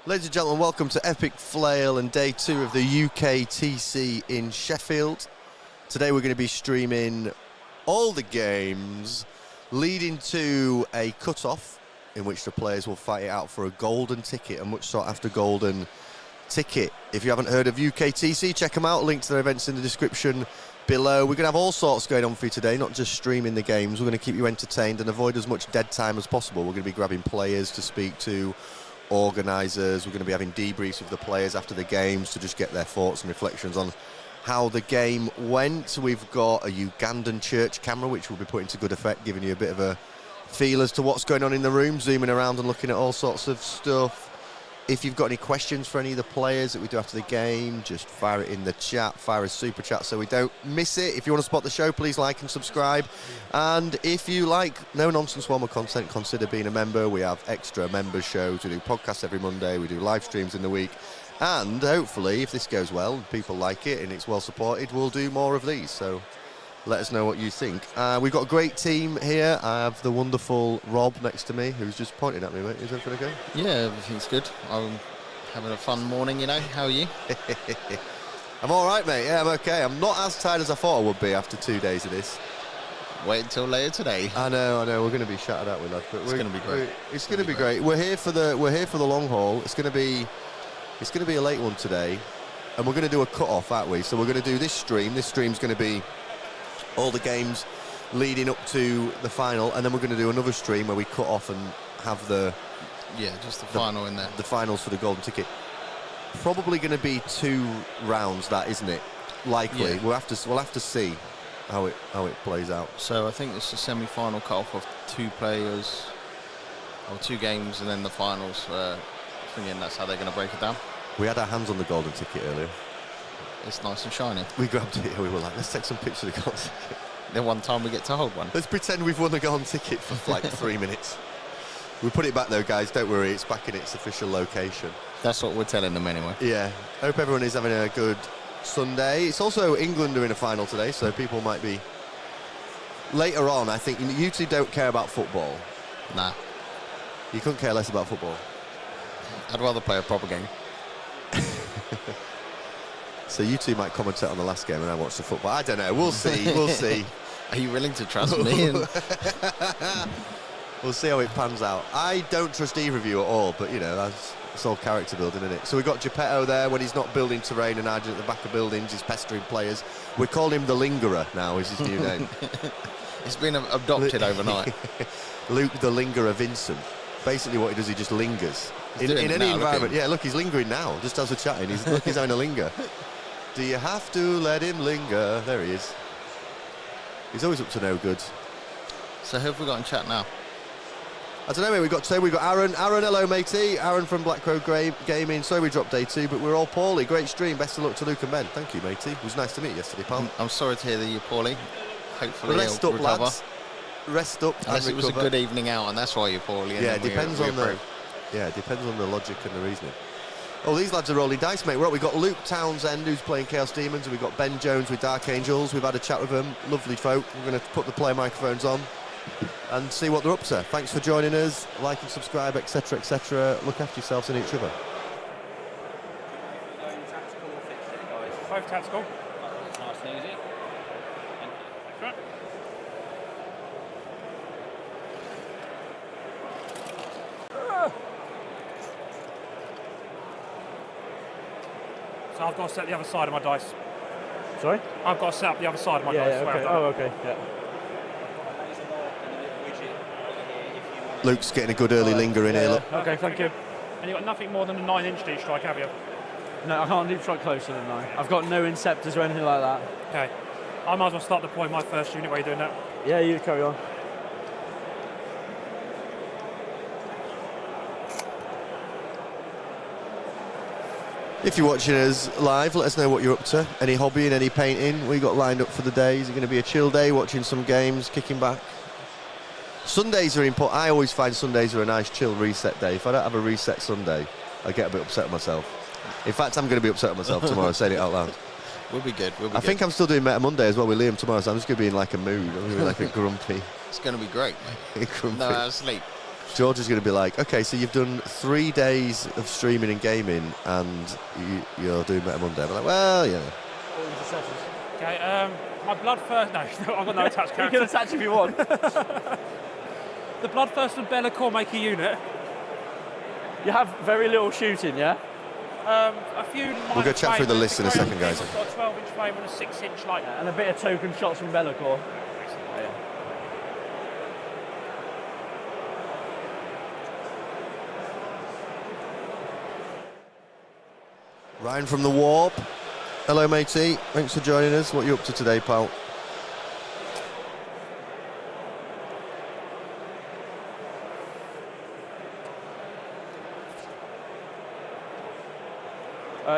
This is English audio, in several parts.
Ladies and gentlemen, welcome to Epic Flail and day 2 of the UKTC in Sheffield. Today we're going to be streaming all the games leading to a cut-off in which the players will fight it out for a golden ticket, a much sought after golden ticket. If you haven't heard of UKTC, check them out. Link to their events in the description below. We're going to have all sorts going on for you today, not just streaming the games. We're going to keep you entertained and avoid as much dead time as possible. We're going to be grabbing players to speak to, organisers. We're going to be having debriefs with the players after the games to just get their thoughts and reflections on how the game went. We've got a Ugandan church camera which will be putting to good effect, giving you a bit of a feel as to what's going on in the room, zooming around and looking at all sorts of stuff. If you've got any questions for any of the players that we do after the game, just fire it in the chat, fire a super chat so we don't miss it. If you want to spot the show, please like and subscribe. And if you like no-nonsense warmer content, consider being a member. We have extra members shows, we do podcasts every Monday, we do live streams in the week. And hopefully, if this goes well and people like it and it's well supported, we'll do more of these. So let us know what you think. We've got a great team here. I have the wonderful Rob next to me, who's just pointing at me, mate. Is everything okay? Yeah, everything's good. I'm having a fun morning, you know. How are you? I'm all right, mate. Yeah, I'm okay. I'm not as tired as I thought I would be after 2 days of this. Wait until later today. I know. We're going to be shattered out with that, but it's going to be great. It's going to be great. We're here for the long haul. It's going to be a late one today, and we're going to do a cut-off, aren't we? So we're going to do this stream. This stream's going to be all the games leading up to the final, and then we're going to do another stream where we cut off and have the final in there. The finals for the golden ticket. Probably going to be 2 rounds, that, isn't it? Likely. Yeah. We'll have to see how it plays out. So I think it's a semi-final cut-off of 2 players or 2 games, and then the finals. Thinking that's how they're going to break it down. We had our hands on the golden ticket earlier. It's nice and shiny. We grabbed it and we were like, let's take some pictures of the golden ticket. Then one time we get to hold one. Let's pretend we've won the golden ticket for like 3 minutes. We put it back though, guys, don't worry, it's back in its official location. That's what we're telling them anyway. Yeah, I hope everyone is having a good Sunday. It's also England are in a final today, so people might be... Later on, I think, you two don't care about football. Nah. You couldn't care less about football? I'd rather play a proper game. So you two might commentate on the last game and I watch the football. I don't know. We'll see. We'll see. Are you willing to trust me? We'll see how it pans out. I don't trust either of you at all, but, you know, it's all character building, isn't it? So we've got Geppetto there when he's not building terrain and Argent at the back of buildings. He's pestering players. We call him the Lingerer now, is his new name. It's been adopted overnight. Luke the Lingerer Vincent. Basically what he does, he just lingers. In any environment. Yeah, look, he's lingering now, just as we're chatting. He's having a linger. Do you have to let him linger? There he is. He's always up to no good. So who have we got in chat now? I don't know, mate. We've got Aaron. Aaron, hello, matey. Aaron from Black Crow Gaming. Sorry we dropped day 2, but we're all poorly. Great stream. Best of luck to Luke and Ben. Thank you, matey. It was nice to meet you yesterday, pal. I'm sorry to hear that you're poorly. Hopefully rest you'll up, recover. Lads. Rest up. Unless it was a good evening out, and that's why you're poorly. Yeah, it depends on the logic and the reasoning. Oh, these lads are rolling dice, mate. We've got Luke Townsend, who's playing Chaos Demons, and we've got Ben Jones with Dark Angels. We've had a chat with them. Lovely folk. We're going to put the player microphones on and see what they're up to. Thanks for joining us. Like and subscribe, etc., etc. Look after yourselves and each other. Both tactical. Nice and easy. Thank you. So I've got to set the other side of my dice. Sorry? I've got to set up the other side of my dice. Yeah, okay. Oh, okay. Yeah. Luke's getting a good early linger in here, look. Okay, thank you. And you've got nothing more than a 9-inch deep strike, have you? No, I can't deep strike closer than 9. I've got no inceptors or anything like that. Okay. I might as well start deploying my first unit while you're doing that. Yeah, you carry on. If you're watching us live, let us know what you're up to. Any hobbying, any painting we got lined up for the day? Is it going to be a chill day, watching some games, kicking back? Sundays are important. I always find Sundays are a nice chill reset day. If I don't have a reset Sunday, I get a bit upset with myself. In fact, I'm going to be upset with myself tomorrow, saying it out loud. We'll be good. I think I'm still doing Meta Monday as well with Liam tomorrow, so I'm just going to be in like a mood. I'm going to be like a grumpy. It's going to be great, mate. Grumpy. No sleep. George is going to be like, okay, so you've done 3 days of streaming and gaming, and you're doing Better Monday. I'm like, well, yeah. Okay, my bloodthirst. No, I've got no attached You character. can attach if you want. The bloodthirst and Bellacore make a unit. You have very little shooting, yeah? A few. We'll go chat through the list in a second, guys. I've got a 12-inch flame and a 6-inch light. And a bit of token shots from Bellacore. Ryan from the Warp. Hello, matey. Thanks for joining us. What are you up to today, pal?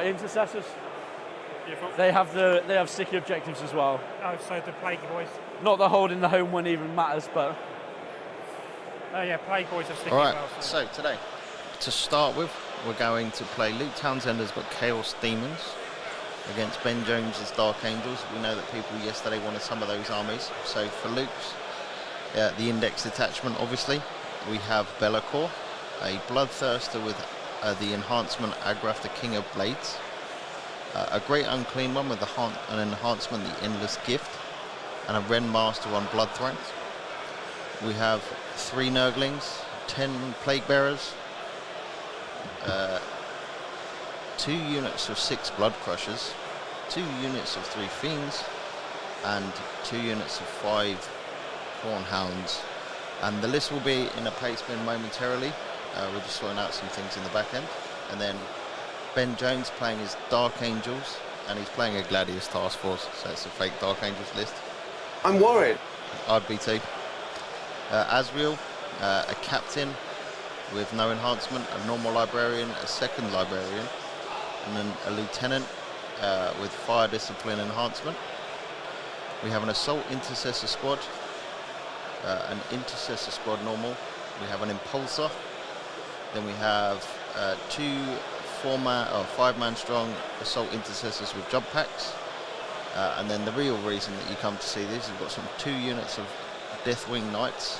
Intercessors. Beautiful. They have sticky objectives as well. Oh, so the Plague Boys. Not that holding the home one even matters, but Oh yeah, Plague Boys are sticky All right, as well. so today, to start with, we're going to play Luke Townsend has got Chaos Demons against Ben Jones's Dark Angels. We know that people yesterday wanted some of those armies. So for Luke's, the index detachment, obviously, we have Bellacore, a Bloodthirster with the enhancement Agrath, the King of Blades, a Great Unclean one with an enhancement, the Endless Gift, and a Ren Master on Blood Thrones. We have 3 Nurglings, 10 Plague Bearers, 2 units of 6 Blood Crushers, 2 units of 3 Fiends, and 2 units of 5 Horn Hounds. And the list will be in a pace bin momentarily. We're just sorting out some things in the back end. And then Ben Jones playing his Dark Angels, and he's playing a Gladius Task Force, so it's a fake Dark Angels list. I'm worried. I'd be too. Asriel, a Captain with no enhancement, a normal Librarian, a second Librarian, and then a Lieutenant with Fire Discipline enhancement. We have an Assault Intercessor squad, an Intercessor squad normal. We have an Impulsor. Then we have 2 5-man strong Assault Intercessors with jump packs. And then the real reason that you come to see this, we've got some 2 units of Deathwing Knights.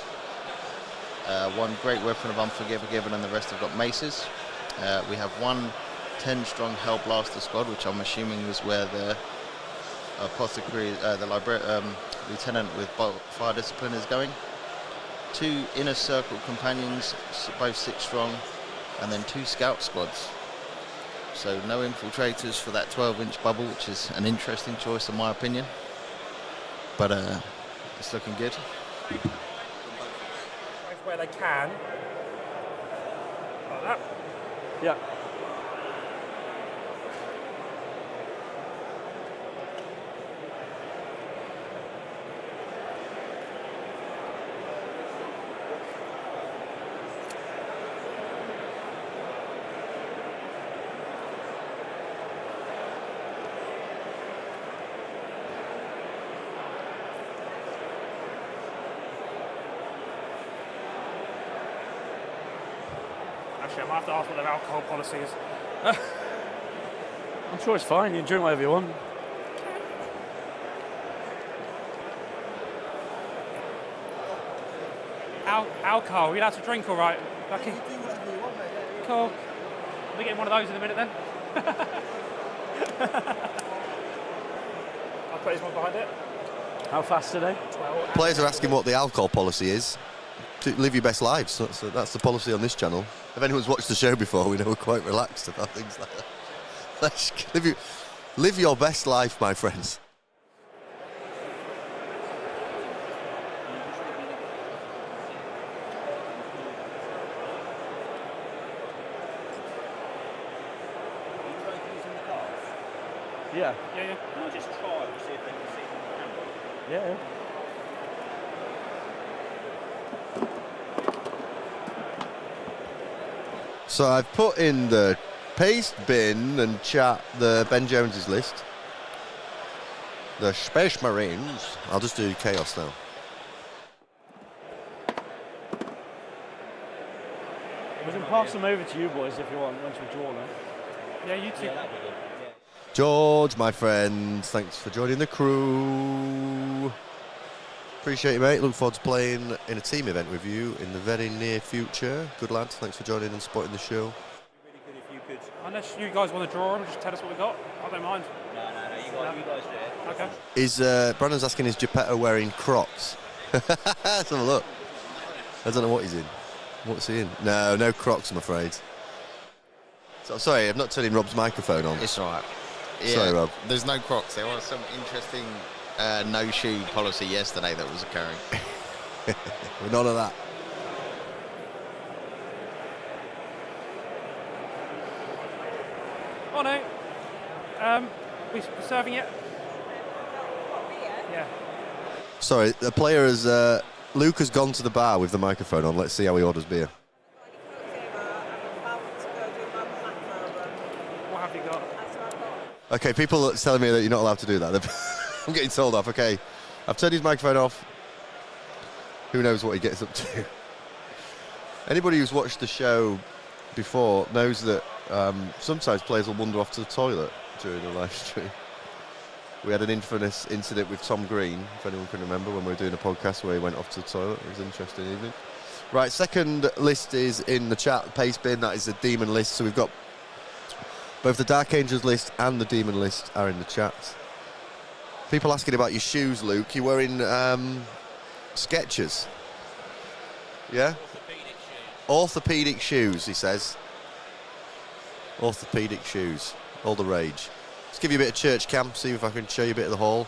1 Great Weapon of Unforgiven, and the rest have got maces. We have 1 10-strong Hellblaster squad, which I'm assuming was where the Apothecary, Lieutenant with Fire Discipline is going. 2 Inner Circle Companions, both 6 strong, and then 2 Scout squads. So no infiltrators for that 12-inch bubble, which is an interesting choice in my opinion. But it's looking good. Where they can. Like that. yeah. Actually, I might have to ask what their alcohol policy is. I'm sure it's fine. You can drink whatever you want. Alcohol, you're allowed to drink all right. Lucky. Cool. I'll be getting one of those in a minute then. I'll put this one behind it. How fast today? 12. Players are asking what the alcohol policy is. To live your best lives. So that's the policy on this channel. If anyone's watched the show before, we know we're quite relaxed about things like that. Let's live your best life, my friends. Yeah. Yeah. Can I just try and see if they can see it on camera? Yeah. So I've put in the paste bin and chat the Ben Jones's list. The Space Marines. I'll just do Chaos now. We can pass them over to you boys if you want once we draw them. Yeah, you too. Yeah, that'd be good. Yeah. George, my friend, thanks for joining the crew. Appreciate you, mate. Look forward to playing in a team event with you in the very near future. Good lad. Thanks for joining and spotting the show. Really good if you could. Unless you guys want to draw them, just tell us what we got. I don't mind. No, you guys do it. Okay. Is Brandon's asking, is Geppetto wearing Crocs? Let's have a look. I don't know what he's in. What's he in? No Crocs, I'm afraid. So, sorry, I'm not turning Rob's microphone on. It's all right. Yeah, Sorry, Rob. There's no Crocs. There was some interesting no-shoe policy yesterday that was occurring. We're none of that. Oh no. We serving it? Yeah. Sorry, the player has... Luke has gone to the bar with the microphone on. Let's see how he orders beer. What have you got? Okay, people are telling me that you're not allowed to do that. I'm getting told off. Okay, I've turned his microphone off. Who knows what he gets up to? Anybody who's watched the show before knows that sometimes players will wander off to the toilet during the live stream. We had an infamous incident with Tom Green, if anyone can remember, when we were doing a podcast where he went off to the toilet. It was an interesting evening. Right, second list is in the chat, pace bin. That is the demon list. So we've got both the Dark Angels list and the demon list are in the chat. People asking about your shoes, Luke. You're wearing Skechers. Yeah? Orthopedic shoes, he says. Orthopedic shoes. All the rage. Let's give you a bit of church cam, see if I can show you a bit of the hall.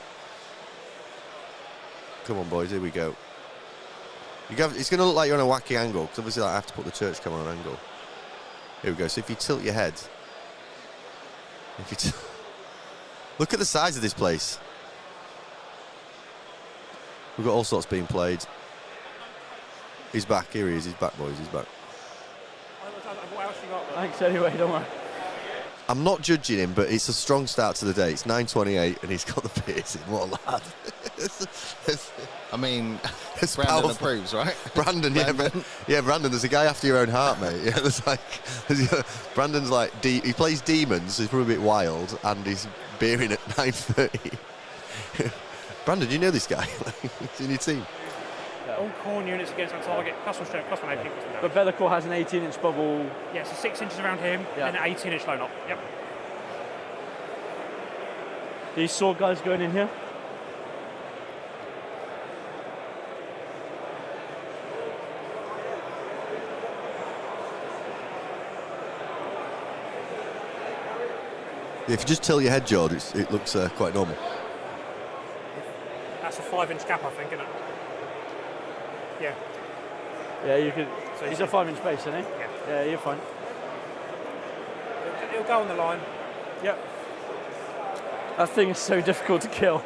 Come on, boys, here we go. It's going to look like you're on a wacky angle, because obviously I have to put the church cam on an angle. Here we go. So if you tilt your head, look at the size of this place. We've got all sorts being played. He's back. Here he is. He's back, boys. He's back. What else you got? Thanks anyway, don't worry. I'm not judging him, but it's a strong start to the day. It's 9:28 and he's got the piercing. What a lad. I mean, It's Brandon powerful. approves, right? Brandon, Brandon, there's a guy after your own heart, mate. Yeah, Brandon's like, he plays demons, he's probably a bit wild, and he's beering at 9:30. Brandon, do you know this guy? He's in your team. All corn units against that target, +1 strength, +1 AP, +1 But damage. Bellicore has an 18-inch bubble. Yeah, so 6 inches around him, Yeah. and an 18-inch low knock. Yep. These sword guys going in here. If you just tilt your head, George, it looks quite normal. That's a 5-inch gap, I think, isn't it? Yeah. Yeah, you could. So He's you a 5-inch base, isn't he? Yeah. Yeah, you're fine. It'll go on the line. Yep. That thing is so difficult to kill.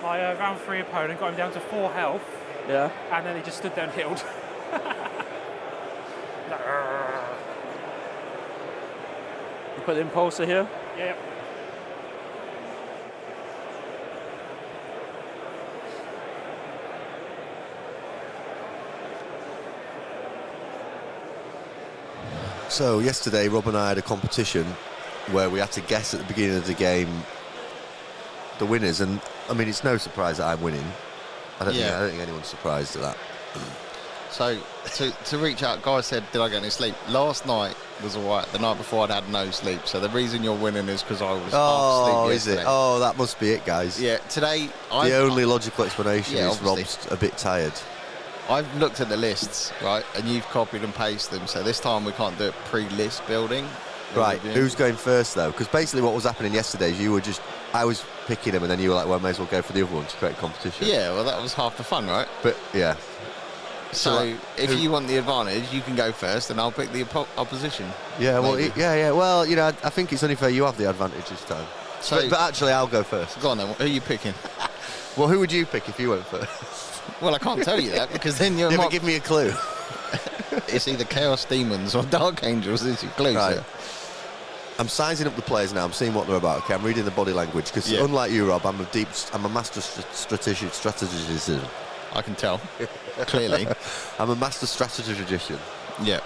My round 3 opponent got him down to 4 health, Yeah. and then he just stood there and healed. You put the impulsor here. Yeah. So yesterday, Rob and I had a competition where we had to guess at the beginning of the game the winners, and I mean it's no surprise that I'm winning. I don't think anyone's surprised at that. So to reach out, guy said, did I get any sleep? Last night was all right. The night before I'd had no sleep. So the reason you're winning is because I was half asleep is it? yesterday. Oh, that must be it, guys. Yeah, today... The only logical explanation Yeah, is obviously. Rob's a bit tired. I've looked at the lists, right, and you've copied and pasted them. So this time we can't do it pre-list building. Right, who's going first, though? Because basically what was happening yesterday is I was picking them, and then you were like, well, I may as well go for the other one to create competition. Yeah, well, that was half the fun, right? But, yeah. So if you want the advantage, you can go first, and I'll pick the opposition. Yeah, well, Maybe. yeah. Well, I think it's only fair you have the advantage this time. So- But actually, I'll go first. Go on then, who are you picking? Well, who would you pick if you went first? Well, I can't tell you that, because then you're Yeah, but not... give me a clue. It's either Chaos Demons or Dark Angels, is your clue. Right. So. I'm sizing up the players now. I'm seeing what they're about. Okay, I'm reading the body language because Yeah. unlike you, Rob, I'm a master strategist. I can tell, clearly. I'm a master strategist, Yeah.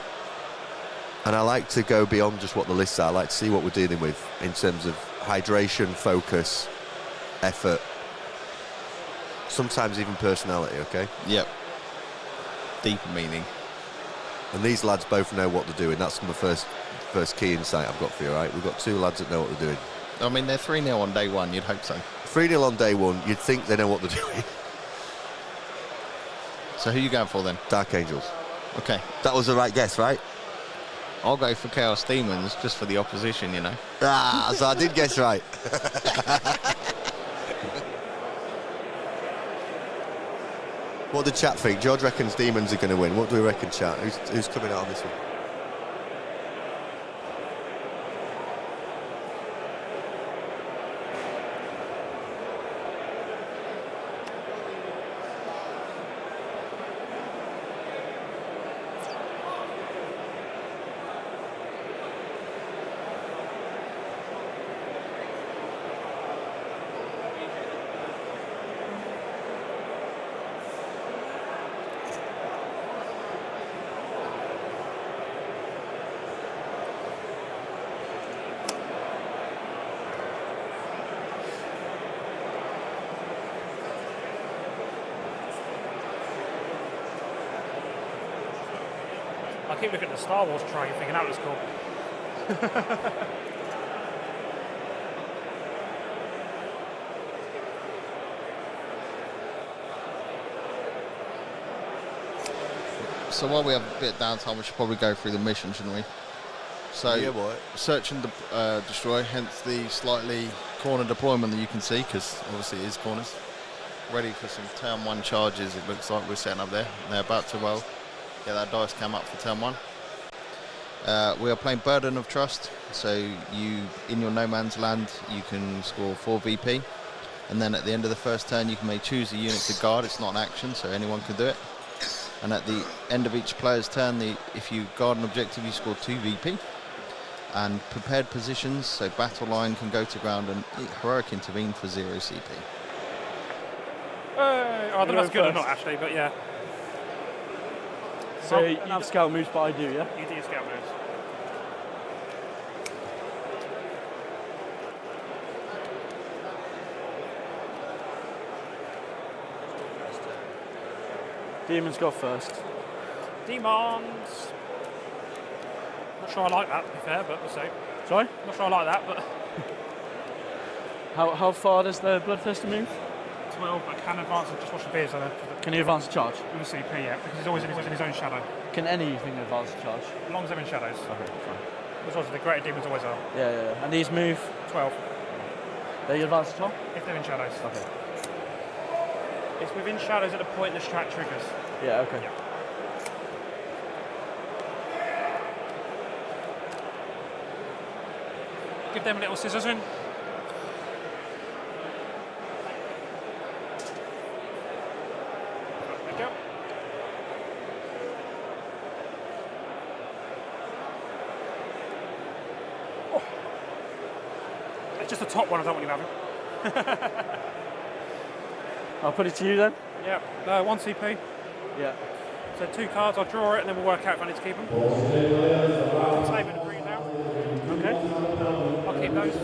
and I like to go beyond just what the lists are. I like to see what we're dealing with in terms of hydration, focus, effort. sometimes even personality, okay? Yep. Deeper meaning. And these lads both know what they're doing. That's the first key insight I've got for you, right? We've got two lads that know what they're doing. I mean, they're 3-0 on day one, you'd hope so. 3-0 on day one, you'd think they know what they're doing. So who are you going for then? Dark Angels. Okay. That was the right guess, right? I'll go for Chaos Demons just for the opposition, you know. Ah, so I did guess right. What did chat think? George reckons Demons are going to win. What do we reckon, chat? Who's coming out on this one? I keep looking at the Star Wars train thinking that was cool. So while we have a bit of downtime, we should probably go through the mission, shouldn't we? So, Yeah, boy. search and destroy, hence the slightly corner deployment that you can see, because obviously it is corners. Ready for some turn 1 charges, it looks like we're setting up there. They're about to roll. Get that dice cam up for turn 1. We are playing Burden of Trust, so you, in your no man's land, you can score 4 VP, and then at the end of the first turn you may choose a unit to guard. It's not an action, so anyone can do it. And at the end of each player's turn, if you guard an objective, you score 2 VP. And prepared positions, so battle line can go to ground, and heroic intervene for 0 CP. I don't know if that's good or not, actually, but yeah. So you have scout moves, but I do, yeah? You do your scout moves. Demons go first. Demons. Not sure I like that, to be fair, but we'll see. Sorry? Not sure I like that, but How far does the Bloodthirster move? 12, but can advance and just watch the beers on it. Can he advance a charge? With a CP, yeah, because he's always in his own shadow. Can anything advance a charge? As long as they're in shadows. Okay, fine. Which was the greater demons always are. Yeah. And these move? 12, They advance a charge? if they're in shadows. Okay. It's within shadows at the point the strat triggers. Yeah, okay. Yeah. Give them a little scissors in. There we go. Oh. It's just the top one I don't want you having. I'll put it to you then? Yeah, 1 CP. Yeah. So 2 cards, I'll draw it and then we'll work out if I need to keep them. Containment and green now. Okay. I'll keep those. There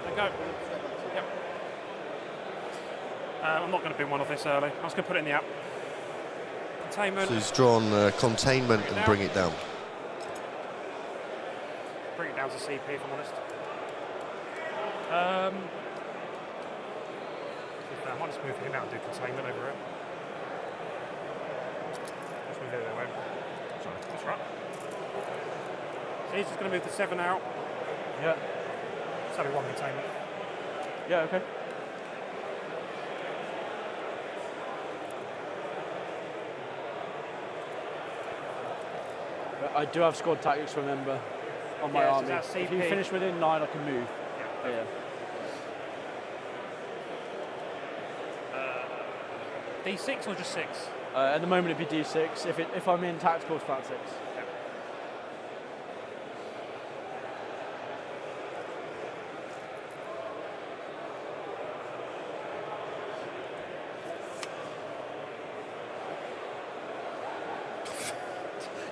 we go. Yep. I'm not going to bin one of this early. I was going to put it in the app. Containment. So he's drawn containment and bring it down. Bring it down to CP if I'm honest. I might just move him out and do containment over it. Let's move it the other way. Sorry, that's right. So he's just going to move the 7 out. Yeah. Just having 1 containment. Yeah, okay. I do have squad tactics, remember, on my Yeah, so army. that's If you CP. finish within 9, I can move. Yeah. D6 or just 6? At the moment it'd be D6. If I'm in tactical, it's flat 6.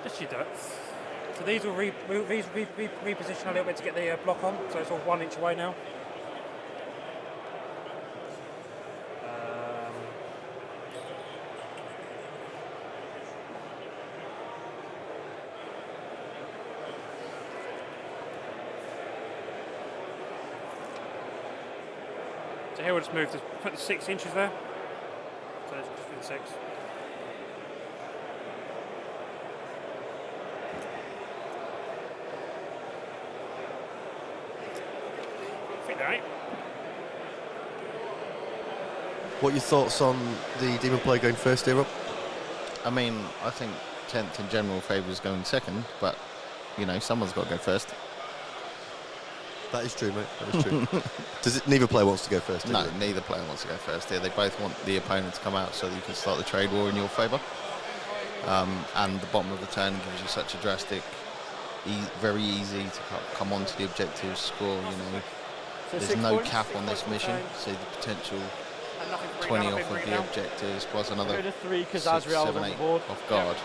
Just you do it. So these will reposition a little bit to get the block on, so it's all 1 inch away now. So here we'll just move to put the 6 inches there. So it's just the 6. Fit there, right? What are your thoughts on the Demon player going first here, Rob? I mean, I think 10th in general favours going second, but, you know, someone's got to go first. That is true, mate. That is true. Neither player wants to go first, do No, they? neither player wants to go first here. They both want the opponent to come out so that you can start the trade war in your favour. And the bottom of the turn gives you such a drastic, very easy to come onto the objective score, you know. So There's 6 no points? cap on this mission, so the potential And nothing 20 bring off down, of bring the down. objectives plus Go another to 3 because 6, Azrael was 7, on the 8 board. off guard.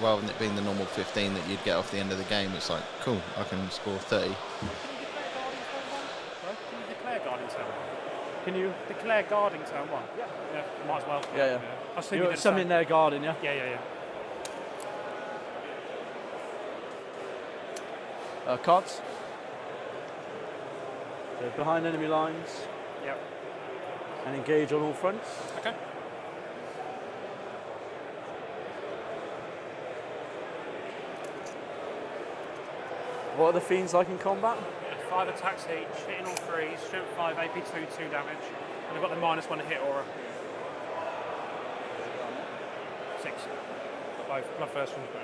Rather than it being the normal 15 that you'd get off the end of the game, it's like, cool, I can score 30. Can you declare guarding turn 1? Can you? Declare guarding turn 1? Yeah. Might as well. Yeah. I assume You you got did some the in same. there guarding, yeah? Yeah. Cards. So behind enemy lines Yep. and engage on all fronts. Okay. What are the fiends like in combat? 5 attacks each, hitting all 3s, strength 5, AP 2, 2 damage. And I've got the -1 hit aura. 6. Got both. Blood first one's got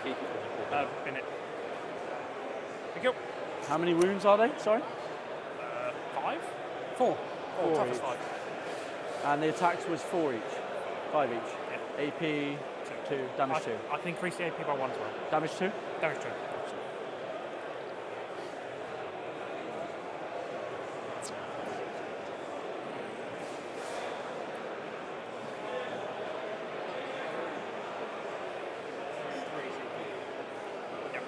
everything on. In it. Thank you. How many wounds are they? Sorry. 5? 4. Four Tough as each. 5. And the attacks was 4 each. 5 each. AP 2, damage 2. I can increase the AP by 1 as well. Damage 2? Damage 2. Yep.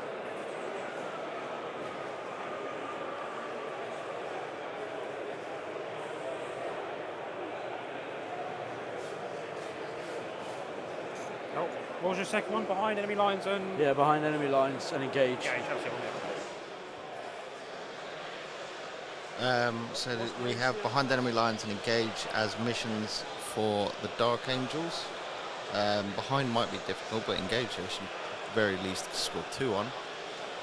Oh, what was your second one? Behind enemy lines and... Yeah, behind enemy lines and engage. Yeah, you shall see one So that we have behind enemy lines and engage as missions for the Dark Angels. Behind might be difficult, but engage you should very least score 2 on.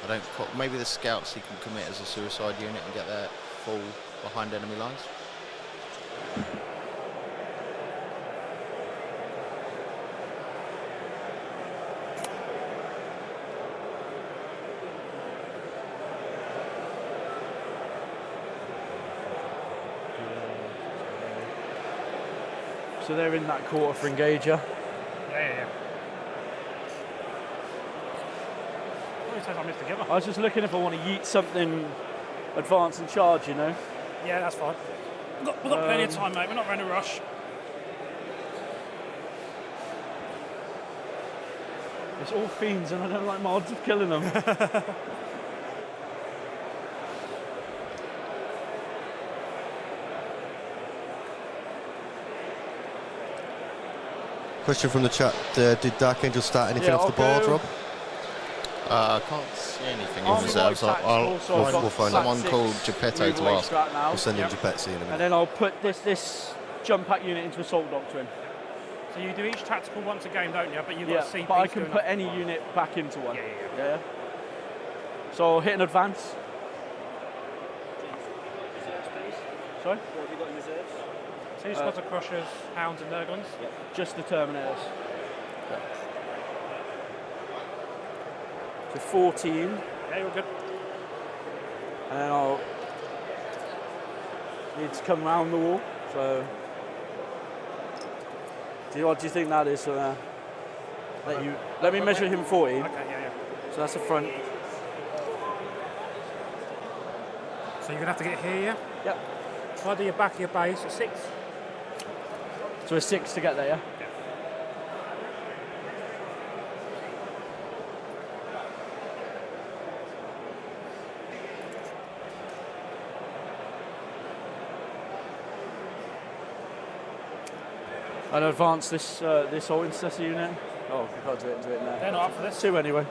I don't. Maybe the scouts he can commit as a suicide unit and get there full behind enemy lines. So they're in that quarter for engager. Yeah. What it says I missed together. I was just looking if I want to yeet something advance and charge, you know. Yeah, that's fine. We've got plenty of time, mate. We're not in a rush. It's all fiends and I don't like my odds of killing them. Question from the chat, did Dark Angel start anything Yeah, off the I'll board, go. Rob? I can't see anything in Army reserves. White I'll tactical, so I've got we'll find flat someone 6 called Geppetto move to away ask. strat now. We'll send in Yep. Geppetto in a minute. And then I'll put this jump pack unit into Assault Doctrine. So you do each tactical once a game, don't you? But you've Yeah, got CP. but I can put any unit back into one. Yeah. So I'll hit an advance. Reserves, please. Sorry? What have you got in reserves? 2 squads of Crushers, Hounds and Nurglings. Just the Terminators. So 14, Yeah, you're good. and then I'll need to come round the wall. So, what do you think that is? Let me measure him 40. Okay, yeah. So that's the front. So you're gonna have to get here, yeah? Yep. So I do your back of your base at 6. So a 6 to get there, yeah? And advance this whole intercessor unit. Oh, we can't do it now. They're not up for this. 2 anyway.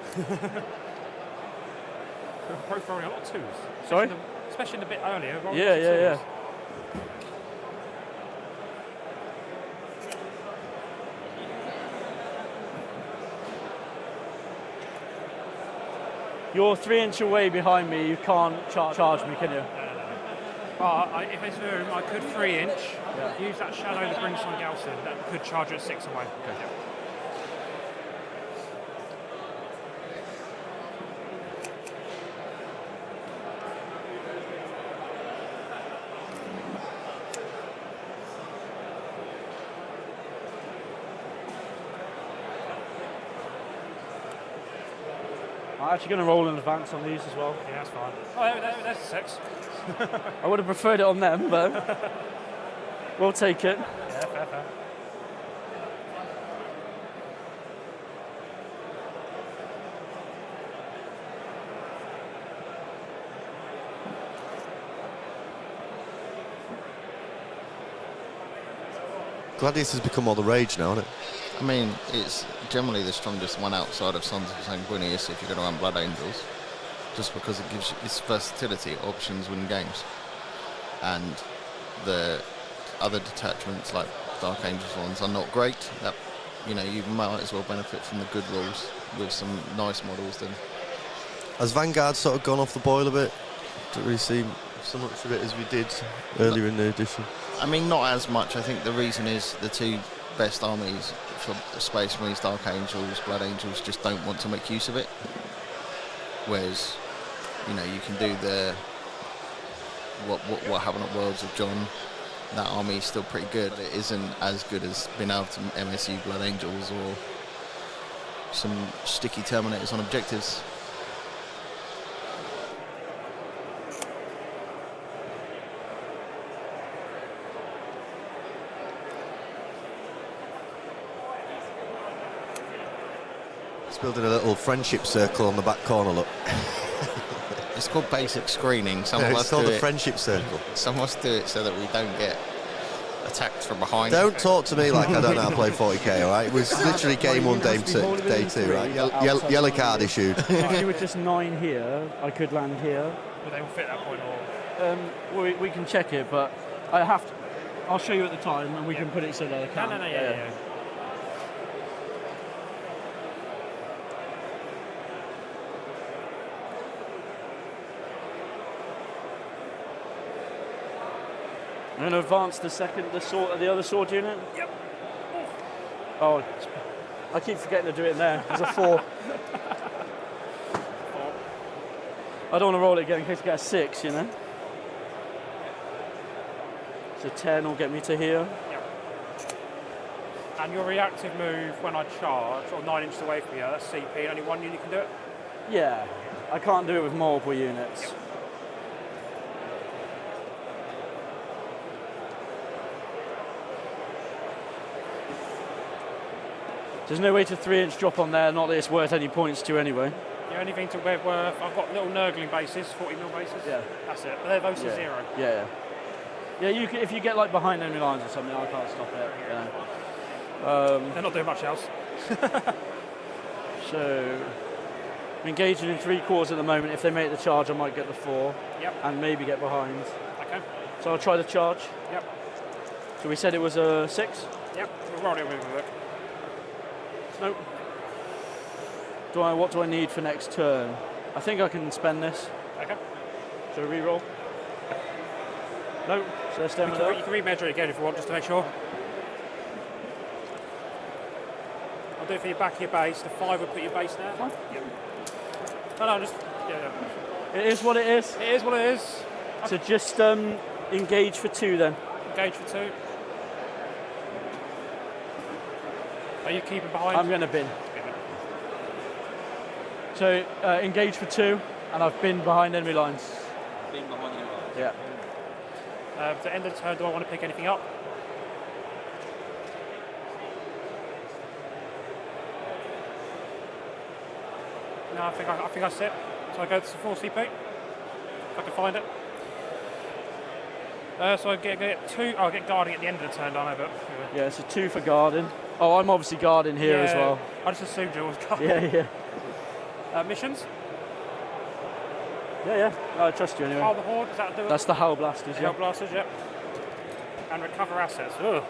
Pro throwing a lot of 2s. Sorry? especially in a bit earlier. Yeah. You're 3 inches away behind me. You can't charge me, can you? If there's room, I could 3 inch. Use that shadow to bring something else in. That could charge at 6 away. Okay. Yeah. I'm actually going to roll in advance on these as well. Yeah, that's fine. Oh, there's 6. I would have preferred it on them, but we'll take it. Yeah, fair. Gladius has become all the rage now, isn't it? I mean, it's generally the strongest one outside of Sons of Sanguinius if you're going to run Blood Angels, just because it gives you its versatility, options win games. And the other detachments like Dark Angels ones are not great. That, you know, you might as well benefit from the good rules with some nice models then. Has Vanguard sort of gone off the boil a bit? Don't really see so much of it as we did earlier in the edition. I mean, not as much. I think the reason is the two best armies for Space Marines, Dark Angels, Blood Angels, just don't want to make use of it. Whereas, you know, you can do the what happened at Worlds of John. That army is still pretty good. It isn't as good as being able to MSU Blood Angels or some sticky Terminators on objectives. Building a little friendship circle on the back corner, look. It's called basic screening. It's called the friendship circle. Some of us do it so that we don't get attacked from behind. Don't talk to me like I don't know how to play 40k, all right? It was literally game 1, day 2, right? Yellow card issued. If you were just 9 here, I could land here. But they will fit that point, or We can check it, but I'll show you at the time, and we can put it so that I can. No, yeah. I'm going to advance the other sword unit. Yep. Oh, I keep forgetting to do it in there. There's a 4. I don't want to roll it again in case I get a 6, you know. So 10 will get me to here. Yep. And your reactive move when I charge, or 9 inches away from you, that's CP. Only one unit can do it. Yeah, I can't do it with multiple units. Yep. There's no way to 3-inch drop on there, not that it's worth any points to anyway. The only thing to wear worth, I've got little nurgling bases, 40mm bases. Yeah. That's it. But they're those to 0. Yeah. Yeah, you can, if you get like behind enemy lines or something, I can't stop it. Yeah. They're not doing much else. So, I'm engaging in 3/4 at the moment. If they make the charge, I might get the 4. Yep. And maybe get behind. Okay. So I'll try the charge. Yep. So we said it was a 6? Yep. We'll roll it with a look. Nope. What do I need for next turn? I think I can spend this. Okay. So reroll. No. So let's stay with that. You can remeasure it again if you want, just to make sure. I'll do it for your back of your base. The 5 will put your base there. Fine. Yep. No, just yeah. It is what it is. It is what it is. So just engage for 2 then. Engage for 2. Are you keeping behind? I'm going to bin. So engage for 2, and I've been behind enemy lines. Being behind you. Yeah. At the end of the turn, do I want to pick anything up? No, I think I sit. So I go to 4 CP, if I can find it. So I get 2. I'll get guarding at the end of the turn, don't I? But anyway. Yeah, so 2 for guarding. Oh, I'm obviously guarding here as well. I just assumed it was guarding. Yeah. Missions. Yeah. I trust you anyway. Cull the Horde, is that do it? That's the Hull Blasters, The yeah. Hell Blasters, yep. And recover assets. Ugh.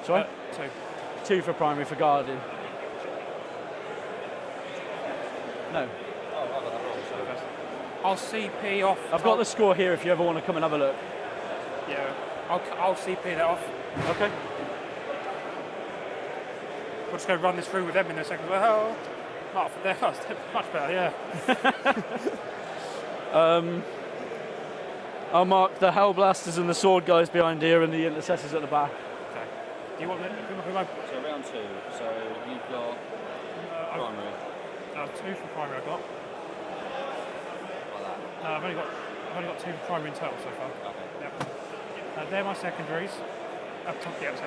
Sorry? 2. 2 for primary for Guardian. No. I'll CP off. I've got the score here if you ever want to come and have a look. Yeah. I'll CP that off. Okay. We'll just go run this through with them in a second. Well, not for them. Much better, yeah. I'll mark the Hell Blasters and the Sword guys behind here and the Intercessors at the back. Okay. Do you want them? So round 2. So you've got primary. 2 for primary I've got. Like that. No, I've only got 2 for primary in total so far. Okay. Yep. They're my secondaries. Secondaries.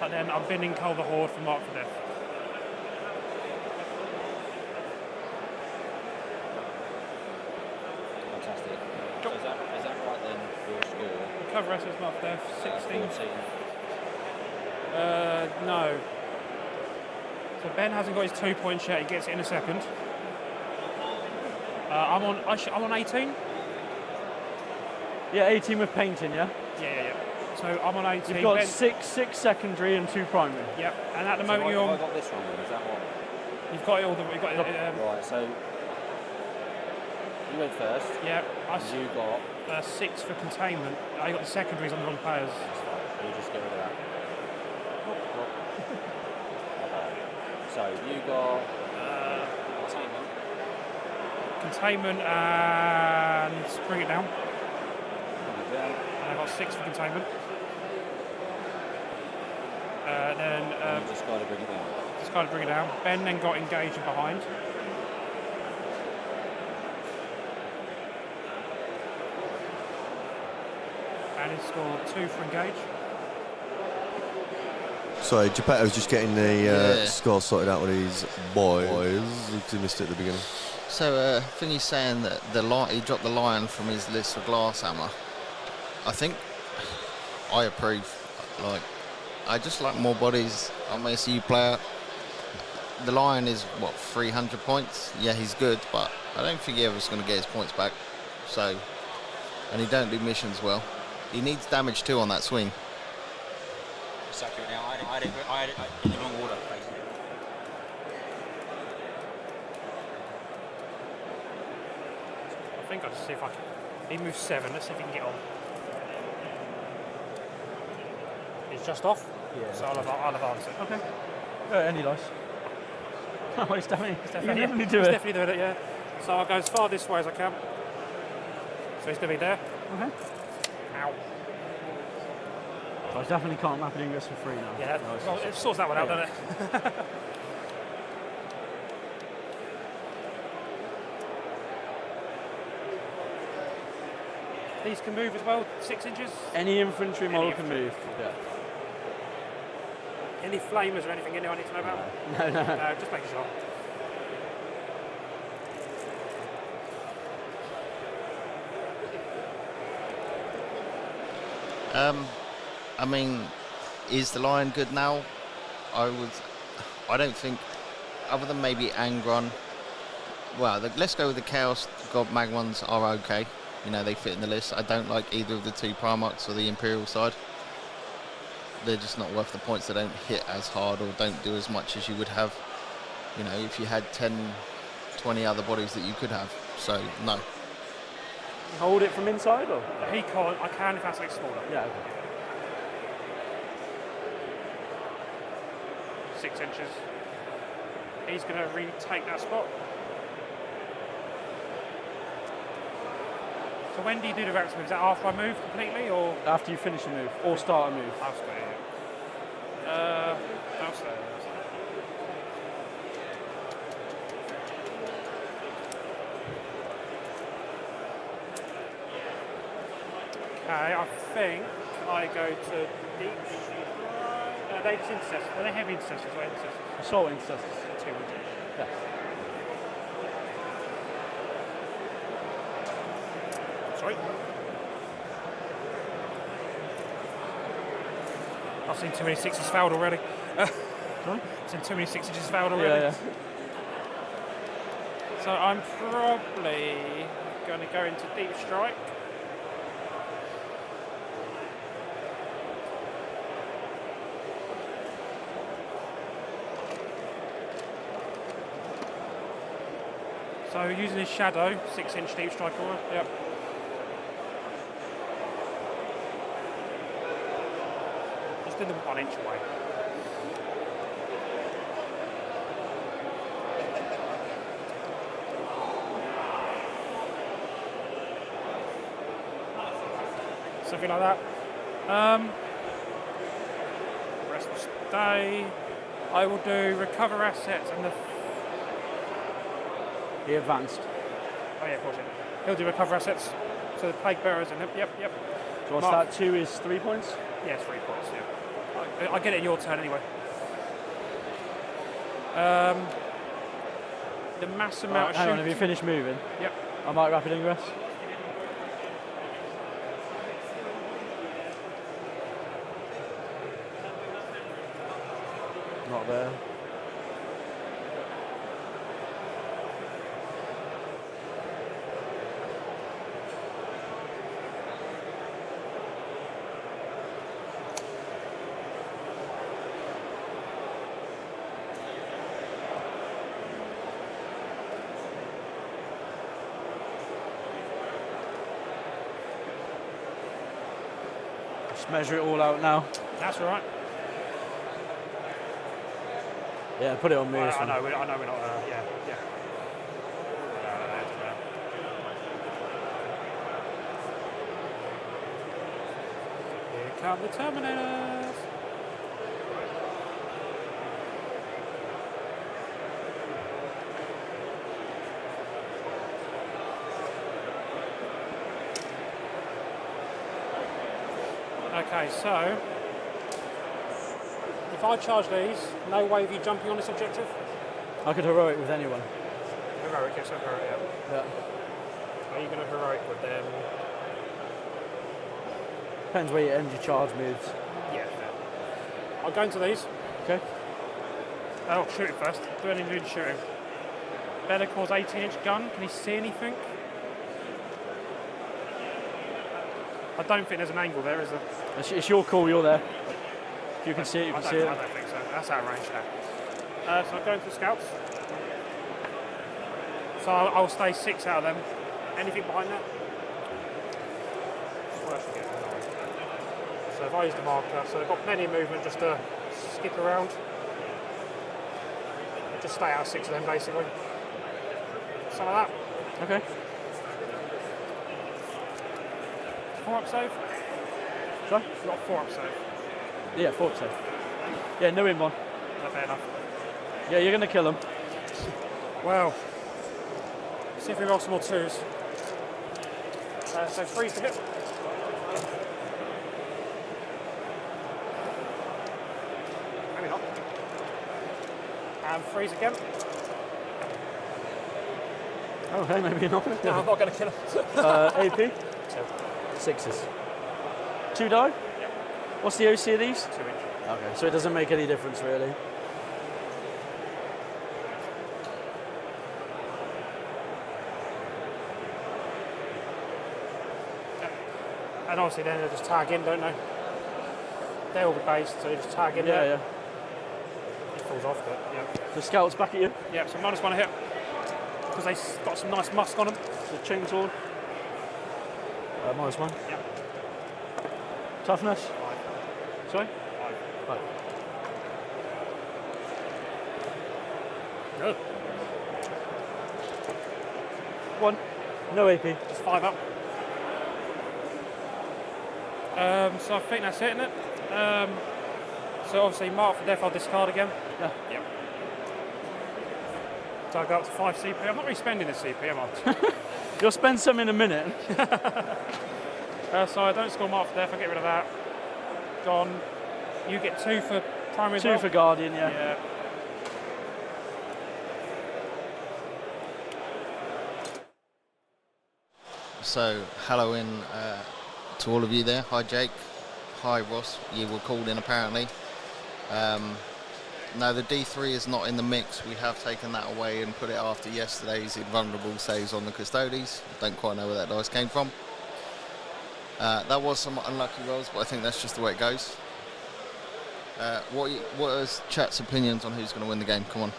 And then I'm binning Cull the Horde for Mark for Death. Fantastic. So is that right then, your score? Recover SS Mark for Death, 16. 14. No. So Ben hasn't got his 2 points yet, he gets it in a second. I'm on 18? Yeah, 18 with painting, yeah? Yeah. So I'm on 18. You've got Ben, 6 secondary and 2 primary. Yep. And at the moment have you're I got this wrong then? Is that what? you've got it all. You've got it. Right, so you went first. Yeah. And you got... 6 for containment. I got the secondaries on the wrong players. That's fine. We'll just get rid of that. Okay. So you got... Containment and bring it down. Bring it down. And I got 6 for containment. Then You just got to bring it down. just got to bring it down. Ben then got engaged and behind. And he scored 2 for engage. Sorry, Geppetto's just getting the Yeah. score sorted out with his boys. He missed it at the beginning. So I think he's saying that he dropped the lion from his list for glass hammer. I think I approve. Like, I just like more bodies. I'm an SU player. The lion is what, 300 points? Yeah, he's good, but I don't think he ever's going to get his points back. So, and he don't do missions well. He needs damage too on that swing. It's accurate now. I had it in the wrong order, basically. I think I'll just see if I can. He moves 7. Let's see if he can get on. He's just off. Yeah. So I'll advance it. Okay. Any dice. Oh, it's definitely, you Definitely, definitely yeah. do He's it. definitely doing it, yeah. So I'll go as far this way as I can. So he's going to be there. Okay. Ow. I definitely can't map it English for free now. Yeah, No, it's well, just- it sorts that one out, Yeah. doesn't it? These can move as well, 6 inches. Any infantry Any model can infantry. move. Yeah. Any flamers or anything I need to know about? No. No, just making sure. I mean, is the lion good now? I don't think, other than maybe Angron. Well, let's go with the Chaos God Mag ones are okay. You know, they fit in the list. I don't like either of the 2 Primarchs or the Imperial side. They're just not worth the points. They don't hit as hard or don't do as much as you would have, you know, if you had 10, 20 other bodies that you could have. So, no. Hold it from inside or? He can't, I can if that's like smaller. Yeah. Okay. 6 inches. He's going to retake that spot. So when do you do the reps move? Is that after I move completely or? After you finish a move or start a move. I'll stay here. I'll stay. Okay, I think I go to deep. They just intercessors. Are they heavy intercessors or intercessors? Assault intercessors. 2 inches. Yeah. Sorry. I've seen too many 6s fouled already. Sorry? I've seen too many 6 inches fouled already. Yeah. So I'm probably going to go into deep strike. So using his shadow, 6-inch deep strike order. Yep. Just do them 1 inch away. Something like that. Rest will stay. I will do recover assets and the. He advanced. Oh yeah, of course. Yeah. He'll do recover assets. So the plague bearers and yep. So what's Mark. that? 2 is 3 points. Yeah, 3 points. Yeah. I get it in your turn anyway. The mass amount of hang on, shooting. have you finished moving? Yep. I might rapid ingress. Not there. Just measure it all out now. That's all right. Yeah, put it on me. I this one. know we're not. Yeah. Here come the Terminators. Okay, so if I charge these, no way of you jumping on this objective? I could heroic with anyone. Heroic, yes, heroic, yeah. Yeah. Are you going to heroic with them? Depends where you end your charge moves. Yeah, fair. I'll go into these. Okay. Oh, shooting first. Do any new shooting. Better cause 18-inch gun. Can he see anything? I don't think there's an angle there, is there? It's your call, you're there. If you can see it, you can see I it. don't think so. That's out of range now. So I'll go into the scouts. So I'll stay 6 out of them. Anything behind that? Well, I should get 9. So if I use the marker, so they've got plenty of movement just to skip around. Just stay out of 6 of them, basically. Some of that. Okay. 4 up save. Sorry? You've got 4 up save. Yeah, 4 save. Yeah, no in one. Not fair enough. Yeah, you're going to kill him. Well, see if we roll some more 2s. So 3's to hit. Maybe not. And 3's again. Oh, hey, maybe not. No, I'm not going to kill him. AP? 2. 6s. 2 die? Yep. What's the OC of these? 2 inch. Okay, so it doesn't make any difference really. And obviously then they'll just tag in, don't they? They're all based, so they just tag in Yeah, there. yeah. It falls off, but yeah. The scouts back at you. Yeah, so -1 hit. Because they've got some nice musk on them. The chainsaw. -1. Yeah. Toughness. 5. Sorry? 5. 5. Good. 1. No AP. It's 5 up. So I think that's it, isn't it? So obviously mark for death, I'll discard again. Yeah. Yep. So I go up to 5 CP. I'm not really spending this CP, am I? You'll spend some in a minute. So I don't score mark for death, I get rid of that. Gone. You get 2 for primary as 2 well? for Guardian, yeah. Yeah. So, hello to all of you there. Hi, Jake. Hi, Ross. You were called in apparently. No, the D3 is not in the mix. We have taken that away and put it after yesterday's invulnerable saves on the Custodes. Don't quite know where that dice came from. That was some unlucky rolls, but I think that's just the way it goes. What is chat's opinions on who's going to win the game? Come on.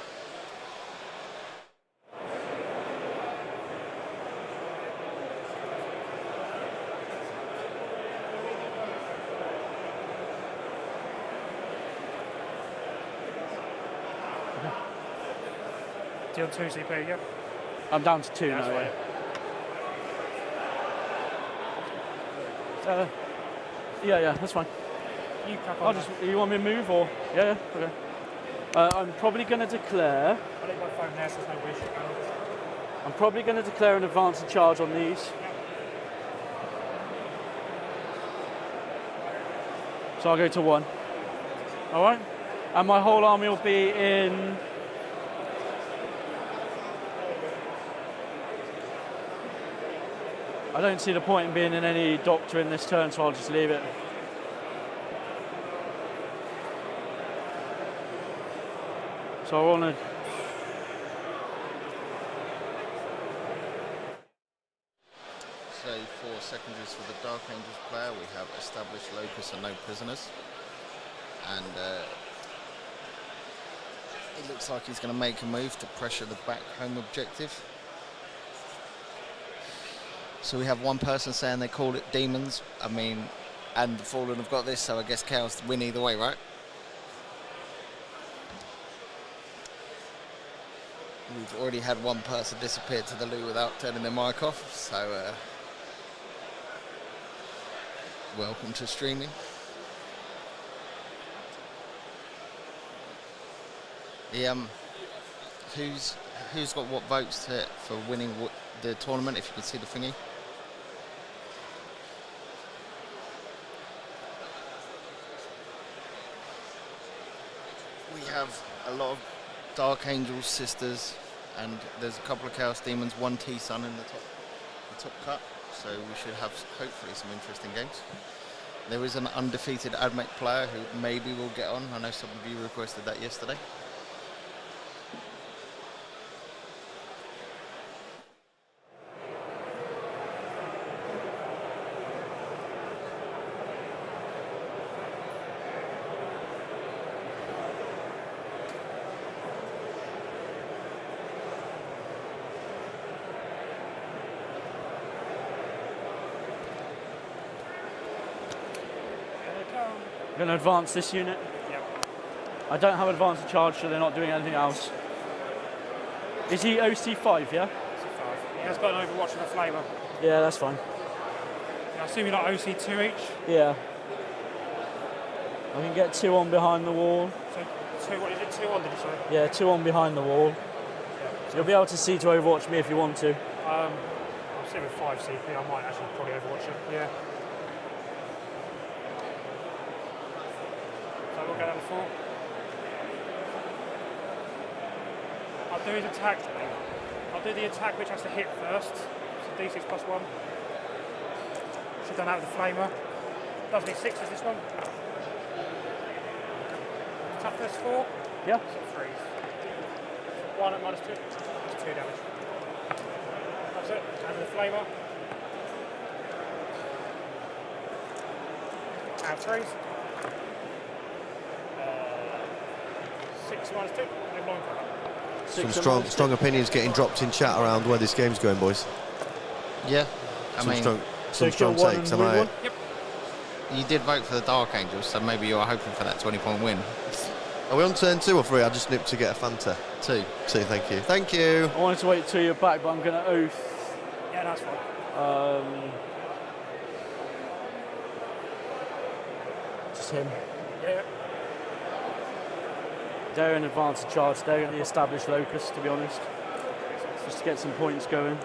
Deal 2 CP, yeah? I'm down to 2 Yeah, now. that's Yeah, that's fine. You crack I'll on. just. You want me to move or? Yeah, okay. I'm probably going to declare. I'll leave my phone there so there's no wish. I'm probably going to declare an advance charge on these. So I'll go to 1. All right. And my whole army will be in. I don't see the point in being in any doctrine this turn, so I'll just leave it. So I want to. So for secondaries for the Dark Angels player, we have established locus and no prisoners. And it looks like he's going to make a move to pressure the back home objective. So we have one person saying they call it demons. I mean, and the Fallen have got this, so I guess Chaos win either way, right? We've already had one person disappear to the loo without turning their mic off, so welcome to streaming. Who's got what votes for winning the tournament, if you can see the thingy? We have a lot of Dark Angels, Sisters, and there's a couple of Chaos Demons, one T-Sun in the top cut, so we should have hopefully some interesting games. There is an undefeated Admech player who maybe will get on. I know some of you requested that yesterday. I'm going to advance this unit. Yep. I don't have advance charge, so they're not doing anything else. Is he OC5, yeah? He has got an Overwatch with a flavour. Yeah, that's fine. I assume you're not OC2 each? Yeah. I can get 2 on behind the wall. So 2, what is it, 2 on did you say? Yeah, 2 on behind the wall. So you'll be able to see to Overwatch me if you want to. I'm sitting with 5 CP, I might actually probably Overwatch it, yeah. So we'll go down to 4. I'll do his attack. I'll do the attack which has to hit first. So D6 plus 1. Should have done that with the flamer. Does need 6 is this one. Toughness 4. Yeah. So 3s. 1 at -2. That's 2 damage. That's it. And the flamer. And 3s. 6 -2. No blind cover. Some strong opinions getting dropped in chat around where this game's going, boys. Yeah, I mean, Some strong takes, am I right? Yep. you did vote for the Dark Angels, so maybe you're hoping for that 20-point win. Are we on turn 2 or 3? I just nipped to get a Fanta. 2. 2, thank you. Thank you. I wanted to wait till you're back, but I'm going to oath. Yeah, that's fine. Just him. Yeah. They're in advance of charge. They're in the established locus, to be honest. Just to get some points going.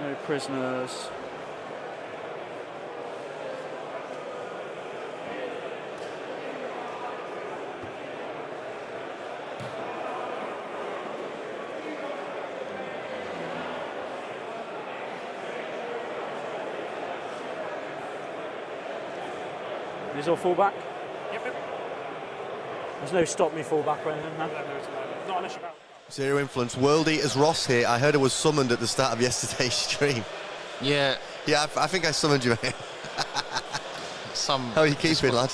No prisoners. These all fall back? Yep. There's no stop me fullback or anything, huh? Not unless you're about. Zero influence. World Eaters Ross here. I heard it was summoned at the start of yesterday's stream. Yeah. Yeah, I think I summoned you. Some. How are you keeping, lad?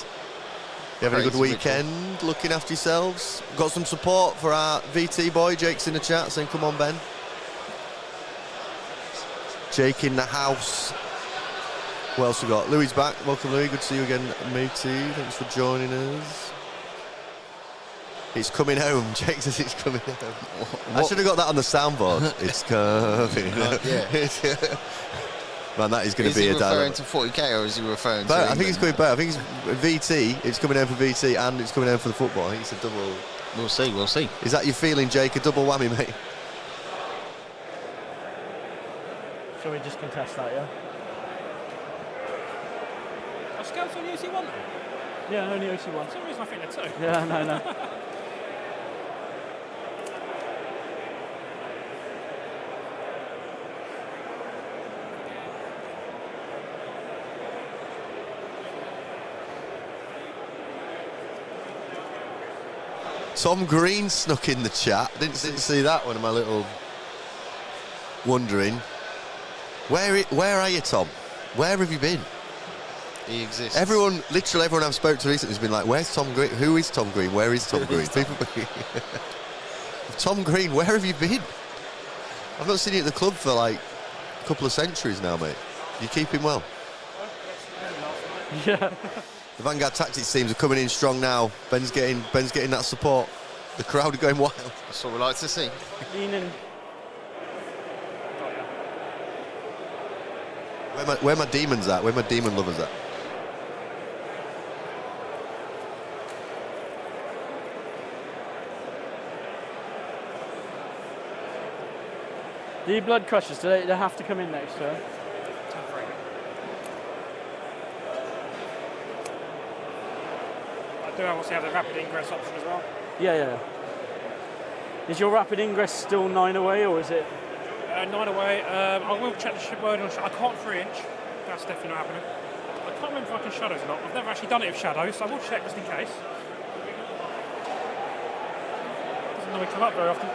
You having a good Crazy weekend? Looking after yourselves? Got some support for our VT boy. Jake's in the chat saying, come on, Ben. Jake in the house. What else we got? Louis back. Welcome, Louis. Good to see you again, matey. Thanks for joining us. It's coming home. Jake says it's coming home. I should have got that on the soundboard. It's coming home. Yeah. Man, that is going to Is be he a referring dialogue. to 40k or is he referring to? I think it's England? coming back. I think it's VT. It's coming home for VT and it's coming home for the football. I think it's a double. We'll see. We'll see. Is that your feeling, Jake? A double whammy, mate? Shall we just contest that, yeah? Are scouts on UC1 though? Yeah, only OC1. For some reason I think they're 2. Yeah, no. Tom Green snuck in the chat. Didn't see that one. Am I a little wondering? Where are you, Tom? Where have you been? He exists. Literally everyone I've spoke to recently has been like, "Where's Tom Green? Who is Tom Green? Where is Tom Green?" People, Tom Green, where have you been? I've not seen you at the club for like a couple of centuries now, mate. You keeping well? Yeah. The Vanguard Tactics teams are coming in strong now. Ben's getting that support. The crowd are going wild. That's what we like to see. Leaning. Where my demons at? Where my demon lovers at? The blood crushers, do they have to come in next year? I do obviously have the rapid ingress option as well. Yeah. Is your rapid ingress still 9 away, or is it? 9 away. I will check the word on. I can't 3-inch. That's definitely not happening. I can't remember if I can shadows or not. I've never actually done it with shadows, so I will check just in case. Doesn't normally come up very often.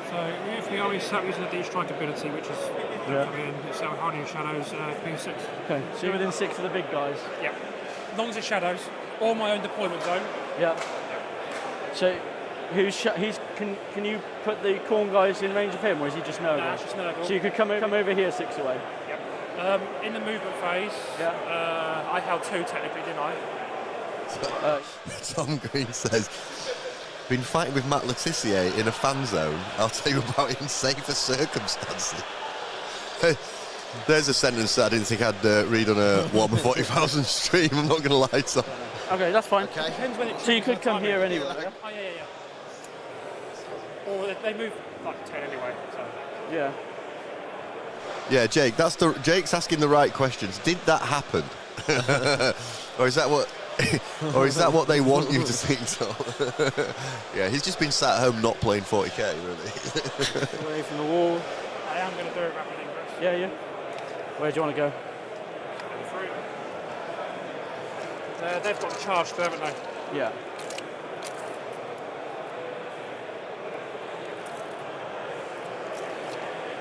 So if we are sat using the D-strike ability, which is coming in, it's hardly in shadows, being 6. Okay, so you're within 6 of the big guys. Yeah. As long as it's shadows, or my own deployment zone. Yeah. So, can you put the corn guys in range of him, or is he just Nurgle? Nah, it's just Nurgle. So you could come over here 6 away. Yep. In the movement phase, I held 2 technically, didn't I? Tom Green says, been fighting with Matt Letizia in a fan zone. I'll tell you about it in safer circumstances. There's a sentence that I didn't think I'd read on a Warmer 40,000 stream. I'm not going to lie, Tom. Okay, that's fine. Okay. Depends when it So you could come here anyway. Oh, yeah. Or they move like 10 anyway, so. Yeah. Yeah, Jake, Jake's asking the right questions. Did that happen? Or is that what they want you to think so? Yeah, he's just been sat at home not playing 40k, really. Away from the wall. I am going to do a rapid ingress. Yeah. Where do you want to go? Through. They've got the charge too, haven't they? Yeah.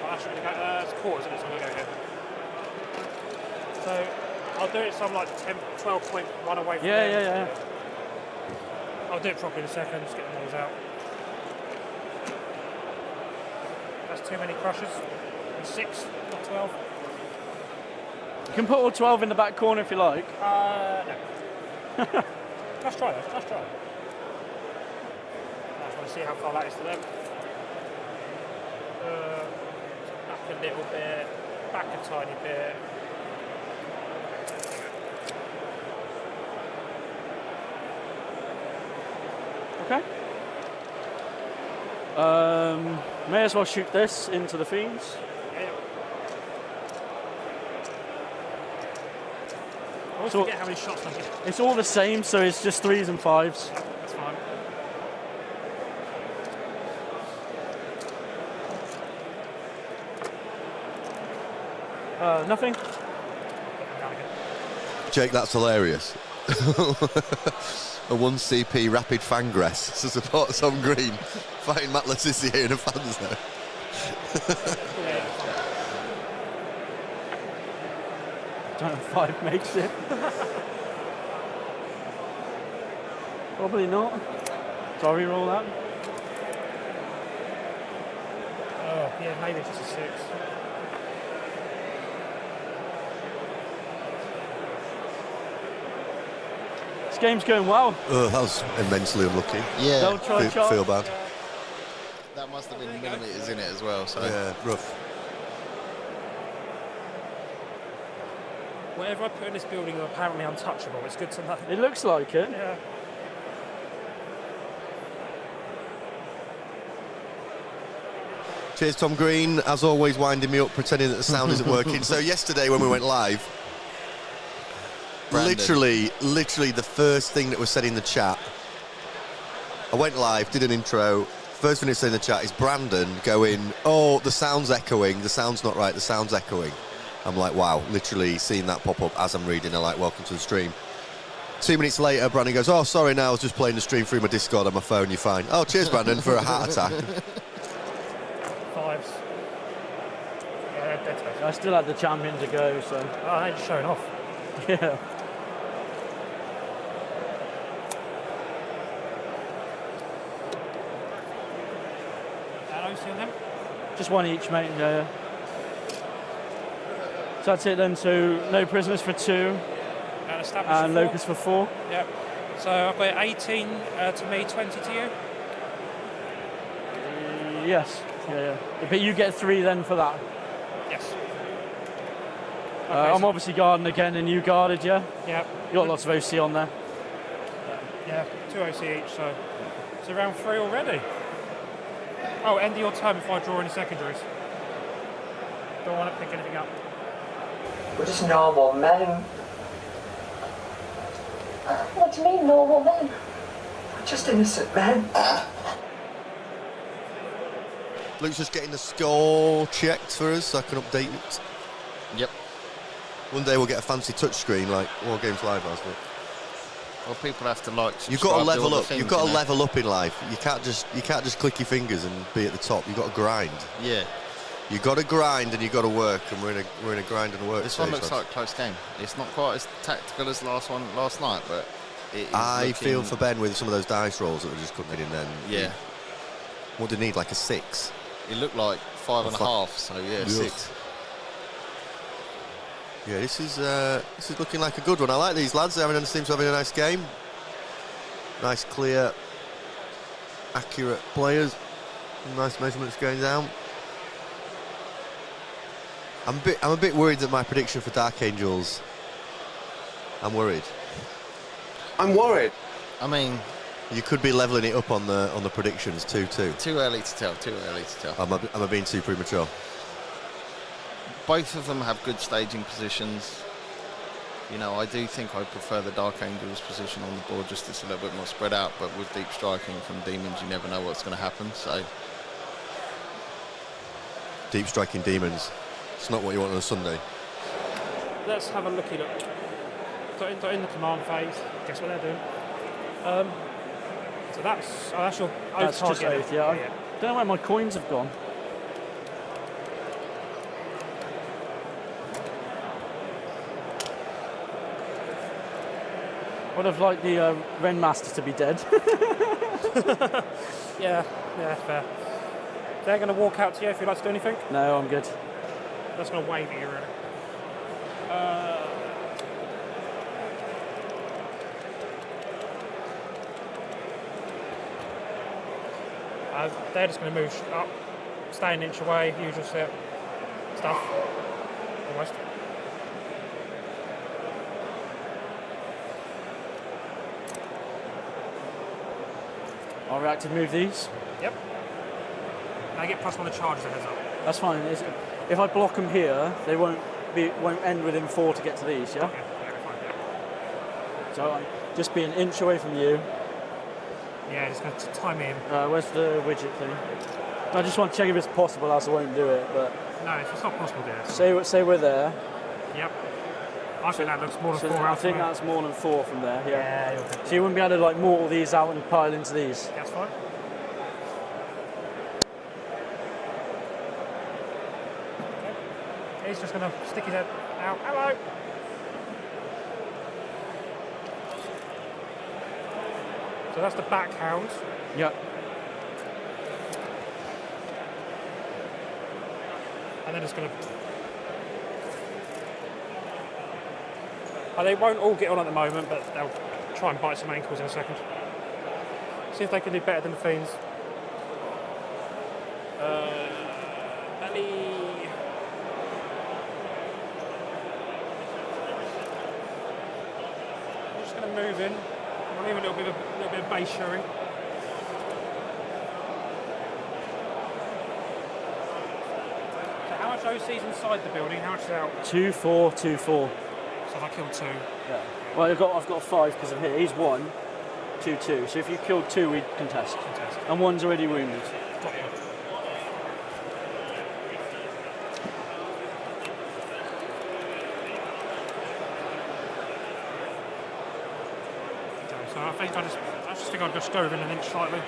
I'm actually going to go, it's quarters, isn't it? So I'm going to go here. So I'll do it so I'm like 12.1 away from there. Yeah. I'll do it properly in a second, just get the noise out. That's too many crushes. 6, not 12. You can put all 12 in the back corner if you like. No. Let's try that. I just want to see how far that is to them. Back a little bit, back a tiny bit. Okay. May as well shoot this into the fiends. Yeah. I always So- forget how many shots I get. It's all the same, so it's just 3s and 5s. That's fine. Nothing. Jake, that's hilarious. A 1CP rapid fangress to support Tom Green fighting Matt Letizia in a fan zone. Don't know if 5 makes it. Probably not. Sorry, roll that. Oh, yeah, maybe it's just a 6. This game's going well. Oh, that was immensely unlucky. Yeah, They'll try shot. Feel bad. that must have been millimetres in it as well. So Yeah, rough. Whatever I put in this building are apparently untouchable. It's good to know. It looks like it. Yeah. Cheers, Tom Green. As always, winding me up, pretending that the sound isn't working. So yesterday when we went live, Brandon. literally the first thing that was said in the chat, I went live, did an intro. First thing that said in the chat is Brandon going, "Oh, the sound's echoing. The sound's not right. The sound's echoing." I'm like, wow, literally seeing that pop up as I'm reading. I'm like, welcome to the stream. 2 minutes later, Brandon goes, "Oh, sorry, now I was just playing the stream through my Discord on my phone. You're fine." Oh, cheers, Brandon, for a heart attack. 5s. Yeah, dead space. I still had the champion to go, so Oh, they're just showing off. yeah. Hello, see them? Just one each, mate. Yeah. So that's it then. So no prisoners for 2 And established and 4. Locust for 4. Yep. So I've got 18 to me, 20 to you. Yes. Yeah. But you get 3 then for that. Yes. I'm obviously guarding again, and you guarded, yeah. Yeah. You got lots of OC on there. Yeah, 2 OC each, so it's around 3 already. Oh, end of your turn before I draw any secondaries. Don't want to pick anything up. We're just normal men. What do you mean, normal men? We're just innocent men. Luke's just getting the score checked for us so I can update it. Yep. One day we'll get a fancy touchscreen like War Games Live has, but Well, people have to like. you've got to subscribe all level the up. things, You've got to you know? level up in life. You can't just click your fingers and be at the top. You've got to grind. Yeah. You got to grind and you got to work, and we're in a grind and work. This one stage, looks lads. like a close game. It's not quite as tactical as last night, but it is I feel looking- for Ben with some of those dice rolls that were just coming in. Then Yeah. what do you need? Like a 6. It looked like 5.5, so yeah, Yes. 6. Yeah, this is looking like a good one. I like these lads. Everyone seems to be having a nice game. Nice, clear, accurate players. Nice measurements going down. I'm a bit worried that my prediction for Dark Angels. I'm worried. I'm worried. I mean, You could be levelling it up on the predictions 2-2. too early to tell. Too early to tell. Am I being too premature? Both of them have good staging positions. You know, I do think I prefer the Dark Angels position on the board, just it's a little bit more spread out, but with deep striking from Demons, you never know what's going to happen, so... Deep striking demons. It's not what you want on a Sunday. Let's have a looky look. Got in the command phase. Guess what they're doing? So that's your That's just target. oath, yeah. I don't know where my coins have gone. Would have liked the Ren Master to be dead. Yeah, fair. They're going to walk out to you if you'd like to do anything. No, I'm good. That's going to wave at you, really. They're just going to move up, stay an inch away, usual stuff. Almost. I'll reactive move these. Yep. They get +1 to charges, heads up. That's fine. If I block them here, they won't end within 4 to get to these, yeah? Okay, yeah, fine, yeah. So I'll just be an inch away from you. Yeah, just going to time me in. Where's the widget thing? I just want to check if it's possible, else I won't do it. But No, it's not possible, dear. say we're there. Yep. I think that looks more than So 4 I out. think that's more than 4 from there. Yeah. Yeah, you'll think So you wouldn't be able to like mortal these out and pile into these. that's fine. Okay. He's just going to stick his head out. Hello. So that's the back hound. Yep. And then it's going to... they won't all get on at the moment, but they'll try and bite some ankles in a second. See if they can do better than the Fiends. Belly... I'm just going to move in. I'll leave a little bit of base showing. So how much OC's inside the building? How much is out? 2, 4, 2, 4. So if I kill 2. Yeah. Well, I've got 5 because of here. He's 1, 2, 2. So if you killed 2, we'd contest. And 1's already wounded. Got you. Okay, so I just think I'll just go within an inch slightly.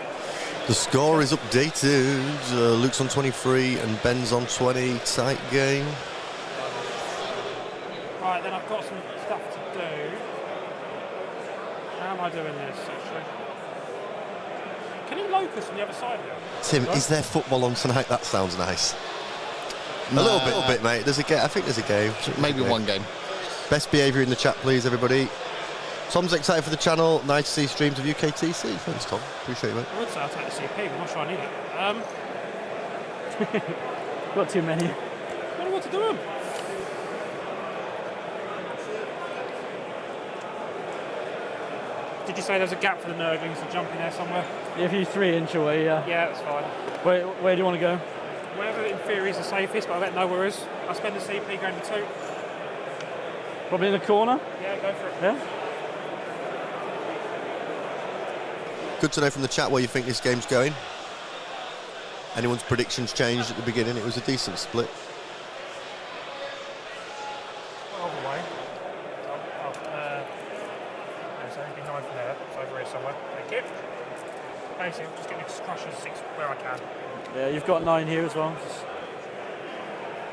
The score is updated. Luke's on 23 and Ben's on 20. Tight game. Right, then I've got some stuff to do. How am I doing this, actually? Can you locus on the other side here? Tim, is there football on tonight? That sounds nice. A little bit, mate. There's a game. I think there's a game. Maybe one game. Best behaviour in the chat, please, everybody. Tom's excited for the channel. Nice to see streams of UKTC. Thanks, Tom. Appreciate it, mate. I would say I'll take the CP, but I'm not sure I need it. Got too many. I don't know what to do with them. Did you say there's a gap for the Nurglings to jump in there somewhere? If you 3-inch away, yeah. Yeah, that's fine. Where do you want to go? Wherever in theory is the safest, but I bet no worries. I'll spend the CP going to 2. Probably in the corner? Yeah, go for it. Yeah? Good to know from the chat where you think this game's going. Anyone's predictions changed at the beginning? It was a decent split. Other way. So it'd be 9 from there. It's over here somewhere. Thank you. Basically, I'm just getting to crush a 6 where I can. Yeah, you've got 9 here as well.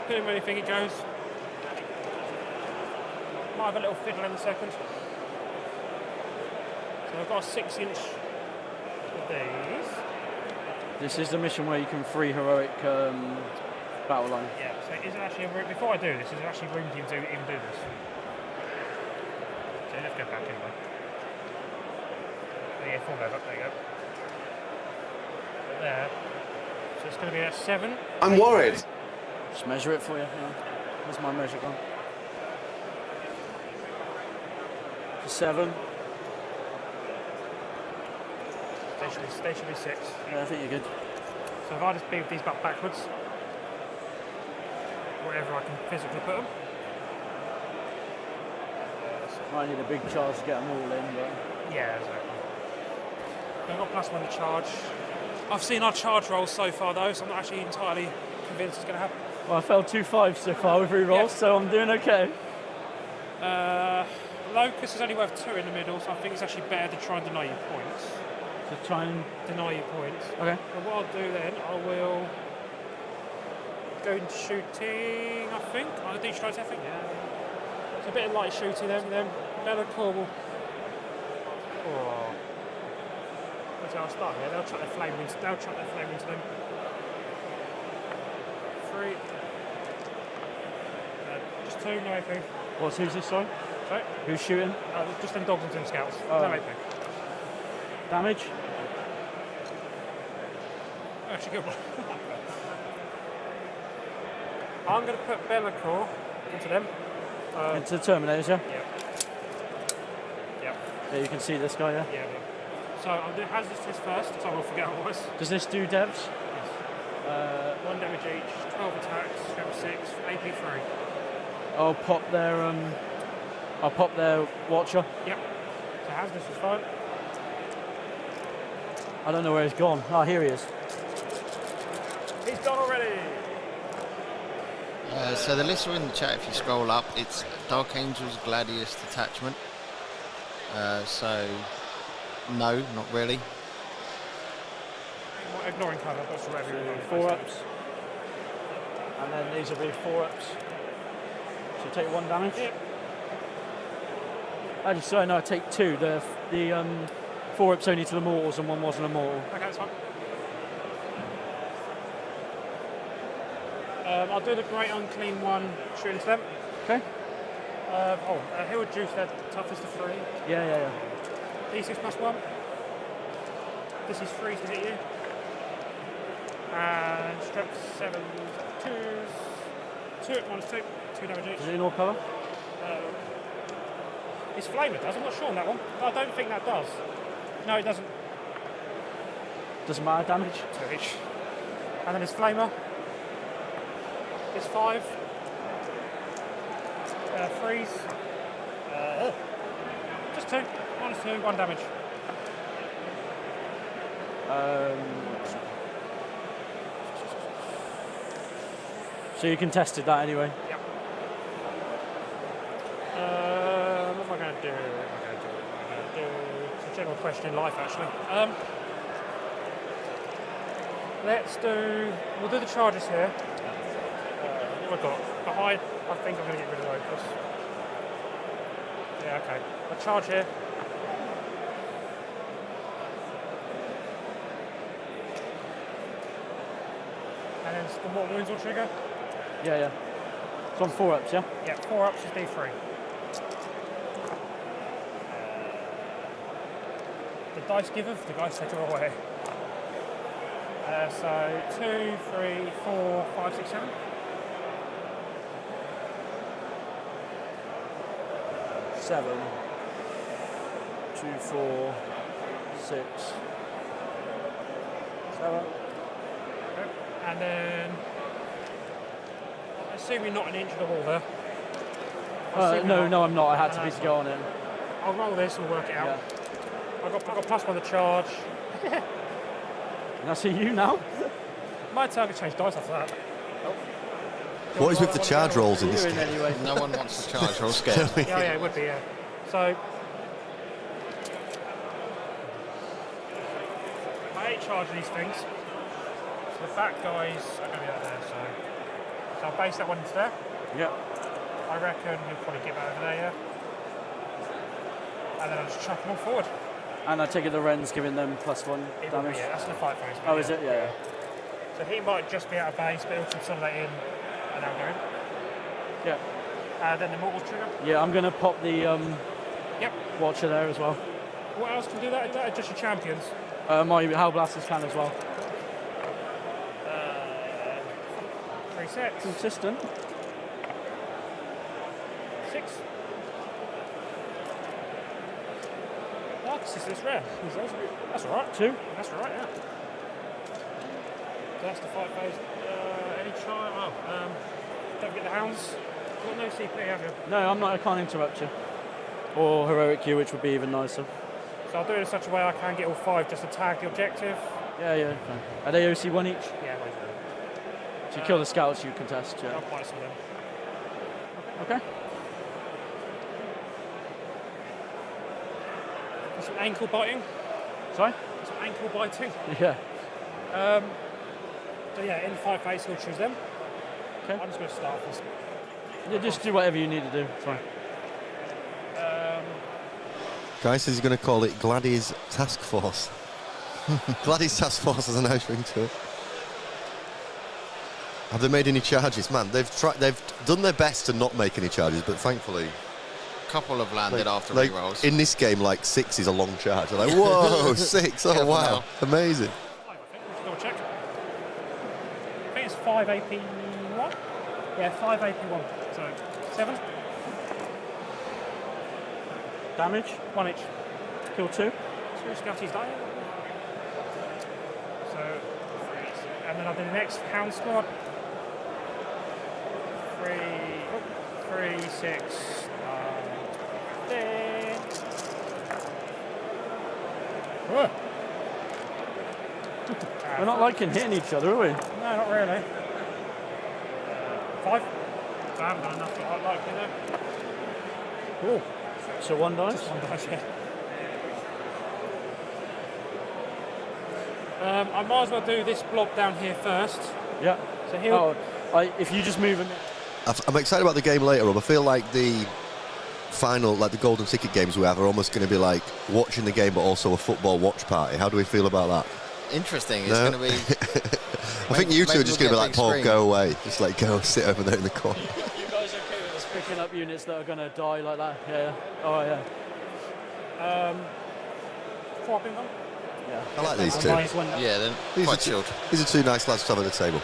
Put him where you think it goes. Might have a little fiddle in a second. So I've got a 6-inch of these. This is the mission where you can free heroic battle line. Yeah, so is it actually a room, before I do this, is there actually room to even do this? So let's go back anyway. Oh, yeah, full lever, there you go. But there. So it's going to be at 7. I'm worried. Just measure it for you. Yeah. Where's my measure gone? 7. They should be 6. Yeah, I think you're good. So if I just move these backwards, wherever I can physically put them. Might need a big charge to get them all in, but... Yeah, exactly. I've got +1 to charge. I've seen our charge rolls so far though, so I'm not actually entirely convinced it's going to happen. Well, I failed 2 5s so far with re-rolls, so I'm doing okay. Locus is only worth 2 in the middle, so I think it's actually better to try and deny your points. So try and... Deny your points. Okay. But what I'll do then, I will go into shooting, I think. I'll do straight, I think. Yeah. It's a bit of light shooting then Bellacore will... Oh. So I'll start here. They'll chuck their flame into them. 3. Just 2, no AP. Who's this, sorry? Sorry? Who's shooting? Just them dogs and some scouts. Oh. No AP. Damage? Actually good one. I'm going to put Bellacore into them. Into the Terminators, yeah? Yeah. Yep. Yeah, you can see this guy, yeah? Yeah. So I'll do hazardous test first, so I will forget what it was. Does this do devs? Yes. 1 damage each, 12 attacks, strength 6, AP 3. I'll pop their Watcher. Yep. So hazardous is fine. I don't know where he's gone. Oh, here he is. done already. So the lists are in the chat if you scroll up. It's Dark Angels Gladius Detachment. So, no, not really. Ignoring cover, that's whatever you're doing. 4-ups. And then these will be 4-ups. So take 1 damage. Yep. Actually, sorry, no, I take 2. The 4-ups only to the mortals and 1 wasn't a mortal. Okay, that's fine. I'll do the great unclean one, shoot into them. Okay. He'll reduce their toughest to 3. Yeah. D6 plus 1. This is 3 to hit you. And strength 7, 2s. 2 at -2, 2 damage each. Does it ignore cover? His flamer does, I'm not sure on that one. I don't think that does. No, it doesn't. Doesn't matter, damage. 2 each. And then his flamer. It's 5. Freeze. Just 2. -2, 1 damage. So you contested that anyway? Yep. What am I going to do? It's a general question in life, actually. We'll do the charges here. What have I got? Behind, I think I'm going to get rid of those. Yeah, okay. I'll charge here. And then the mortal wounds will trigger. Yeah. It's on 4-ups, yeah? Yeah, 4-ups is D3. The dice giver, the dice taker away. So 2, 3, 4, 5, 6, 7. 7, 2, 4, 6, 7. Okay. And then, I assume you're not an inch of the wall there. No, I'm not. I had to go on it. I'll roll this and we'll work it out. Yeah. I've got +1 the charge. And I see you now. My target change dice after that. What is with the charge rolls in this You're in game? anyway. No one wants to charge, or scared. Yeah, it would be, yeah. So, I hate charging these things. So the fat guys are going to be out there, so I'll base that one into there. Yeah. I reckon you'll probably get that over there, yeah. And then I'll just chuck them all forward. And I take it the Ren's giving them +1 It will be, damage. yeah, that's in the fight phase. Oh, is it? Yeah. So he might just be out of base, but he'll consolidate in, and I'll go in. Yeah. Then the mortals trigger. Yeah, I'm going to pop the Yep. Watcher there as well. What else can do that? Is that just your champions? My Hellblasters can as well. 3 sets. Consistent. 6. Oh, consistent's rare. That's alright. 2. That's alright, yeah. So that's the fight phase. Any child? Don't forget the hounds. You've got no CP, have you? No, I'm not. I can't interrupt you. Or heroic you, which would be even nicer. So I'll do it in such a way I can get all 5 just to tag the objective. Yeah. Fine. Are they OC 1 each? Yeah, So you kill the scouts, you contest. I'll Yeah. bite some of them. Okay. Some ankle biting. Sorry. Some ankle biting. Yeah. So yeah, in the fight phase, he'll choose them. Okay. I'm just going to start this. Yeah, just do whatever you need to do. It's fine. Guy says he's going to call it Gladys Task Force. Gladys Task Force has a nice ring to it. Have they made any charges? Man, they've done their best to not make any charges, but thankfully... Couple have landed after like rerolls. in this game, like 6 is a long charge. They're like, whoa, 6, oh Careful wow, now. amazing. 5, I think. Let's double check. I think it's 5 AP1. Yeah, 5 AP1. So 7. Damage. 1 each. Kill 2. 2 scouties dying. So, and then I'll do the next hound squad. 3, 6, 10. We're not liking hitting each other, are we? No, No, not really. 5. I haven't done enough, but I like it there. Cool. So 1 dice. Just 1 dice, yeah. I might as well do this blob down here first. Yeah. So he'll... If you just move him... I'm excited about the game later, Rob. I feel like the final, like the golden ticket games we have, are almost going to be like watching the game, but also a football watch party. How do we feel about that? Interesting. It's No? going to be. I think you two are just going to be like, Paul, screen. go away. Just like go sit over there in the corner. You guys okay with us picking up units that are going to die like that? Yeah. Oh, yeah. Swapping them. Yeah. I like these two. Nice one. Yeah, they're These quite are chilled. These are two nice lads to have at the table.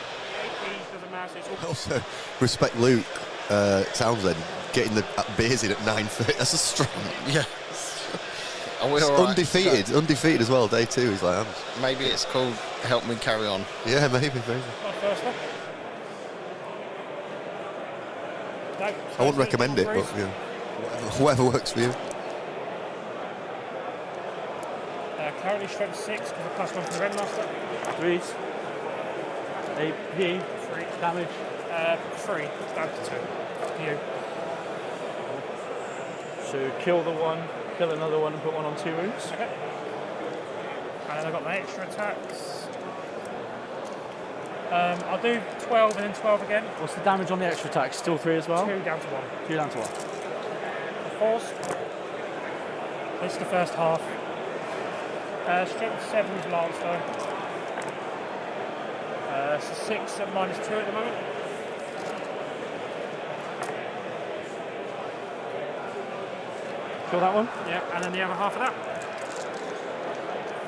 Doesn't matter. It's all Also, respect Luke Townsend getting the beers in at 9:30. That's a strong. Yeah. Are we all right? Undefeated as well. Day 2. He's like, Maybe it's called Help Me Carry On. yeah, maybe. my first one. No, I wouldn't recommend it, but you know, whatever works for you. Currently strength 6 because of +1 from the Red Master. 3s. AP. 3 Damage. 3 down to 2. You. So kill the one, kill another one, and put one on 2 wounds. Okay. And then I've got my extra attacks. I'll do 12 and then 12 again. What's the damage on the extra attack? Still 3 as well? 2 down to 1. 2 down to 1. Force. This is the first half. Strength 7 with Lance though. So 6 at -2 at the moment. Kill that one? Yeah, and then the other half of that.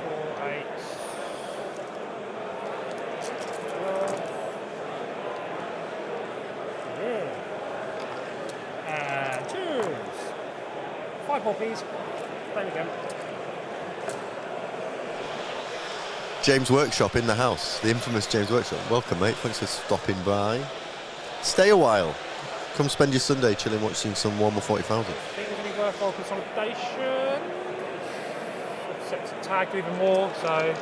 4, 8. 12. Yeah. And choose. 5 more, please. There we go. James Workshop in the house, the infamous James Workshop. Welcome, mate. Thanks for stopping by. Stay a while. Come spend your Sunday chilling, watching some Warhammer 40,000. I think there's any worthwhile consolidation. Set to tag even more, so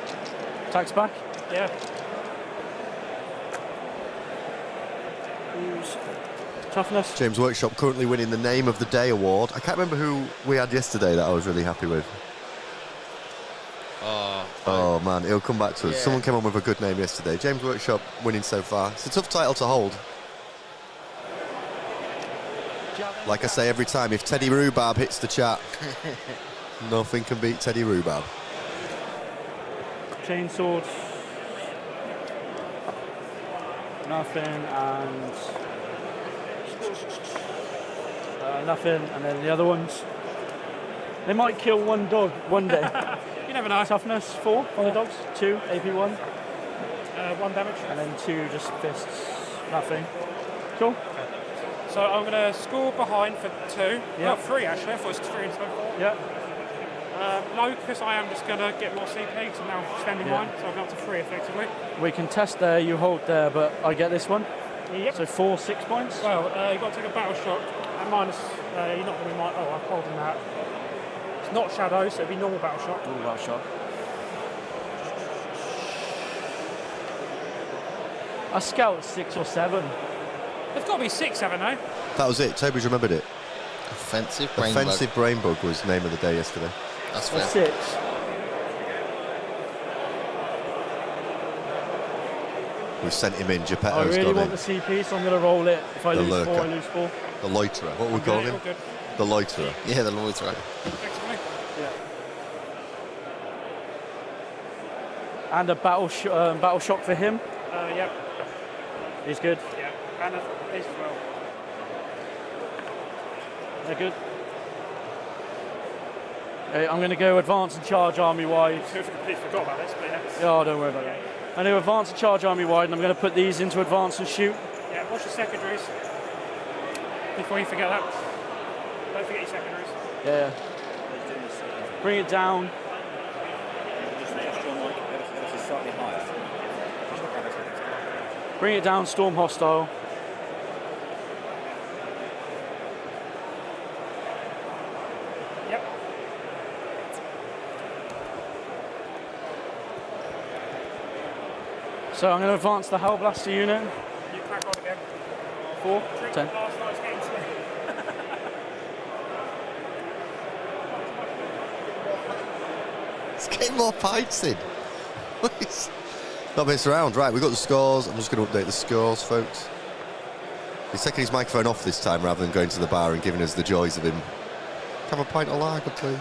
Tax back. yeah. Toughness. James Workshop currently winning the Name of the Day award. I can't remember who we had yesterday that I was really happy with. Oh man, it'll come back to us. Yeah. Someone came on with a good name yesterday. James Workshop winning so far. It's a tough title to hold. Like I say every time, if Teddy Rhubarb hits the chat, nothing can beat Teddy Rhubarb. Chainsword. Nothing and nothing, and then the other ones. They might kill one dog one day. You never know. Toughness 4 on the dogs. 2 AP 1, 1 damage. and then 2 just fists. Nothing. Cool. So I'm going to score behind for 2. Yeah. Not 3 actually. I thought it was 3 and so 4. Yeah. Locus, I am just going to get more CP because I'm now spending Yeah. mine, so I've got up to 3 effectively. We can test there. You hold there, but I get this one. Yep. So 4 6 points. Well, you've got to take a battle shock and minus. You're not going to be minus. Oh, I'm holding that. It's not shadow, so it'd be normal battle shock. All that shot. I scout 6 or 7. They've got to be 6, haven't they? That was it. Toby's remembered it. Offensive brain Offensive Brain Bug was name of the day yesterday. bug. That's Or fair. 6. We've sent him in. I Geppetto's really got want the in. CP, so I'm going to roll it. If I The lose 4, lurker. I lose 4. The Loiterer. What we call All him? good. The Loiterer. Yeah, the Lloyd's right. Effectively. Yeah. And a battle shock for him. Yep. He's good. Yeah. And this as well. They're good. Okay, I'm going to go advance and charge army wide. I completely forgot about this, but yeah. Oh, don't worry about that. I'm going to advance and charge army wide, and I'm going to put these into advance and shoot. Yeah, watch your secondaries. Before you forget that. Don't forget your secondaries. Yeah. Bring it down. Bring it down, storm hostile. Yep. So I'm going to advance the Hell Blaster unit. You crack on again. 4, Drink 10. last night's getting to me. Let's get more pints in. Not mess around. Right, we've got the scores. I'm just going to update the scores, folks. He's taking his microphone off this time rather than going to the bar and giving us the joys of him. Have a pint of lager, please.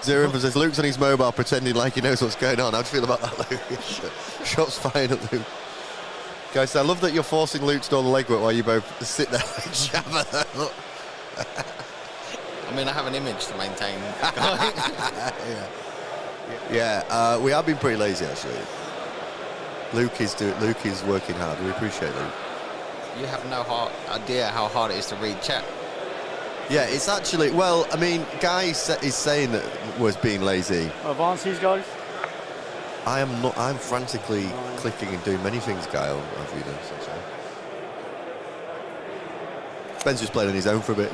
Zero Info says Luke's on his mobile pretending like he knows what's going on. How do you feel about that, Luke? Shots fired at Luke. Guys, I love that you're forcing Luke to do all the legwork while you both sit there and jabber. I mean, I have an image to maintain. Yeah, we have been pretty lazy actually. Luke is working hard. We appreciate Luke. You have no idea how hard it is to read chat. Yeah, it's actually, well, I mean, Guy is saying that was being lazy. Advance these guys. I am not. I'm frantically clicking and doing many things, Guy, on videos. Actually, Ben's just playing on his own for a bit.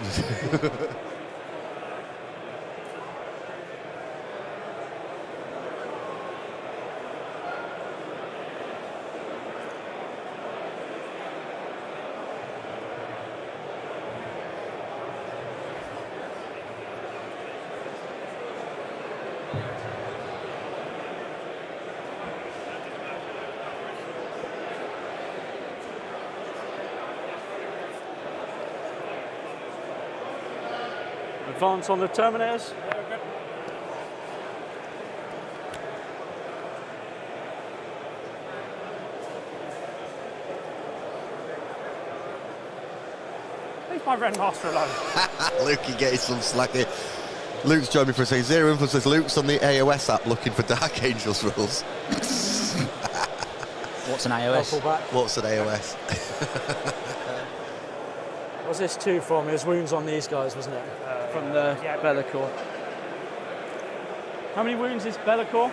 Advance on the Terminators. Leave my Ren Master alone. Luke, you getting some slack here. Luke's joined me for a second. Zero Info says Luke's on the AOS app looking for Dark Angels rules. What's an AOS? What's an AOS? What's this 2 from? There's wounds on these guys, wasn't it? From the Be'lakor. How many wounds is Be'lakor?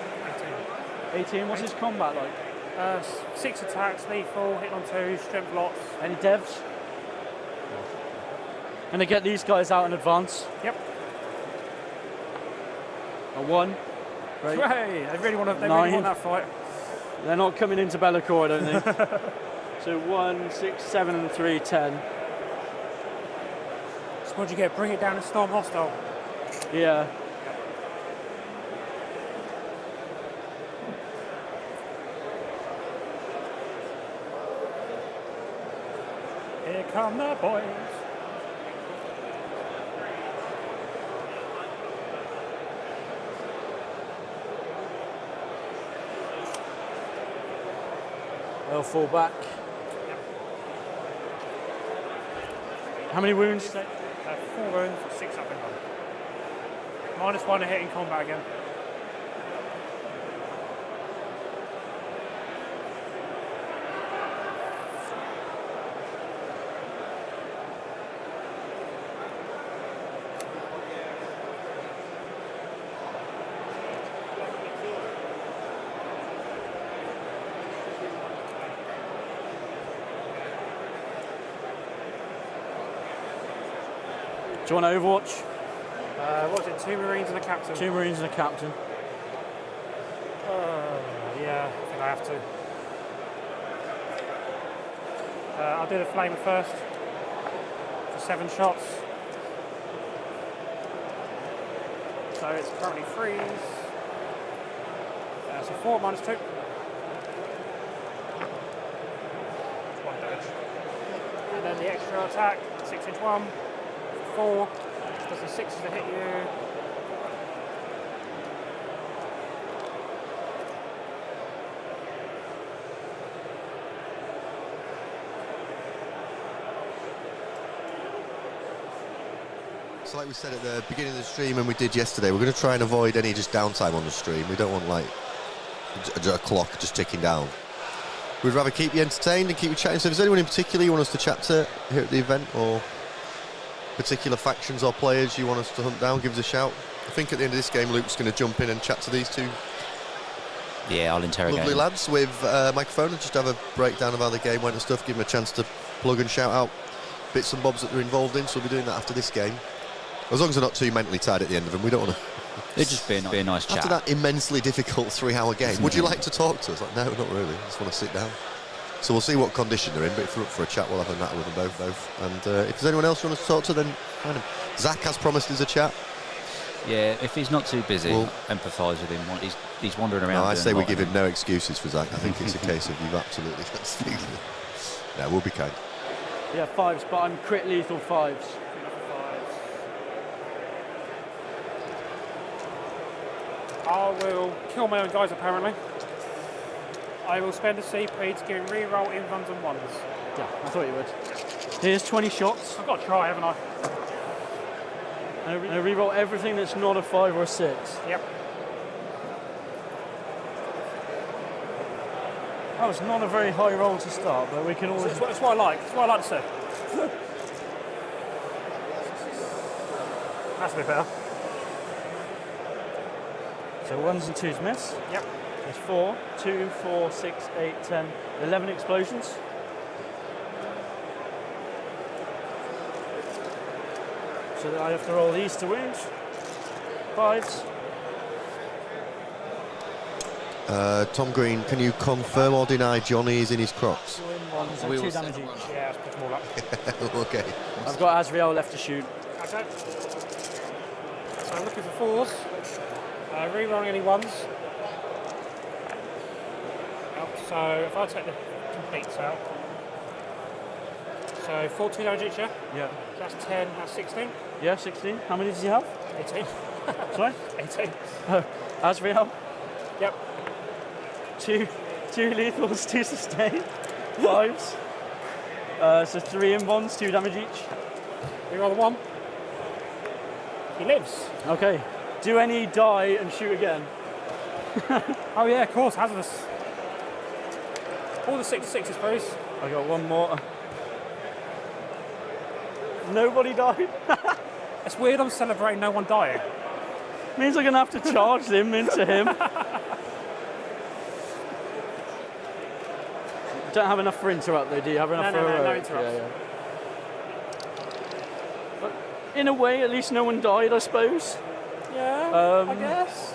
18. What's his combat like? 6 attacks, lethal, hit on 2, strength lots. Any devs? And they get these guys out in advance. Yep. A 1. Great. Hey, they really want Nine. that fight. They're not coming into Be'lakor, I don't think. So 1, 6, 7, and 3, 10. So what'd you get? Bring it down and storm hostile. Yeah. Here come the boys. They'll fall back. How many wounds? 4 wounds, 6 up and down. -1 a hit in combat again. Do you want Overwatch? What was it? 2 Marines and a captain? 2 Marines and a captain. Yeah, I think I have to. I'll do the flamer first for 7 shots. So it's currently freeze. So 4 -2. 1 damage. And then the extra attack, 6-inch 1. 4. Does the 6 to hit you. So like we said at the beginning of the stream and we did yesterday, we're going to try and avoid any just downtime on the stream. We don't want like a clock just ticking down. We'd rather keep you entertained and keep you chatting. So if there's anyone in particular you want us to chat to here at the event, or particular factions or players you want us to hunt down, give us a shout. I think at the end of this game Luke's going to jump in and chat to these 2 Yeah, I'll interrogate lovely him. lads with a microphone and just have a breakdown of how the game went and stuff, give them a chance to plug and shout out bits and bobs that they're involved in. So we'll be doing that after this game. As long as they're not too mentally tired at the end of them, we don't want to. It'd just be a nice chat. After that immensely difficult 3-hour game, would you like to talk to us? Like, no, not really. I just want to sit down. So we'll see what condition they're in, but if they're up for a chat, we'll have a natter with them both. And if there's anyone else you want us to talk to, then find him. Zach has promised us a chat. Yeah, if he's not too busy, empathise with him. He's wandering around. No, I say we give him him no excuses for Zach. I think it's a case of you've absolutely got to speak. No, we'll be kind. Yeah, 5s, but I'm crit lethal 5s. I will kill my own guys, apparently. I will spend a CP to give him reroll invans and 1s. Yeah, I thought you would. Here's 20 shots. I've got to try, haven't I? And I reroll everything that's not a 5 or a 6. Yep. Oh, it's not a very high roll to start, but we can always... It's what I like. It's what I like to see. That's a bit better. So 1s and 2s miss. Yep. There's 4, 2, 4, 6, 8, 10, 11 explosions. So that I have to roll these to wound. 5s. Tom Green, can you confirm or deny Johnny is in his crocs? 1s and 2 damage each. Yeah, let's pick them all up. Okay. I've got Azrael left to shoot. Okay. So I'm looking for 4s. Rerolling any 1s. So if I take the completes out. So 14 damage each, yeah? Yeah. That's 10, that's 16. Yeah, 16. How many does he have? 18. Sorry? 18. Azrael. Yep. 2 lethals, 2 sustain, 5s. So 3 invons, 2 damage each. Reroll the 1. He lives. Okay. Do any die and shoot again? Oh yeah, of course, hazardous. All the 6/6s, please. I got one more. Nobody died. It's weird I'm celebrating no one dying. Means I'm gonna have to charge them into him. Don't have enough for interrupt though, do you? Have enough for no interrupt? interrupts. Yeah. But in a way, at least no one died, I suppose. Yeah, I guess.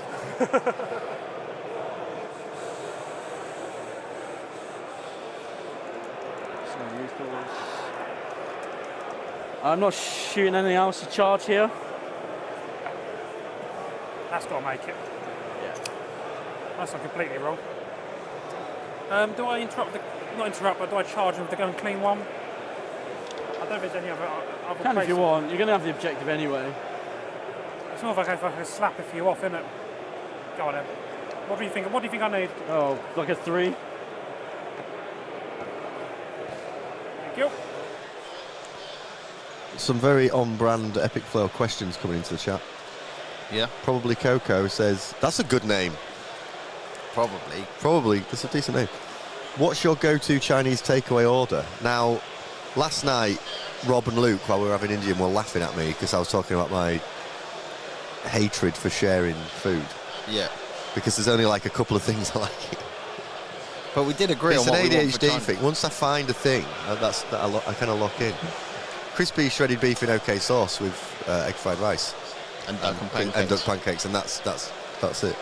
I'm not shooting anything else to charge here. That's got to make it. Yeah. That's not completely wrong. Do I interrupt not interrupt, but do I charge with the gun clean 1? I don't think there's any other Can if place. you want. You're going to have the objective anyway. It's more like if I can slap a few off, isn't it? Go on then. What do you think? What do you think I need? Oh, like a 3. Thank you. Some very on-brand Epic Flail questions coming into the chat. Yeah. Probably Coco says, that's a good name. Probably, that's a decent name. What's your go-to Chinese takeaway order? Now, last night, Rob and Luke, while we were having Indian, were laughing at me because I was talking about my hatred for sharing food. Yeah. Because there's only like a couple of things I like. But we did agree It's on an what we want for ADHD China. thing. Once I find a thing, I kind of lock in. Crispy shredded beef in OK sauce with egg fried rice. And duck and pancakes. And duck pancakes, and that's it.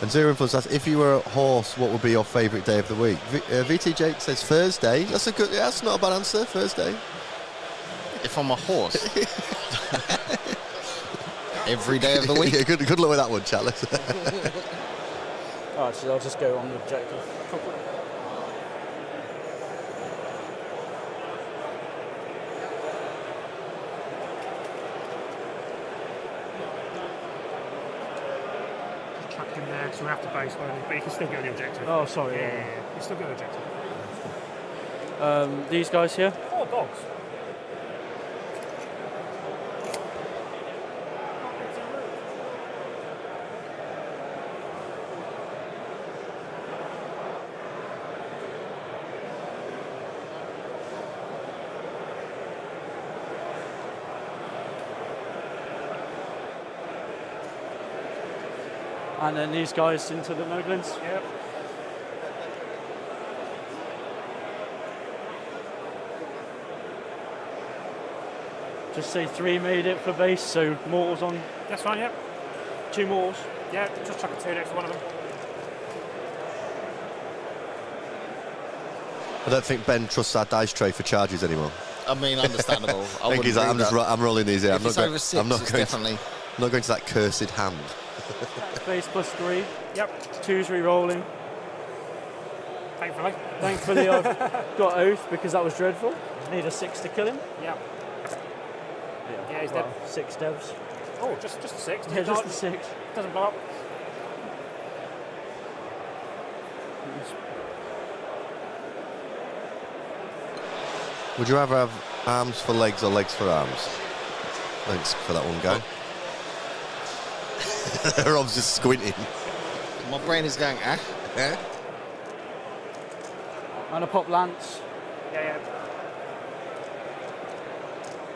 And Zero Influence asks, if you were a horse, what would be your favourite day of the week? VT Jake says Thursday. That's not a bad answer, Thursday. If I'm a horse. Every day of the week. Yeah, good luck with that one, Chalice. Alright, so I'll just go on the objective. Chuck him there because we have to base only, but you can still get the objective. Oh, sorry. Yeah. You still get the objective. These guys here. Oh, dogs. And then these guys into the Noglins. Yep. Just say 3 made it for base, so mortals on. That's fine, yep. 2 mortals. Yeah, just chuck a 2 next to one of them. I don't think Ben trusts our dice tray for charges anymore. I mean, understandable. I think he's like, I'm rolling these here. If it's over 6, I'm not it's going definitely... I'm not going to that cursed hand. Base plus 3. Yep. 2's re-rolling. Thankfully. Thankfully, I've got Oath because that was dreadful. Need a 6 to kill him. Yep. Yeah, he's dead. 6 devs. Oh, just a 6. Yeah, just a 6. Doesn't blow up. Would you rather have arms for legs or legs for arms? Thanks for that one, guy. Rob's just squinting. My brain is going, eh? Yeah? And a pop lance. Yeah.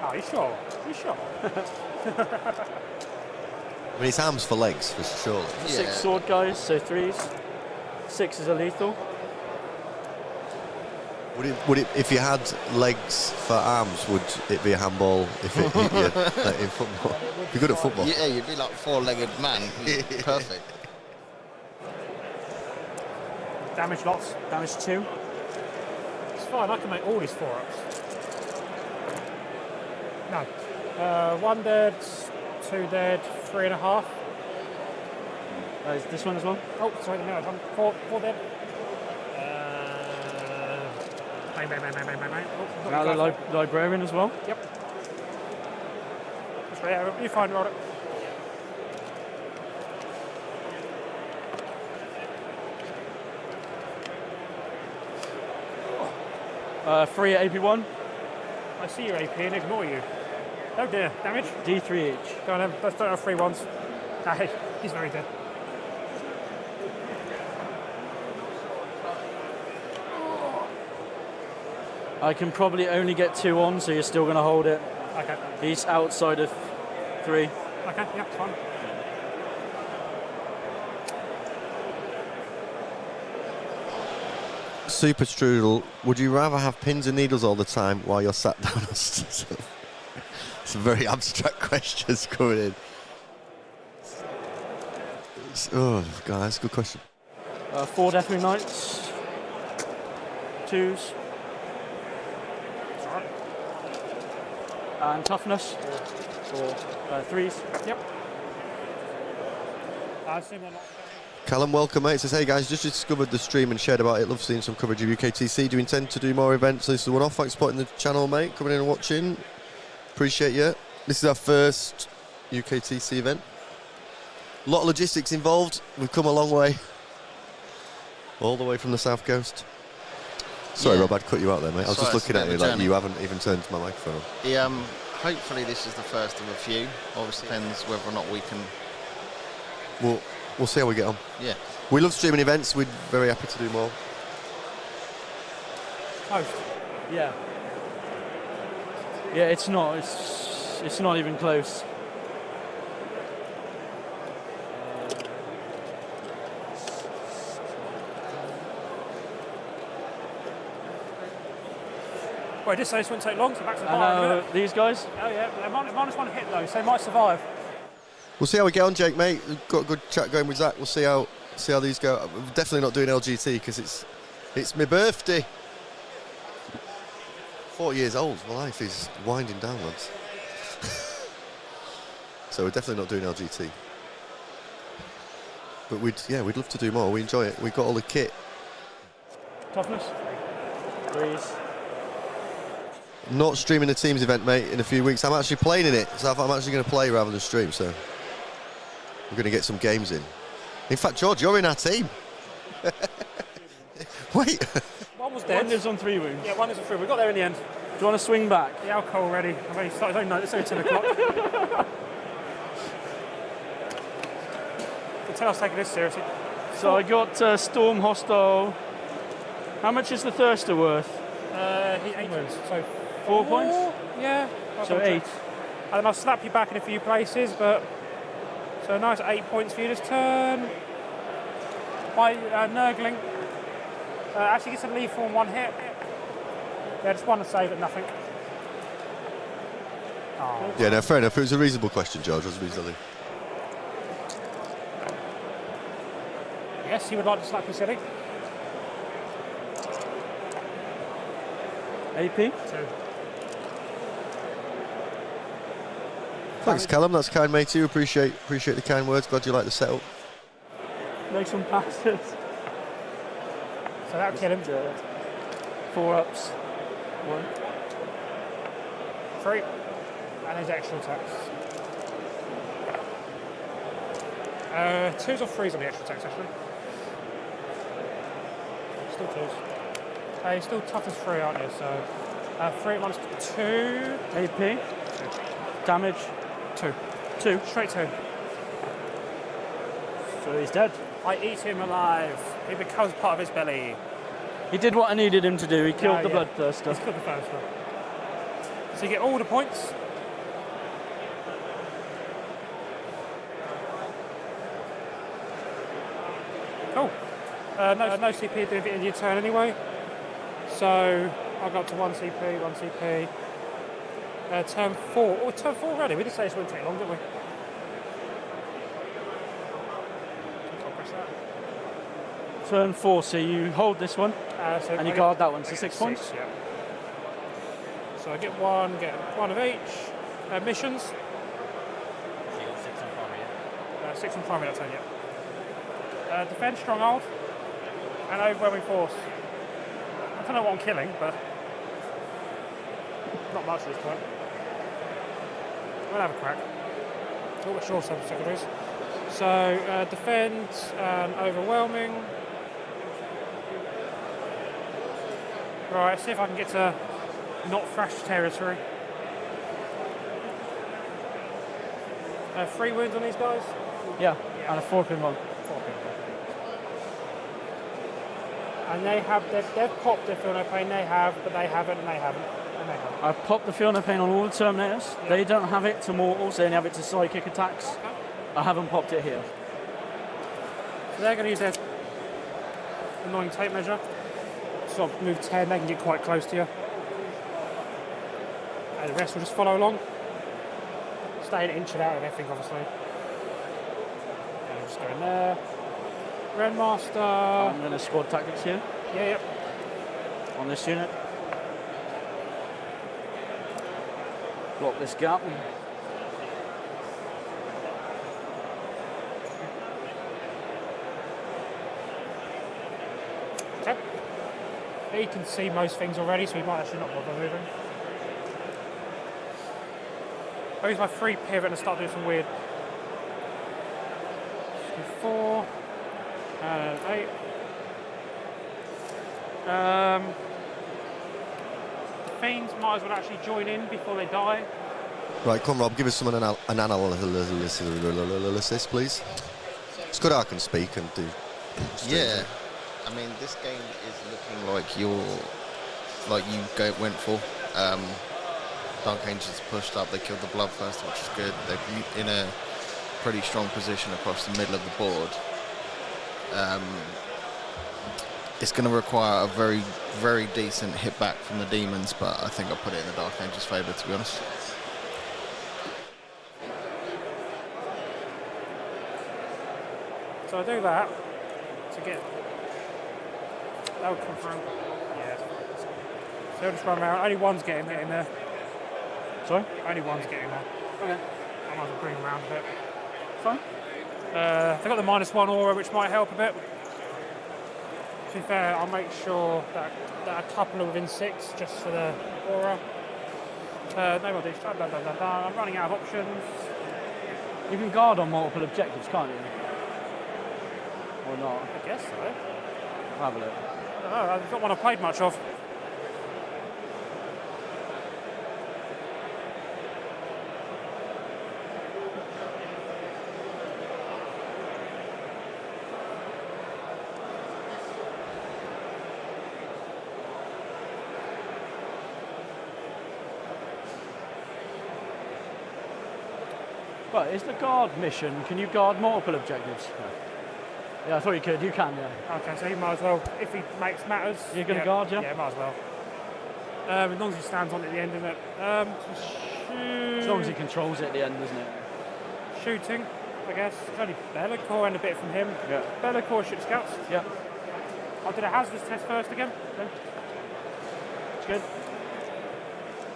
Oh, you sure? You sure? I mean, it's arms for legs, for sure. 6 sword guys, so 3s. 6 is a lethal. Would it, if you had legs for arms, would it be a handball if it hit you like in football? You're good at football. Yeah, you'd be like 4-legged man. Perfect. Damage lots. Damage 2. It's fine, I can make all these 4-ups. No. 1 dead, 2 dead, 3.5. Is this one as well? Oh, sorry, no, 4 dead. Bang. Oh, Now the librarian as well. Yep. That's right, yeah, you find it. 3 at AP1. I see your AP and ignore you. Oh dear, damage? D3 each. Go on then, let's don't have 3 ones. Hey, he's very dead. I can probably only get 2 on, so you're still going to hold it. Okay. He's outside of 3. Okay, yeah, it's fine. Super Strudel, would you rather have pins and needles all the time while you're sat down? Some very abstract questions coming in. Oh, God, that's a good question. 4 Deathwing Knights. 2s. And toughness. For 3s. Yep. I assume they're not. Callum, welcome, mate. Says, hey guys, just discovered the stream and shared about it. Love seeing some coverage of UKTC. Do you intend to do more events? This is one off. Thanks for supporting the channel, mate. Coming in and watching. Appreciate you. This is our first UKTC event. A lot of logistics involved. We've come a long way. All the way from the south coast. Sorry, Rob, I'd cut you out there, mate. I was just looking at you like you haven't even turned my microphone on. Hopefully this is the first of a few. Obviously depends whether or not we can... We'll see how we get on. Yeah. We love streaming events. We're very happy to do more. Close. Yeah. Yeah, it's not. It's not even close. Well, this won't take long, so back to the bar. These guys? Oh yeah, they're -1 hit though, so they might survive. We'll see how we get on, Jake, mate. We've got a good chat going with Zach. We'll see how these go. We're definitely not doing LGT because it's my birthday. 40 years old. My life is winding down, lads. So we're definitely not doing LGT. But we'd love to do more. We enjoy it. We've got all the kit. Toughness. 3s. Not streaming the teams event, mate, in a few weeks. I'm actually playing in it, so I'm actually going to play rather than stream. So we're going to get some games in. In fact, George, you're in our team. Wait. One was dead. One lives on 3 wounds. Yeah, one is a 3. We got there in the end. Do you want to swing back? The alcohol already. I've only started. Oh no, it's only 10 o'clock. You tell us taking this seriously. So I got Storm Hostile. How much is the Thirster worth? 8 wounds. So 4 points? Yeah. So 8. And then I'll slap you back in a few places, but so a nice 8 points for you this turn. By Nurgling. Actually gets a lethal on 1 hit. Yeah, just 1 to save at nothing. Oh. Yeah, no, fair enough. It was a reasonable question, George. It was reasonable. Yes, he would like to slap his city. AP. 2. Thanks, Callum. That's kind, mate. You appreciate the kind words. Glad you like the setup. Make some passes. So that'll kill him. 4 ups. 1. 3. And his extra attacks. 2s or 3s on the extra attacks, actually. Still 2s. You're still tough as 3, aren't you? So 3 minus 2. AP. 2. Damage. 2. 2. Straight 2. So he's dead. I eat him alive. He becomes part of his belly. He did what I needed him to do. He killed the bloodthirster. He's killed the first one. So you get all the points. Cool. No CP at the end of your turn anyway. So I got to 1 CP, 1 CP. Turn 4. Oh, turn 4 already. We did say this wouldn't take long, didn't we? I'll press that. Turn 4, so you hold this one So and you I guard get- that one, I so get 6 points. Yeah. So I get one of each. Missions. So you got 6 on primary, yeah? 6 on primary that turn, yeah. Defense, stronghold, and overwhelming force. I don't know what I'm killing, but not much at this point. We'll have a crack. Oh, sure, some secondaries. So defend and overwhelming. Right, see if I can get to not thrash territory. 3 wounds on these guys. Yeah, and a 4-pin one. 4 people. And they've popped their feel no pain, they have, but they haven't, and they haven't, and they haven't. I've popped the Feel No Pain on all the Terminators. Yeah. They don't have it to mortals, they only have it to psychic attacks. Okay. I haven't popped it here. So they're going to use their annoying tape measure. Sort of move 10, they can get quite close to you. And the rest will just follow along. Stay an inch out of everything, obviously. And we'll just go in there. Grandmaster. I'm going to squad tactics here Yeah, yep. on this unit. Block this gap. Okay. He can see most things already, so he might actually not bother moving. I'll use my free pivot and start doing some weird. 4 and 8. The Fiends might as well actually join in before they die. Right, come Rob, give us some analysis, please. It's good I can speak and do. Yeah, I mean, this game is looking like went for. Dark Angels pushed up, they killed the Bloodthirster, which is good. They're in a pretty strong position across the middle of the board. It's going to require a very, very decent hit back from the Demons, but I think I'll put it in the Dark Angels' favour, to be honest. So I do that to get. That would come through. Yeah. So they'll just run around. Only one's getting there. Sorry? Only one's getting there. Okay. I might as well bring them around a bit. Fine. They've got the -1 aura, which might help a bit. To be fair, I'll make sure that a couple are within 6 just for the aura. No more dish. I'm running out of options. You can guard on multiple objectives, can't you? Or not? I guess so. Have a look. I don't know. It's not one I've played much of. Right, is the guard mission, can you guard multiple objectives? No. Yeah, I thought you could. You can, yeah. Okay, so he might as well, if he makes matters. You're going to guard, yeah? Yeah, might as well. As long as he stands on it at the end of it. As long as he controls it at the end, doesn't it? Shooting, I guess. It's only Bellacore and a bit from him. Yeah. Bellacore shoot scouts. Yeah. I'll do the hazardous test first again. Okay. It's good.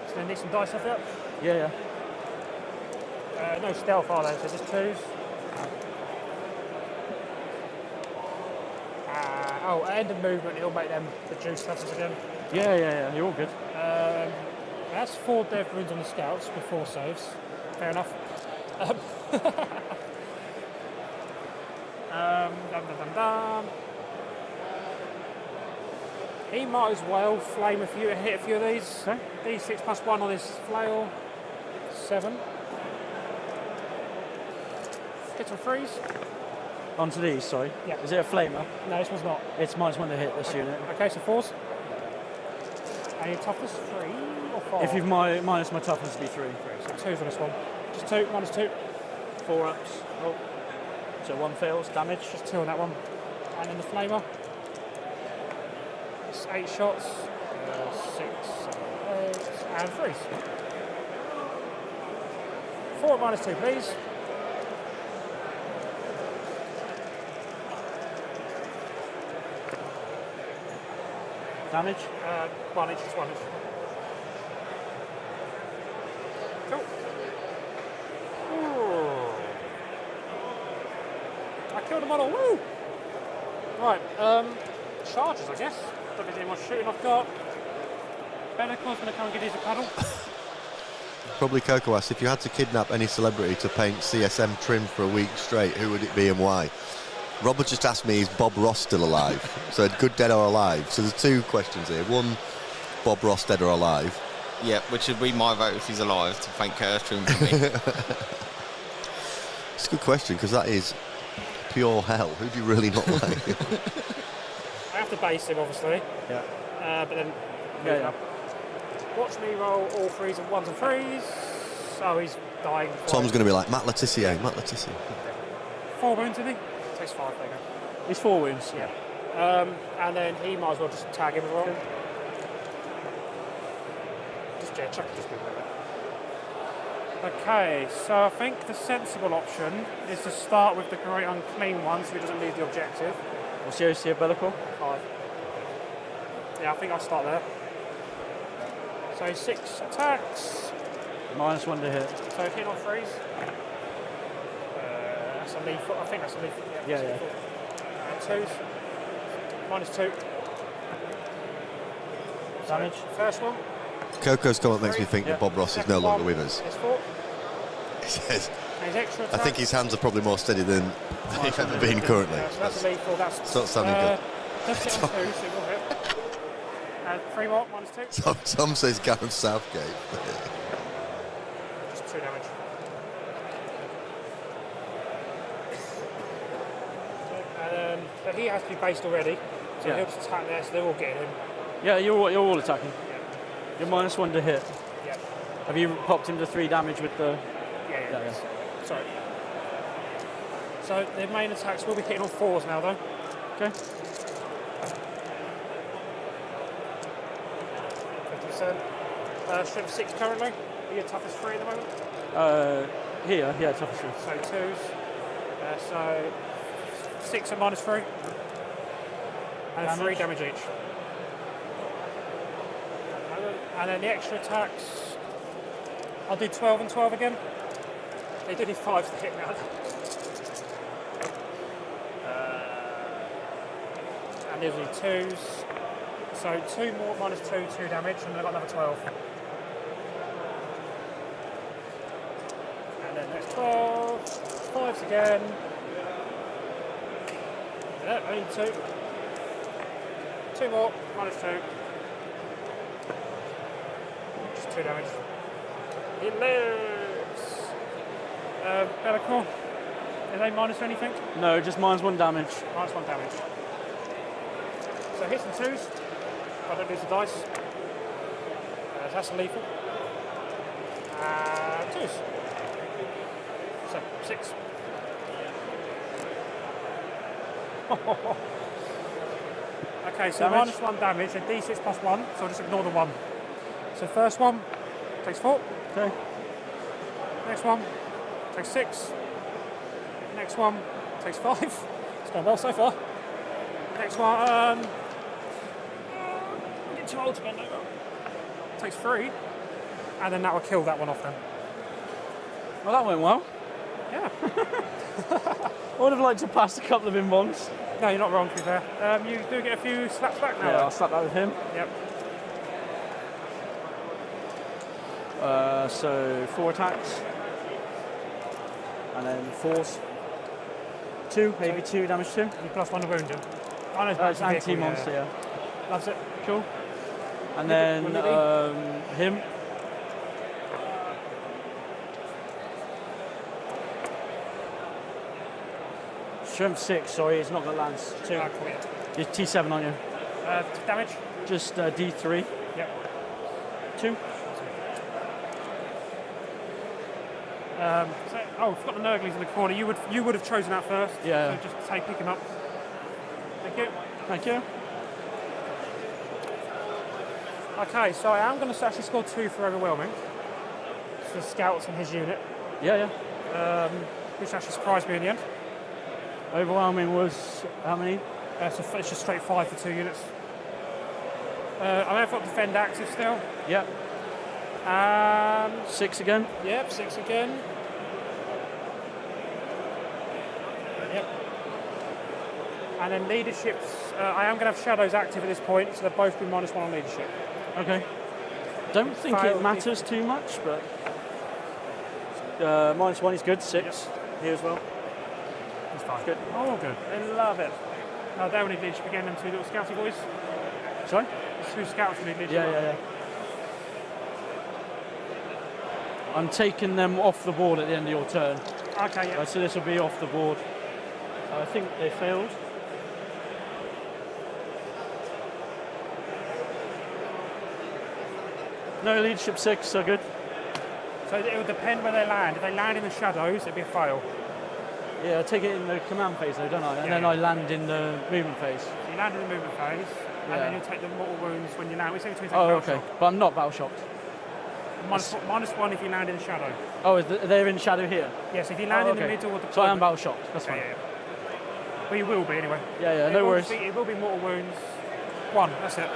So then need some dice off it. Yeah, yeah. No stealth are there, so just 2s. End of movement, it'll make them produce touches again. Yeah. You're all good. That's 4 death runes on the scouts before saves. Fair enough. He might as well flame hit a few of these. Okay. D6 plus 1 on his flail. 7. Hit and freeze. Onto these, sorry. Yeah. Is it a flamer? No, this one's not. It's -1 to hit this unit. Okay, so 4s. And your toughness 3 or 4? If you've minus my toughness to be 3. So 2s on this one. Just 2, -2. 4 ups. Oh. So 1 fails, damage. Just 2 on that one. And then the flamer. It's 8 shots. 6, 7, 8. And freeze. 4 at -2, please. Damage? 1 inch, just 1 inch. Cool. Ooh. I killed them all. Woo! Right, charges, I guess. Don't think any more shooting I've got. Bellacore's going to come and give these a cuddle. Probably Coco asked, if you had to kidnap any celebrity to paint CSM trim for a week straight, who would it be and why? Robert just asked me, is Bob Ross still alive? So good, dead or alive? So there's 2 questions here. One, Bob Ross dead or alive? Yeah, which would be my vote if he's alive, to thank Curtis Trim for me. It's a good question, because that is pure hell. Who do you really not like? I have to base him, obviously. Yeah. But then... Yeah. Watch me roll all 3s and 1s and 3s. Oh, he's dying. Tom's going to be like, Matt Letizia. 4 wounds, did he? Takes 5, there you go. He's 4 wounds. Yeah. And then he might as well just tag him as well. Chuck it just Okay, so I think the sensible option is to start with the great unclean one so he doesn't leave the objective. What's the OC of Bellacore? 5. Yeah, I think I'll start there. So 6 attacks. -1 to hit. So hit on 3s. That's a lethal. I think that's a lethal. Yeah. Lethal. 2s. -2. Damage. First one. Coco's comment makes me think that Bob Ross is no longer with us. It's 4. He says, And his extra I think his hands are probably more steady than they've ever been currently. So that's a lethal. That's It's not sounding good. Just hit on 2, so it will hit. 3 more, -2. Tom says Gareth Southgate. Just 2 damage. But he has to be based already, so he'll just attack there, so they're all getting him. Yeah, you're all attacking. Yeah. You're -1 to hit. Yeah. Have you popped him to 3 damage with the... Yeah. Sorry. So the main attacks will be hitting on 4s now, though. Okay. 50%. Strength 6 currently. Are you toughest 3 at the moment? Here, yeah, toughest 3. So 2s. So 6 at -3. And 3 damage each. And then the extra attacks, I'll do 12 and 12 again. They do need 5s to hit now. And these will be 2s. So 2 more, -2, 2 damage, and then I've got another 12. And then next 12, 5s again. Yeah, only 2. 2 more, -2. Just 2 damage. He lives! Bellacore, are they minus anything? No, just -1 damage. -1 damage. So hits and 2s. If I don't lose the dice. That's a lethal. 2s. So 6. Okay, so Damage? -1 damage and D6 +1, so I'll just ignore the 1. So first one takes 4. Okay. Next one takes 6. Next one takes 5. It's going well so far. Next one, I'm getting too old to bend over. Takes 3, and then that will kill that one off then. Well, that went well. Yeah. I would have liked to pass a couple of him once. No, you're not wrong, to be fair. You do get a few slaps back now. Yeah, I'll slap that with him. Yep. So 4 attacks. And then 4s. 2, maybe 2 damage 2. You +1 to wound him. I know It's anti-monster, yeah. Loves it. Cool. And then him. Strength 6, sorry, it's not going to land. 2. You're T7 on you. Damage? Just D3. Yep. 2. I forgot the Nurgly's in the corner. You would have chosen that first. Yeah. So just say pick him up. Thank you. Thank you. Okay, so I am going to actually score 2 for overwhelming. It's the scouts and his unit. Yeah. Which actually surprised me in the end. Overwhelming was how many? So it's just straight 5 for 2 units. I have got defend active still. Yep. 6 again. Yep, 6 again. Yep. And then leaderships, I am going to have shadows active at this point, so they'll both be -1 on leadership. Okay. Don't think Fail it matters too much, but -1 is good. 6 here as well. It's fine. Good. Oh, good. I love it. No, they will need leadership again, them 2 little scouty boys. Sorry? 2 scouts will need leadership. Yeah. I'm taking them off the board at the end of your turn. Okay, yeah. So this will be off the board. I think they failed. No, leadership 6, so good. So it will depend where they land. If they land in the shadows, it'll be a fail. Yeah, I take it in the command phase though, don't I? And then I land in the movement phase. So you land in the movement phase, and then you'll take the mortal wounds when you land. We say between Oh, okay. But I'm not battle shocked. -1 if you land in the shadow. Oh, they're in shadow here? Yes, if you land in the middle of the So I am battle shocked, that's fine. Yeah. Well, you will be anyway. Yeah, no worries. It will be mortal wounds. 1, that's it.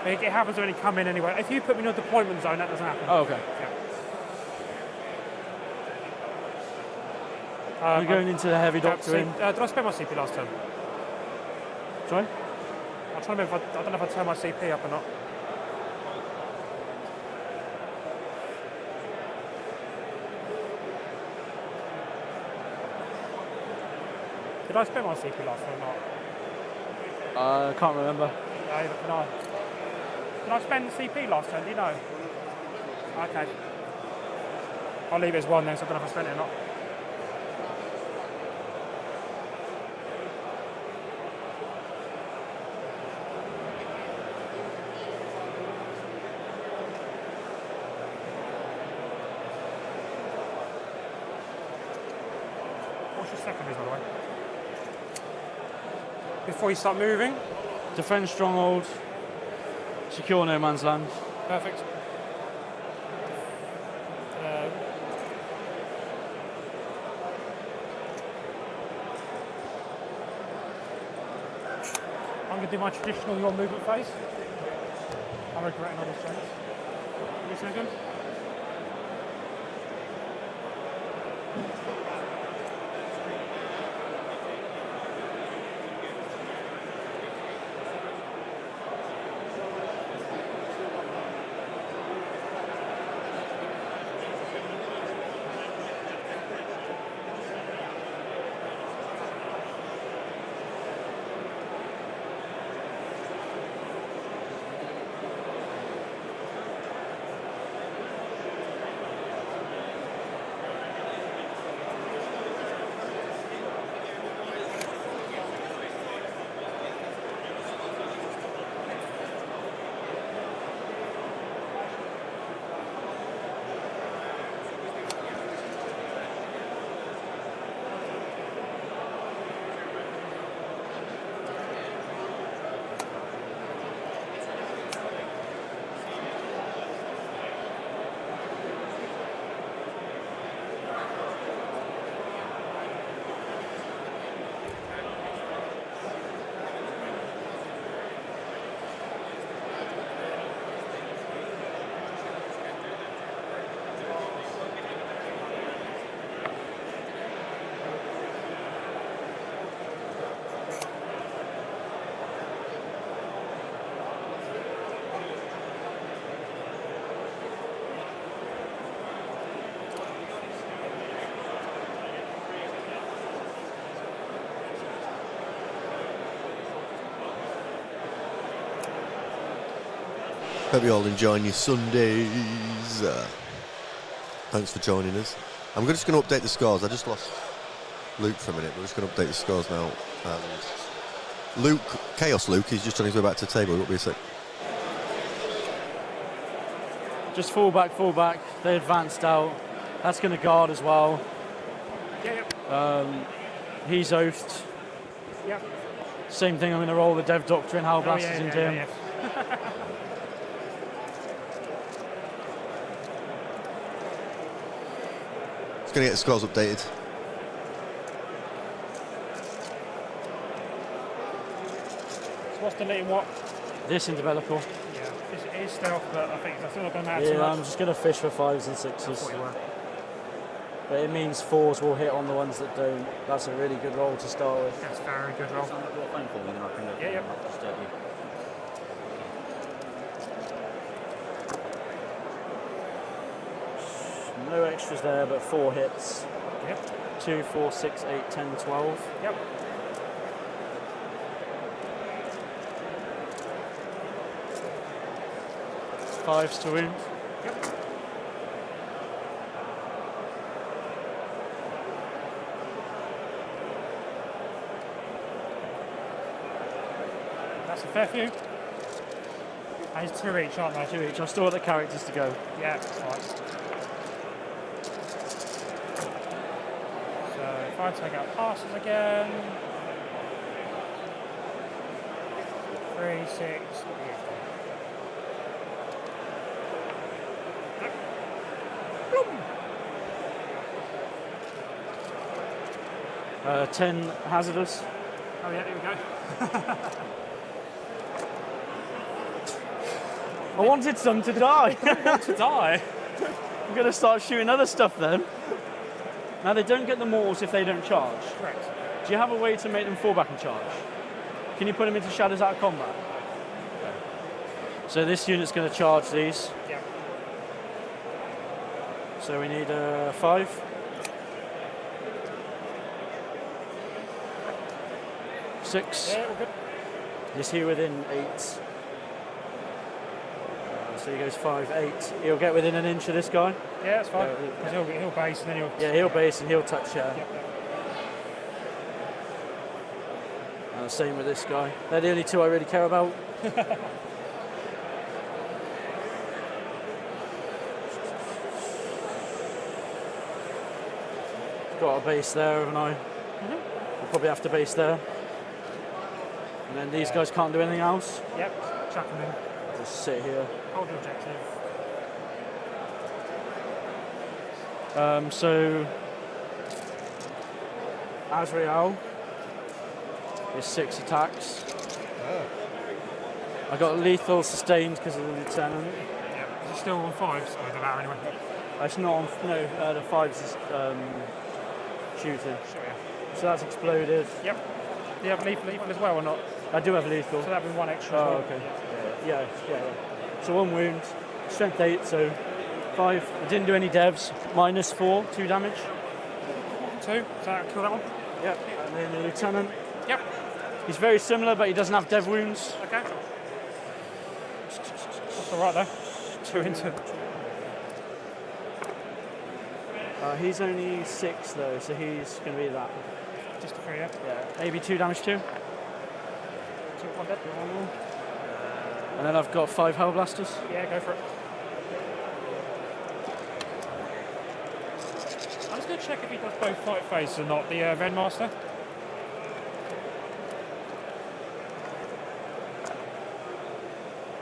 It happens when you come in anyway. If you put me in your deployment zone, that doesn't happen. Oh, okay. Yeah. We're going into the heavy doctrine. Did I spend my CP last turn? Sorry? I'm trying to remember I don't know if I turned my CP up or not. Did I spend my CP last turn or not? I can't remember. No. Did I spend the CP last turn? Do you know? Okay. I'll leave it as 1 then, so I don't know if I spent it or not. What's your secondaries, by the way? Before you start moving? Defend stronghold. Secure no man's land. Perfect. I'm going to do my traditional your movement phase. I'm regretting all this change. Give me a second. Hope you're all enjoying your Sundays. Thanks for joining us. I'm just going to update the scores. I just lost Luke for a minute, but we're just going to update the scores now. Luke, Chaos Luke, he's just on his way back to the table. What will be a sec? Just fall back. They advanced out. That's going to guard as well. He's oathed. Yep. Same thing, I'm going to roll the Dev Doctrine, Howl Blasters into him. It's going to get the scores updated. So what's deleting what? This into Bellicle. Yeah, it is stealth, but I think that's still not going to matter too Yeah, much. I'm just going to fish for 5s and 6s. That's what you were. But it means 4s will hit on the ones that don't. That's a really good roll to start with. That's a very good roll. Yeah. No extras there, but 4 hits. Yep. 2, 4, 6, 8, 10, 12. Yep. Fives to wound. Yep. That's a fair few. And it's 2 each, aren't they? 2 each. I've still got the characters to go. Yeah, right. So if I take out passes again. 3, 6. 10 hazardous. Oh yeah, here we go. I wanted some to die. To die. I'm going to start shooting other stuff then. Now they don't get the mortals if they don't charge. Correct. Do you have a way to make them fall back and charge? Can you put them into shadows out of combat? Okay. So this unit's going to charge these. Yeah. So we need 5. 6. Yeah, we're good. He's here within 8. So he goes 5, 8. He'll get within an inch of this guy. Yeah, that's fine. Because he'll base and then he'll... Yeah, he'll base and he'll touch. Yep. Same with this guy. They're the only 2 I really care about. Got a base there, haven't I? We'll probably have to base there. And then these guys can't do anything else. Yep, chuck them in. Just sit here. Hold the objective. So Azrael is 6 attacks. I got lethal sustained because of the lieutenant. Yep. Is it still on 5? So I don't know anyway. It's not on. No, the 5's is shooting. Sure, yeah. So that's exploded. Yep. Do you have lethal as well or not? I do have lethal. So that'd be 1 extra. Oh, as well. okay. Yeah. So 1 wound, strength 8, so 5. I didn't do any devs. -4, 2 damage. 2. So that'll kill that one. Yep. And then the lieutenant. Yep. He's very similar, but he doesn't have dev wounds. Okay. That's all right though. 2 into. He's only 6 though, so he's going to be that. Just a 3, yeah. Yeah. Maybe 2 damage too. 2, 1 dead. And then I've got 5 Howl Blasters. Yeah, go for it. I'm just going to check if he does both fight phases or not, the Red Master.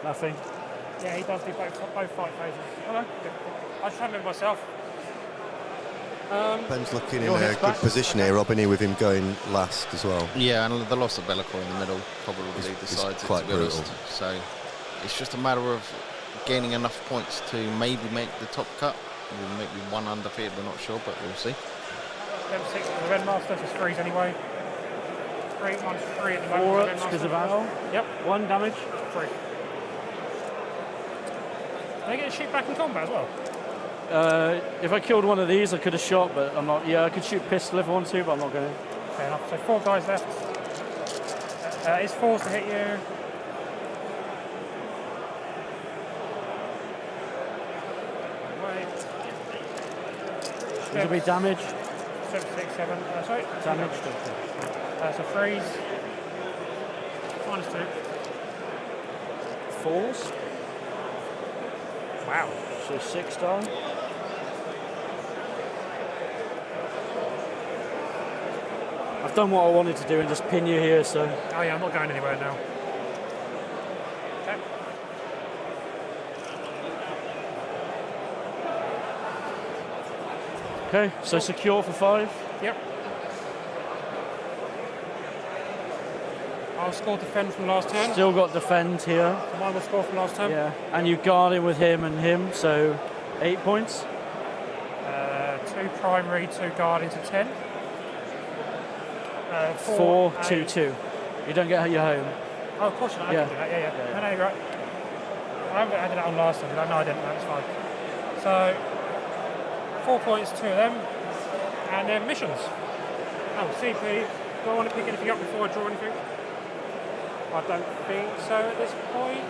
Nothing. Yeah, he does do both fight phases. Hello. I just remember myself. Ben's looking in Your a head's good back. position here, Robin, here with him going last as well. Yeah, and the loss of Bellicle in the middle probably It's decides it, quite to be honest. brutal. So it's just a matter of gaining enough points to maybe make the top cut. Maybe 1 undefeated, we're not sure, but we'll see. Level 6 for the Red Master, just 3s anyway. 3, 1, 3 at the moment. 4 for the Red ups because Master. of Howl. Yep, 1 damage. 3. They get to shoot back in combat as well. If I killed one of these, I could have shot, but I'm not. Yeah, I could shoot pistol if I want to, but I'm not going to. Fair enough. So 4 guys left. It's 4s to hit you. This will be damage. 7, 6, 7. Sorry. Damage. So freeze. -2. Falls. Wow. So 6 down. I've done what I wanted to do and just pin you here, so. Oh yeah, I'm not going anywhere now. Okay. Okay, so secure for 5. Yep. I'll score defend from last turn. Still got defend here. So mine will score from last turn. Yeah, and you guard him with him and him, so 8 points. 2 primary, 2 guard into 10. 4, 2, 2. You don't get your home. Oh, of course you don't. I Yeah. can do that. Yeah. Yeah. No, you're right. I haven't added that on last time. No, I didn't. That's fine. So 4 points, 2 of them, and then missions. Oh, CP. Do I want to pick anything up before I draw anything? I don't think so at this point.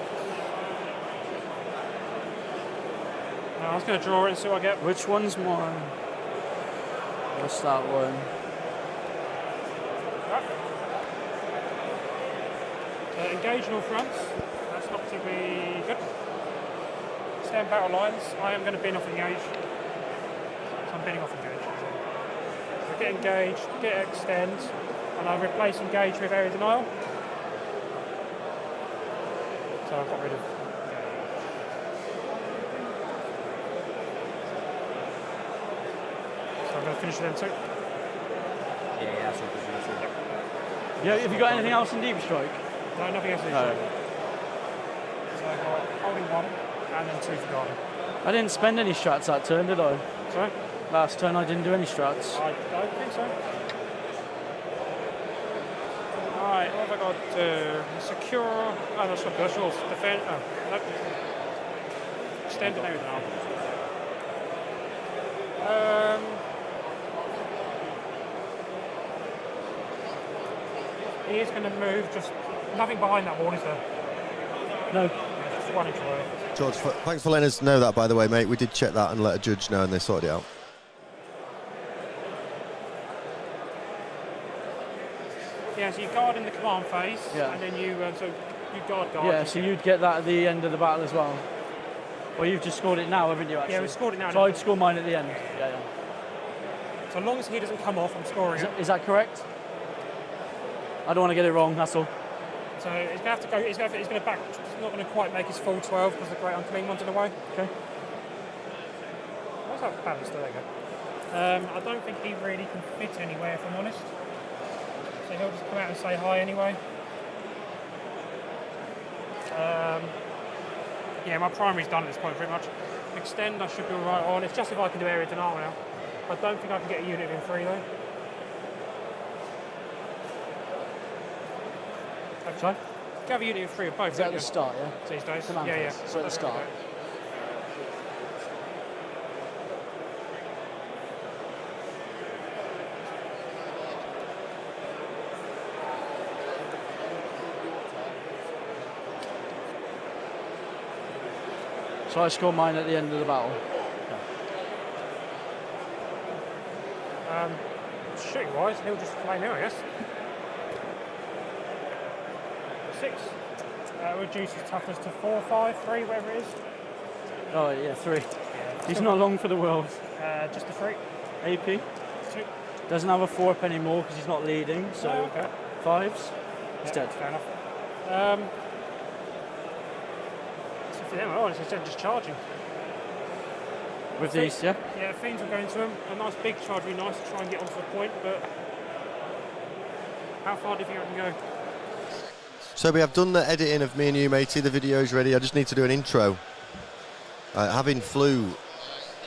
No, I was going to draw it and see what I get. Which one's mine? What's that one? Engage in all fronts. That's not particularly good. Stand battle lines. I am going to bin off engage. So I'm binning off engage. So get engage, get extend, and I'll replace engage with area denial. So I've got rid of engage. So I'm going to finish with them too. Yeah, that's all good. Yeah, have you got anything else in deep strike? No, nothing else. No. So I've got holding 1 and then 2 for guarding. I didn't spend any strats that turn, did I? Sorry? Last turn I didn't do any strats. I don't think so. Alright, what have I got to do? Secure. Oh, that's not good. Sure. Defend. Oh, nope. Extend and everything else. He is going to move, just nothing behind that wall, is there? No. Just 1 inch away. George, thanks for letting us know that, by the way, mate. We did check that and let a judge know, and they sorted it out. Yeah, so you guard in the command phase, Yeah. and then you guard. Yeah, so you'd get that at the end of the battle as well. Well, you've just scored it now, haven't you, actually? Yeah, we scored it now. So I'd score mine at the end. Yeah. So long as he doesn't come off, I'm scoring it. Is that correct? I don't want to get it wrong, that's all. So he's going to have to go. He's going to back. He's not going to quite make his full 12 because the great unclean one's in the way. Okay. What's that balance? There you go. I don't think he really can fit anywhere, if I'm honest. So he'll just come out and say hi anyway. Yeah, my primary's done at this point pretty much. Extend, I should be alright on. It's just if I can do area denial now. I don't think I can get a unit in 3 though. Sorry? You can have a unit in 3 of both. Is that at the start, yeah? These days. Command Yeah. phase. So at the start. So I score mine at the end of the battle. Shooting wise, he'll just flame out, I guess. 6. Reduces toughness to 4, 5, 3, whatever it is. Oh yeah, 3. Yeah, He's not long for the world. Just a 3. AP 2. doesn't have a 4-up anymore because he's not leading. So Oh, okay. 5s. He's dead. Fair enough. So for them, oh, instead of just charging. With these, yeah. Yeah, Fiends will go into him. A nice big charge would be nice to try and get onto the point, but how far do you think I can go? So we have done the editing of me and you, matey. The video's ready. I just need to do an intro. Having flu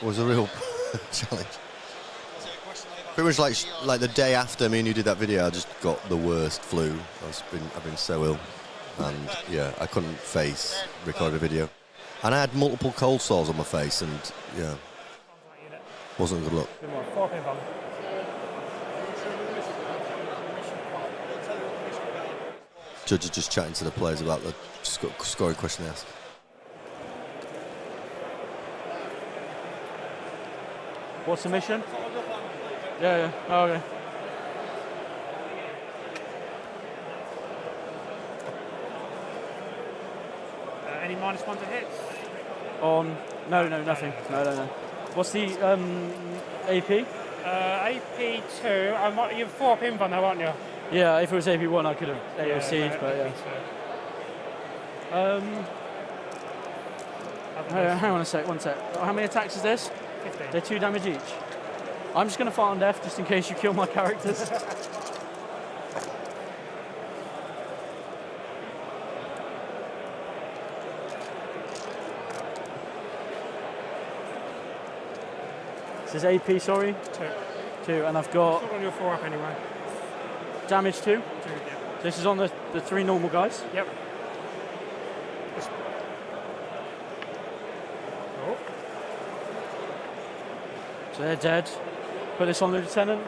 was a real challenge. Pretty much like the day after me and you did that video, I just got the worst flu. I've been so ill, and yeah, I couldn't face record a video. And I had multiple cold sores on my face, and yeah, wasn't a good look. Good one. 4 pin button. Judge is just chatting to the players about the scoring questionnaires. What's the mission? Yeah. Oh, okay. Any -1 to hits? On. No, nothing. No. What's the AP? AP2. You're 4 up in now, aren't you? Yeah, if it was AP1, I could have AOC'd, but yeah. Hang on a sec, 1 sec. How many attacks is this? 15. They're 2 damage each. I'm just going to fart on death just in case you kill my characters. This is AP, sorry? 2, and I've got... It's not on your 4 up anyway. Damage 2? 2, yeah. This is on the 3 normal guys? Yep. Oh. So they're dead. Put this on the lieutenant.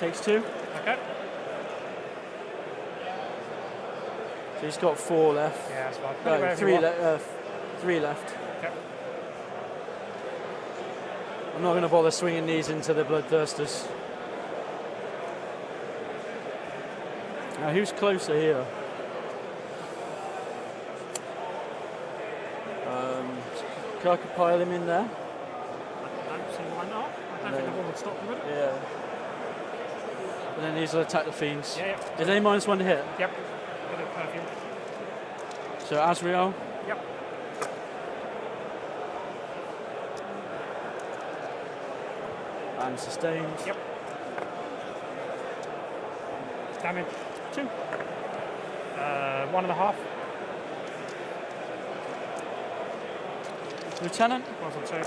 Takes 2. Okay. So he's got 4 left. Yeah, that's fine. No, 3 left. Okay. I'm not going to bother swinging these into the bloodthirsters. Now, who's closer here? Can I pile him in there? I don't see why not. I don't think the one would stop him, would it? Yeah. And then these will attack the fiends. Yeah. Is any -1 to hit? Yep. Got it, perfume. So Azrael. Yep. And sustained. Yep. Damage. 2. 1.5. Lieutenant. Was on 2.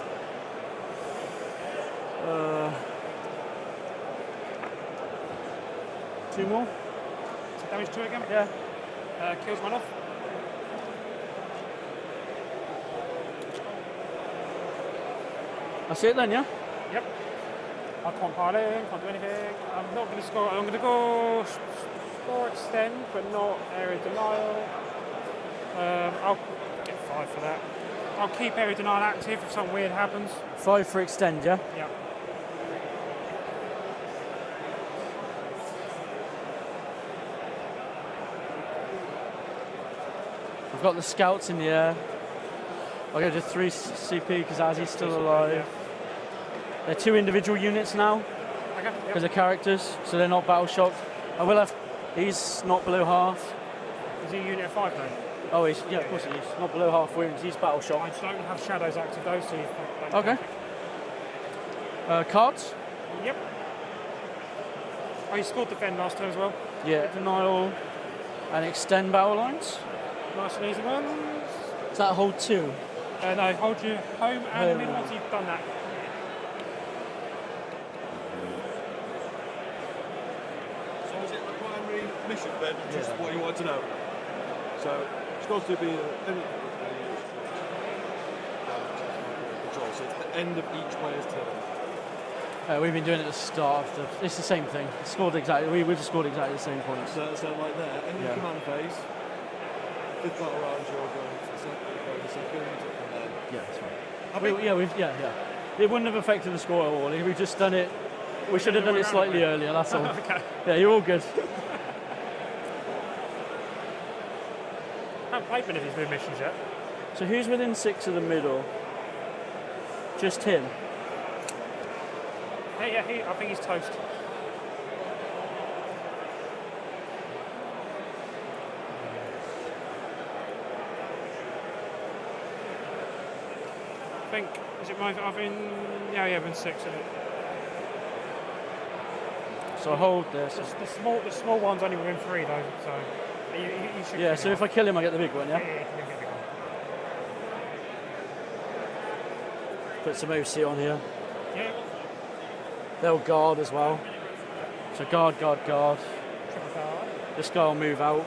Two more. So damage 2 again. Yeah. Kills 1 off. That's it then, yeah? Yep. I can't pile in, can't do anything. I'm not going to score. I'm going to go score extend, but not area denial. I'll get 5 for that. I'll keep area denial active if something weird happens. 5 for extend, yeah? Yeah. I've got the scouts in the air. I'll go to 3 CP because Azzy's still alive. They're 2 individual units now Okay. because they're characters, so they're not battle shocked. I will have. He's not below half. Is he unit 5 though? Oh, he's of course he is. Not below half wounds. He's battle I shocked. don't have shadows active though, so you don't Okay. Cards. Yep. Oh, you scored defend last turn as well. Yeah. Denial and extend battle lines. Nice and easy ones. Does that hold 2? No, hold your home and the middle once you've done that. So is it a primary mission then, just what you wanted to know? So it's got to be control, so it's the end of each player's turn. We've been doing it at the start of the. It's the same thing. Scored exactly. We've scored exactly the same points. So like there, end of command phase, 5th battle round, you're going for the second, and then... Yeah, that's right. Yeah. It wouldn't have affected the score at all. We've just done it. We should have done it slightly earlier, that's all. Okay. Yeah, you're all good. I haven't played many of these new missions yet. So who's within 6 of the middle? Just him? Yeah, I think he's toast. I think, is it my, I've been 6 in it. So hold this. The small one's only within 3 though, so you should. Yeah, so if I kill him, I get the big one, yeah? Yeah, you can get the big one. Put some OC on here. Yeah. They'll guard as well. So guard. Triple guard. This guy will move out.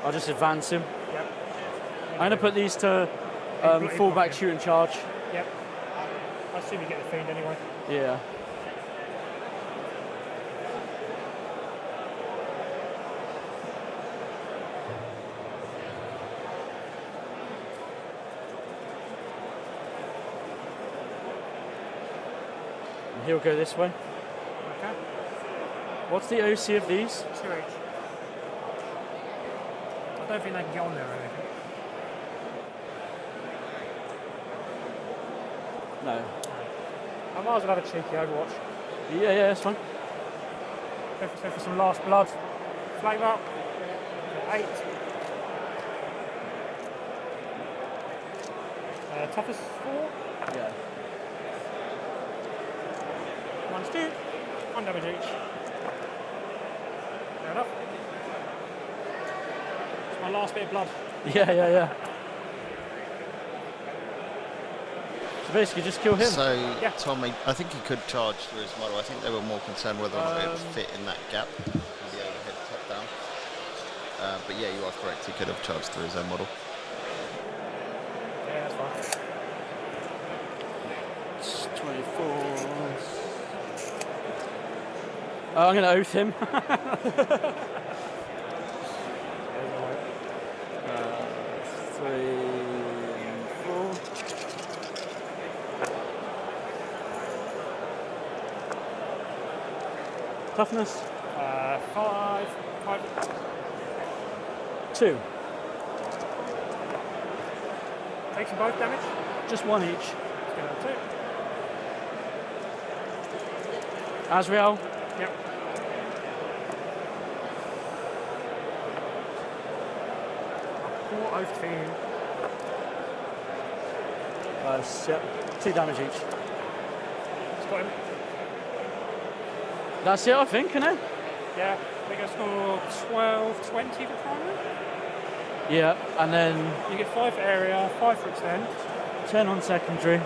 I'll just advance him. Yep. I'm going to put these to full back, shoot and charge. Yep. I assume you get the fiend anyway. Yeah. he'll go this way. Okay. What's the OC of these? 2 each. I don't think they can get on there or anything. No. I might as well have a cheeky Overwatch. Yeah, that's fine. Go for some last blood. Flame up. 8. Toughest 4. Yeah. One's 2. 1 damage each. Fair enough. It's my last bit of blood. Yeah. So basically just kill him. So, Yeah. Tommy, I think he could charge through his model. I think they were more concerned whether or not it would fit in that gap with the overhead top down. But yeah, you are correct. He could have charged through his own model. Yeah, that's fine. It's 24. I'm going to oath him. 3 and 4. Toughness? 5. 2. Takes them both damage. Just 1 each. Let's get on 2. Asriel? Yep. Poor oath team. Yep. 2 damage each. It's got him. That's it, I think, isn't it? Yeah. We're going to score 12, 20 for primary. Yeah, and then You get 5 for area, 5 for extend. 10 on secondary.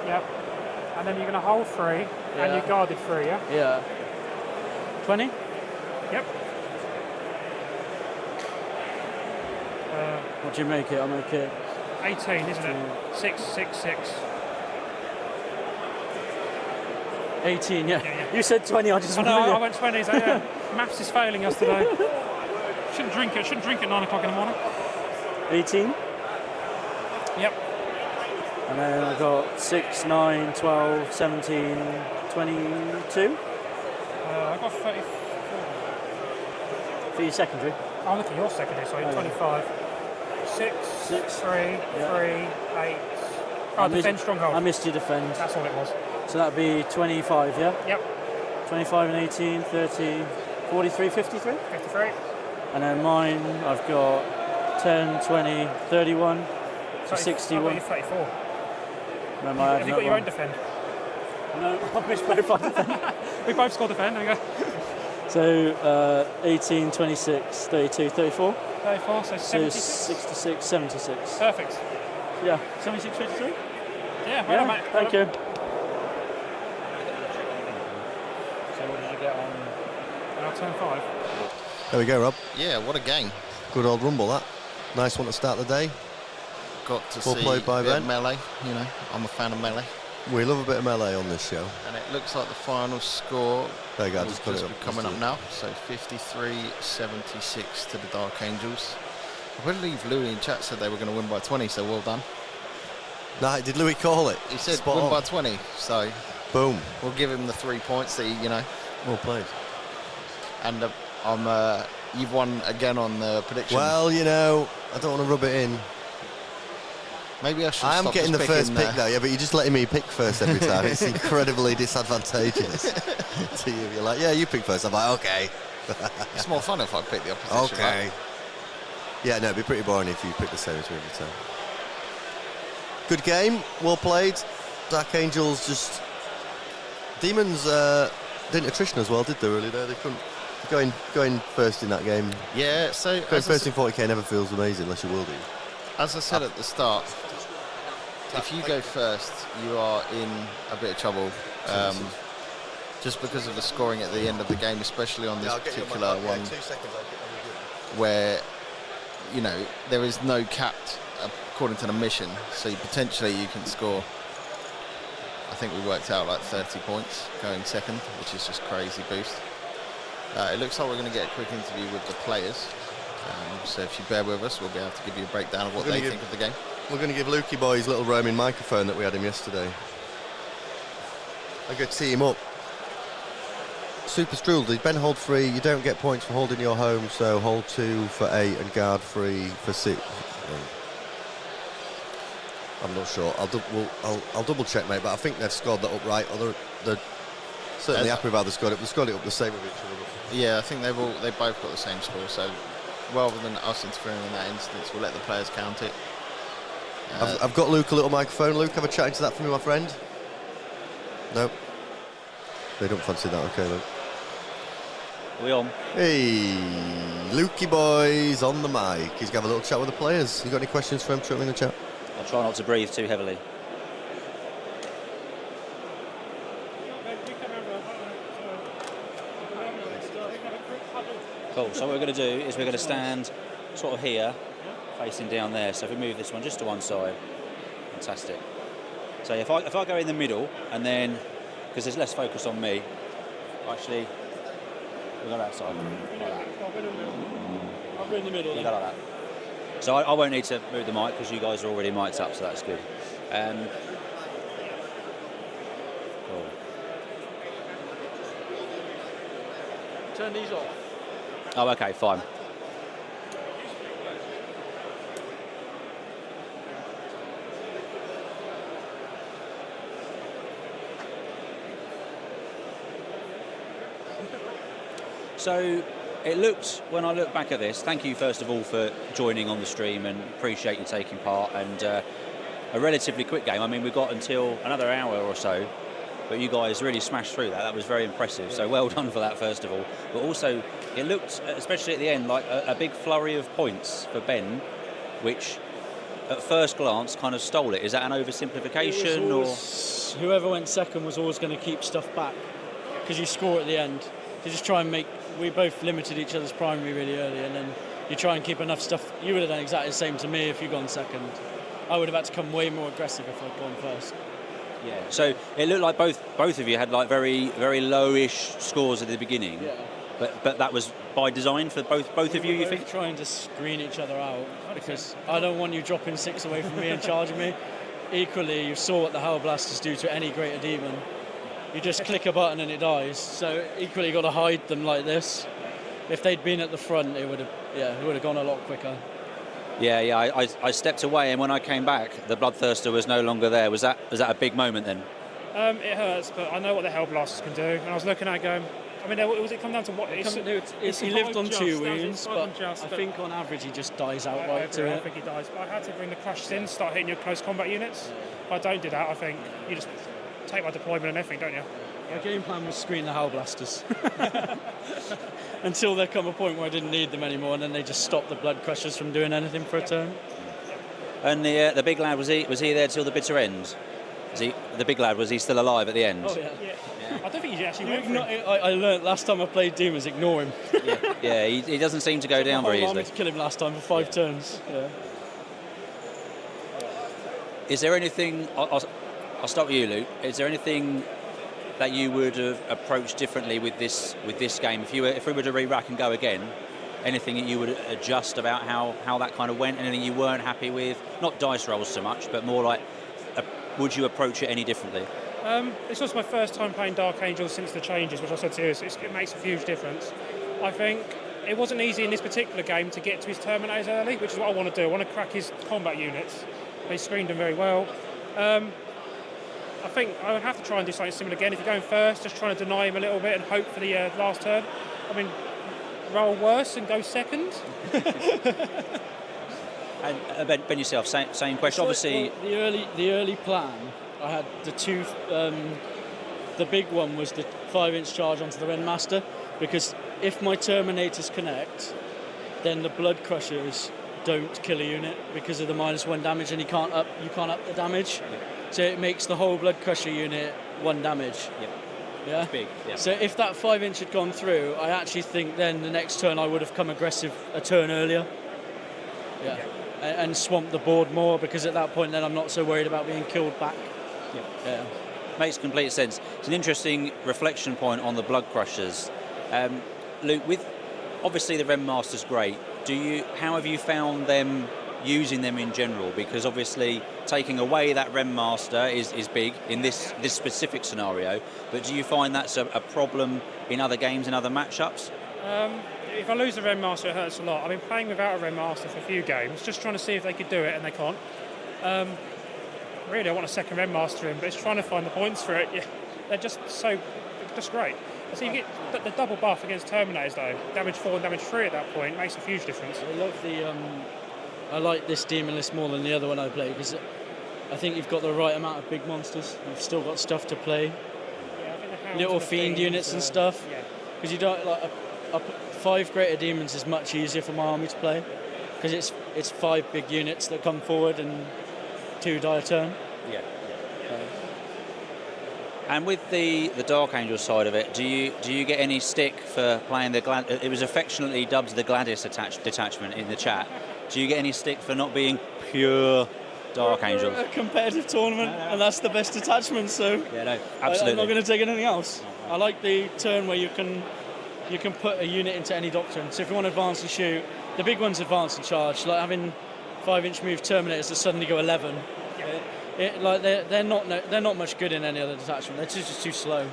Yep. And then you're going to hold 3, and Yeah. you're guarded 3, yeah? Yeah. 20? Yep. What do you make it? I'll make it 18, isn't it? 6, 6, 6. 18, yeah. Yeah. You said 20, I just I wanted know, I to... went 20, so yeah. Maths is failing us today. Shouldn't drink at 9 o'clock in the morning. 18? Yep. And then I've got 6, 9, 12, 17, 22 I got 34. for your secondary. Oh, look at your secondary, sorry, Oh, yeah. 25. 6, 6, 3, yeah. 3, 8. Oh, defend stronghold. I missed your defend. That's all it was. So that'd be 25, yeah? Yep. 25 and 18, 30, 43, 53? 53. And then mine, I've got 10, 20, 31, 61. I've got you 34. Then I Have you got your own defend? No, I missed both my defend. We both scored defend, there you go. So 18, 26, 32, 34. 34, so So 76. 66, 76. Perfect. Yeah, 76, 53? Yeah, well done, mate. Thank you. So what did you get on? Turn 5. There we go, Rob. Yeah, what a game. Good old rumble, that. Nice one to start the day. Got to Well see played by a bit of Ben. melee. You know, I'm a fan of melee. We love a bit of melee on this show. And it looks like the final score There you go, I will just put it just up. be coming up now. So 53-76 to the Dark Angels. I believe Louis in chat said they were going to win by 20, so well done. Nah, did Louis call it? He said Spot win on. by 20, so Boom. we'll give him the 3 points that he, you know. Well played. And you've won again on the prediction. Well, you know, I don't want to rub it in. Maybe I should I am stop getting the just first picking, pick though, yeah, but you're just letting me pick first every time. It's incredibly disadvantageous to you. You're like, yeah, you pick first. I'm like, okay. It's more fun if I pick the opposition. Okay. Right? Yeah, no, it'd be pretty boring if you pick the same as me every time. Good game, well played. Dark Angels just... Demons didn't attrition as well, did they really? They couldn't... Going first in that game. Yeah, so... Going first in 40k never feels amazing unless you will do. As I said at the start, if you go first, you are in a bit of trouble. Just because of the scoring at the end of the game, especially on this particular one, where, you know, there is no capped according to the mission, so potentially you can score, I think we worked out like 30 points going second, which is just crazy boost. It looks like we're going to get a quick interview with the players. So if you bear with us, we'll be able to give you a breakdown of what they think of the game. We're going to give Lukey boy his little roaming microphone that we had him yesterday. I'm going to tee him up. Super Strudel, did Ben hold 3? You don't get points for holding your home, so hold 2 for 8 and guard 3 for 6. I'm not sure. I'll double check, mate, but I think they've scored that up right. Or they're certainly happy about they scored it. They've scored it up the same with each other. Yeah, I think they both got the same score. So rather than us interfering in that instance, we'll let the players count it. I've got Luke a little microphone. Luke, have a chat into that for me, my friend. No, they don't fancy that. Okay, Luke. We on? Hey, Lukey boys on the mic. He's going to have a little chat with the players. You got any questions for him? Chuck them in the chat. I'll try not to breathe too heavily. Cool, so what we're going to do is we're going to stand sort of here, facing down there. So if we move this one just to one side, fantastic. So if I go in the middle, and then, because there's less focus on me, actually, we'll go that side. I'll go in the middle. You go like that. So I won't need to move the mic because you guys are already mic'd up, so that's good. Cool. Turn these off. Oh, okay, fine. So it looked, when I look back at this, thank you first of all for joining on the stream and appreciate you taking part, and a relatively quick game. I mean, we got until another hour or so, but you guys really smashed through that. That was very impressive, so well done for that first of all. But also, it looked, especially at the end, like a big flurry of points for Ben, which at first glance kind of stole it. Is that an oversimplification? Or whoever went second was always going to keep stuff back, because you score at the end. To just try and make, we both limited each other's primary really early, and then you try and keep enough stuff. You would have done exactly the same to me if you'd gone second. I would have had to come way more aggressive if I'd gone first. Yeah. So it looked like both of you had like very lowish scores at the beginning. Yeah. But that was by design for both of you. You think? Trying to screen each other out, because I don't want you dropping 6 away from me and charging me. Equally, you saw what the Hell Blasters do to any greater demon. You just click a button and it dies. So equally, you got to hide them like this. If they'd been at the front, it would have gone a lot quicker. Yeah. I stepped away, and when I came back, the Bloodthirster was no longer there. Was that a big moment then? It hurts, but I know what the Hell Blasters can do. And I was looking at it going, I mean, was it come down to what? He lived on 2 wounds, but I think on average he just dies outright to it. I think he dies. But I had to bring the crushes in, start hitting your close combat units. If I don't do that, I think you just take my deployment and everything, don't you? My game plan was screen the Hell Blasters until there come a point where I didn't need them anymore, and then they just stopped the Blood Crushers from doing anything for a turn. And the big lad, was he there till the bitter end? The big lad, was he still alive at the end? Oh yeah. I don't think he actually went for it. I learnt last time I played Demons, ignore him. Yeah, he doesn't seem to go down very easily. I kill him last time for 5 turns. Yeah. Is there anything? I'll start with you, Luke. Is there anything that you would have approached differently with this game? If we were to re-rack and go again, anything that you would adjust about how that kind of went? Anything you weren't happy with? Not dice rolls so much, but more like, would you approach it any differently? This was my first time playing Dark Angel since the changes, which I said to you, it makes a huge difference. I think it wasn't easy in this particular game to get to his Terminators early, which is what I want to do. I want to crack his combat units. They screened them very well. I think I would have to try and do something similar again. If you're going first, just trying to deny him a little bit and hope for the last turn. I mean, roll worse and go second. And Ben yourself, same question. Obviously, the early plan, I had the 2. The big one was the 5-inch charge onto the Rendmaster, because if my Terminators connect, then the Blood Crushers don't kill a unit because of the -1 damage, and you can't up the damage. So it makes the whole Blood Crusher unit 1 damage. Yep. Yeah. That's big. Yeah. So if that 5-inch had gone through, I actually think then the next turn I would have come aggressive a turn earlier. Yeah. And swamped the board more, because at that point then I'm not so worried about being killed back. Yeah. Makes complete sense. It's an interesting reflection point on the Blood Crushers. Luke, with obviously the Rendmaster's great. How have you found them using them in general? Because obviously taking away that Rem Master is big in this specific scenario, but do you find that's a problem in other games, in other matchups? If I lose the Rem Master, it hurts a lot. I've been playing without a Rem Master for a few games, just trying to see if they could do it, and they can't. Really, I want a second Rem Master in, but it's trying to find the points for it. Yeah, they're just great. So you get the double buff against Terminators, though. Damage 4 and damage 3 at that point makes a huge difference. I like this demon list more than the other one I play because I think you've got the right amount of big monsters. You've still got stuff to play. Yeah, I think the Hounds Little and the fiend Fiends, units and stuff. Yeah. Because you don't like 5 greater demons is much easier for my army to play because it's 5 big units that come forward and 2 die a turn. Yeah. And with the Dark Angel side of it, do you get any stick for playing the it was affectionately dubbed the Gladys detachment in the chat. Do you get any stick for not being pure Dark Angels? We're a competitive tournament, and that's the best detachment. So yeah, no, absolutely. I'm not going to take anything else. I like the turn where you can put a unit into any doctrine. So if you want to advance and shoot, the big ones advance and charge. Like having 5-inch move Terminators that suddenly go 11. They're not much good in any other detachment. They're just too slow.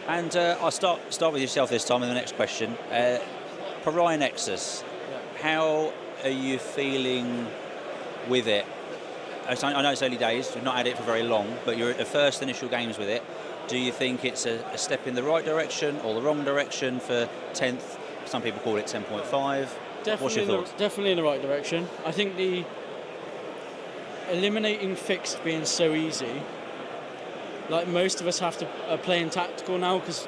And I'll start with yourself this time in the next question. Pariah Nexus, how are you feeling with it? I know it's early days, you've not had it for very long, but you're at the first initial games with it. Do you think it's a step in the right direction or the wrong direction for 10th? Some people call it 10.5. What's your thoughts? Definitely in the right direction. I think the eliminating fixed being so easy, like most of us have to play in tactical now because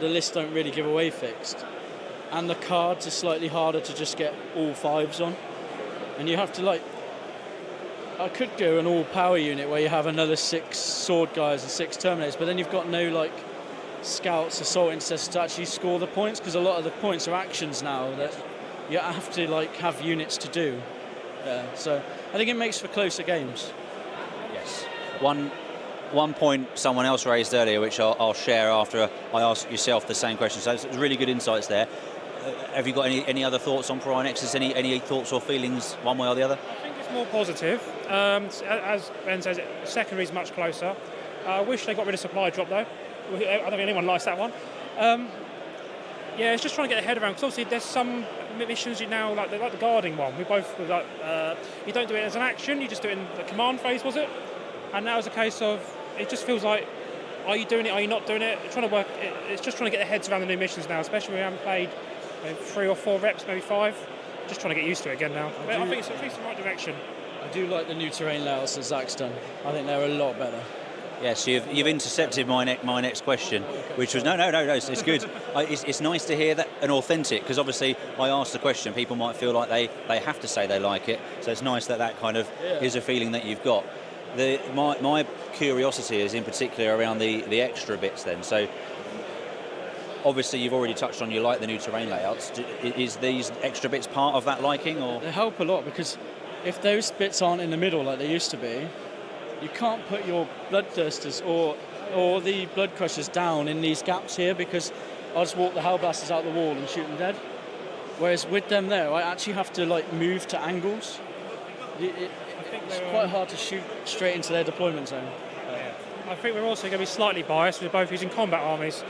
the lists don't really give away fixed, and the cards are slightly harder to just get all 5s on, and you have to I could go an all power unit where you have another 6 sword guys and 6 Terminators, but then you've got no scouts, assault intercessors to actually score the points because a lot of the points are actions now that you have to have units to do. So I think it makes for closer games. Yes. One point someone else raised earlier, which I'll share after I ask yourself the same question. So it's really good insights there. Have you got any other thoughts on Pariah Nexus? Any thoughts or feelings one way or the other? I think it's more positive. As Ben says, secondary is much closer. I wish they got rid of supply drop though. I don't think anyone likes that one. Yeah, it's just trying to get the head around because obviously there's some missions now like the guarding one. You don't do it as an action, you just do it in the command phase, was it? And that was a case of it just feels like, are you doing it? Are you not doing it? It's just trying to get their heads around the new missions now, especially when we haven't played 3 or 4 reps, maybe 5. Just trying to get used to it again now. But I think it's at least the right direction. I do like the new terrain layouts that Zach's done. I think they're a lot better. Yes, you've intercepted my next question, which was no, it's good. It's nice to hear that and authentic, because obviously I asked the question, people might feel like they have to say they like it, so it's nice that kind of is a feeling that you've got. My curiosity is in particular around the extra bits then. So obviously you've already touched on you like the new terrain layouts. Is these extra bits part of that liking, or? They help a lot, because if those bits aren't in the middle like they used to be, you can't put your bloodthirsters or the blood crushers down in these gaps here, because I'll just walk the hellblasters out the wall and shoot them dead. Whereas with them there, I actually have to move to angles. It's quite hard to shoot straight into their deployment zone. I think we're also going to be slightly biased. We're both using combat armies.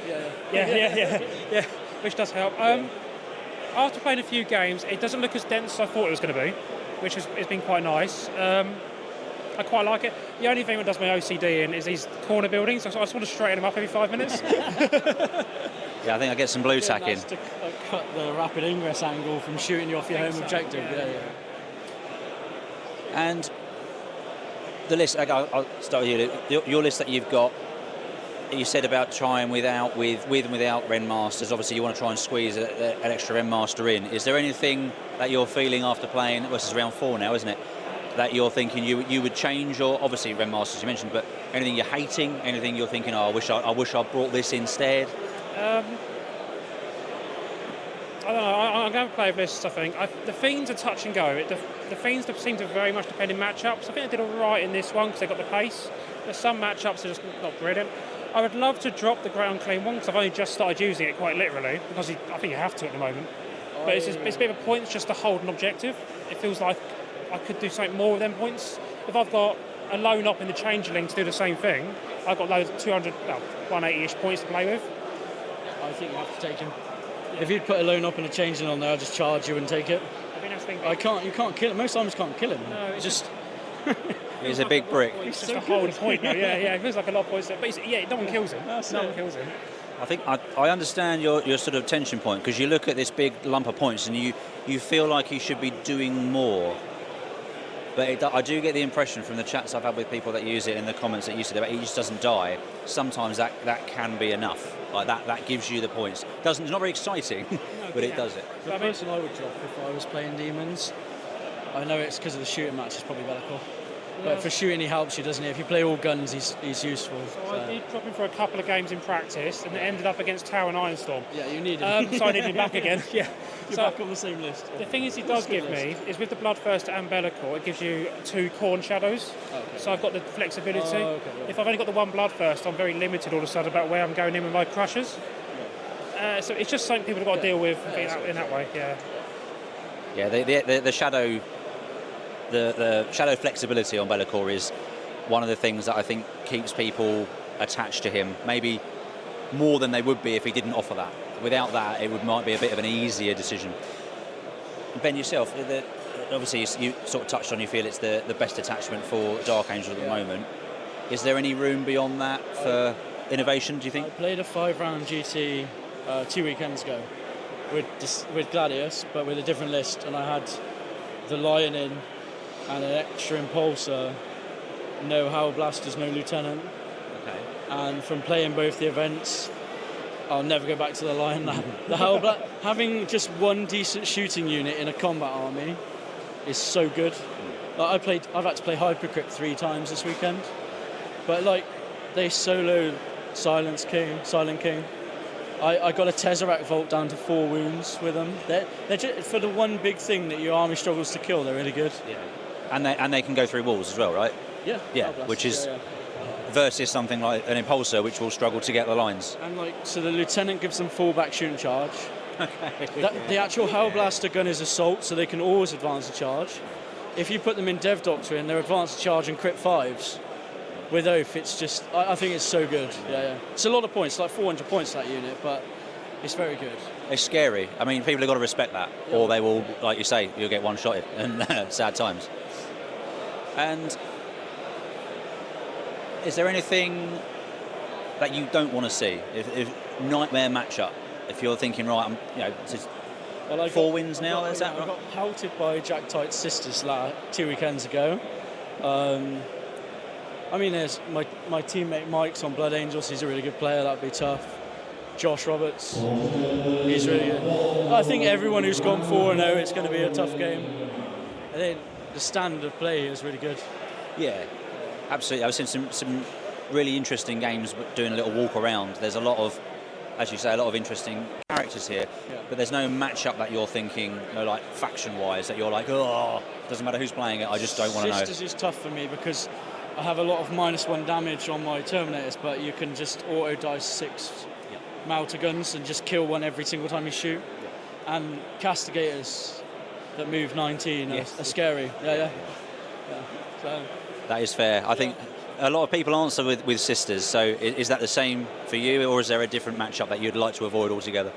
Yeah, which does help. After playing a few games, it doesn't look as dense as I thought it was going to be, which has been quite nice. I quite like it. The only thing that does my OCD in is these corner buildings. So I just want to straighten them up every 5 minutes. Yeah, I think I get some blue tack in. That's to cut the rapid ingress angle from shooting you off your home objective. Yeah. And the list, I'll start with you. Your list that you've got, you said about trying with and without Ren Masters. Obviously, you want to try and squeeze an extra Ren Master in. Is there anything that you're feeling after playing? Well, this is round 4 now, isn't it? That you're thinking you would change, or obviously Ren Masters you mentioned, but anything you're hating, anything you're thinking, I wish I brought this instead? I don't know. I'm going to play with this. I think the Fiends are touch and go. The Fiends seem to very much depend in matchups. I think they did all right in this one because they got the pace. There's some matchups that are just not brilliant. I would love to drop the ground clean one because I've only just started using it quite literally, because I think you have to at the moment. But it's a bit of a point just to hold an objective. It feels like I could do something more with them points. If I've got a loan up in the changeling to do the same thing, I've got loads of 200, 180-ish points to play with. I think you have to take him. Yeah. If you'd put a loan up and a changeling on there, I'll just charge you and take it. I think that's the thing. You can't kill him. Most times you can't kill him. No, it's just... He's a big brick. It's just a whole point now. Yeah, it feels like a lot of points. But no one kills him. No one kills him. I think I understand your sort of tension point, because you look at this big lump of points and you feel like you should be doing more. But I do get the impression from the chats I've had with people that use it in the comments that use it, that he just doesn't die. Sometimes that can be enough. Like that gives you the points. It's not very exciting, but it does it. The person I would drop if I was playing demons, I know it's because of the shooting match, it's probably Bellicor. But for shooting, he helps you, doesn't he? If you play all guns, he's useful. So I did drop him for a couple of games in practice, and it ended up against Tower and Ironstorm. Yeah, you need him. So I need him back again. Yeah, you're back on the same list. The thing is, he does give me is with the Bloodthirster and Bellicor, it gives you 2 Khorne shadows. Okay. So I've got the flexibility. Yeah. If I've only got the 1 Bloodthirster, I'm very limited all of a sudden about where I'm going in with my crushers. Yeah. So it's just something people have got to deal with in that way. Yeah. Yeah, the shadow. The shadow flexibility on Bellicor is one of the things that I think keeps people attached to him, maybe more than they would be if he didn't offer that. Without that, it might be a bit of an easier decision. Ben, yourself, obviously you sort of touched on, you feel it's the best attachment for Dark Angel at the moment. Is there any room beyond that for innovation, do you think? I played a 5-round GT 2 weekends ago with Gladius, but with a different list, and I had the Lion in and an extra Impulsor, no Howl Blasters, no Lieutenant. Okay. And from playing both the events, I'll never go back to the Lion now. The Howl having just one decent shooting unit in a combat army is so good. Like I've had to play Hypercrypt 3 times this weekend, but they solo Silent King. I got a Tesseract Vault down to 4 wounds with them. They're just, for the one big thing that your army struggles to kill, they're really good. Yeah. And they can go through walls as well, right? Yeah. Yeah, which is versus something like an Impulsor, which will struggle to get the lines. And so the Lieutenant gives them fallback shooting charge. Okay. The actual Howl Blaster gun is assault, so they can always advance the charge. If you put them in Dev Doctrine, they're advanced charge and crit 5s. With Oath, it's just, I think it's so good. Yeah. It's a lot of points, like 400 points that unit, but it's very good. It's scary. I mean, people have got to respect that, or they will, like you say, you'll get one-shotted, and sad times. And is there anything that you don't want to see? If nightmare matchup, if you're thinking, right, I'm, 4 wins now, is that right? I got pelted by Jack Tight's sisters 2 weekends ago. I mean, there's my teammate Mike's on Blood Angels. He's a really good player. That'd be tough. Josh Roberts, he's really good. I think everyone who's gone 4-0, it's going to be a tough game. I think the standard of play is really good. Yeah, absolutely. I've seen some really interesting games, but doing a little walk around. There's a lot of, as you say, a lot of interesting characters here, but there's no matchup that you're thinking, like faction-wise, that you're like, oh, doesn't matter who's playing it, I just don't want to know. Sisters is tough for me because I have a lot of -1 damage on my Terminators, but you can just auto-dice 6 Malta guns and just kill one every single time you shoot. And Castigators that move 19 are scary. Yeah. So that is fair. I think a lot of people answer with Sisters, so is that the same for you, or is there a different matchup that you'd like to avoid altogether?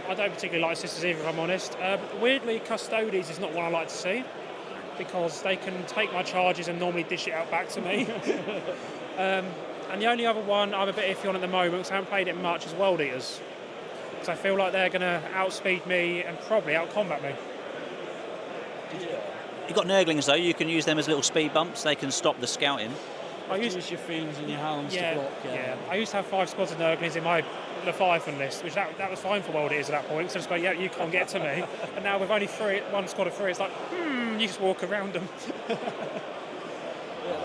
I don't particularly like Sisters either, if I'm honest. Weirdly, Custodes is not one I like to see, because they can take my charges and normally dish it out back to me. And the only other one I'm a bit iffy on at the moment, because I haven't played it much, is World Eaters. Because I feel like they're going to outspeed me and probably out-combat me. You've got Nurglings, though. You can use them as little speed bumps. They can stop the scouting. I use your Fiends and your Hounds to block. Yeah, I used to have 5 squads of Nurglings in my Leviathan list, which that was fine for World Eaters at that point. So I just go, yeah, you can't get to me. And now with only 1 squad of 3, it's like, you just walk around them.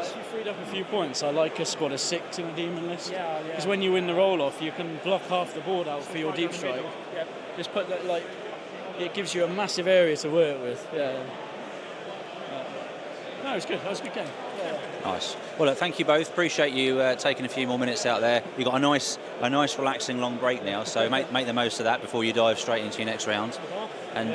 You freed up a few points. I like a squad of 6 in the Demon list. Yeah. Because when you win the roll-off, you can block half the board out for your deep strike. Yep. Just put that, it gives you a massive area to work with. No, it was good. That was a good game. Nice. Well, look, thank you both. Appreciate you taking a few more minutes out there. You've got a nice, relaxing long break now, so make the most of that before you dive straight into your next round. And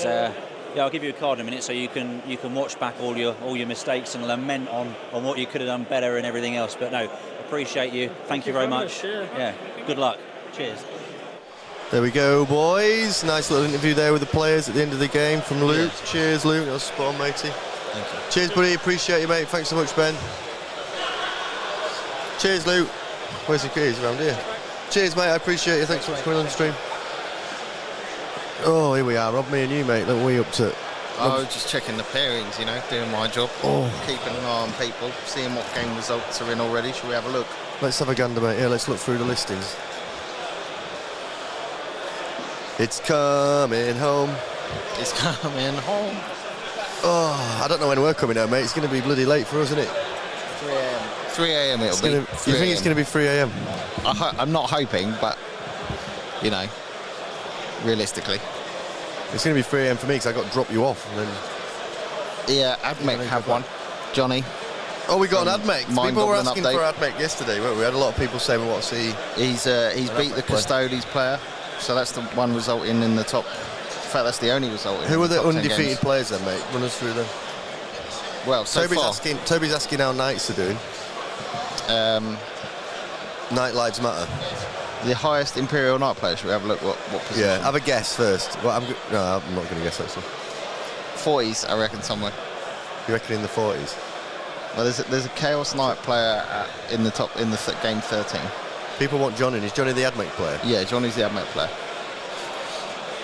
Yeah, I'll give you a card in a minute so you can watch back all your mistakes and lament on what you could have done better and everything else. But no, appreciate you. Thank you very much. Yeah. Good luck. Cheers. There we go, boys. Nice little interview there with the players at the end of the game from Luke. Yeah. Cheers, Luke. That was spot on, matey. Thank you. Cheers, buddy. Appreciate you, mate. Thanks so much, Ben. Cheers, Luke. Where's the keys? Around here. Cheers, mate. I appreciate you. Thanks so much for coming on the stream. Oh, here we are, Rob, me and you, mate. Look, we up to. I was just checking the pairings, you know, doing my job. Keeping an eye on people, seeing what game results are in already. Shall we have a look? Let's have a gander, mate. Yeah, let's look through the listings. It's coming home. It's coming home. Oh, I don't know when we're coming home, mate. It's going to be bloody late for us, isn't it? 3 a.m. 3 a.m. it'll be. You think it's going to be 3 a.m? I'm not hoping, but, you know, realistically. It's going to be 3 a.m. for me because I got to drop you off. And then... Yeah, Admec have one. Johnny. Oh, we got an Admec. People were asking update. for Admec yesterday, weren't we? We had a lot of people saying, well, what's he? He's beat the Custodes player, so that's the one resulting in the top. In fact, that's the only result. Who are the top 10 undefeated games. players then, mate? Run us through them. Well, so Toby's asking how Knights are doing. Night lives matter. The highest Imperial Knight player. Should we have a look? What position? Yeah, have a guess first. Well, no, I'm not going to guess actually. 40s, I reckon, somewhere. You reckon in the 40s? Well, there's a Chaos Knight player in the top in the game 13. People want Johnny. Is Johnny the Admec player? Yeah, Johnny's the Admec player.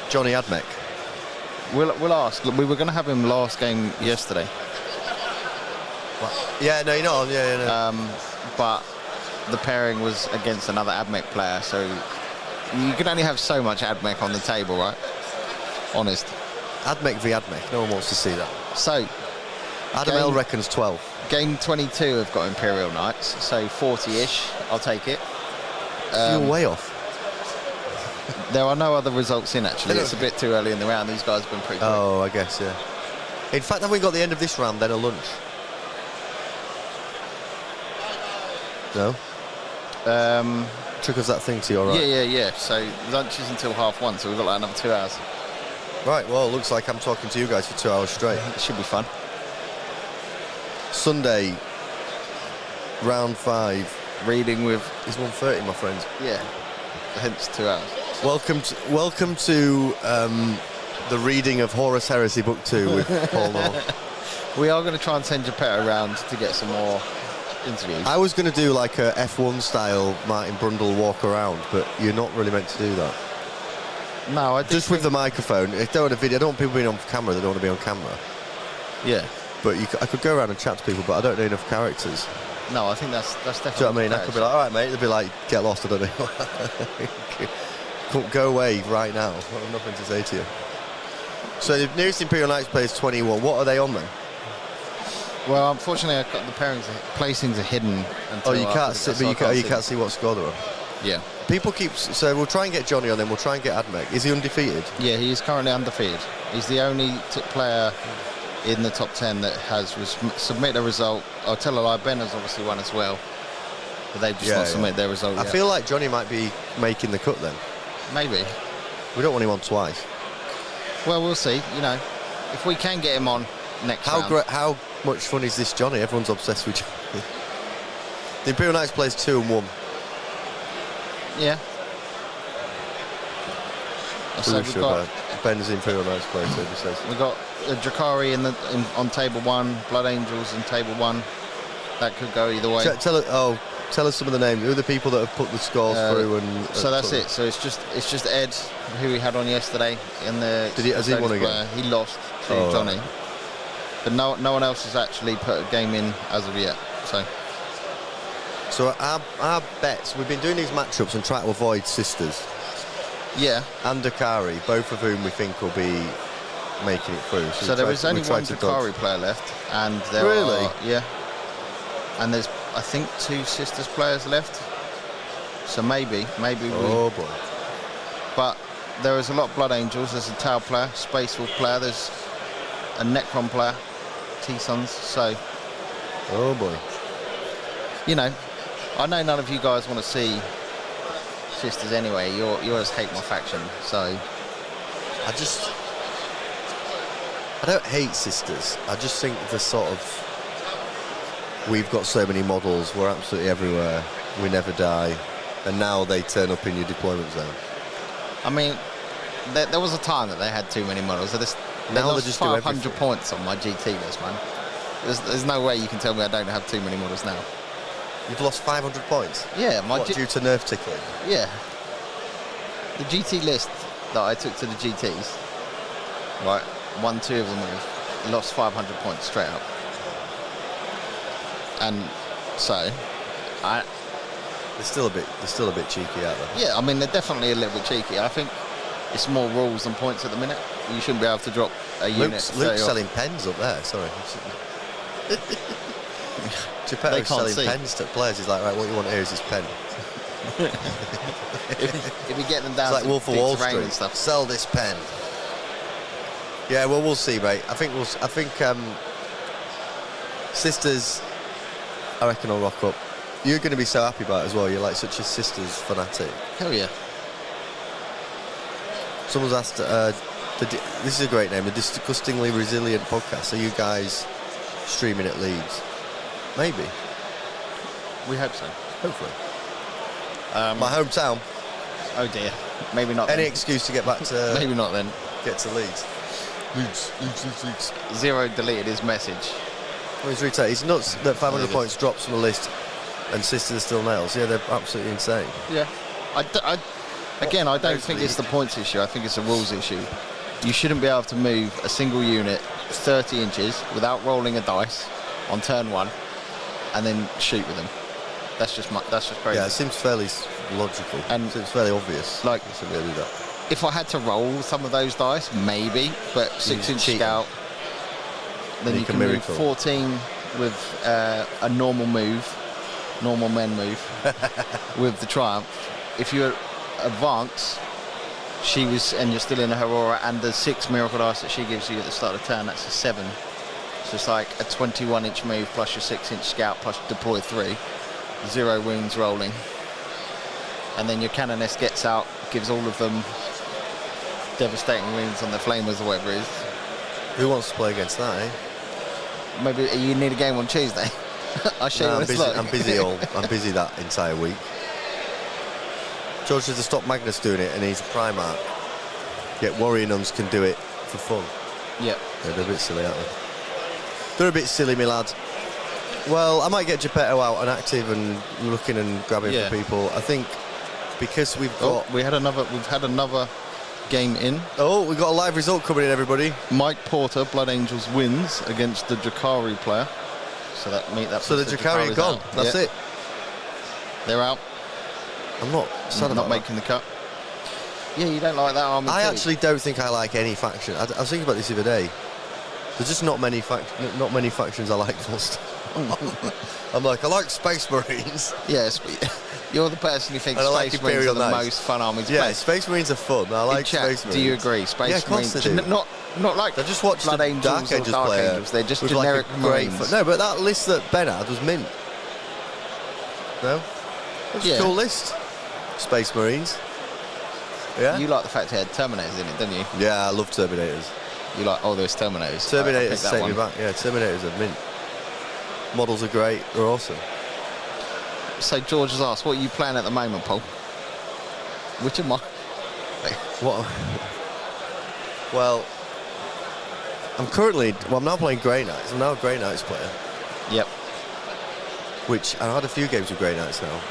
Johnny Admec. We'll ask. Look, we were going to have him last game yesterday. What? Yeah, no, you're not on. Yeah, no. But the pairing was against another Admec player, so you can only have so much Admec on the table, right? Honest. Admec v Admec. No one wants to see that. So, Adam L reckons 12. Game 22 have got Imperial Knights, so 40-ish. I'll take it. You're way off. There are no other results in, actually. It's a bit too early in the round. These guys have been pretty quick. Oh, I guess, yeah. In fact, have we got the end of this round, then a lunch? No? Took us that thing to you, all right? Yeah. So lunch is until 1:30, so we've got like another 2 hours. Right, well, it looks like I'm talking to you guys for 2 hours straight. It should be fun. Sunday, round 5. Reading with... It's 1:30, my friends. Yeah, hence 2 hours. Welcome to the reading of Horus Heresy Book 2 with Paul North. We are going to try and send Geppetto around to get some more interviews. I was going to do like a F1 style Martin Brundle walk around, but you're not really meant to do that. No, just with the microphone. If they want a video, I don't want people being on camera. They don't want to be on camera. Yeah, but I could go around and chat to people, but I don't know enough characters. No, I think that's definitely. Do you know what I mean? I could be like, all right, mate. They'd be like, get lost. I don't know. Go away right now. I have nothing to say to you. So the nearest Imperial Knights player is 21. What are they on then? Well, unfortunately, I've got the placings are hidden. Oh, you can't see, but you can't see what score they're on. Yeah. People keep. So we'll try and get Johnny on, then we'll try and get Admec. Is he undefeated? Yeah, he is currently undefeated. He's the only player in the top 10 that has submitted a result. I'll tell a lie, Ben has obviously won as well, but they've just not submitted their result yet. I feel like Johnny might be making the cut then. Maybe. We don't want him on twice. Well, we'll see. You know, if we can get him on next round. How much fun is this Johnny? Everyone's obsessed with Johnny. The Imperial Knights plays 2 and 1. Yeah. So we've got Ben's Imperial Knights player, so he says. We've got Drakari on table 1, Blood Angels in table 1. That could go either way. Tell us some of the names. Who are the people that have put the scores through? And so that's it. So it's just Ed, who we had on yesterday in the. Has he won again? He lost to Johnny, but no one else has actually put a game in as of yet. So our bets. We've been doing these matchups and trying to avoid sisters. Yeah. And Dakari, both of whom we think will be making it through. So there is only one Dakari player left, and there really? Yeah. And there's, I think, 2 sisters players left. So maybe Oh boy. But there is a lot of Blood Angels. There's a Tau player, Space Wolf player. There's a Necron player, T-Sons. So. Oh boy. You know, I know none of you guys want to see sisters anyway. You always hate my faction. So. I don't hate sisters. I just think the sort of, we've got so many models, we're absolutely everywhere, we never die, and now they turn up in your deployment zone. I mean, there was a time that they had too many models. They Now lost they just do 500 everything. points on my GT list, man. There's no way you can tell me I don't have too many models now. You've lost 500 points? Yeah, Due to nerf tickling? Yeah. The GT list that I took to the GTs, right, won 2 of them with, lost 500 points straight up. And so, They're still a bit cheeky, aren't they? yeah, I mean, they're definitely a little bit cheeky. I think it's more rules than points at the minute. You shouldn't be able to drop a unit. Luke's selling pens up there, sorry. Geppetto's selling see. pens to players. He's like, right, what you want here is this pen. if you get them down It's like to Wolf of big Wall terrain Street. and stuff. Sell this pen. Yeah, well, we'll see, mate. I think sisters, I reckon, will rock up. You're going to be so happy about it as well. You're like such a sisters fanatic. Hell yeah. Someone's asked, this is a great name, the Disgustingly Resilient Podcast. Are you guys streaming at Leeds? Maybe. We hope so. Hopefully. My hometown. Oh dear. Maybe not. Any then. excuse to get back to... Maybe not then. Get to Leeds. Leeds. Zero deleted his message. Well, he's retail. He's nuts that 500 Really? points drops from the list and sisters are still nails. Yeah, they're absolutely insane. Yeah. Again, I don't Thanks, think Lee. it's the points issue. I think it's a rules issue. You shouldn't be able to move a single unit 30 inches without rolling a dice on turn 1 and then shoot with them. That's just crazy. Yeah, it seems fairly logical. And seems fairly obvious. like, you should be able to do that. if I had to roll some of those dice, maybe, but 6-inch cheating. scout, then you Make a can move miracle. 14 with a normal men move with the Triumph. If you advance, and you're still in a Aurora, and the 6 miracle dice that she gives you at the start of the turn, that's a 7. So it's like a 21-inch move plus your 6-inch scout plus deploy 3, 0 wounds rolling, and then your Canoness gets out, gives all of them devastating wounds on the flamers or whatever it is. Who wants to play against that, eh? Maybe you need a game on Tuesday. I'll show you No, what it's like. I'm busy that entire week. George says to stop Magnus doing it, and he's a Primarch. Yet Warrior Nuns can do it for fun. Yep. Yeah, they're a bit silly, aren't they? They're a bit silly, me lad. Well, I might get Geppetto out and active and looking and grabbing Yeah. for people. I think because we've got... we've had another game in. Oh, we've got a live result coming in, everybody. Mike Porter, Blood Angels, wins against the Drakari player. So the Drakari are gone. out. That's Yeah. it. They're out. I'm not sad about Not that. making the cut. Yeah, you don't like that army I too. actually don't think I like any faction. I was thinking about this the other day. There's just not many factions I like. I'm like, I like Space Marines. Yes, you're the person who thinks And I like Space Marines are Imperial the Knights. most fun army to Yeah, play. Space Marines are fun. I like In chat, Space Marines. do you agree? Space Yeah, of course Marines, they do. not like I just watched Blood the Angels Dark or Angels Dark player. Angels. They're just with generic like a great Marines. No, but that list that Ben had was mint. No? That's Yeah. a cool list. Space Marines. Yeah? You like the fact it had Terminators in it, don't you? Yeah, I love Terminators. You like, there's Terminators. Terminators that take one. me back. Yeah, Terminators are mint. Models are great. They're awesome. So George has asked, what are you playing at the moment, Paul? Which of my... What? Well, I'm now playing Grey Knights. I'm now a Grey Knights player. Yep. Which I've had a few games with Grey Knights now,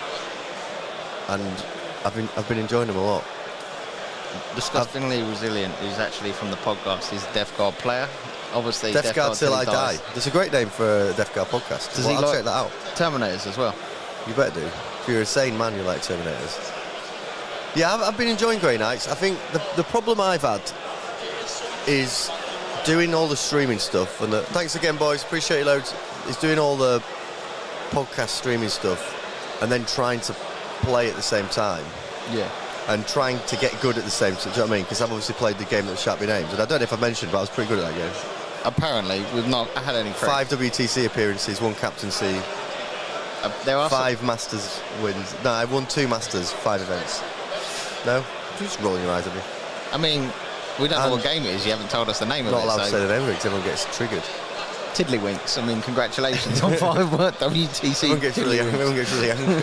and I've been enjoying them a lot. Disgustingly Resilient, who's actually from the podcast, he's a Death Guard player. Obviously, Death Guard Till I Die. dies. That's a great name for a Death Guard podcast. Does Well, he I'll like check that out. Terminators as well? You better do. If you're a sane man, you like Terminators. Yeah, I've been enjoying Grey Knights. I think the problem I've had is doing all the streaming stuff. And thanks again, boys. Appreciate you loads. Is doing all the podcast streaming stuff and then trying to play at the same time. Yeah. And trying to get good at the same time. Do you know what I mean? Because I've obviously played the game that shan't be named. And I don't know if I mentioned, but I was pretty good at that game. Apparently, we've not had any credit. 5 WTC appearances, 1 captaincy, There are 5 Masters wins. No, I won 2 Masters, 5 events. No? You're just rolling your eyes at me. I mean, We don't know And- what game it is. You haven't told us the name of Not it. allowed to So say the name of it because everyone gets triggered. Tiddlywinks. I mean, congratulations on 5 WTC. Everyone gets really angry.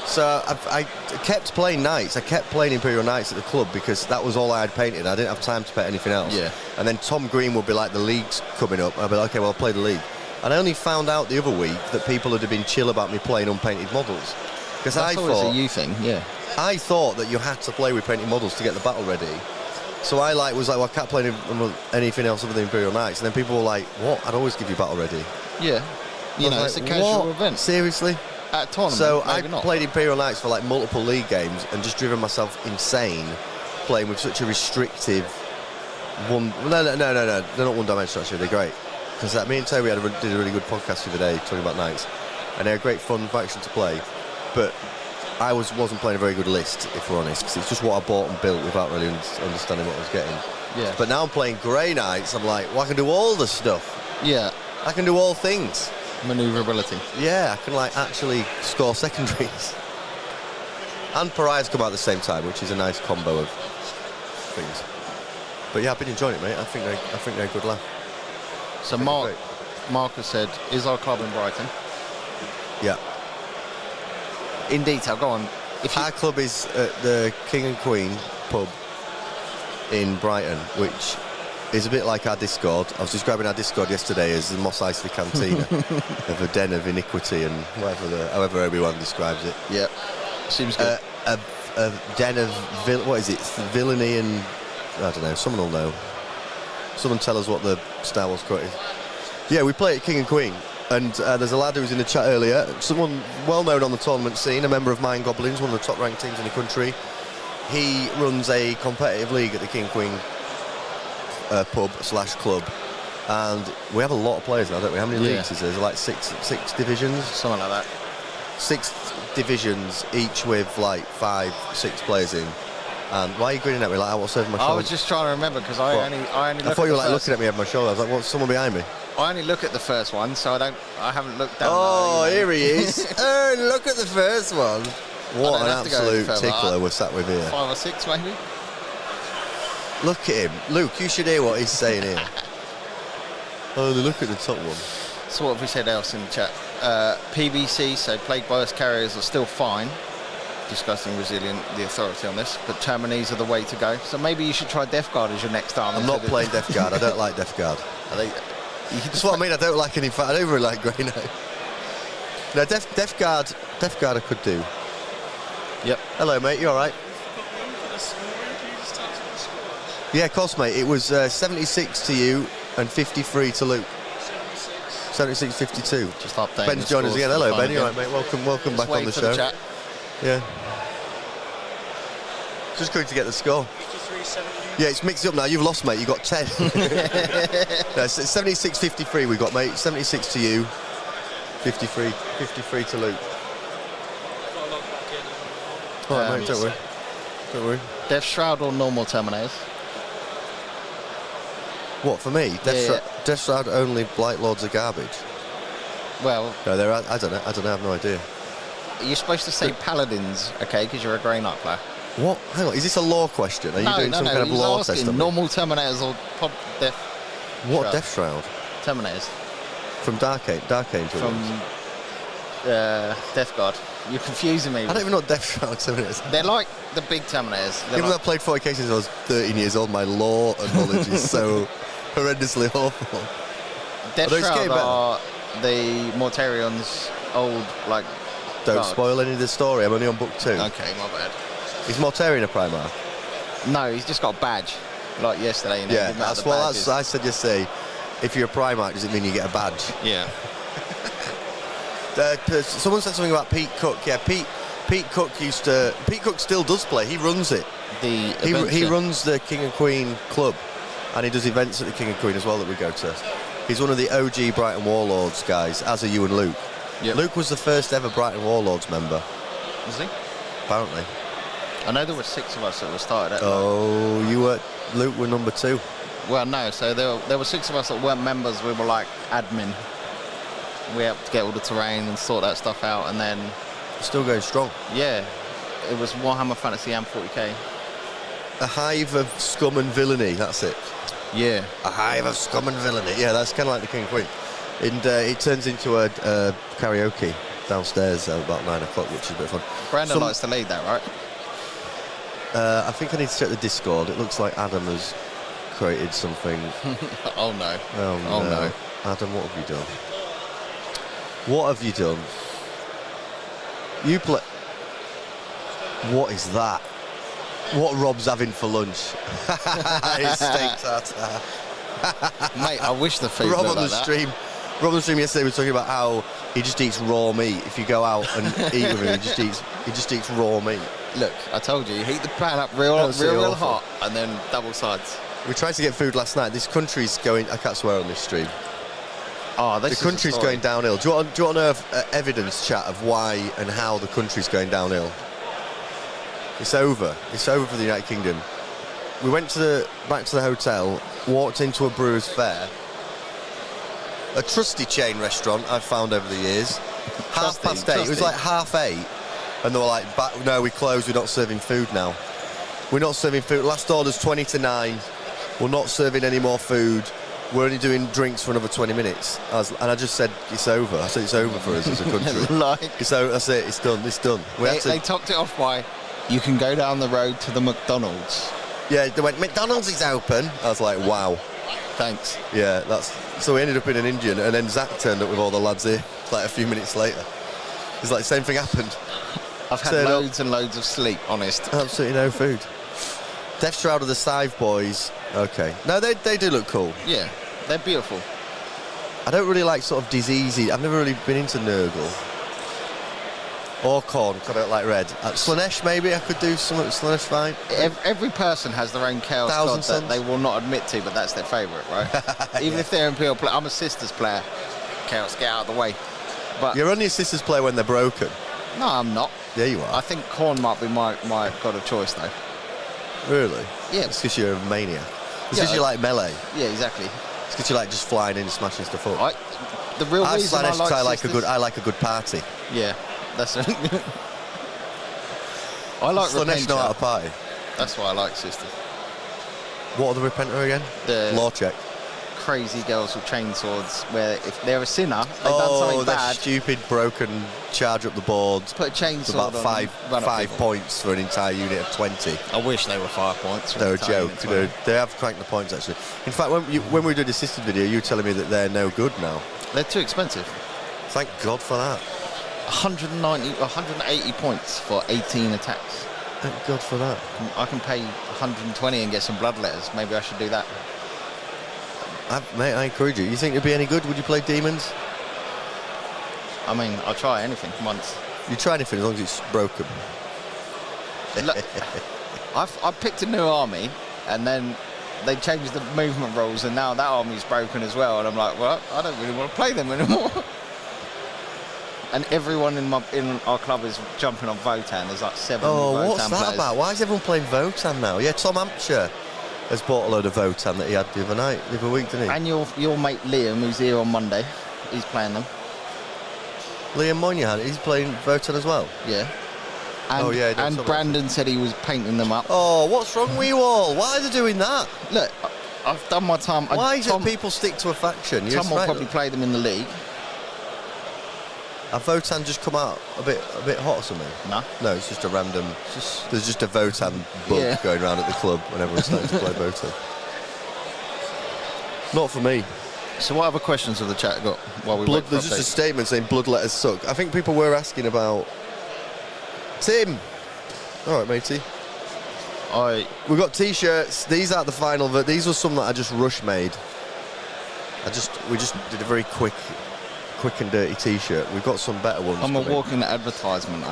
So I kept playing Knights. I kept playing Imperial Knights at the club because that was all I had painted. I didn't have time to paint anything else. Yeah. And then Tom Green would be like, the league's coming up. I'd be like, okay, well, I'll play the league. And I only found out the other week that people had been chill about me playing unpainted models. Because That's always a you thing, yeah. I thought that you had to play with painted models to get the battle ready. So I was like, well, I can't play anything else other than Imperial Knights. And then people were like, what? I'd always give you battle ready. Yeah. You know, it's a casual event. Seriously? At a tournament, So I maybe not. played Imperial Knights for like multiple league games and just driven myself insane playing with such a restrictive one. No, they're not one-dimensional actually. They're great because me and Toby did a really good podcast the other day talking about Knights, and they're a great fun faction to play. But I wasn't playing a very good list, if we're honest, because it's just what I bought and built without really understanding what I was getting. Yeah. But now I'm playing Grey Knights. I'm like, well, I can do all the stuff. Yeah. I can do all things. Manoeuvrability. Yeah, I can like actually score secondaries. And Pariahs come out at the same time, which is a nice combo of things. But yeah, I've been enjoying it, mate. I think they're a good laugh. So Marcus said, is our club in Brighton? Yeah. In detail, go on. Our club is at the King and Queen pub in Brighton, which is a bit like our Discord. I was describing our Discord yesterday as the Mos Eisley Cantina of a den of iniquity and however everyone describes it. Yep. Seems good. A den of what is it? Villainy and I don't know. Someone will know. Someone tell us what the Star Wars quote is. Yeah, we play at King and Queen, and there's a lad who was in the chat earlier. Someone well known on the tournament scene, a member of Mind Goblins, one of the top ranked teams in the country. He runs a competitive league at the King and Queen pub/club, and we have a lot of players now, don't we? How many leagues is there? Is there like six divisions? Something like that. 6 divisions, each with like 5-6 players in. And why are you grinning at me like I was serving my shoulder? I was just trying to remember because I only look I thought you were at like looking at me over my shoulder. I was like, what's someone behind me? I only look at the first one, so I haven't looked down. Oh, here he is. Oh, look at the first one. What an absolute tickler we're sat with here. 5 or 6 maybe. Look at him. Luke, you should hear what he's saying here. Oh, look at the top one. So what have we said else in the chat? PBC, so plague virus carriers are still fine. Discussing resilient, the authority on this, but Terminese are the way to go. So maybe you should try Death Guard as your next army. I'm not playing Death Guard. I don't like Death Guard. That's what I mean. I don't like any. I don't really like Grey Knight. No, Death Guard I could do. Yep. Hello, mate. You all right? Yeah, of course, mate. It was 76 to you and 53 to Luke. 76-52. Just updating. Ben's joined us again. Hello, Ben. You all right, mate? Welcome back on the show. Chat. Yeah. Just going to get the score. Yeah, it's mixed up now. You've lost, mate. You got 10. No, 76-53 we got, mate. 76 to you. 53 to Luke. All right, mate. Don't worry. Don't worry. Death Shroud or normal Terminators? What, for me? Death Shroud only Blight Lords are garbage. Well, no, I don't know. I have no idea. You're supposed to say Paladins, okay, because you're a Grey Knight player. What? Hang on, is this a lore question? Are you doing some kind of lore test? Normal Terminators or Death What Shroud? Death Shroud? Terminators. From Dark Angel? From Death Guard. You're confusing me. I don't even know what Death Shroud Terminators. They're like the big Terminators. Even though I played 40k since I was 13 years old, my lore and knowledge is so horrendously awful. Death Shroud are the Mortarion's old, like... Don't spoil any of the story, I'm only on book 2. Okay, my bad. Is Mortarion a Primarch? No, he's just got a badge, like yesterday. You know, yeah, that's what I said yesterday. If you're a Primarch, does it mean you get a badge? Yeah. Someone said something about Pete Cook. Yeah, Pete Cook used to... Pete Cook still does play. He runs it. He runs the King and Queen club, and he does events at the King and Queen as well that we go to. He's one of the OG Brighton Warlords guys, as are you and Luke. Yep. Luke was the first ever Brighton Warlords member. Was he? Apparently. I know there were 6 of us that were started at Luke were number 2. Well, no, so there were 6 of us that weren't members. We were like admin. We had to get all the terrain and sort that stuff out, and then... Still going strong. Yeah. It was Warhammer Fantasy and 40k. A hive of scum and villainy, that's it. Yeah. A hive of scum and villainy. Yeah, that's kind of like the King and Queen. And it turns into a karaoke downstairs at about 9 o'clock, which is a bit fun. Brandon likes to lead that, right? I think I need to check the Discord. It looks like Adam has created something. Oh no. Oh no. Adam, what have you done? What have you done? You play... What is that? What Rob's having for lunch? His steak tartare. Mate, I wish the food Rob looked on like the that. stream. Rob on the stream yesterday was talking about how he just eats raw meat. If you go out and eat with him, he just eats raw meat. Look, I told you, heat the pan up real hot and then double sides. We tried to get food last night. This country's going... I can't swear on this stream. Oh, The country's going downhill. Do you want to know evidence, chat, of why and how the country's going downhill? It's over. It's over for the United Kingdom. We went back to the hotel, walked into a Brewers Fair, a trusty chain restaurant I've found over the years. 8:30. It was like 8:30, and they were like, "No, we closed. We're not serving food now. We're not serving food. Last order's 20 to 9. We're not serving any more food. We're only doing drinks for another 20 minutes." And I just said, "It's over." I said, "It's over for us as a country." That's it. It's done. It's done. They topped it off by, you can go down the road to the McDonald's. Yeah, they went, "McDonald's is open." I was like, "Wow." Thanks. Yeah, so we ended up in an Indian, and then Zach turned up with all the lads here, like a few minutes later. It's like the same thing happened. I've had loads and loads of sleep, honest. Absolutely no food. Death Shroud of the Scythe boys. Okay. No, they do look cool. Yeah, they're beautiful. I don't really like sort of diseasey. I've never really been into Nurgle. Or Corn, I don't like red. Slanesh, maybe I could do something with Slanesh, fine. Every person has their own Chaos God that they will not admit to, but that's their favourite, right? Even if they're Imperial player. I'm a Sisters player. Chaos, get out of the way. But you're only a Sisters player when they're broken. No, I'm not. Yeah, you are. I think Corn might be my god of choice, though. Really? Yeah. It's because you're a maniac. It's because you like melee. Yeah, exactly. It's because you like just flying in and smashing stuff up. The real reason I like I like a good party. Yeah. That's it. I like Slanesh know how to party. That's why I like Sisters. What are the Repenter again? The law check. Crazy girls with chainswords, where if they're a sinner, they've done something bad. Stupid, broken, charge up the board. Put a chainsaw about five points for an entire unit of 20. I wish they were 5 points. They're a joke. They have cranked the points actually. In fact, when we did the Sisters video, you were telling me that they're no good now. They're too expensive. Thank God for that. 180 points for 18 attacks. Thank God for that. I can pay 120 and get some bloodletters. Maybe I should do that. Mate, I encourage you. You think it'd be any good? Would you play demons? I mean, I'll try anything once. You try anything as long as it's broken. Look, I've picked a new army, and then they changed the movement rules, and now that army's broken as well. And I'm like, well, I don't really want to play them anymore. And everyone in our club is jumping on Votan. There's like 7 Votan what's that players. about? Why is everyone playing Votan now? Yeah, Tom Hampshire has bought a load of Votan that he had the other week, didn't he? And your mate Liam, who's here on Monday, he's playing them. Liam Moynihan, he's playing Votan as well? Yeah. And, and Brandon said he was painting them up. Oh, what's wrong with you all? Why are they doing that? Look, I've done my time. Why is it people stick to a faction? Tom will probably play them in the league. Have Votan just come out a bit hot or something? No, it's just a random. There's just a Votan bug going around at the club when everyone's starting to play Votan. Not for me. So what other questions have the chat got while we wait for There's just a statement saying bloodletters suck. I think people were asking about Tim. All right, matey. We've got T-shirts. These aren't the final. These were some that I just rush made. We just did a very quick and dirty T-shirt. We've got some better ones. I'm a walking advertisement.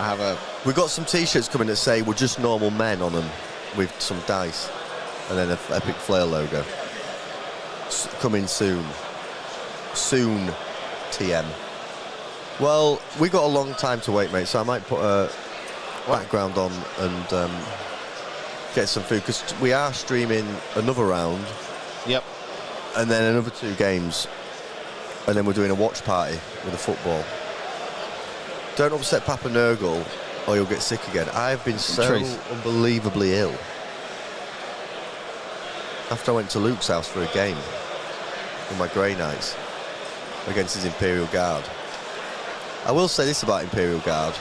We've got some T-shirts coming that say we're just normal men on them with some dice, and then an Epic Flail logo. Coming soon. Soon, TM. Well, we got a long time to wait, mate. So I might put a background on and get some food because we are streaming another round. Yep. And then another 2 games. And then we're doing a watch party with the football. Don't upset Papa Nurgle or you'll get sick again. I've been so unbelievably ill. after I went to Luke's house for a game in my Grey Knights against his Imperial Guard. I will say this about Imperial Guard.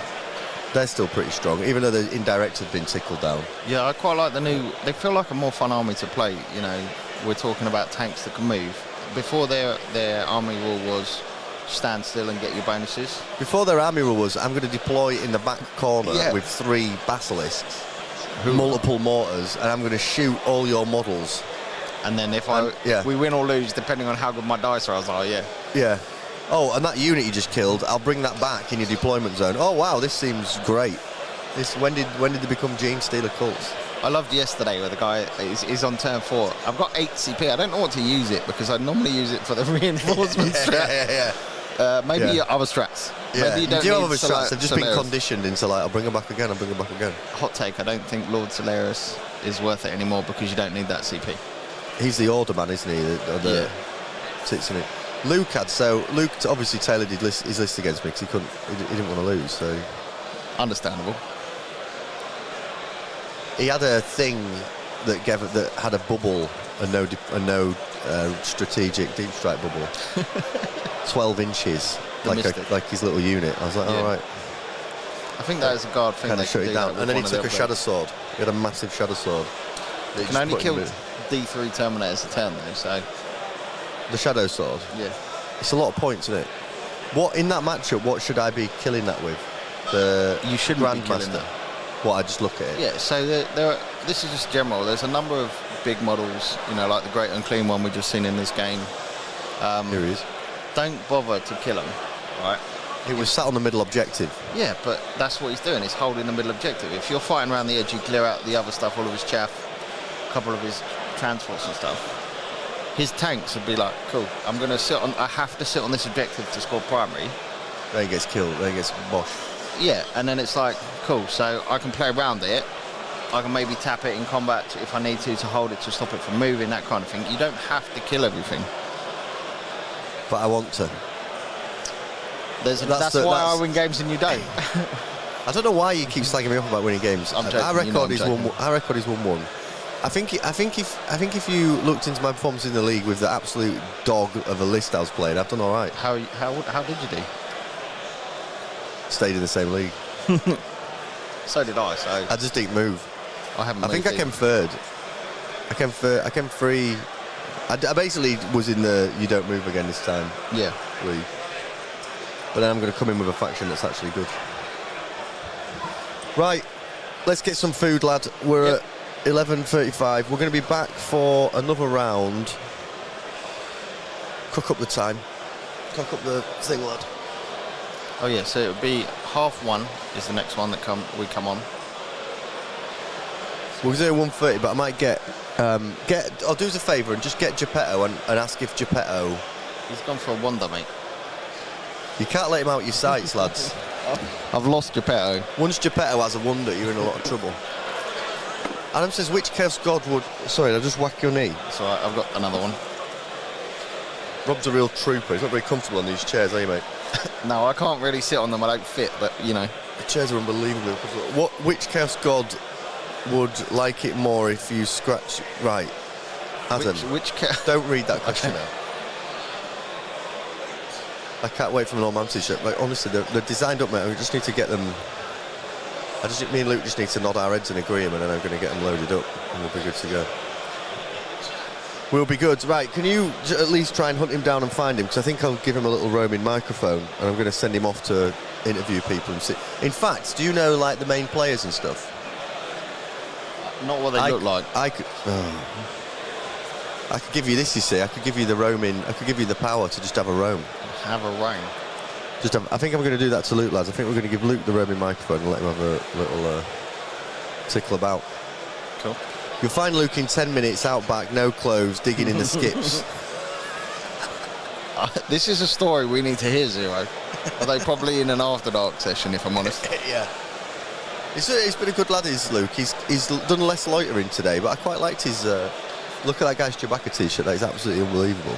They're still pretty strong, even though the indirect have been tickled down. Yeah, I quite like the new... They feel like a more fun army to play. You know, we're talking about tanks that can move. Before their army rule was stand still and get your bonuses. Before their army rule was, I'm going to deploy in the back corner with 3 basilisks, multiple mortars, and I'm going to shoot all your models. And then if we win or lose, depending on how good my dice are, I was like, Yeah. Oh, and that unit you just killed, I'll bring that back in your deployment zone. Oh wow, this seems great. When did they become Gene Stealer cults? I loved yesterday where the guy is on turn 4. I've got 8 CP. I don't know what to use it because I normally use it for the reinforcement strat. Maybe other strats. Yeah, Maybe you do have other strats. They've just been conditioned into like, I'll bring them back again, Hot take, I don't think Lord Solaris is worth it anymore because you don't need that CP. He's the order man, isn't he? The sits in it. Luke obviously tailored his list against me because he didn't want to lose, so... Understandable. He had a thing that had a bubble and no strategic deep strike bubble. 12 inches, like his little unit. I was like, all right. I think that is a guard thing. Kind of shut it down. And then he took a shadow sword. He had a massive shadow sword. You can only kill D3 Terminators a turn though, so... The shadow sword? Yeah. It's a lot of points, isn't it? What, in that matchup, what should I be killing that with? You shouldn't be killing that. What, I just look at it? Yeah, so this is just general. There's a number of big models, you know, like the Great Unclean one we've just seen in this game. Here he is. Don't bother to kill him, right? He was sat on the middle objective. Yeah, but that's what he's doing. He's holding the middle objective. If you're fighting around the edge, you clear out the other stuff, all of his chaff, a couple of his transports and stuff. His tanks would be like, cool, I have to sit on this objective to score primary. Then he gets killed, then he gets bosh. Yeah, and then it's like, cool, so I can play around it. I can maybe tap it in combat if I need to hold it to stop it from moving, that kind of thing. You don't have to kill everything. But I want to. That's why I win games and you don't. I don't know why you keep slagging me off about winning games. Our record is 1-1. I think if you looked into my performance in the league with the absolute dog of a list I was playing, I've done all right. How did you do? Stayed in the same league. So did I. So I just didn't move. I think I came third. I came 3. I basically was in the you don't move again this time. Yeah. League. But then I'm going to come in with a faction that's actually good. Right, let's get some food, lad. We're at 11:35. We're going to be back for another round. Cook up the time. Cook up the thing, lad. Oh yeah, so it would be 1:30 is the next one that we come on. We'll do 1:30, but I might I'll do us a favour and just get Geppetto and ask if Geppetto... He's gone for a wonder, mate. You can't let him out your sights, lads. I've lost Geppetto. Once Geppetto has a wonder, you're in a lot of trouble. Adam says, which Chaos God would... Sorry, I'll just whack your knee. It's alright, I've got another one. Rob's a real trooper. He's not very comfortable on these chairs, are you, mate? No, I can't really sit on them. I don't fit, but, you know. The chairs are unbelievable. Which Chaos God would like it more if you scratch... Right. Adam, don't read that question out. I can't wait for an old man t-shirt. Like, honestly, they're designed up, mate. We just need to get them... me and Luke just need to nod our heads and agree them, and then I'm going to get them loaded up, and we'll be good to go. We'll be good. Right, can you at least try and hunt him down and find him? Because I think I'll give him a little roaming microphone, and I'm going to send him off to interview people and see. In fact, do you know, like, the main players and stuff? Not what they look like. I could give you this, you see. I could give you the roaming. I could give you the power to just have a roam. Have a roam. I think I'm going to do that to Luke, lads. I think we're going to give Luke the roaming microphone and let him have a little tickle about. Cool. You'll find Luke in 10 minutes out back, no clothes, digging in the skips. This is a story we need to hear, Zero. Although probably in an After Dark session, if I'm honest. Yeah. He's been a good lad, is Luke. He's done less loitering today, but I quite liked his... look at that guy's Chewbacca t-shirt. That is absolutely unbelievable.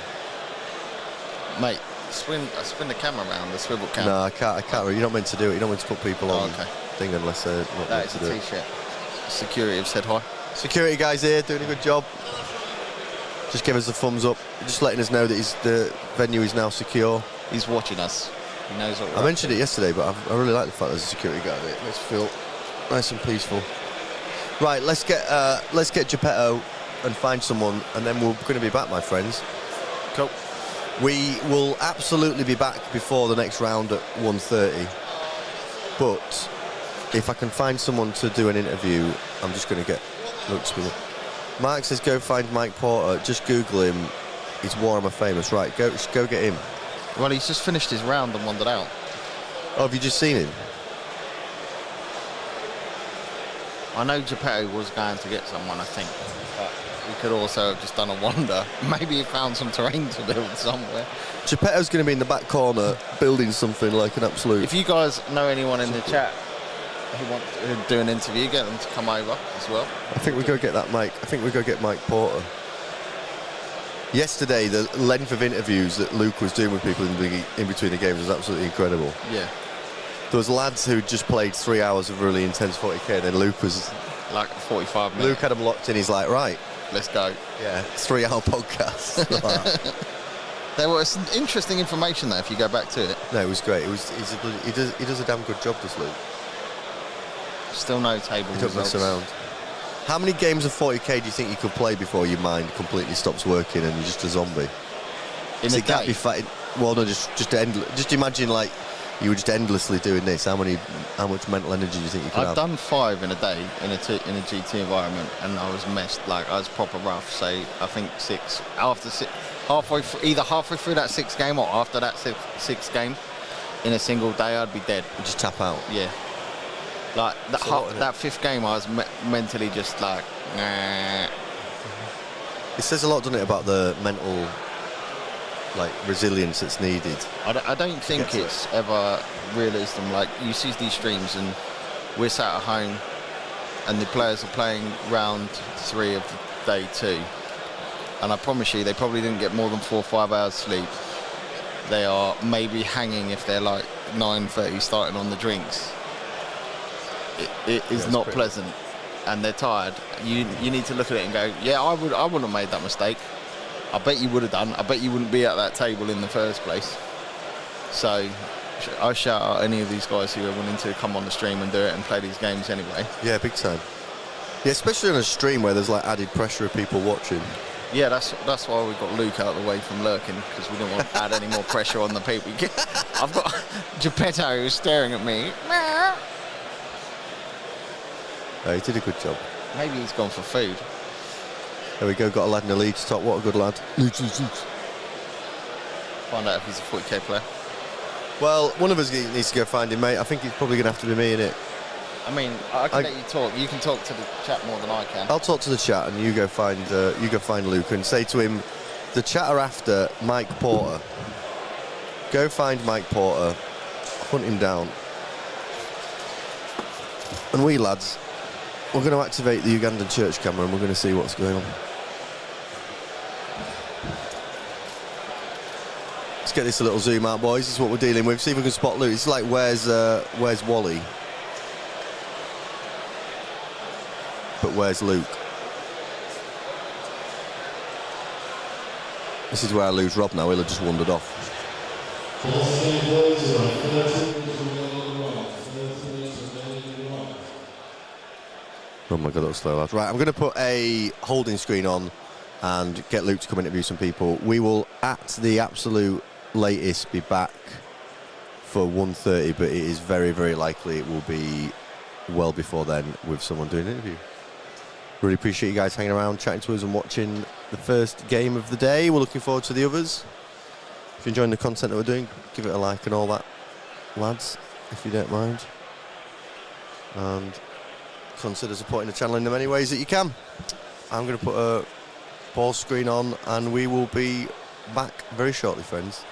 Mate, spin the camera around, the swivel cam. No, I can't. You're not meant to do it. You're not meant to put people on thing unless they're not meant to do it. That is a t-shirt. Security have said hi. Security guys here doing a good job. just give us a thumbs up, just letting us know that the venue is now secure. He's watching us. He knows what we're I mentioned it yesterday, but I really like the fact there's a security guard there. It makes me feel nice and peaceful. Right, let's get Geppetto and find someone, and then we're going to be back, my friends. Cool. We will absolutely be back before the next round at 1:30. But if I can find someone to do an interview, I'm just going to get Luke Spinner. Mark says go find Mike Porter. Just Google him. He's Warhammer famous. Right, go get him. Well, he's just finished his round and wandered out. Oh, have you just seen him? I know Geppetto was going to get someone, I think. But he could also have just done a wander. Maybe he found some terrain to build somewhere. Geppetto's going to be in the back corner building something like an absolute... If you guys know anyone in the chat who wants to do an interview, get them to come over as well. I think we go get that Mike. I think we go get Mike Porter. Yesterday, the length of interviews that Luke was doing with people in between the games was absolutely incredible. Yeah. There was lads who just played 3 hours of really intense 40k, and then Luke was... Like 45 minutes. Luke had them locked in. He's like, right. Let's go. Yeah, 3 hour podcast. There was some interesting information there if you go back to it. No, it was great. He does a damn good job, this Luke. Still no table He doesn't results. mess around. How many games of 40k do you think you could play before your mind completely stops working and you're just a zombie? In a It can't day? be fighting. Well, no, just imagine like you were just endlessly doing this. How much mental energy do you think you could I've have? done 5 in a day in a GT environment, and I was messed. Like, I was proper rough. So I think 6 after 6, either halfway through that 6th game or after that 6th game in a single day, I'd be dead. You just tap out. Yeah. Like that 5th game, I was mentally just like, nah. It says a lot, doesn't it, about the mental resilience that's needed. I don't think it's ever realism. Like, you see these streams and we're sat at home and the players are playing round 3 of day 2, and I promise you they probably didn't get more than 4 or 5 hours sleep. They are maybe hanging if they're like 9:30 starting on the drinks. It is not pleasant, and they're tired. You need to look at it and go, yeah, I wouldn't have made that mistake. I bet you would have done. I bet you wouldn't be at that table in the first place. So I shout out any of these guys who are willing to come on the stream and do it and play these games anyway. Yeah, big time. Yeah, especially on a stream where there's like added pressure of people watching. Yeah, that's why we got Luke out of the way from lurking, because we didn't want to add any more pressure on the people. I've got Geppetto who's staring at me. Oh, he did a good job. Maybe he's gone for food. There we go, got a lad in the lead top. What a good lad. Find out if he's a 40k player. Well, one of us needs to go find him, mate. I think it's probably going to have to be me, innit? I mean, I can let you talk. You can talk to the chat more than I can. I'll talk to the chat, and you go find Luke and say to him, the chat are after Mike Porter. Go find Mike Porter, hunt him down, and we lads, we're going to activate the Ugandan church camera, and we're going to see what's going on. Let's get this a little zoom out, boys. This is what we're dealing with. See if we can spot Luke. It's like where's Wally? But where's Luke? This is where I lose Rob now. He'll have just wandered off. Oh my God, that was slow, lads. Right, I'm going to put a holding screen on and get Luke to come interview some people. We will, at the absolute latest, be back for 1:30, but it is very, very likely it will be well before then with someone doing an interview. Really appreciate you guys hanging around, chatting to us and watching the first game of the day. We're looking forward to the others. If you're enjoying the content that we're doing, give it a like and all that, lads, if you don't mind. And consider supporting the channel in the many ways that you can. I'm going to put a pause screen on and we will be back very shortly, friends.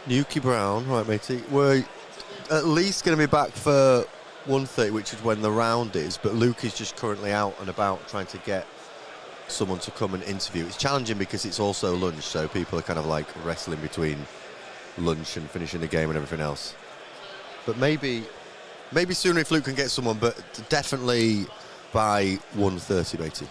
Nuki Brown, right, matey. We're at least going to be back for 1:30, which is when the round is, but Luke is just currently out and about trying to get someone to come and interview. It's challenging because it's also lunch, so people are kind of like wrestling between lunch and finishing the game and everything else. But maybe sooner if Luke can get someone, but definitely by 1:30, matey.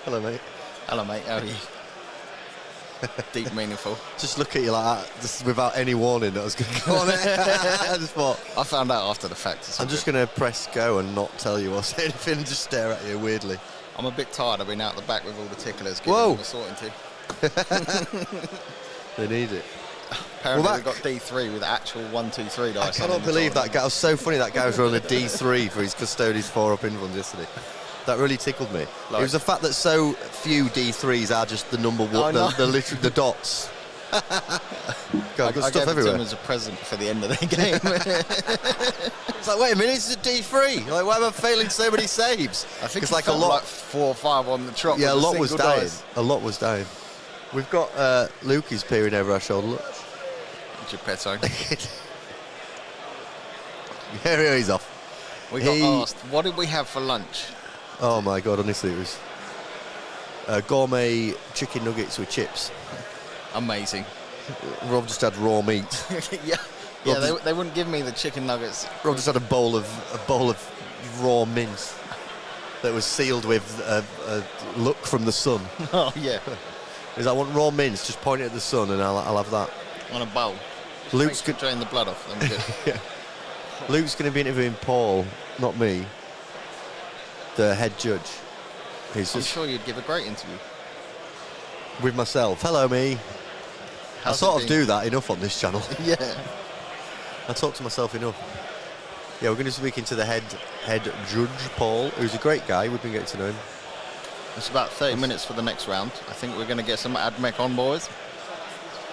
Hello, mate. Hello, mate. How are you? Deep, meaningful. Just look at you like that, just without any warning that I was going to go on it. I just thought, I found out after the fact. I'm just going to press go and not tell you or say anything and just stare at you weirdly. I'm a bit tired. I've been out the back with all the ticklers. Giving Whoa. them a sorting to. They need it. Apparently Well, we've got D3 with actual 1, 2, 3 dice. I cannot believe that guy. It was so funny that guy was rolling a D3 for his Custodes 4-up invulns yesterday. That really tickled me. Like, it was the fact that so few D3s are just the number one, the dots. God, I've got I stuff gave it to everywhere. him as a present for the end of the game. It's like, wait a minute, it's a D3. Like, why am I failing so many saves? I think it's like a lot. like 4 or 5 on the trot. Yeah, a with lot was single dying. dice. A lot was dying. We've got Luke is peering over our shoulder. Look. Geppetto. Here he's off. We got asked, what did we have for lunch? Oh my God, honestly, it was gourmet chicken nuggets with chips. Amazing. Rob just had raw meat. Yeah, they wouldn't give me the chicken nuggets. Rob just had a bowl of raw mince that was sealed with a look from the sun. Oh, yeah. He's like, I want raw mince, just point it at the sun and I'll have that. On a bowl. Luke's could drain the blood off. Then we're good. Yeah. Luke's going to be interviewing Paul, not me, the head judge. He's I'm just sure you'd give a great interview. with myself. Hello, me. How's I sort it of been? do that enough on this channel. Yeah. I talk to myself enough. Yeah, we're going to be speaking to the head judge, Paul, who's a great guy. We've been getting to know him. It's about 30 minutes for the next round. I think we're going to get some AdMech on, boys.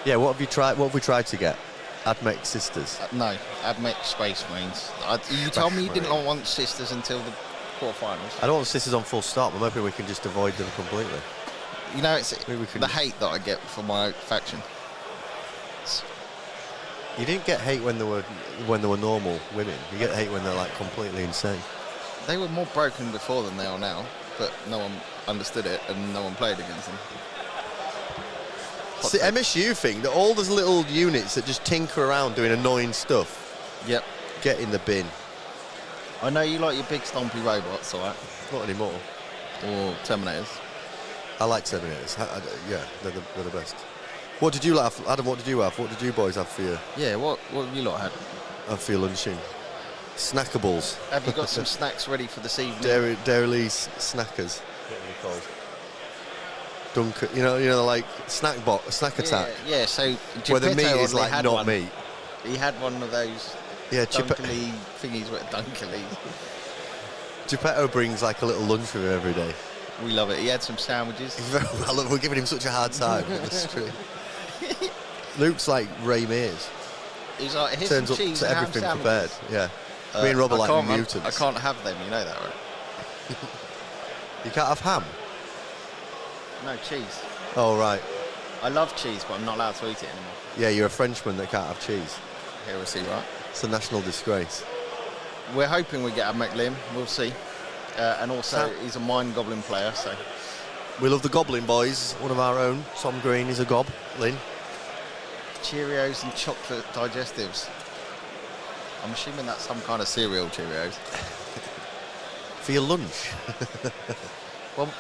Yeah, what have you tried? What have we tried to get? AdMech sisters. No, AdMech Space Marines. You told me you didn't want sisters until the quarterfinals. I don't want sisters on full stop. I'm hoping we can just avoid them completely. You know, it's Maybe we can- the hate that I get for my faction. You didn't get hate when they were normal women. You get hate when they're like completely insane. They were more broken before than they are now, but no one understood it and no one played against them. It's the MSU thing, that all those little units that just tinker around doing annoying stuff, Yep. get in the bin. I know you like your big stompy robots, all right? Not anymore. Or Terminators. I like Terminators. Yeah, they're the best. What did you have, Adam? What did you have? What did you boys have for your Yeah, what have you lot had? for your luncheon? Snackables. Have you got some snacks ready for this evening? Dairy Lee's snackers. What are they called? Dunker. You know, like snack attack. Yeah, so Where the meat Geppetto is only like had not one. meat. He had one of those Yeah, dunkily thingies with Dunkley. Geppetto brings like a little lunch with him every day. We love it. He had some sandwiches. He's very well. We're giving him such a hard time. It's true. Luke's like Ray Mears. He's like, here's Turns some up cheese to and ham everything sandwiches. prepared. Yeah. Me and Rob are like mutants. I can't have them, you know that, right? You can't have ham. No, cheese. Oh right. I love cheese, but I'm not allowed to eat it anymore. Yeah, you're a Frenchman that can't have cheese. Heresy, right? It's a national disgrace. We're hoping we get a McLean. We'll see. And also, Sam- he's a Mind Goblin player, so... We love the Goblin Boys. One of our own. Tom Green is a goblin. Cheerios and chocolate digestives. I'm assuming that's some kind of cereal Cheerios. For your lunch. Well,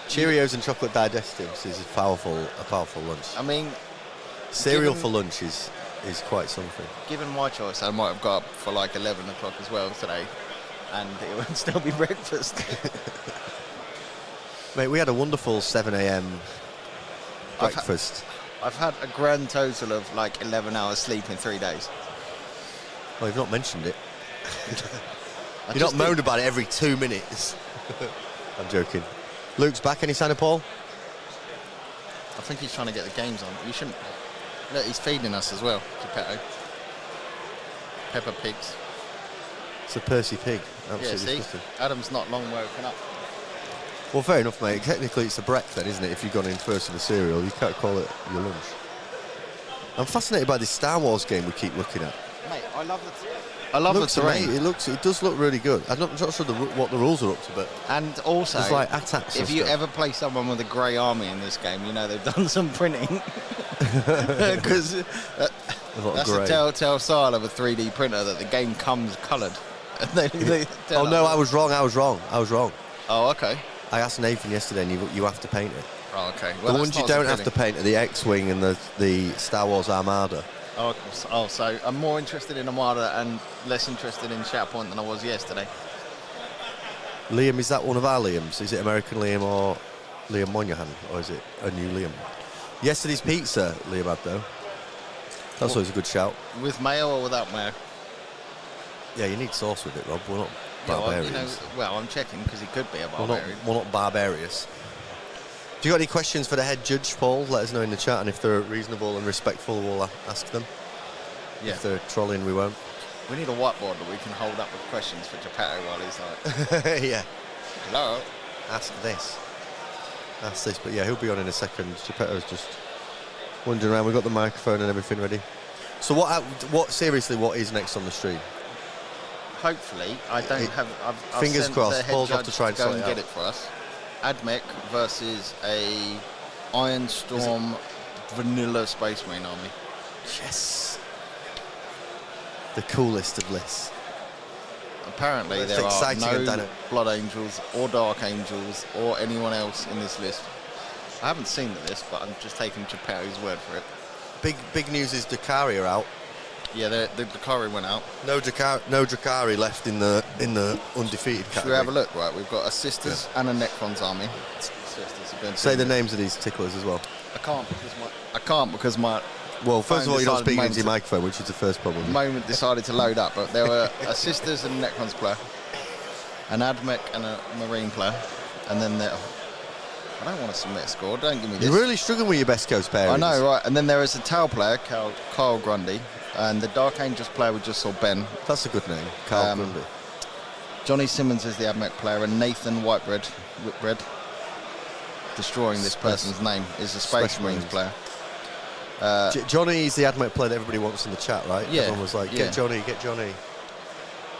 Cheerios and chocolate digestives is a powerful lunch. I mean, Cereal given- for lunch is quite something. given my choice, I might have got up for like 11 o'clock as well today, and it would still be breakfast. Mate, we had a wonderful 7 a.m. breakfast. I've had a grand total of like 11 hours sleep in 3 days. Well, you've not mentioned it. I You're not just moaned did. about it every 2 minutes. I'm joking. Luke's back. Any sign of Paul? I think he's trying to get the games on. You shouldn't. Look, he's feeding us as well, Geppetto. Peppa Pigs. It's a Percy pig. Yeah, Absolutely see? disgusting. Adam's not long woken up. Well, fair enough, mate. Technically, it's a break then, isn't it? If you've gone in first with the cereal, you can't call it your lunch. I'm fascinated by this Star Wars game we keep looking at. Mate, I love the terrain. It does look really good. I'm not sure what the rules are up to, but And also, there's like attacks. if and you stuff. ever play someone with a grey army in this game, you know they've done some printing. Because A lot of that's grey. a telltale style of a 3D printer that the game comes coloured. Oh no, I was wrong. Oh, okay. I asked Nathan yesterday, and you have to paint it. Oh, okay. The Well, ones you don't have to paint are the X-Wing and the Star Wars Armada. So I'm more interested in Armada and less interested in Shatterpoint than I was yesterday. Liam, is that one of our Liams? Is it American Liam or Liam Moynihan, or is it a new Liam? Yesterday's pizza, Liam had though. That's always a good shout. With mayo or without mayo? Yeah, you need sauce with it, Rob. We're not Yeah, barbarians. well, I'm checking because he could be a barbarian. We're not barbarians. Do you got any questions for the head judge, Paul? Let us know in the chat, and if they're reasonable and respectful, we'll ask them. Yeah. If they're trolling, we won't. We need a whiteboard that we can hold up with questions for Geppetto while he's like, Yeah. hello. Ask this. But yeah, he'll be on in a second. Geppetto's just wandering around. We've got the microphone and everything ready. So what seriously, what is next on the stream? Hopefully, I've fingers sent crossed, the head Paul's off judge to try and go sort and it get out. it for us. Admech versus a Iron Storm vanilla Space Marine army. Yes. The coolest of lists. Apparently, Well, it's there are exciting and no dynamic. Blood Angels or Dark Angels or anyone else in this list. I haven't seen the list, but I'm just taking Geppetto's word for it. Big news is Dakari are out. Yeah, the Dakari went out. No Drakari left in the undefeated category. Should we have a look? Right, we've got a Sisters and a Necrons army. Sisters have been Say the names of these ticklers as well. I can't because my Well, first of phone all, you don't decided speak into your microphone, which is the first problem. moment decided to load up, but there were a Sisters and a Necrons player, an Admech and a Marine player, and then there. I don't want to submit a score. Don't give me this. You're really struggling with your best coast pairings. I know, right? And then there is a Tau player, Carl Grundy, and the Dark Angels player we just saw, Ben. That's a good name, Carl Grundy. Johnny Simmons is the Admech player, and Nathan Whitbread, destroying this person's name, is a Space Marines player. Johnny's the Admech player that everybody wants in the chat, right? Yeah. Everyone was like, Yeah. get Johnny.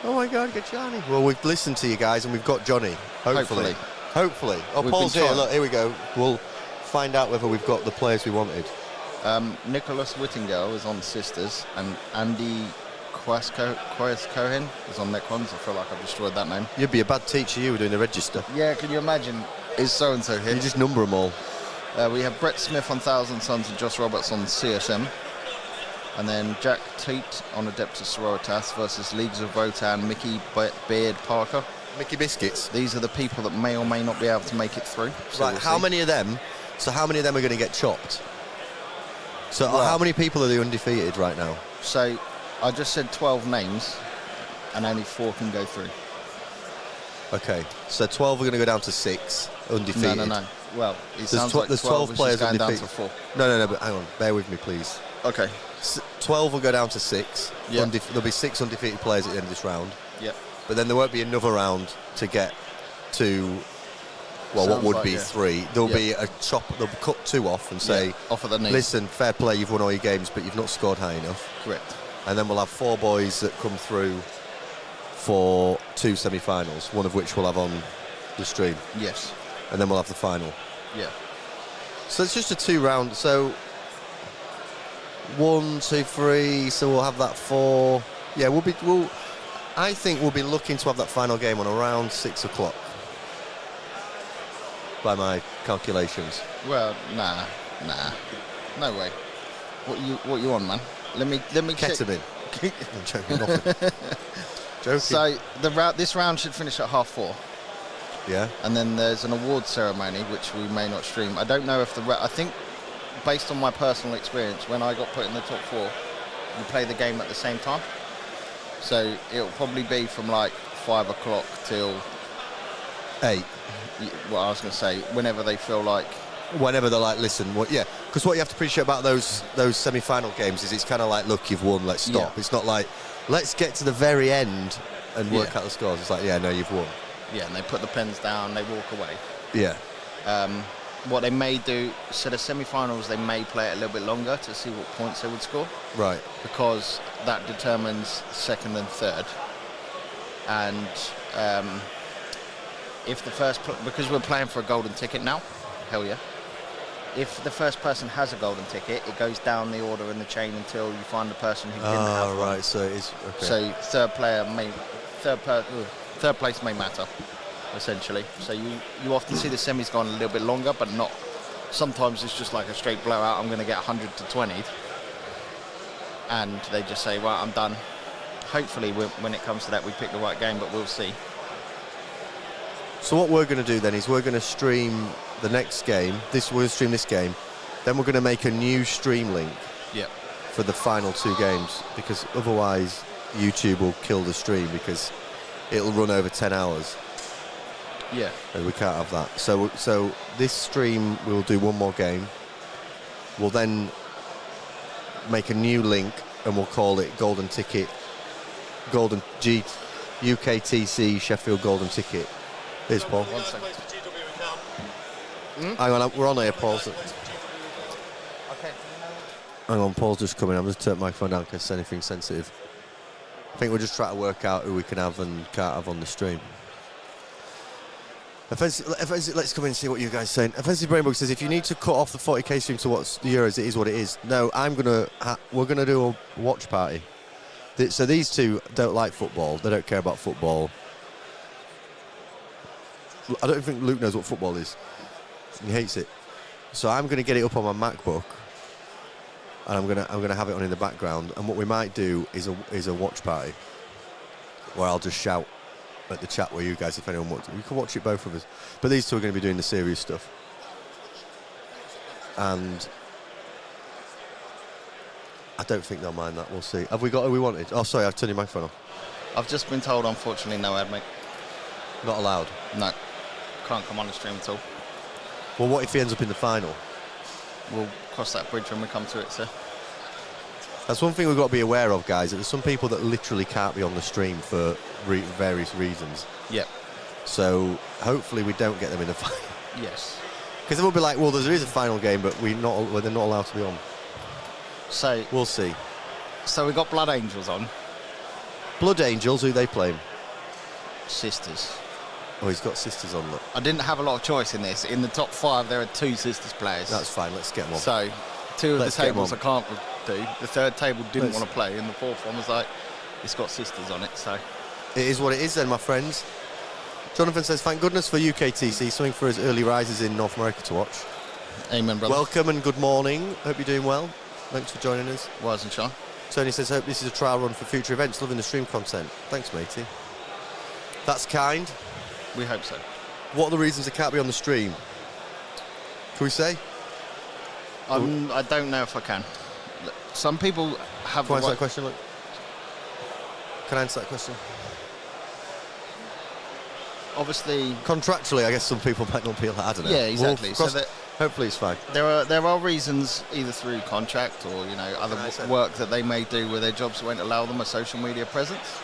Oh my God, get Johnny. Well, we've listened to you guys and we've got Johnny. Hopefully. Oh, We've Paul's been here. trying. Look, here we go. We'll find out whether we've got the players we wanted. Nicholas Whittingale is on Sisters, and Andy Cohen is on Necrons. I feel like I've destroyed that name. You'd be a bad teacher, you were doing the register. Yeah, can you imagine? Is so-and-so here? You just number them all. We have Brett Smith on Thousand Sons and Josh Roberts on CSM. And then Jack Teat on Adeptus Sororitas versus Leagues of Votan, Mickey Beard Parker. Mickey Biscuits. These are the people that may or may not be able to make it through. So Right, we'll how see. many of them? So how many of them are going to get chopped? So Well- how many people are they undefeated right now? So I just said 12 names, and only 4 can go through. Okay, so 12 are going to go down to 6 undefeated. No. Well, it There's sounds like there's 12 is players just going down to undefeated. 4. No, but hang on, bear with me, please. Okay. 12 will go down to 6. Yeah. There'll be 6 undefeated players at the end of this round. Yep. But then there won't be another round to get to, well, what Sounds would like, be yeah. 3. There'll Yeah. be a chop. They'll cut 2 off and say, off of the knee. listen, fair play, you've won all your games, but you've not scored high enough. Correct. And then we'll have 4 boys that come through for 2 semi-finals, one of which we'll have on the stream. Yes. And then we'll have the final. Yeah. So it's just a 2-round. So 1, 2, 3. So we'll have that 4. Yeah, I think we'll be looking to have that final game on around 6 o'clock, by my calculations. Well, nah, no way. What you on, man? Let me check. Ketamine. I'm joking. Nothing. Joking. So this round should finish at 4:30. Yeah. And then there's an award ceremony which we may not stream. I don't know if I think, based on my personal experience, when I got put in the top 4, we play the game at the same time. So it'll probably be from like 5 o'clock till 8. Well, I was going to say whenever they feel like. Whenever they're like, listen, because what you have to appreciate about those semi-final games is it's kind of like, look, you've won, let's stop. Yeah. It's not like, let's get to the very end and work Yeah. out the scores. It's like, yeah, no, you've won. Yeah, and they put the pens down, they walk away. Yeah. What they may do, so the semi-finals, they may play it a little bit longer to see what points they would score. Right. Because that determines second and third. And if the first, because we're playing for a golden ticket now, hell yeah. If the first person has a golden ticket, it goes down the order in the chain until you find the person who didn't have one. So it is. Okay. So third place may matter. essentially. So you often see the semis going a little bit longer, but not. Sometimes it's just like a straight blowout. I'm going to get 100 to 20, and they just say, "Well, I'm done." Hopefully, when it comes to that, we pick the right game, but we'll see. So what we're going to do then is we're going to stream the next game. We're going to stream this game. Then we're going to make a new stream link Yep. for the final 2 games, because otherwise YouTube will kill the stream because it'll run over 10 hours. Yeah. And we can't have that. So this stream, we'll do one more game. We'll then make a new link and we'll call it Golden Ticket, UKTC Sheffield Golden Ticket. Here's Paul. 1 second. Hang on, we're on here, Paul. Okay. Hang on, Paul's just coming. I'm just turning my phone down because it's anything sensitive. I think we're just trying to work out who we can have and can't have on the stream. Let's come in and see what you guys are saying. Offensive Brainbug says, if you need to cut off the 40k stream to watch the Euros, it is what it is. No, we're gonna do a watch party. So these two don't like football. They don't care about football. I don't think Luke knows what football is. He hates it. So I'm gonna get it up on my MacBook, and I'm gonna have it on in the background. And what we might do is a watch party, where I'll just shout at the chat where you guys, if anyone wants, you can watch it, both of us. But these two are going to be doing the serious stuff. And I don't think they'll mind that. We'll see. Have we got who we wanted? Oh, sorry, I've turned your microphone off. I've just been told, unfortunately, no ad, mate. Not allowed? No. Can't come on the stream at all. Well, what if he ends up in the final? We'll cross that bridge when we come to it, sir. That's one thing we've got to be aware of, guys. That there's some people that literally can't be on the stream for various reasons. Yep. So hopefully we don't get them in the final. Yes. Because it will be like, well, there is a final game, but they're not allowed to be on. So we'll see. So we got Blood Angels on. Blood Angels, who they playing? Sisters. Oh, he's got Sisters on, look. I didn't have a lot of choice in this. In the top 5, there are 2 Sisters players. That's fine. Let's get them on. So 2 of the tables I can't do. The 3rd table didn't want to play, and the 4th one was like, it's got Sisters on it. So it is what it is, then, my friends. Jonathan says, thank goodness for UKTC, something for his early risers in North America to watch. Amen, brother. Welcome and good morning. Hope you're doing well. Thanks for joining us. Wise and Sean. Tony says, hope this is a trial run for future events. Loving the stream content. Thanks, matey. That's kind. We hope so. What are the reasons it can't be on the stream? Can we say? I don't know if I can. Some people have... Can I answer that question, Luke? Can I answer that question? Obviously... Contractually, I guess some people might not be allowed. I don't know. Yeah, exactly. So hopefully it's fine. There are reasons, either through contract or, other work that they may do where their jobs won't allow them a social media presence,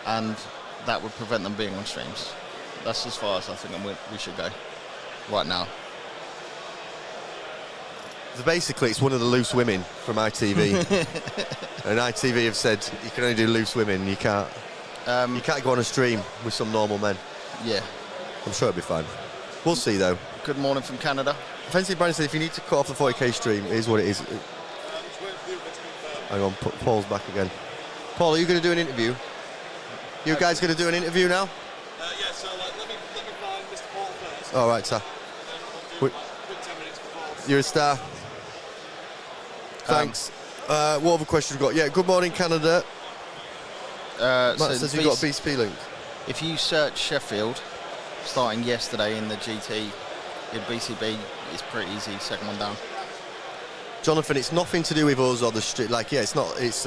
and that would prevent them being on streams. That's as far as I think we should go right now. So basically, it's one of the loose women from ITV. And ITV have said you can only do loose women. You can't go on a stream with some normal men. Yeah. I'm sure it'll be fine. We'll see, though. Good morning from Canada. Fancy Brandon said if you need to cut off the 40k stream, it is what it is. Hang on, Paul's back again. Paul, are you going to do an interview? You guys going to do an interview now? Yeah, so let me find Mr. Paul first. All right, sir. Quick 10 minutes before. You're a star. Thanks. What other question we've got? Yeah, good morning, Canada. Matt says you've got a BCP link. If you search Sheffield, starting yesterday in the GT, in BCB, it's pretty easy, second one down. Jonathan, it's nothing to do with us or the street. Like, yeah, it's not. It's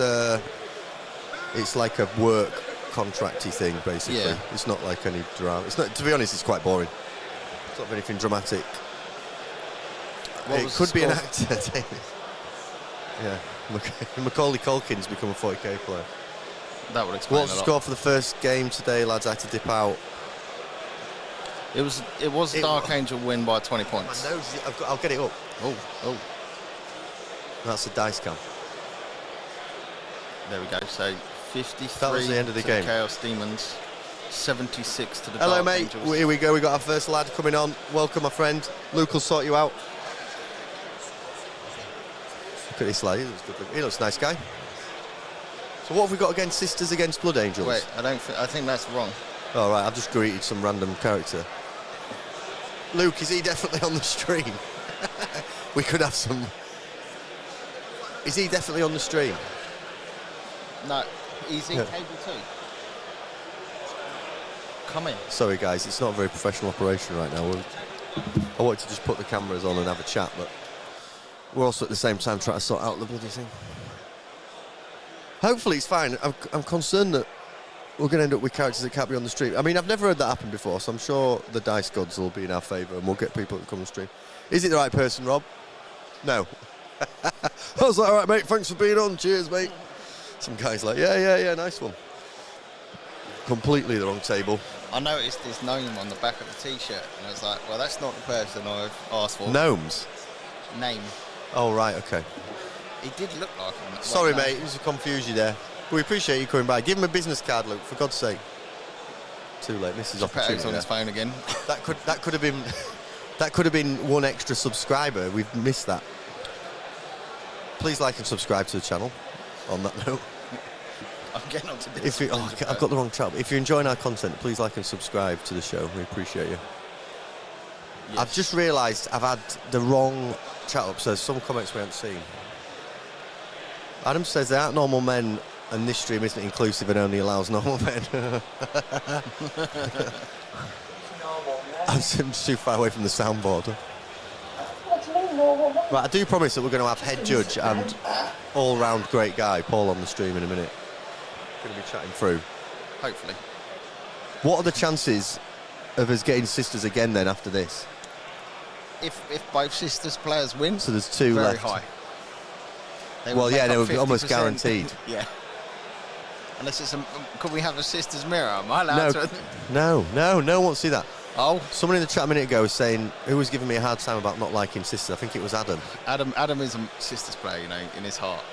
like a work contracty thing, basically. Yeah. It's not like any drama. It's not. To be honest, it's quite boring. It's not anything dramatic. It could be an actor. Yeah, Macaulay Culkin's become a 40k player. That would explain What's a the lot. score for the first game today, lads? I had to dip out. It was Dark Angel win by 20 points. My nose, I'll get it up. Oh. That's a dice cam. There we go. So 53 That was the end of the to game. the Chaos Demons, 76 to the Hello, Dark mate. Angels. Here we go. We got our first lad coming on. Welcome, my friend. Luke will sort you out. Look at this lad. He looks good. He looks a nice guy. So what have we got against Sisters against Blood Angels? Wait, I think that's wrong. All right, I've just greeted some random character. Luke, is he definitely on the stream? We could have some... Is he definitely on the stream? No, he's in cable 2. Come in. Sorry, guys, it's not a very professional operation right now. I wanted to just put the cameras on and have a chat, but we're also at the same time trying to sort out the bloody thing. Hopefully it's fine. I'm concerned that we're going to end up with characters that can't be on the stream. I mean, I've never heard that happen before, so I'm sure the dice gods will be in our favour and we'll get people to come on the stream. Is it the right person, Rob? No. I was like, all right, mate, thanks for being on. Cheers, mate. Some guy's like, yeah, nice one. Completely the wrong table. I noticed his gnome on the back of the T-shirt, and I was like, well, that's not the person I've asked for. Gnomes? Name. Oh, right, okay. He did look like him. Sorry, mate, it was a confuse you there. We appreciate you coming by. Give him a business card, Luke, for God's sake. Too late, Mrs. Opportunity. on his phone again. That could have been that could have been one extra subscriber. We've missed that. Please like and subscribe to the channel. On that note, I'm getting on to this. I've got the wrong chat. If you're enjoying our content, please like and subscribe to the show. We appreciate you. Yes. I've just realised I've had the wrong chat up, so there's some comments we haven't seen. Adam says there aren't normal men, and this stream isn't inclusive and only allows normal men. I'm too far away from the soundboard. What do you mean, normal men? Right, I do promise that we're going to have head judge and all-round great guy Paul on the stream in a minute. Going to be chatting through. Hopefully. What are the chances of us getting sisters again then after this? If both sisters players win, so there's two very left. High. Well, yeah, they were almost guaranteed. Yeah. Unless it's could we have a sisters mirror? Am I allowed to? No one wants to see that. Oh. Someone in the chat a minute ago was saying, who was giving me a hard time about not liking sisters? I think it was Adam. Adam is a sisters player, you know, in his heart.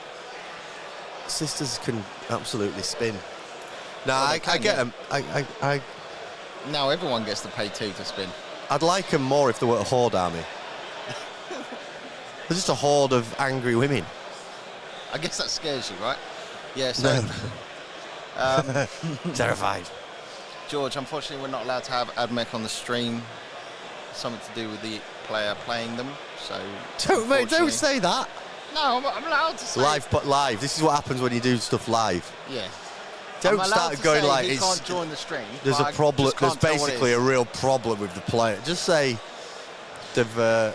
Sisters can absolutely spin. No, well, I get them. Now everyone gets to pay 2 to spin. I'd like them more if they were a horde army. They're just a horde of angry women. I guess that scares you, right? Yeah, so... No. Terrified. George, unfortunately we're not allowed to have Admech on the stream. Something to do with the player playing them, so... Don't say that. No, I'm allowed to say... Live. This is what happens when you do stuff live. Yeah. Don't start going like he it's... can't join the stream. There's a problem. There's basically a real problem with the player. Just say they've...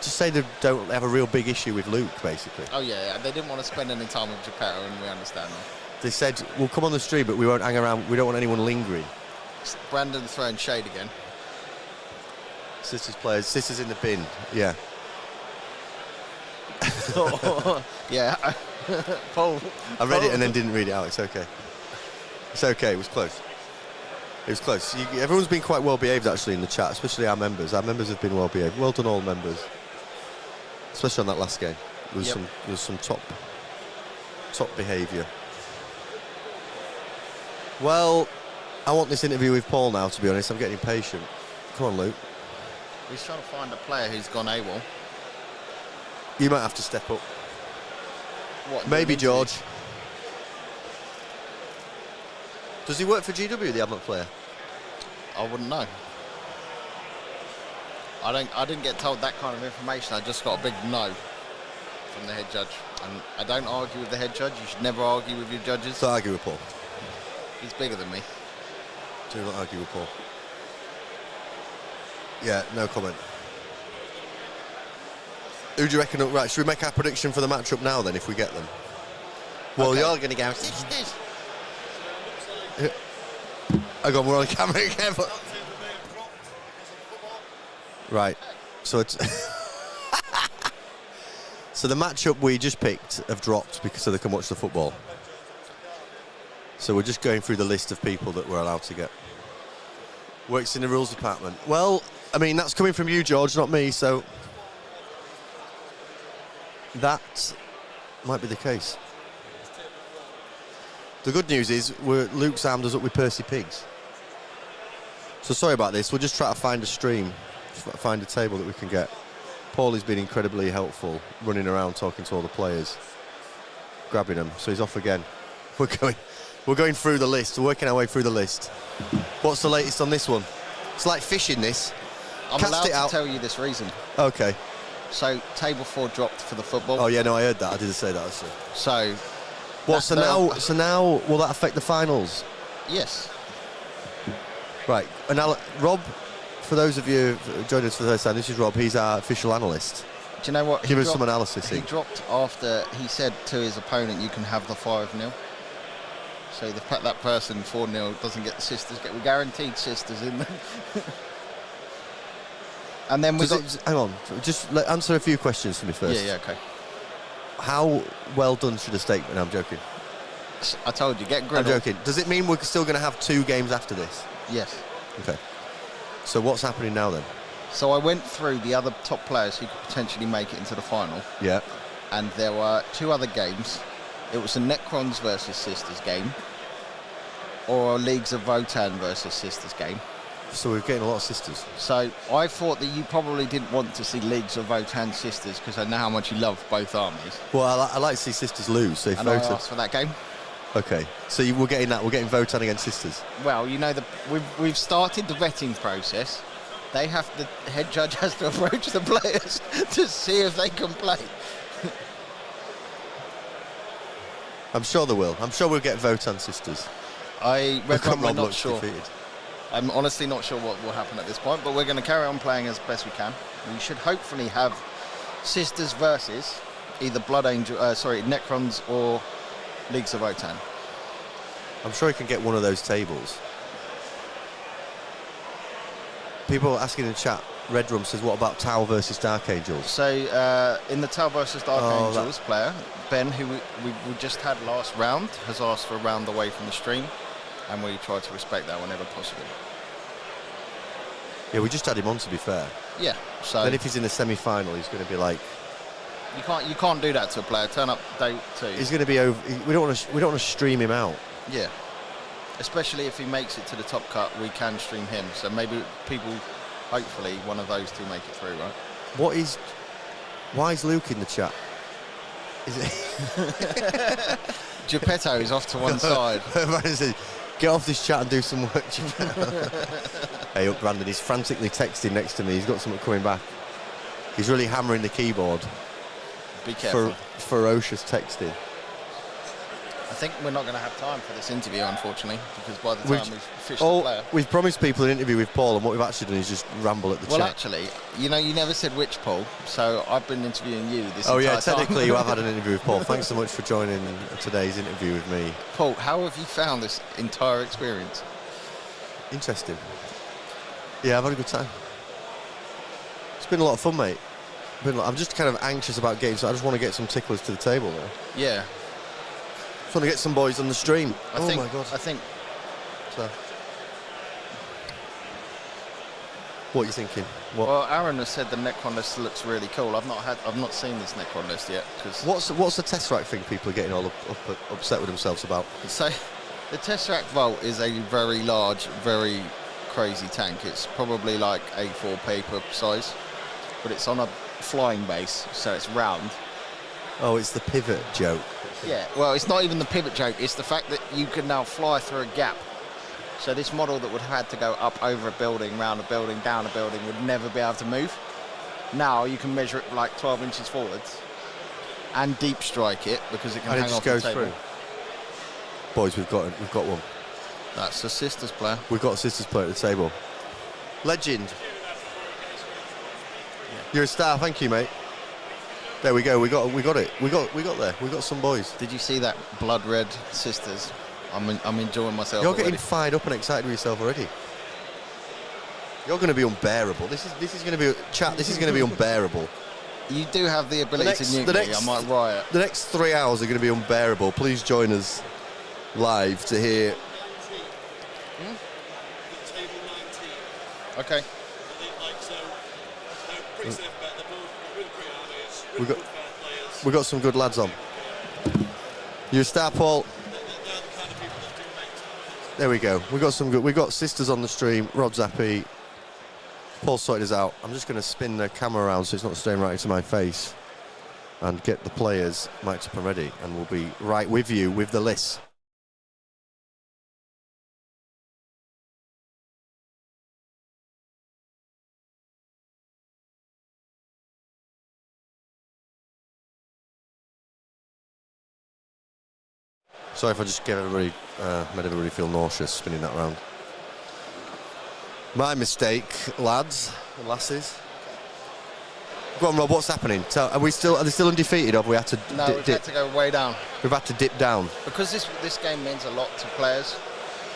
Just say they don't have a real big issue with Luke, basically. Oh, yeah. They didn't want to spend any time with Geppetto, and we understand that. They said, we'll come on the stream, but we won't hang around. We don't want anyone lingering. Brandon throwing shade again. Sisters players. Sisters in the bin. Yeah. Yeah. Paul. I read it and then didn't read it out. It's okay. It's okay. It was close. It was close. Everyone's been quite well behaved actually in the chat, especially our members. Our members have been well behaved. Well done, all members. Especially on that last game. There was some top behaviour. Well, I want this interview with Paul now, to be honest. I'm getting impatient. Come on, Luke. He's trying to find a player who's gone AWOL. You might have to step up. What, maybe George. Does he work for GW, the Admech player? I wouldn't know. I didn't get told that kind of information. I just got a big no from the head judge. And I don't argue with the head judge. You should never argue with your judges. Don't argue with Paul. He's bigger than me. Do not argue with Paul. Yeah, no comment. Who do you reckon? Right, should we make our prediction for the matchup now then, if we get them? Well, okay. You're going to go 60s. Hang on, we're on camera again. Right, so it's... So the matchup we just picked have dropped because so they can watch the football. So we're just going through the list of people that we're allowed to get. Works in the rules department. Well, I mean, that's coming from you, George, not me, so... That might be the case. The good news is Luke's armed us up with Percy Pigs. So sorry about this. We'll just try to find a stream, find a table that we can get. Paulie's been incredibly helpful, running around talking to all the players, grabbing them. So he's off again. We're We're going through the list. We're working our way through the list. What's the latest on this one? It's like fishing, this. I'm Cast allowed it out. to tell you this reason. Okay. So, table 4 dropped for the football. Oh yeah, no, I heard that. I didn't say that. Actually. So, So now, will that affect the finals? yes. Right. And Rob, for those of you who joined us for the first time, this is Rob. He's our official analyst. Do you know what? Give us some analysis. He dropped after he said to his opponent, "You can have the 5-0." So the fact that person 4-0 doesn't get the sisters, we guaranteed sisters in them. And then hang on, just answer a few questions for me first. Yeah, okay. How well done should a steak be? No, I'm joking. I told you, get I'm griddle. joking. Does it mean we're still going to have 2 games after this? Yes. Okay. So what's happening now then? So I went through the other top players who could potentially make it into the final. Yeah. And there were 2 other games. It was a Necrons versus Sisters game, or a Leagues of Votan versus Sisters game. So we're getting a lot of sisters. So I thought that you probably didn't want to see Leagues of Votan Sisters because I know how much you love both armies. Well, I like to see sisters lose. So if And I asked for that game. Okay. So we're getting that. We're getting Votan against sisters. Well, you know, we've started the vetting process. The head judge has to approach the players to see if they can play. I'm sure they will. I'm sure we'll get Votan sisters. I reckon we're Rob not looks sure. defeated. I'm honestly not sure what will happen at this point, but we're going to carry on playing as best we can. We should hopefully have sisters versus either Necrons or Leagues of Votan. I'm sure he can get one of those tables. People are asking in the chat, Red Rum says, what about Tau versus Dark Angels? So, in the Tau versus Dark Angels player, Ben, who we just had last round, has asked for a round away from the stream, and we try to respect that whenever possible. Yeah, we just had him on, to be fair. Yeah, so... Then if he's in the semi-final, he's going to be like... You can't do that to a player. Turn up day 2. He's going to be over... We don't want to stream him out. Yeah. Especially if he makes it to the top cut, we can stream him. So maybe people, hopefully, one of those 2 make it through, right? Why is Luke in the chat? Is it... Geppetto is off to one side. Get off this chat and do some work, Geppetto. Hey, up, Brandon. He's frantically texting next to me. He's got something coming back. He's really hammering the keyboard. Be careful. Ferocious texting. I think we're not going to have time for this interview, unfortunately, because by the time we've fished the player... We've promised people an interview with Paul, and what we've actually done is just ramble at the chat. Well, actually, you know, you never said which Paul, so I've been interviewing you this entire time. Oh, yeah, technically you have had an interview with Paul. Thanks so much for joining today's interview with me. Paul, how have you found this entire experience? Interesting. Yeah, I've had a good time. It's been a lot of fun, mate. I'm just kind of anxious about getting, so I just want to get some ticklers to the table now. Yeah. Just want to get some boys on the stream. My God. I think... So. What are you thinking? What? Well, Aaron has said the Necron list looks really cool. I've not seen this Necron list yet. What's the Tesseract thing people are getting all upset with themselves about? So, the Tesseract Vault is a very large, very crazy tank. It's probably like A4 paper size, but it's on a flying base, so it's round. Oh, it's the pivot joke. Yeah, well, it's not even the pivot joke. It's the fact that you can now fly through a gap. So this model that would have had to go up over a building, round a building, down a building, would never be able to move. Now you can measure it like 12 inches forwards and deep strike it because it can hang off the table. Through. Boys, we've got one. That's a sisters player. We've got a sisters player at the table. Legend. You're a star. Thank you, mate. There we go. We got it. We got there. We got some boys. Did you see that blood red sisters? I'm enjoying myself. You're already. getting fired up and excited with yourself already. You're going to be unbearable. This is going to be chat. This is going to be unbearable. You do have the ability to nuke me. I might riot. The next 3 hours are going to be unbearable. Please join us live to hear. Okay. We got some good lads on. You're a star, Paul. There we go. We got some good. We got sisters on the stream. Rob's happy. Paul sorted us out. I'm just going to spin the camera around so it's not staying right into my face, and get the players mic'd up and ready, and we'll be right with you with the list. Sorry if I just gave everybody, made everybody feel nauseous spinning that around. My mistake, lads and lasses. Go on, Rob. What's happening? Are they still undefeated, or have we had to? No, we've had to go way down. We've had to dip down Because this game means a lot to players.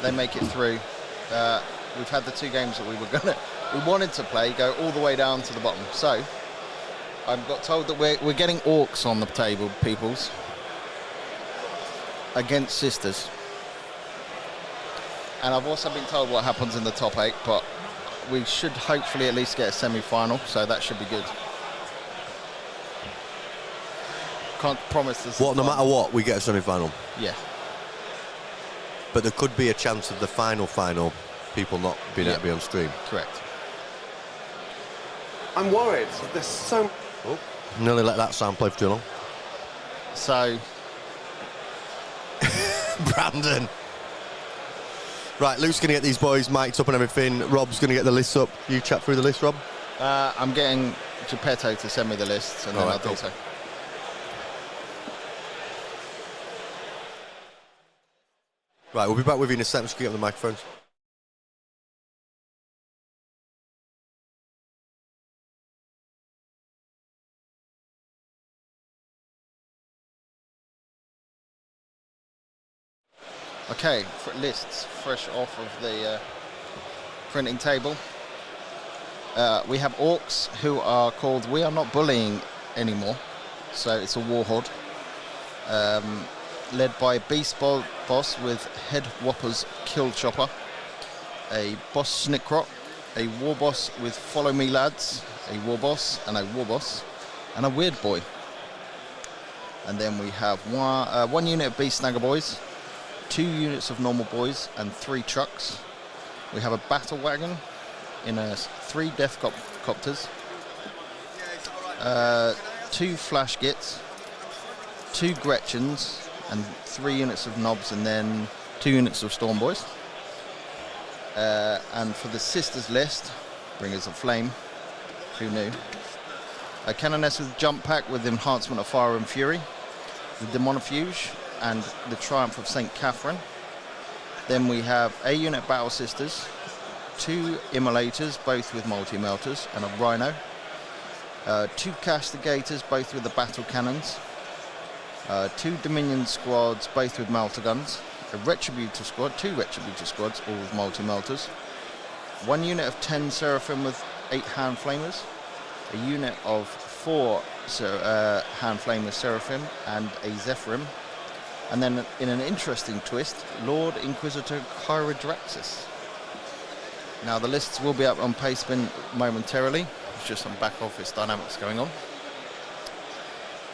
They make it through. We've had the 2 games that we wanted to play go all the way down to the bottom. So I've got told that we're getting orcs on the table, peoples, against sisters. And I've also been told what happens in the top 8, but we should hopefully at least get a semi-final, so that should be good. Can't promise this. no matter what, we get a semi-final. Yeah. But there could be a chance of the final people not being able to be on stream. Correct. I'm worried. There's so... Oh, nearly let that sound play for too long. So... Brandon. Right, Luke's going to get these boys mic'd up and everything. Rob's going to get the lists up. You chat through the list, Rob? I'm getting Geppetto to send me the lists, and then I'll do so. Right, we'll be back with you in a second. Just get on the microphones. Okay, lists fresh off of the printing table. We have orcs who are called We Are Not Bullying Anymore, so it's a war horde. Led by Beast Boss with Head Whoppers Kill Chopper, a Boss Snickrot, a War Boss with Follow Me Lads, a War Boss, and a Weird Boy. And then we have one unit of Beast Snagger Boys, 2 units of Normal Boys, and 3 trucks. We have a Battle Wagon in 3 Death Copters, 2 Flash Gits, 2 Gretchens, and 3 units of Knobs, and then 2 units of Storm Boys. And for the Sisters list, Bringers of Flame, who knew? A Canoness with Jump Pack with Enhancement of Fire and Fury, the Demonofuge, and the Triumph of St. Catherine. Then we have a unit Battle Sisters, 2 Immolators, both with multi-melters, and a Rhino. 2 Castigators, both with the Battle Cannons. 2 Dominion squads, both with melter guns. A Retributor squad, 2 Retributor squads, all with multi-melters. 1 unit of 10 Seraphim with 8 Hand Flamers. A unit of 4 Hand Flamers Seraphim and a Zephyrim. And then in an interesting twist, Lord Inquisitor Kyrodraxis. Now the lists will be up on Pastebin momentarily. There's just some back office dynamics going on.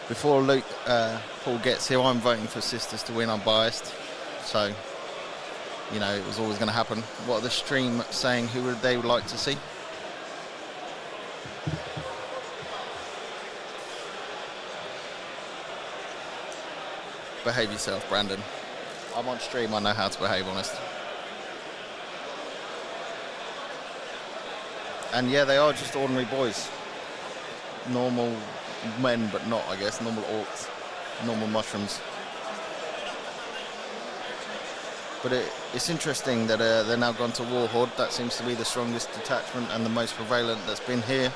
Before Luke Paul gets here, I'm voting for Sisters to win unbiased. So, you know, it was always going to happen. What are the stream saying who they would like to see? Behave yourself, Brandon. I'm on stream, I know how to behave, honest. And yeah, they are just ordinary boys. Normal men, but not, I guess. Normal orcs. Normal mushrooms. But it's interesting that they're now gone to War Horde. That seems to be the strongest detachment and the most prevalent that's been here.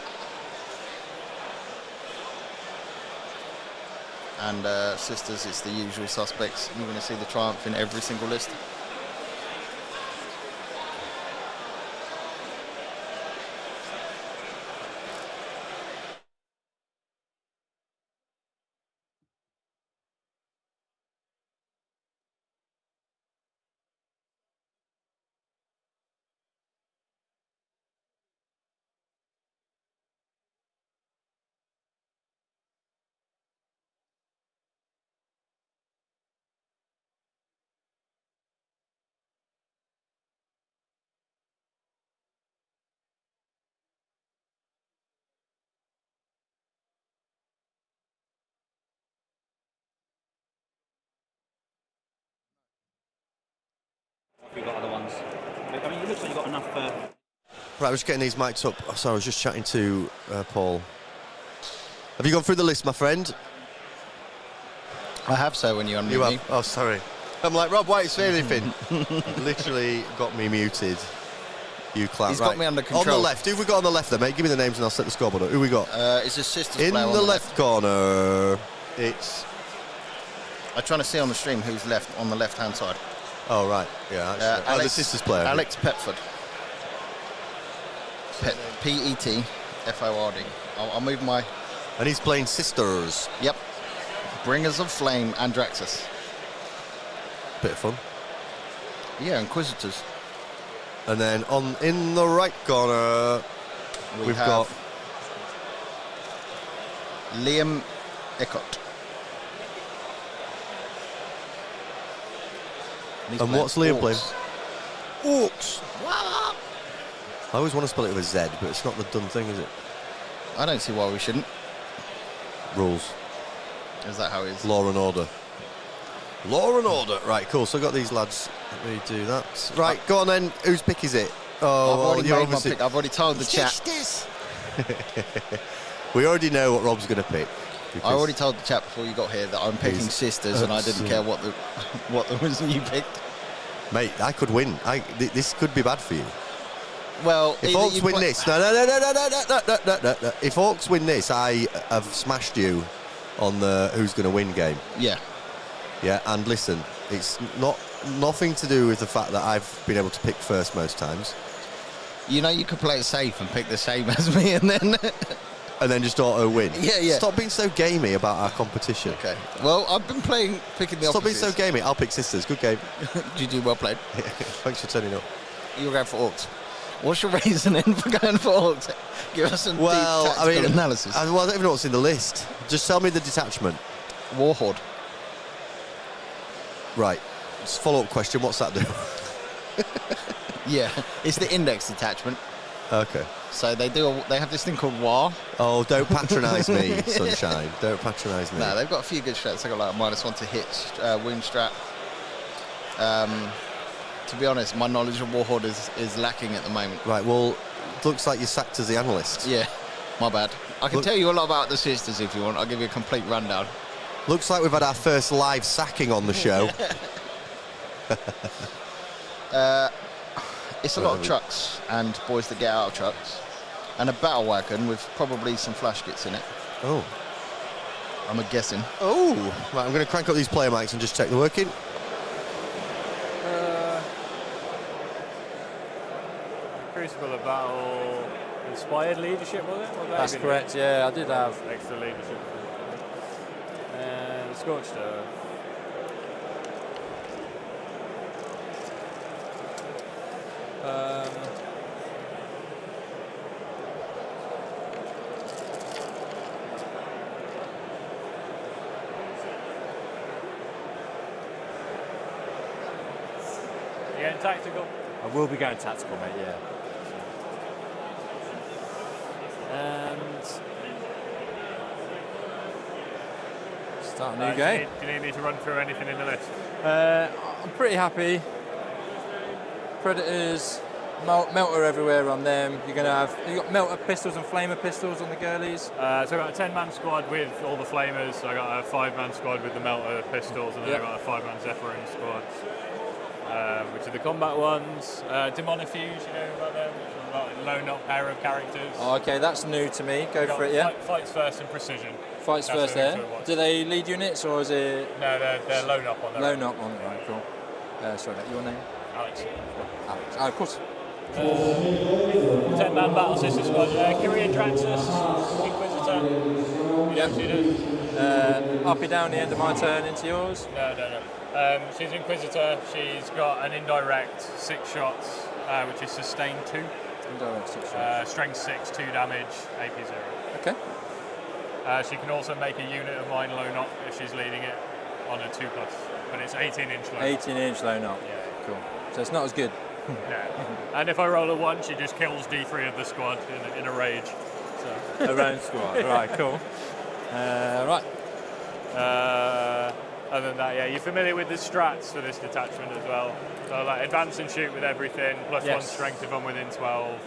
And Sisters, it's the usual suspects. You're going to see the Triumph in every single list. You've got other ones. I mean, it looks like you've got enough. Right, I'm just getting these mics up. Oh, sorry, I was just chatting to Paul. Have you gone through the list, my friend? I have, so when you unmute me. Oh, sorry. I'm like, Rob, why are you saying anything? Literally got me muted. You clown. He's got me under control. On the left. Who have we got on the left there, mate? Give me the names and I'll set the scoreboard up. Who we got? It's his sister's In player on the left corner, it's... I'm trying to see on the stream who's left on the left-hand side. Oh, right. Yeah, the sister's player. Alex Petford. Petford. I'll move my... And he's playing Sisters. Yep. Bringers of Flame, Andraxis. Bit of fun. Yeah, Inquisitors. And then in the right corner, we've got Liam Eckert. And what's Liam playing? Orcs. I always want to spell it with a Z, but it's not the done thing, is it? I don't see why we shouldn't. Rules. Is that how it is? Law and order. Law and order. Right, cool. So I got these lads. Let me do that. Right, go on then. Whose pick is it? Oh, I've already made my pick. I've already told the chat. We already know what Rob's going to pick. I already told the chat before you got here that I'm picking Sisters, and I didn't care what the reason you picked. Mate, I could win. This could be bad for you. Well, if Orcs win this, no. If Orcs win this, I have smashed you on the who's going to win game. Yeah. Yeah, and listen, it's nothing to do with the fact that I've been able to pick first most times. You know, you could play it safe and pick the same as me, and then just auto win. Yeah. Stop being so gamey about our competition. Okay. Well, I've been picking the Stop opposites. being so gamey. I'll pick Sisters. Good game. GG, well played. Thanks for turning up. You're going for Orcs. What's your reasoning for going for Orcs? Give us some deep tactical analysis. I don't even know what's in the list. Just tell me the detachment. Warhorde. Right. Just follow-up question. What's that do? Yeah, it's the index detachment. Okay. So they have this thing called War. Oh, don't patronise me, Sunshine. Don't patronise me. No, they've got a few good strats. They've got like a -1 to hit wound strat. To be honest, my knowledge of Warhorde is lacking at the moment. Right, well, looks like you're sacked as the analyst. Yeah, my bad. I can tell you a lot about the Sisters if you want. I'll give you a complete rundown. Looks like we've had our first live sacking on the show. It's a lot of trucks and boys that get out of trucks. And a battle wagon with probably some flash kits in it. Oh. I'm guessing. Oh. Right, I'm going to crank up these player mics and just check they're working. Crucible of Battle inspired leadership, was it? That's correct, yeah, I did have. Extra leadership. And Scorched Earth. You getting tactical? I will be going tactical, mate, yeah. And start a new game. Do you need me to run through anything in the list? I'm pretty happy. Predators, melter everywhere on them. You got melter pistols and flamer pistols on the girlies. So I've got a 10-man squad with all the flamers. So I got a 5-man squad with the melter pistols, and then I've got a 5-man Zephyrin squad, which are the combat ones. Demonifuge, you know about them? Like low-knock pair of characters. Oh, okay, that's new to me. Go for it, yeah. Fights first and precision. Fights That's first there. Do they lead units or is it? No, they're low-knock on them. Low-knock on, right, cool. Sorry, your name? Alex. Alex. Oh, of course. 10-man battle sister squad. Kyrian Draxus, Inquisitor. You know what she does? Up and down the end of my turn into yours? No. She's Inquisitor. She's got an indirect 6 shots, which is sustain 2. Indirect 6 shots. Strength 6, 2 damage, AP 0. Okay. She can also make a unit of mine low knock if she's leading it on a 2+, but it's 18-inch low knock. 18-inch low knock. Yeah. Cool. So it's not as good. Yeah. And if I roll a 1, she just kills D3 of the squad in a rage. So. A round squad. Right. Cool. Right. Other than that, yeah, you're familiar with the strats for this detachment as well. So like advance and shoot with everything, +1 strength if I'm within 12.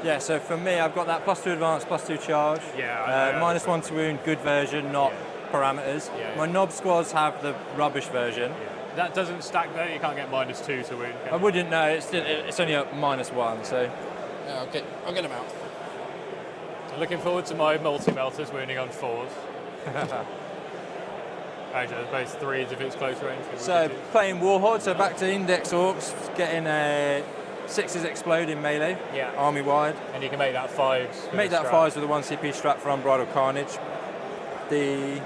Yeah, so for me, I've got that +2 advance, +2 charge. Yeah. -1 to wound, good version, not parameters. Yeah, My knob squads have the rubbish version. That doesn't stack though. You can't get -2 to win. I wouldn't know. It's only a -1, so yeah, I'll get them out. Looking forward to my multi-melters winning on 4s. Actually, both 3s if it's close range. So playing Warhawk, so back to Index Orcs, getting 6s explode in melee, army wide. And you can make that 5s. Make that 5s with a 1 CP strap for Unbridled Carnage. The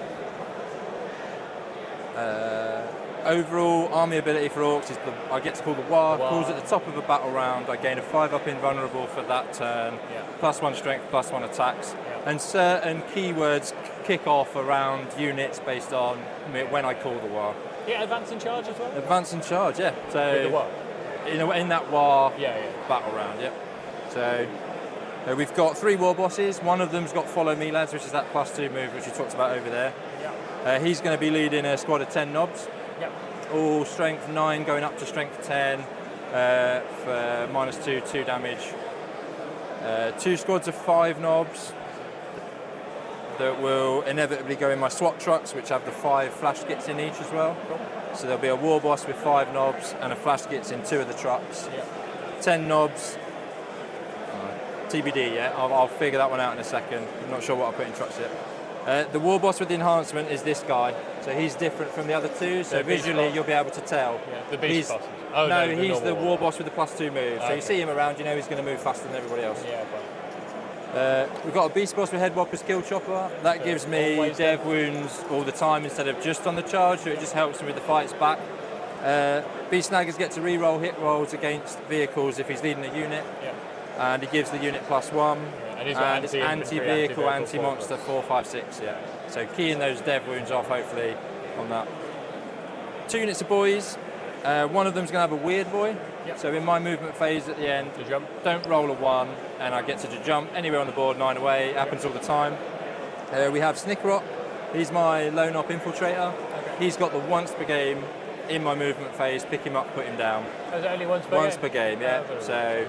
overall army ability for Orcs is I get to call the War. Calls at the top of a battle round. I gain a 5-up invulnerable for that turn, +1 strength, +1 attacks. And certain keywords kick off around units based on when I call the War. Yeah, advance and charge as well? Advance and charge, yeah. So with the War? In that War battle round, yeah. So we've got 3 War Bosses. One of them's got Follow Me Lads, which is that +2 move which we talked about over there. He's going to be leading a squad of 10 knobs. All strength 9 going up to strength 10 for -2, 2 damage. 2 squads of 5 knobs that will inevitably go in my SWAT trucks, which have the 5 flash kits in each as well. So there'll be a War Boss with 5 knobs and a flash kits in 2 of the trucks. 10 knobs. TBD, yeah. I'll figure that one out in a second. I'm not sure what I'll put in trucks yet. The War Boss with the enhancement is this guy. So he's different from the other 2. So visually you'll be able to tell. The Beast Bosses. Oh, no, he's the War Boss with the +2 move. So you see him around, you know he's going to move faster than everybody else. We've got a Beast Boss with Headwalker's Kill Chopper. That gives me dev wounds all the time instead of just on the charge, so it just helps me with the fights back. Beast Snaggers get to re-roll hit rolls against vehicles if he's leading a unit. And he gives the unit +1. And he's got it's anti-vehicle, anti-monster, 4, 5, 6, So keying those dev wounds off, hopefully, on that. 2 units of boys. One of them's going to have a weird boy. So in my movement phase at the end, don't roll a 1, and I get to jump anywhere on the board, 9 away. It happens all the time. We have Snickerot. He's my lone op infiltrator. He's got the once per game in my movement phase. Pick him up, put him down. Is it only once per game? Once per game, yeah. So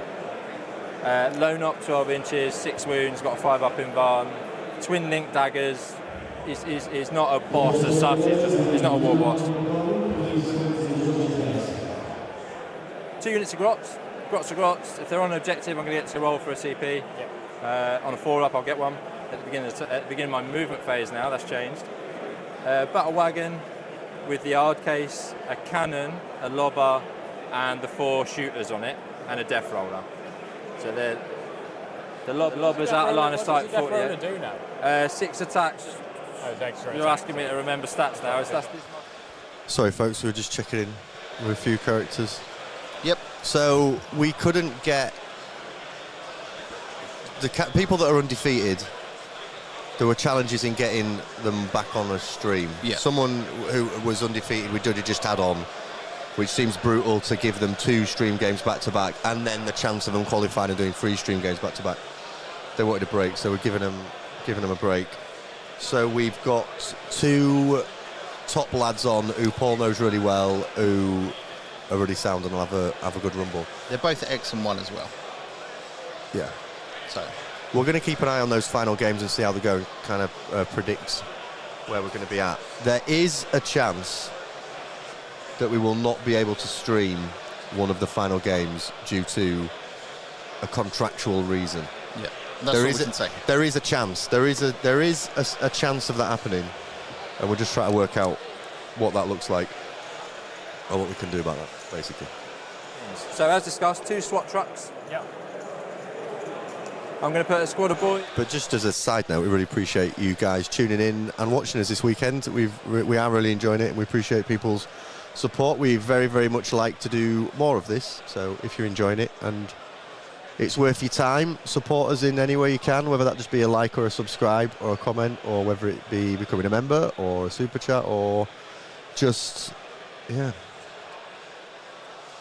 lone op, 12 inches, 6 wounds, got a 5-up invan. Twin link daggers. He's not a boss as such. He's not a war boss. 2 units of Grots. Grots are Grots. If they're on an objective, I'm going to get to roll for a CP. On a 4-up, I'll get one. At the beginning of my movement phase now, that's changed. Battle Wagon with the hard case, a cannon, a lobber, and the 4 shooters on it, and a death roller. So the lobber's out of line of sight. What does the death roller do now? 6 attacks. Oh, it's extra. You're asking me to remember stats now. Sorry, folks, we were just checking in with a few characters. Yep. So we couldn't get the people that are undefeated. There were challenges in getting them back on a stream. Someone who was undefeated, we just had on, which seems brutal to give them 2 stream games back to back, and then the chance of them qualifying and doing 3 stream games back to back. They wanted a break, so we're giving them a break. So we've got 2 top lads on who Paul knows really well, who are really sound and will have a good rumble. They're both X and 1 as well. Yeah. So we're going to keep an eye on those final games and see how they go, kind of predict where we're going to be at. There is a chance that we will not be able to stream one of the final games due to a contractual reason. Yeah, that's what we can say. There is a chance. There is a chance of that happening, and we're just trying to work out what that looks like or what we can do about that, basically. So as discussed, 2 SWAT trucks. I'm going to put a squad of boys. But just as a side note, we really appreciate you guys tuning in and watching us this weekend. We are really enjoying it, and we appreciate people's support. We very, very much like to do more of this. So if you're enjoying it and it's worth your time, support us in any way you can, whether that just be a like or a subscribe or a comment, or whether it be becoming a member or a super chat, or just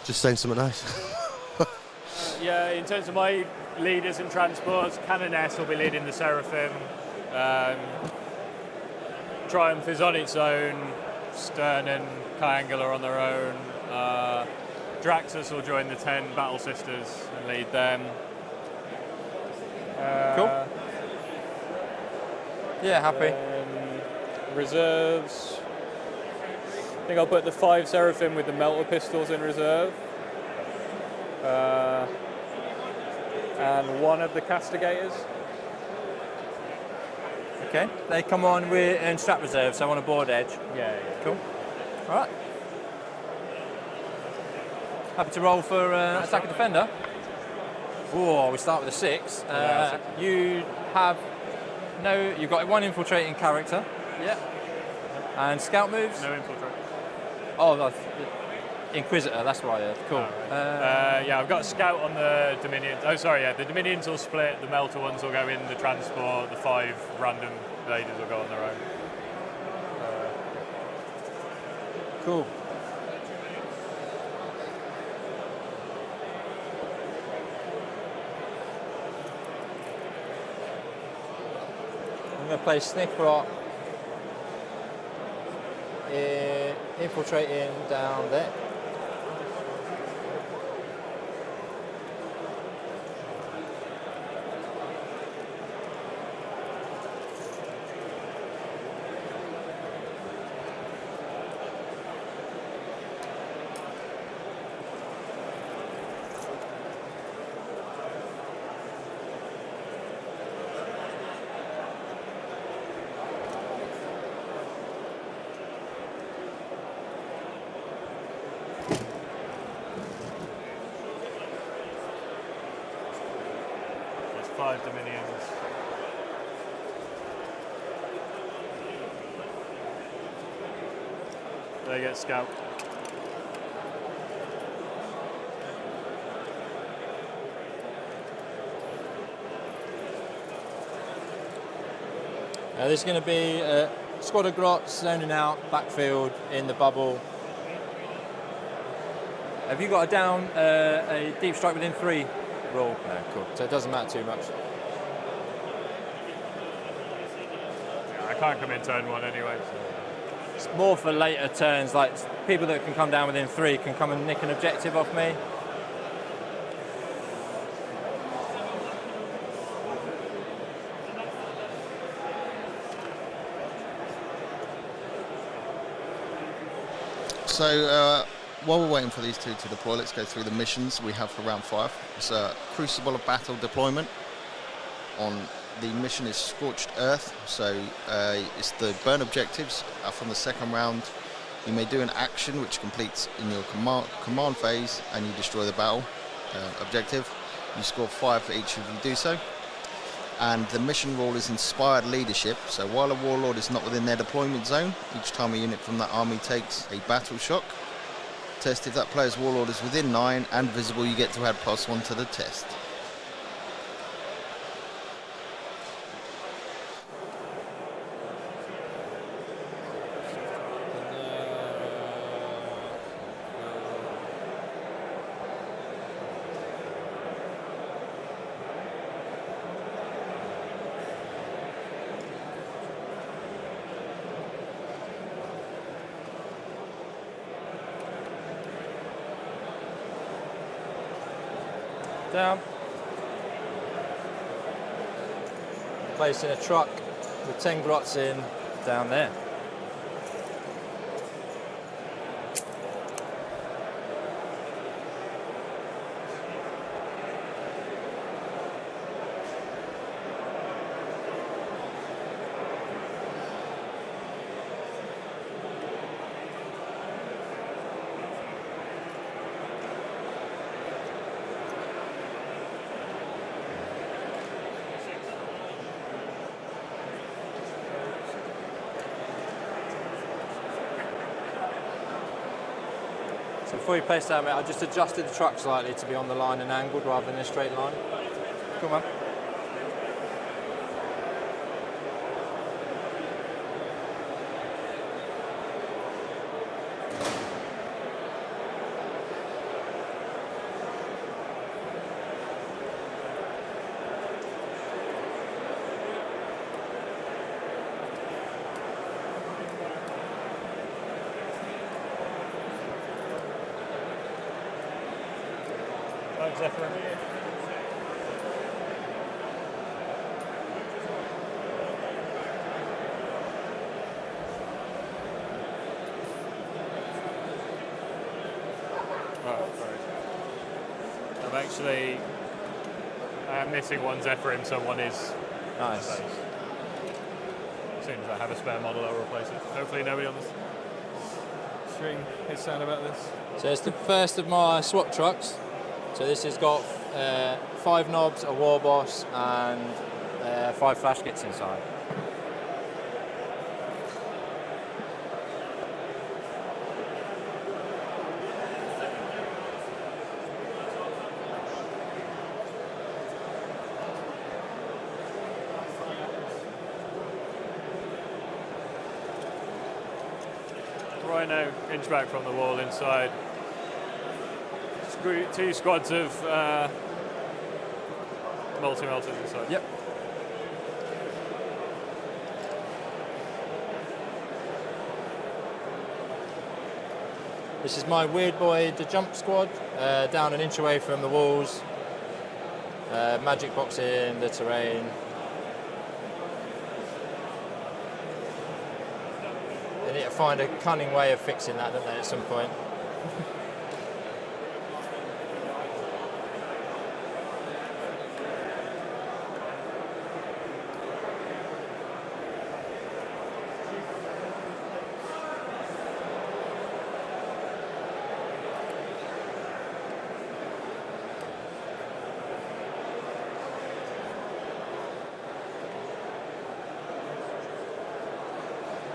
saying something nice. In terms of my leaders and transports, Canoness will be leading the Seraphim. Triumph is on its own. Stern and Triangle are on their own. Draxus will join the 10 Battle Sisters and lead them. Cool. Yeah, happy. Reserves. I think I'll put the 5 Seraphim with the melter pistols in reserve. And 1 of the castigators. Okay, they come on with in strap reserve, so on a board edge. Yeah. Cool. All right. Happy to roll for attacker defender. Oh, we start with a 6. You have you've got 1 infiltrating character. Yeah. And scout moves. No infiltrate. Oh, that's Inquisitor. That's why. Yeah. Cool. Yeah, I've got a scout on the Dominions. Oh, sorry. Yeah, the Dominions will split. The melter ones will go in the transport. The 5 random invaders will go on their own. Cool. I'm going to play Snikrot infiltrating down there. There's 5 Dominions. They get scout. There's going to be a squad of grots zoning out, backfield in the bubble. Have you got a deep strike within 3 roll? No, cool. So it doesn't matter too much. Yeah, I can't come in turn 1 anyway. So. It's more for later turns, like people that can come down within 3 can come and nick an objective off me. So while we're waiting for these 2 to deploy, let's go through the missions we have for round 5. It's a Crucible of Battle deployment. The mission is Scorched Earth, so it's the burn objectives from the second round. You may do an action which completes in your command phase and you destroy the battle objective. You score 5 for each of you do so. And the mission rule is Inspired Leadership, so while a warlord is not within their deployment zone, each time a unit from that army takes a battle shock test, if that player's warlord is within 9 and visible, you get to add +1 to the test. Down. Placed in a truck with 10 grots in down there. So before you place that, mate, I just adjusted the truck slightly to be on the line and angled rather than a straight line. Come on. Zephyr. actually missing one Zephyr in, so one is Nice. space. As soon as I have a spare model, I'll replace it. Hopefully nobody on the stream is sad about this. So it's the first of my swap trucks. So this has got 5 knobs, a war boss, and 5 flash kits inside. Rhino, inch back from the wall inside. 2 squads of multi-melters inside. Yep. This is my Weird Boy the jump squad, down an inch away from the walls. Magic box in the terrain. They need to find a cunning way of fixing that, don't they, at some point?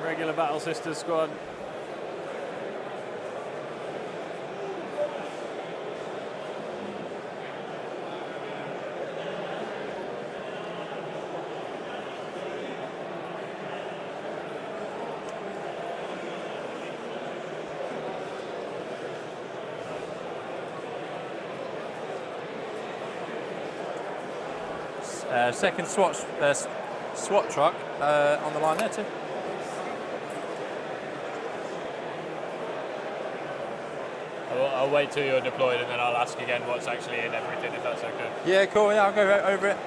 Regular Battle Sisters squad. Second SWAT truck on the line there too. I'll wait till you're deployed and then I'll ask again what's actually in everything, if that's okay. Yeah, cool. Yeah, I'll go over it.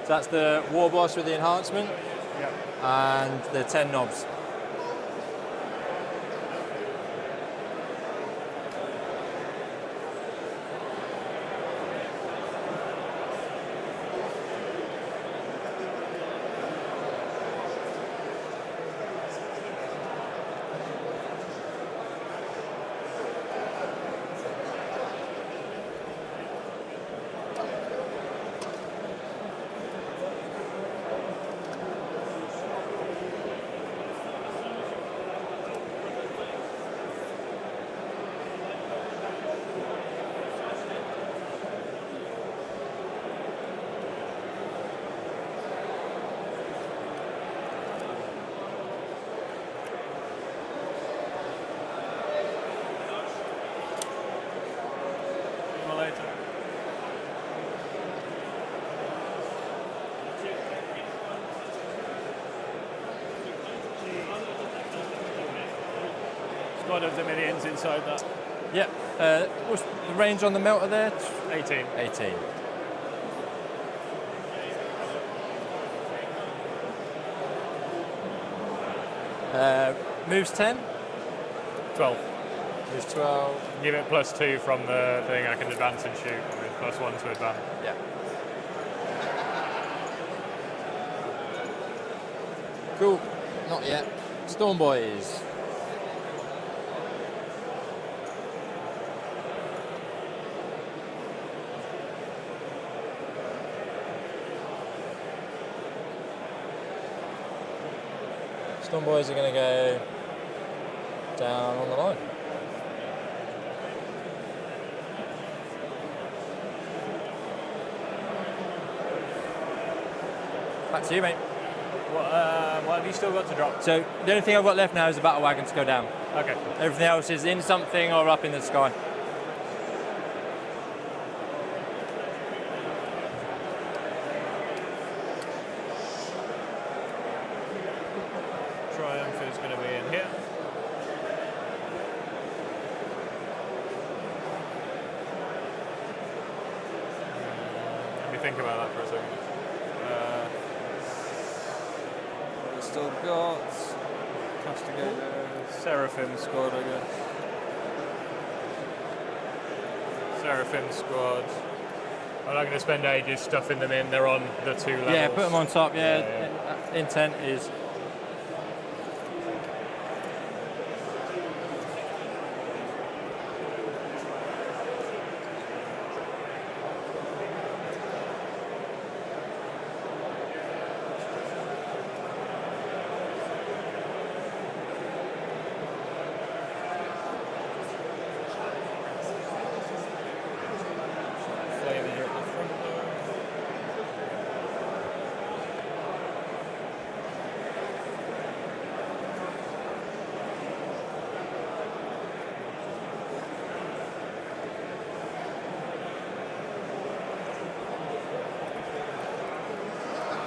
So that's the war boss with the enhancement, and the 10 knobs. squad of the millions inside that. Yeah. What's the range on the melter there? 18. 18. Moves 10. 12. Moves 12. Give it +2 from the thing. I can advance and shoot with +1 to advance. Yeah. Cool. Not yet. Storm Boys. Storm Boys are going to go down on the line. Back to you, mate. What have you still got to drop? So the only thing I've got left now is the battle wagon to go down. Okay. Everything else is in something or up in the sky. Triumph is going to be in here. Let me think about that for a second. We've still got Castigator, Seraphim squad, I guess. Seraphim squad. I'm not going to spend ages stuffing them in. They're on the 2 levels. Yeah, put them on top. Yeah. Intent is.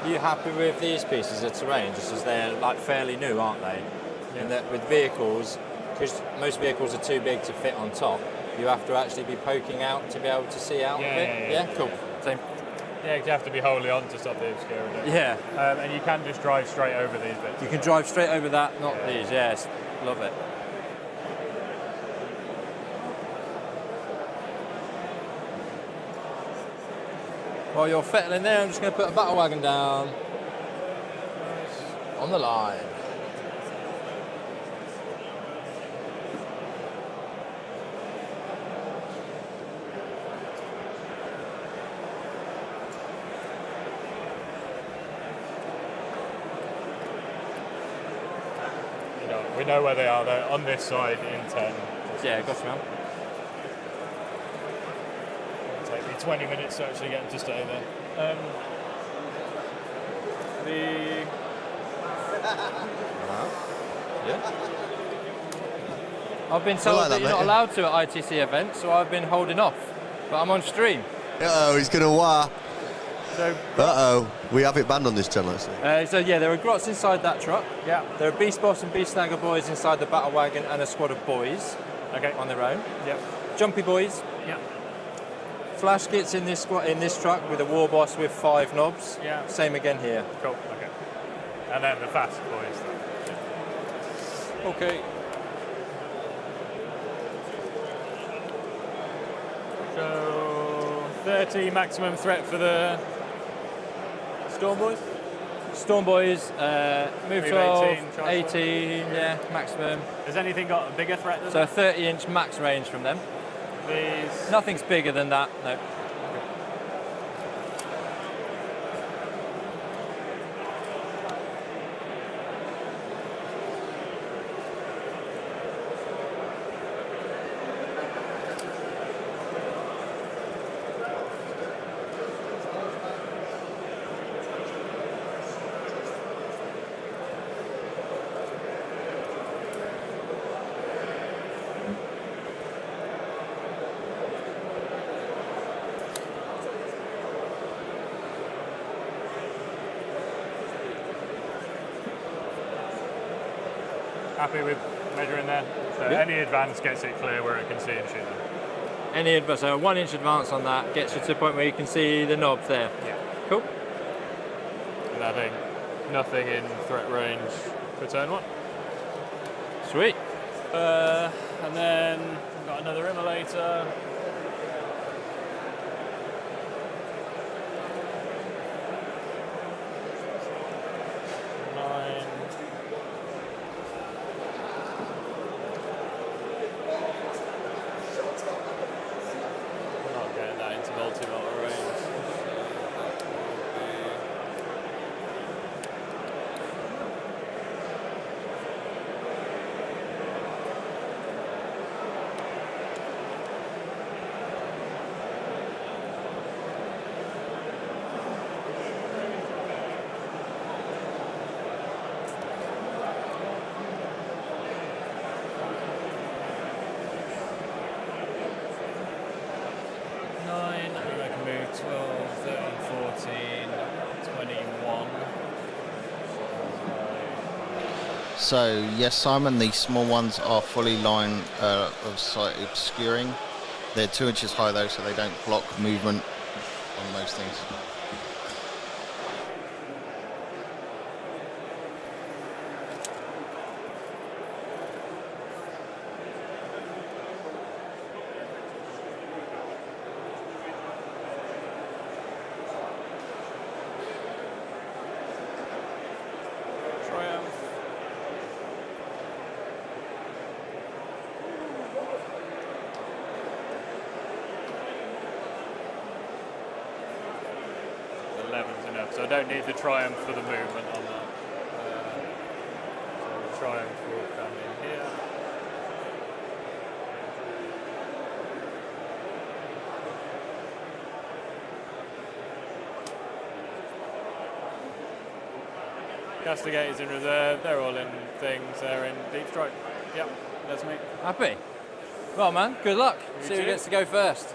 You happy with these pieces of terrain, just as they're like fairly new, aren't they? And that with vehicles, because most vehicles are too big to fit on top, you have to actually be poking out to be able to see out of it. Yeah, cool. Same. Yeah, you have to be wholly on to stop the obscuring. Yeah. And you can just drive straight over these bits. You can drive straight over that, not these. Yes, love it. While you're fettling there, I'm just going to put a battle wagon down on the line. We know where they are. They're on this side in 10. Yeah, got you, man. It'll take me 20 minutes to actually get them to stay there. Yeah. I've been told that you're not allowed to at ITC events, so I've been holding off. But I'm on stream. Uh-oh, he's going to wah. So, uh-oh, we have it banned on this channel, actually. So yeah, there are grots inside that truck. Yeah. There are Beast Boss and Beast Snagger boys inside the battle wagon, and a squad of boys. Okay. On their own. Yep. Jumpy boys. Yeah. Flash kits in this squad, in this truck with a war boss with 5 knobs. Yeah. Same again here. Cool. Okay. And then the fast boys. Okay. So 30 maximum threat for the Storm Boys? Storm Boys, move 12, 18, 18, yeah, maximum. Has anything got a bigger threat than So a that? 30-inch max range from them. These. Nothing's bigger than that, no. Happy with measure in there. So Yeah. any advance gets it clear where it can see and shoot them. Any advance, so a 1 inch advance on that gets you to the point where you can see the knob there. Yeah. Cool. And I think nothing in threat range for turn 1. Sweet. And then we've got another immolator. Not getting that into multi-bolter range. So yes, Simon, these small ones are fully line of sight obscuring. They're 2 inches high though, so they don't block movement on most things. Triumph. The 11's enough, so I don't need the Triumph for the movement on that. So the Triumph will come in here. Castigators in reserve, they're all in things, they're in deep strike. Yep, that's me. Happy? Well, man, good luck. You See who too. gets to go first.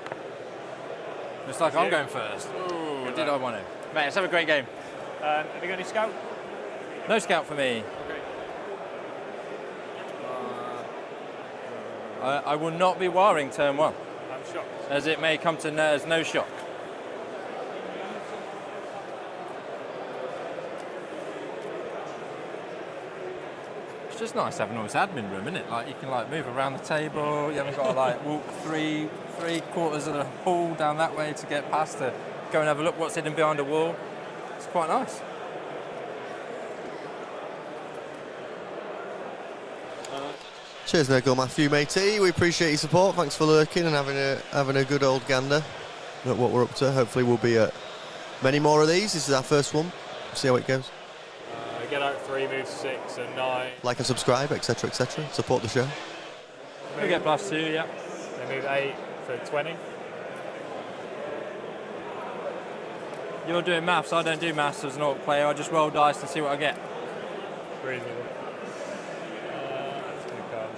Looks like I'm you. going first. Ooh, Or did I want to? Mate, let's have a great game. Have you got any scout? No scout for me. Okay. I will not be wiring turn 1, I'm shocked. as it may come to as no shock. It's just nice having all this admin room, isn't it? Like you can like move around the table. You haven't got to like walk three quarters of the hall down that way to get past to go and have a look what's hidden behind a wall. It's quite nice. Cheers, Nigel Matthew, matey. We appreciate your support. Thanks for lurking and having a good old gander at what we're up to. Hopefully we'll be at many more of these. This is our first one. See how it goes. Get out 3, move 6 and 9. Like and subscribe, etc., etc. Support the show. We get +2, yeah. They move 8 for 20. You're doing maths, I don't do maths as an alt player. I just roll dice and see what I get. Reasonable. It's going to come.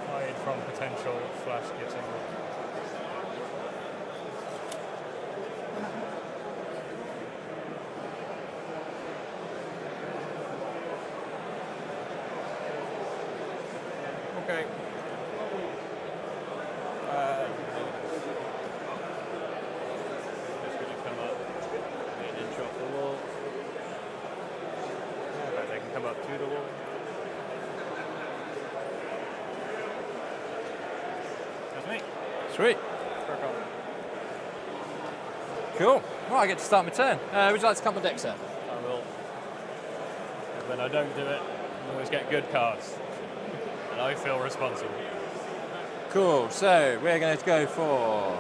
Hide from potential flash getting. Okay. Just going to come up an inch off the wall. But they can come up to the wall. That's me. Sweet. Crack on. Cool. Well, I get to start my turn. Would you like to cut my deck, sir? I will. When I don't do it, I always get good cards. And I feel responsible. Cool. So we're going to go for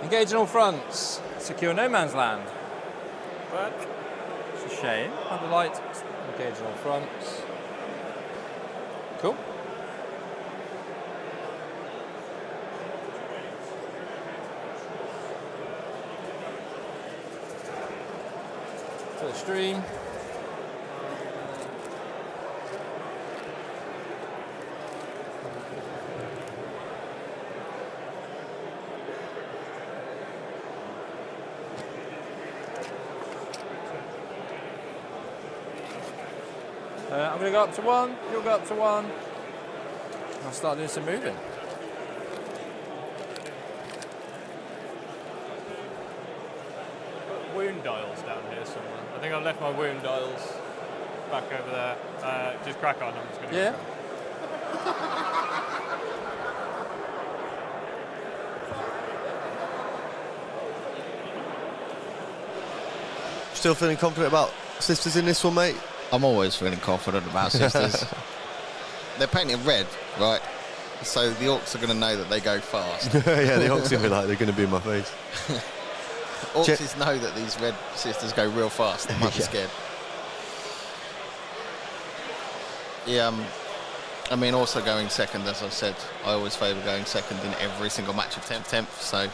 engage in all fronts, secure no man's land. But It's a shame. Under light, engage in all fronts. Cool. To the stream. I'm going to go up to 1. You'll go up to 1. I'll start doing some moving. Wound dials down here somewhere. I think I left my wound dials back over there. Just crack on. I'm just going to. Yeah. Still feeling confident about Sisters in this one, mate? I'm always feeling confident about Sisters. They're painted red, right? So the Orcs are going to know that they go fast. Yeah, the Orcs going to be like, they're going to be in my face. Orcs know that these red Sisters go real fast. They might be scared. Yeah, I mean, also going second, as I've said, I always favour going second in every single match of 10th, so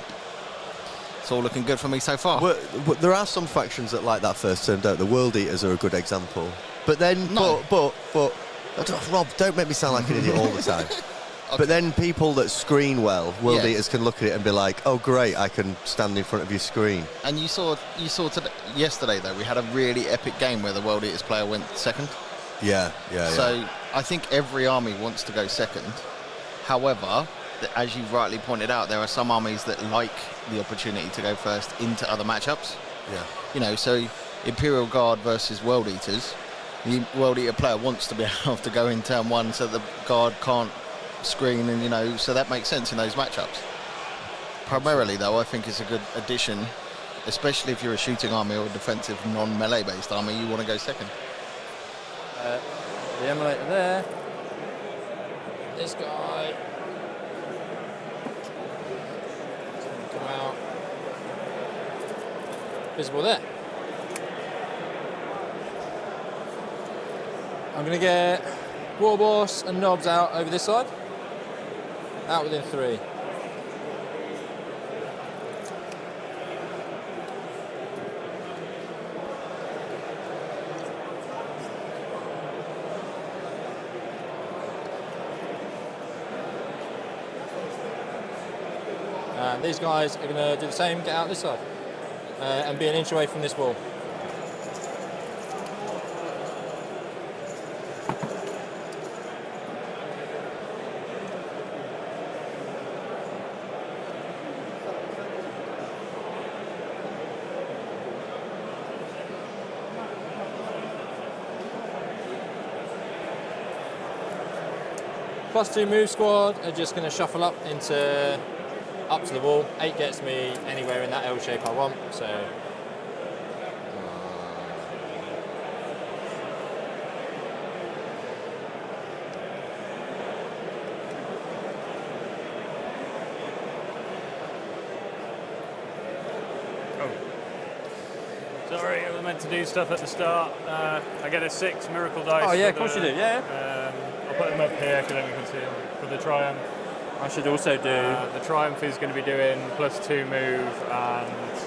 it's all looking good for me so far. Well, there are some factions that like that first turn, don't they? The World Eaters are a good example. But then, Rob, don't make me sound like an idiot all the time. Okay. But then people that screen well, World Eaters can look at it and be like, oh great, I can stand in front of your screen. And you saw yesterday though, we had a really epic game where the World Eaters player went second. Yeah. So I think every army wants to go second. However, as you rightly pointed out, there are some armies that like the opportunity to go first into other matchups. Yeah. You know, so Imperial Guard versus World Eaters, the World Eater player wants to be able to go in turn 1 so the Guard can't screen, and you know, so that makes sense in those matchups. Primarily though, I think it's a good addition, especially if you're a shooting army or a defensive non-melee based army, you want to go second. The emulator there. This guy. Come out. Visible there. I'm going to get Warboss and Knobs out over this side. Out within 3. And these guys are going to do the same, get out this side. And be an inch away from this wall. +2 move squad are just going to shuffle up to the wall. 8 gets me anywhere in that L shape I want, so. Sorry, I was meant to do stuff at the start. I get a 6 miracle dice. Oh yeah, of course you do, yeah. I'll put them up here so then we can see them. For the Triumph. I should also do... the Triumph is going to be doing +2 move and...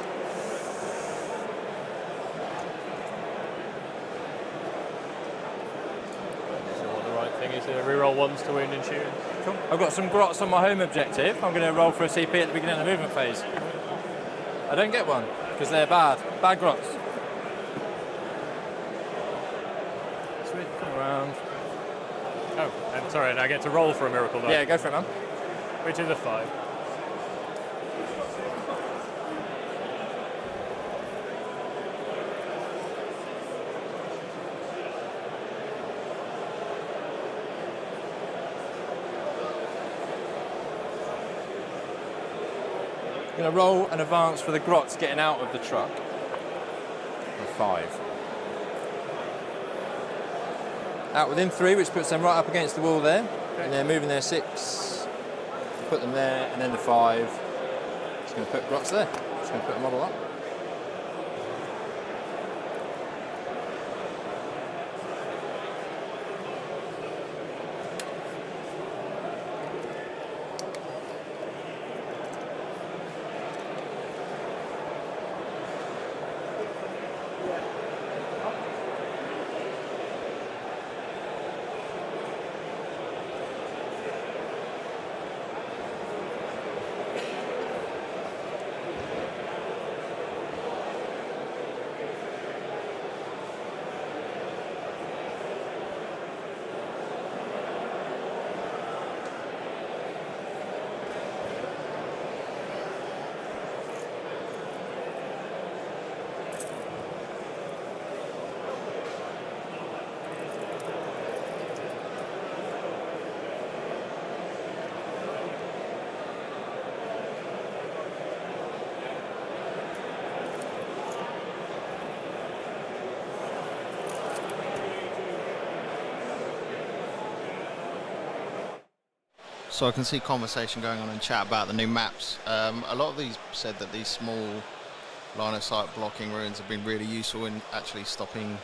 So what the right thing is here, reroll 1s to wound and shooting. Cool. I've got some grots on my home objective. I'm going to roll for a CP at the beginning of the movement phase. I don't get one, because they're bad. Bad grots. Sweet, come around. Oh, and sorry, and I get to roll for a miracle die. Yeah, go for it, man. Which is a 5. I'm going to roll an advance for the grots getting out of the truck. A 5. Out within 3, which puts them right up against the wall there. Okay. And they're moving their 6. Put them there, and then the 5. Just going to put grots there. Just going to put a model up. So I can see conversation going on in chat about the new maps. A lot of these said that these small line of sight blocking ruins have been really useful in actually stopping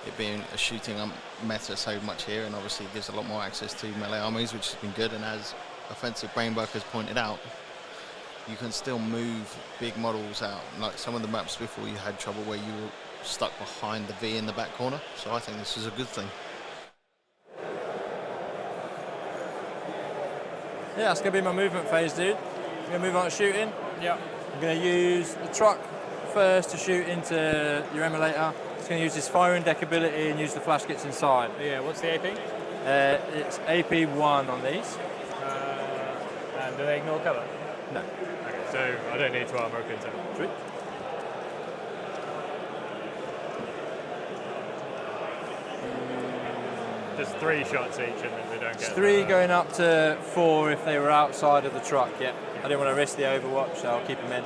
it being a shooting meta so much here, and obviously it gives a lot more access to melee armies, which has been good. And as Offensive Brainbuck has pointed out, you can still move big models out. Like some of the maps before, you had trouble where you were stuck behind the V in the back corner. So I think this is a good thing. Yeah, that's going to be my movement phase, dude. I'm going to move on to shooting. Yeah. I'm going to use the truck first to shoot into your emulator. It's going to use this firing deck ability and use the flash kits inside. Yeah, what's the AP? It's AP 1 on these. And do they ignore cover? No. Okay, so I don't need to armor up into them. Sweet. Just 3 shots each and then they don't It's get 3 going up to 4 if they were outside of the truck, yeah. I didn't want to risk the overwatch, so I'll keep them in.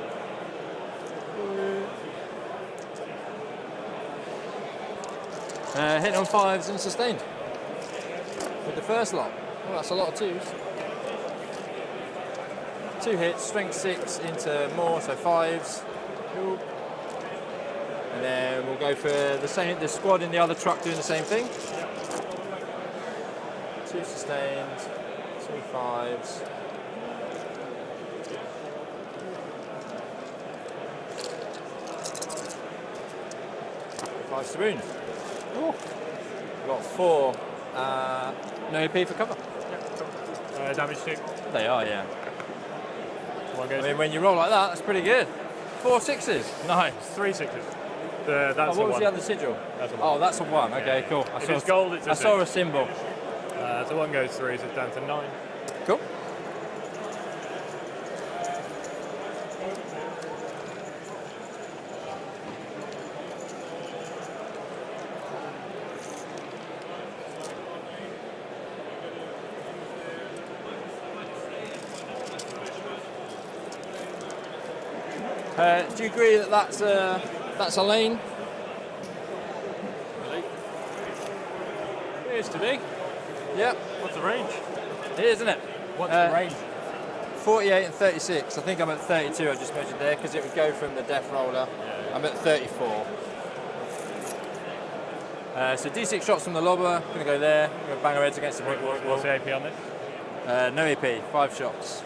Hitting on 5s and sustained. With the first lot. Oh, that's a lot of 2s. 2 hits, strength 6 into more, so 5s. Cool. And then we'll go for the squad in the other truck doing the same thing. 2 sustained, 2 5s. 5 spoons. Ooh. Got 4. No AP for cover. damage 2. They are, yeah. One goes I mean, when you roll like that, that's pretty good. 4 6s. Nice. 3 6s. That's what a was 1. the other sigil? That's a 1. Oh, that's a 1. Okay, cool. If it's gold, it's a I saw 6. a symbol. So 1 goes 3, so it's down to 9. Cool. Do you agree that that's a lane? It is to be. Yep. What's the range? It is, isn't it? What's the range? 48 and 36. I think I'm at 32. I just measured there because it would go from the death roller. Yeah. I'm at 34. So D6 shots from the lobber. Going to go there. Going to bang our heads against the brick wall. What's the AP on this? No AP. 5 shots.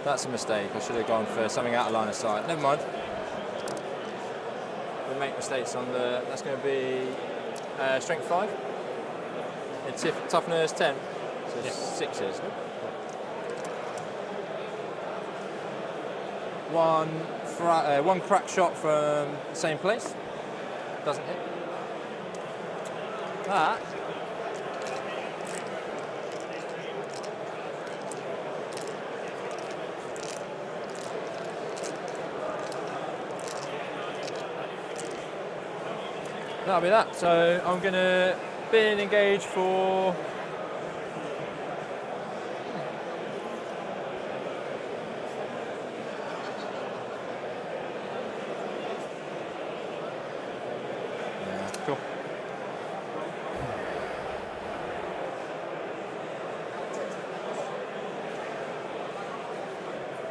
That's a mistake. I should have gone for something out of line of sight. Never mind. We make mistakes on the. That's going to be strength 5. It's toughness 10. So yeah. 6s. One crack shot from the same place. Doesn't hit. That. That'll be that. So I'm going to bin engage for. Yeah, cool.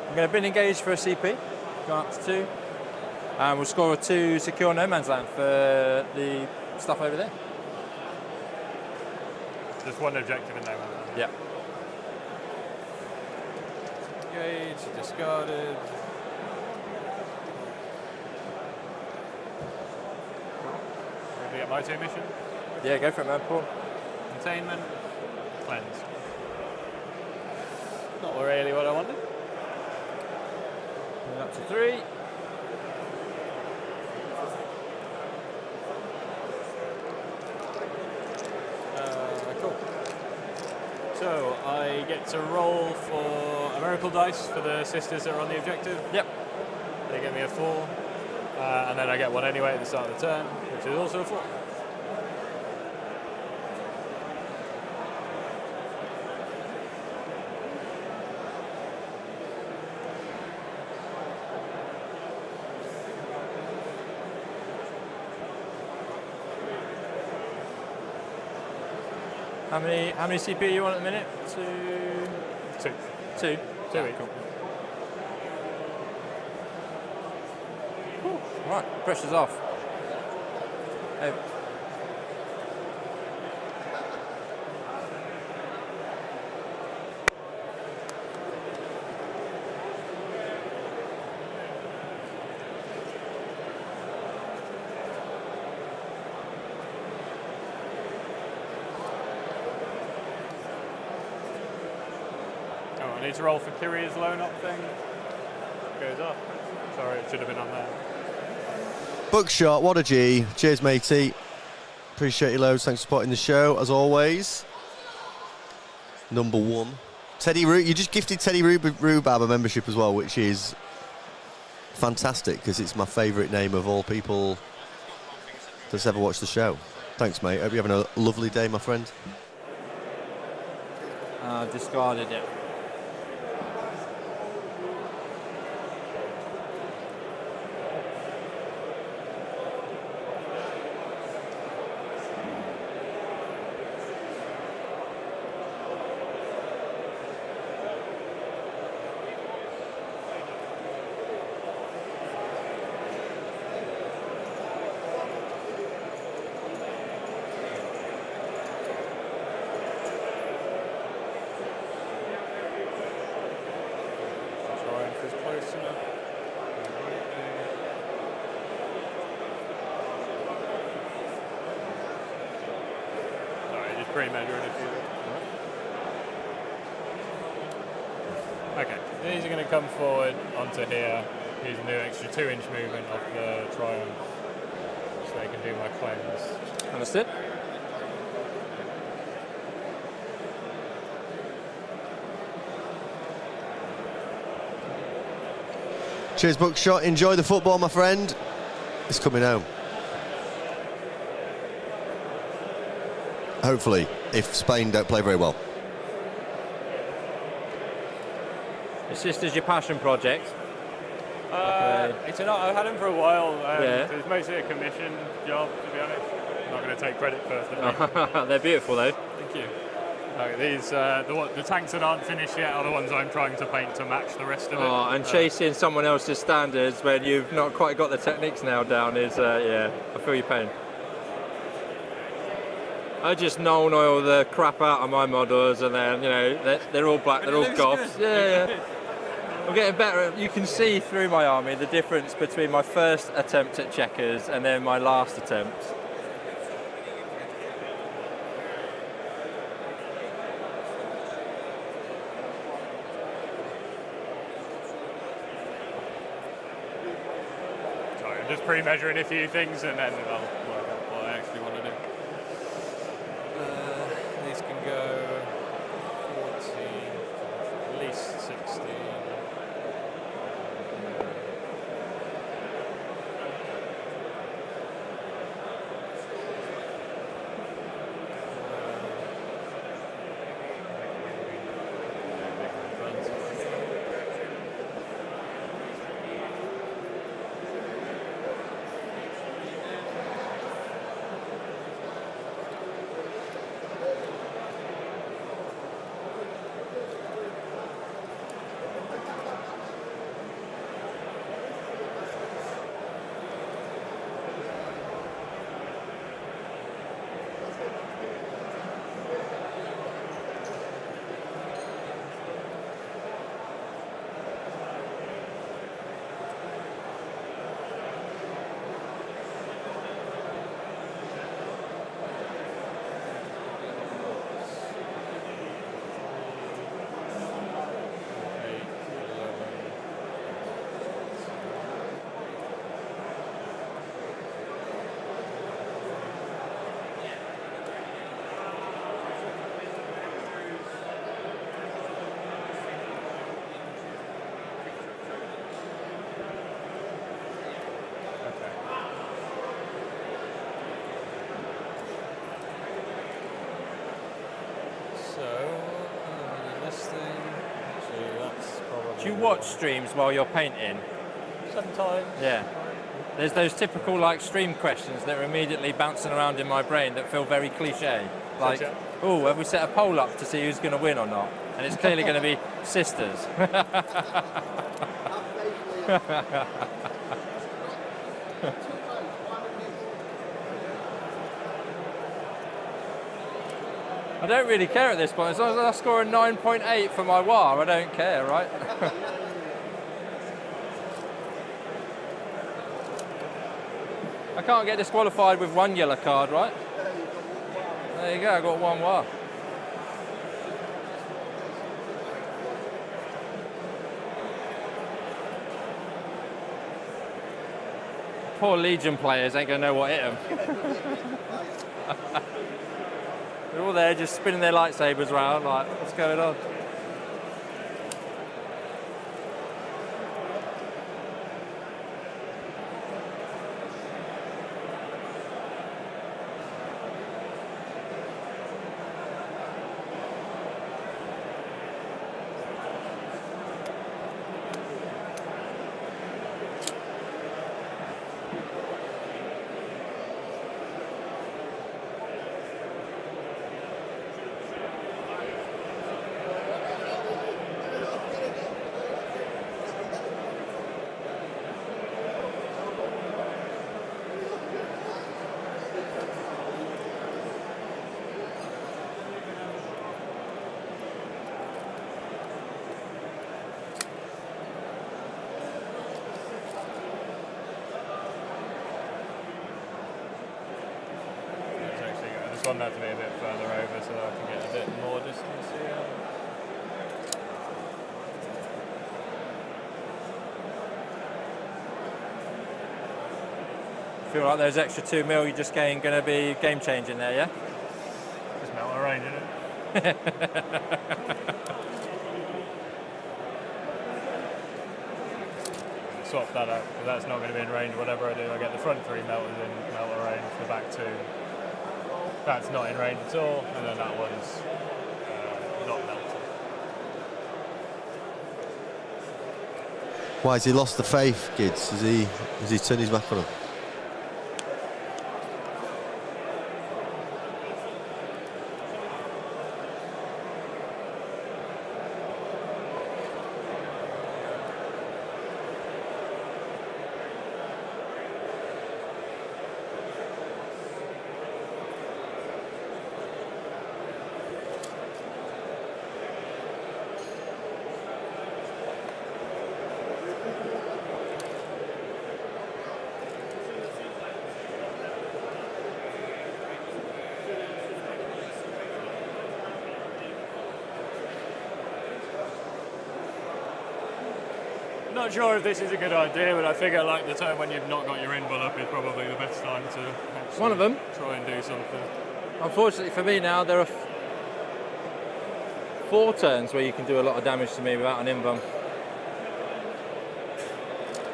I'm going to bin engage for a CP. Go up to 2. And we'll score a 2 secure no man's land for the stuff over there. Just one objective in no man's land. Yeah. Engage, discarded. Ready to get my 2 mission? Yeah, go for it, man. Paul. Containment, cleanse. Not really what I wanted. And up to 3. Cool. So I get to roll for a miracle dice for the sisters that are on the objective. Yep. They get me a 4, and then I get 1 anyway at the start of the turn, which is also a 4. How many CPU you on at the minute? Two. Two. Two. Cool. Right, pressure's off. Oh. I need to roll for Kyria's loan up thing. Goes up. Sorry, it should have been on there. Bookshot, what a G. Cheers, matey. Appreciate you loads. Thanks for supporting the show, as always. Number one. Teddy Rubab, you just gifted Teddy Rubab a membership as well, which is fantastic, because it's my favourite name of all people that's ever watched the show. Thanks, mate. Hope you're having a lovely day, my friend. Discarded it. Pre-measuring a few. Okay, these are going to come forward onto here. Use a new extra 2-inch movement of the Triumph so they can do my cleanse. Understood. Cheers, Bookshot. Enjoy the football, my friend. It's coming home. Hopefully, if Spain don't play very well. Your sister's your passion project. It's not. I've had them for a while. Yeah. It's mostly a commission job, to be honest. I'm not going to take credit for the They're beautiful, though. Thank you. These the tanks that aren't finished yet are the ones I'm trying to paint to match the rest of it. And chasing someone else's standards when you've not quite got the techniques nailed down is, yeah, I feel your pain. I just known oil the crap out of my models, and then, you know, they're all black, they're all goths. Yeah. I'm getting better. You can see through my army the difference between my first attempt at checkers and then my last attempt. Sorry, I'm just pre-measuring a few things and then I'll work out what I actually want to do. These can go 14, at least 16. Do you watch streams while you're painting? Sometimes. Yeah. There's those typical like stream questions that are immediately bouncing around in my brain that feel very cliche. Like, Oh, have we set a poll up to see who's going to win or not? And it's clearly going to be sisters. I don't really care at this point. As long as I score a 9.8 for my WAR, I don't care, right? I can't get disqualified with one yellow card, right? There you go, I got one WAR. Poor Legion players ain't going to know what hit them. They're all there just spinning their lightsabers around like, what's going on? I want that to be a bit further over so that I can get a bit more distance here. I feel like those extra 2 mil you're just getting going to be game changing there, yeah? Just melt the range, isn't it? Swap that out because that's not going to be in range. Whatever I do, I get the front 3 melted in melter range, the back 2. That's not in range at all, and then that one's not melted. Why has he lost the faith, kids? Has he turned his back on him? Not sure if this is a good idea, but I figure like the time when you've not got your envelope is probably the best time to actually One of them. try and do something. Unfortunately for me now, there are 4 turns where you can do a lot of damage to me without an invuln.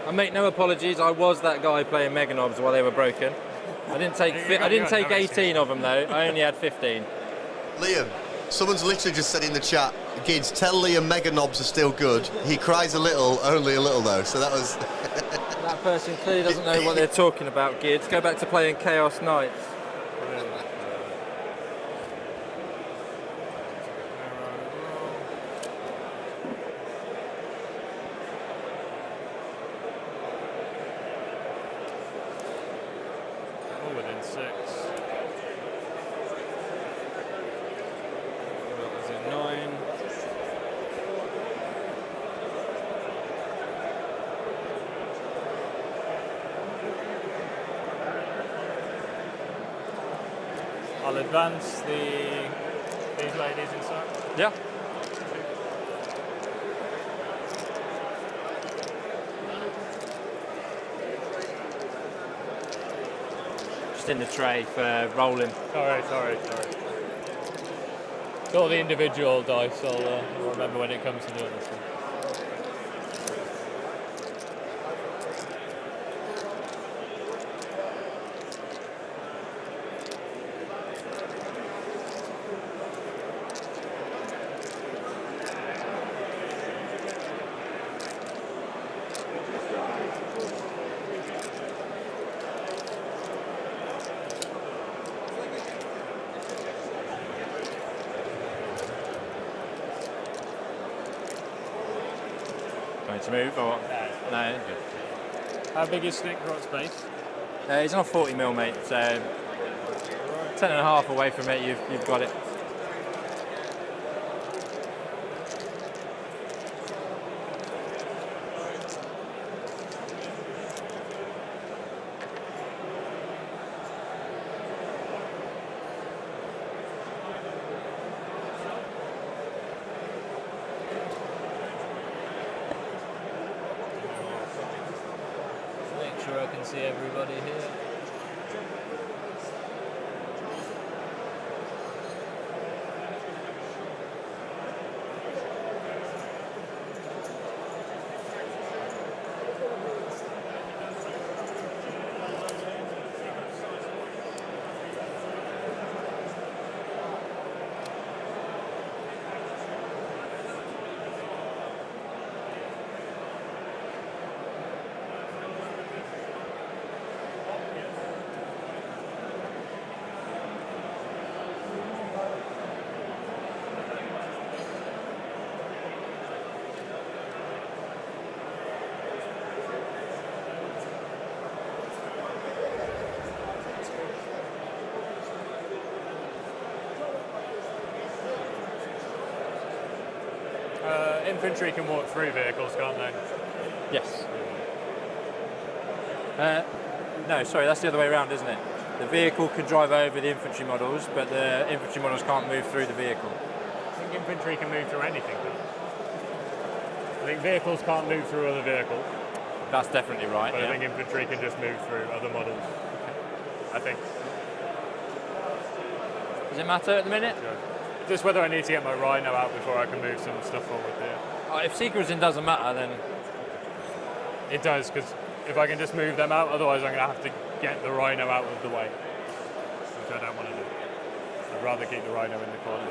I make no apologies, I was that guy playing Mega Knobs while they were broken. I didn't take 18 of them though, I only had 15. Liam, someone's literally just said in the chat, kids, tell Liam Mega Knobs are still good. He cries a little, only a little though, so that was... That person clearly doesn't know what they're talking about, kids. Go back to playing Chaos Knights. All within 6. That was in 9. I'll advance these ladies inside. Yeah. Just in the tray for rolling. Sorry. Got all the individual dice, I'll remember when it comes to doing this one. Want me to move or? No. How big is Snick Rot's base? He's on a 40mm, mate. So 10.5 away from it, you've got it. Make sure I can see everybody here. Infantry can walk through vehicles, can't they? Yes. No, sorry, that's the other way around, isn't it? The vehicle can drive over the infantry models, but the infantry models can't move through the vehicle. I think infantry can move through anything. I think vehicles can't move through other vehicles. That's definitely right. But yeah. I think infantry can just move through other models. I think. Does it matter at the minute? Yeah. Just whether I need to get my Rhino out before I can move some stuff forward here. If sequencing doesn't matter, then it does, because if I can just move them out, otherwise I'm going to have to get the Rhino out of the way, which I don't want to do. I'd rather keep the Rhino in the corner.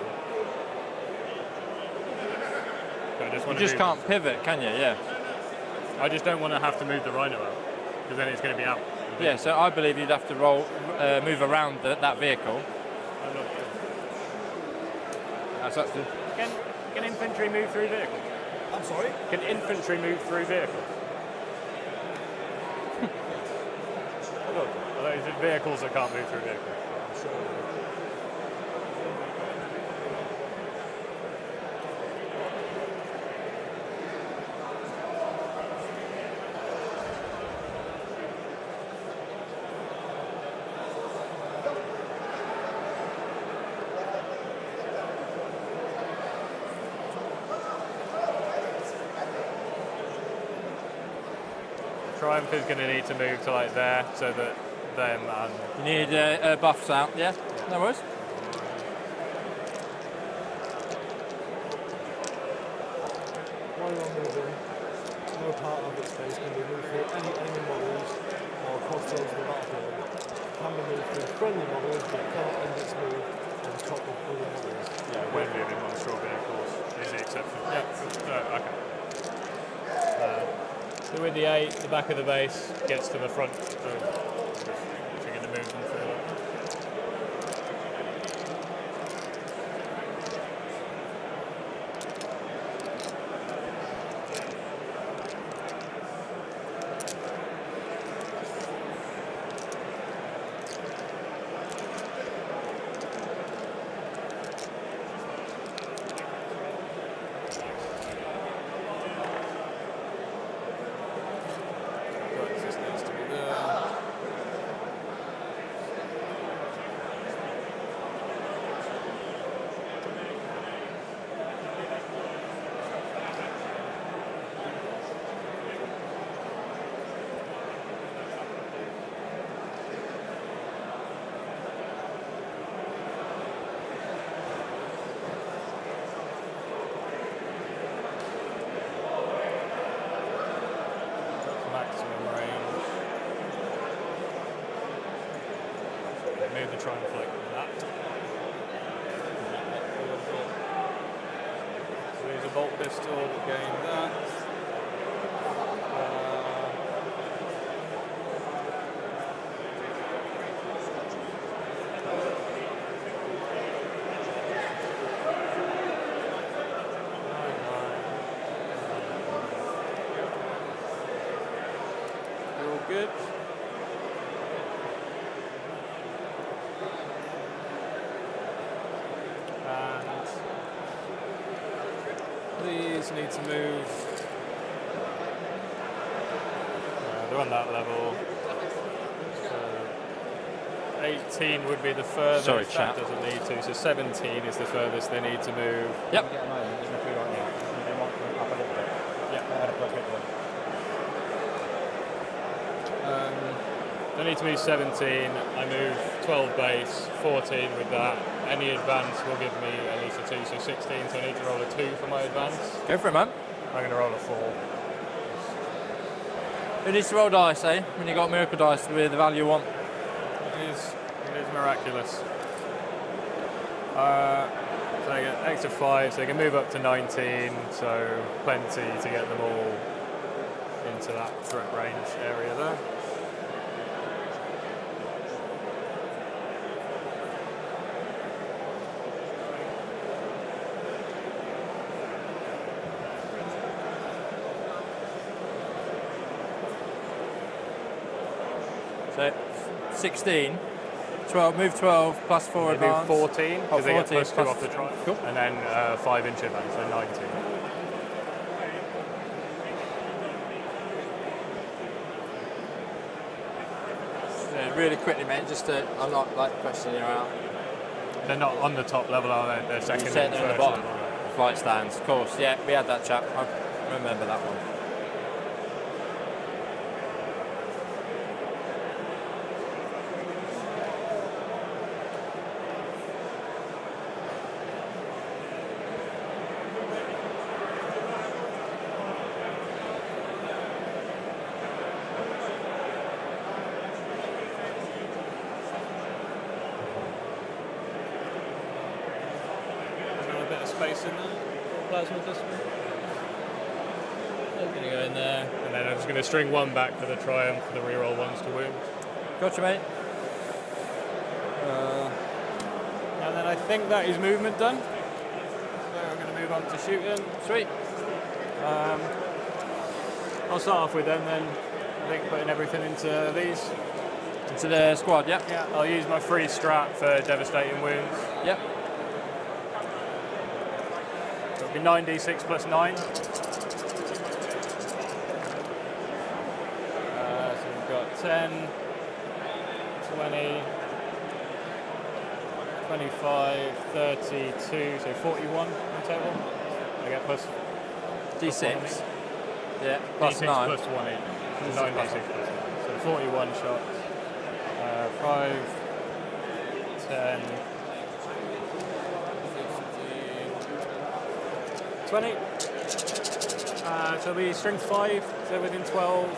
So I just want you just can't pivot, can you? Yeah. I just don't want to have to move the Rhino out, because then it's going to be out. Yeah, so I believe you'd have to move around that vehicle. I'm not sure. That's up to... Can infantry move through vehicles? I'm sorry? Can infantry move through vehicles? Are those vehicles that can't move through vehicles? I'm sure. Triumph is going to need to move to like there, so that them and... You need buffs out, yeah? No worries. While you're moving, no part of its space can be moved through any enemy models or across those of the battlefield. It can be moved through friendly models, but it cannot end its move on top of other models. Yeah, when moving monster vehicles is the exception. Yeah, okay. So with the 8, the back of the base gets to the front, so you're going to move them through that. Move the Triumph like that. So there's a bolt pistol, again that. good. And these need to move. They're on that level. So 18 would be the furthest. Sorry, that chap. doesn't need to. So 17 is the furthest they need to move. Yep. They need to move 17. I move 12 base, 14 with that. Any advance will give me at least a 2, so 16. So I need to roll a 2 for my advance. Go for it, man. I'm going to roll a 4. Who needs to roll dice, eh? When you got miracle dice with the value you want. It is miraculous. So they get extra 5, so they can move up to 19. So plenty to get them all into that threat range area there. So 16, 12, move 12 plus 4 They advance. move 14 because they get plus 2 plus- off the trial. Cool. And then 5 inch advance, so 19. Yeah, really quickly, mate, just to, I'm not like questioning you out. They're not on the top level, are they? They're second You said and they're on the first bottom. level. Flight stands, of course. Yeah, we had that chat. I remember that one. Got a bit of space in there. Plasma display. I'm going to go in there, and then I'm just going to string 1 back for the triumph for the reroll 1s to wound. Gotcha, mate. And then I think that is movement done. So we're going to move on to shooting. Sweet. I'll start off with them then. I think putting everything into these. Into the squad, yep. Yeah, I'll use my free strap for devastating wounds. Yep. It'll be 9d6 plus 9. So we've got 10, 20, 25, 32, so 41 in total. I get plus D6. Yeah, plus D6 9. plus 1 each. So 9d6 plus 9. So 41 shots. 5, 10, 15, 20. So it'll be strength 5, so within 12.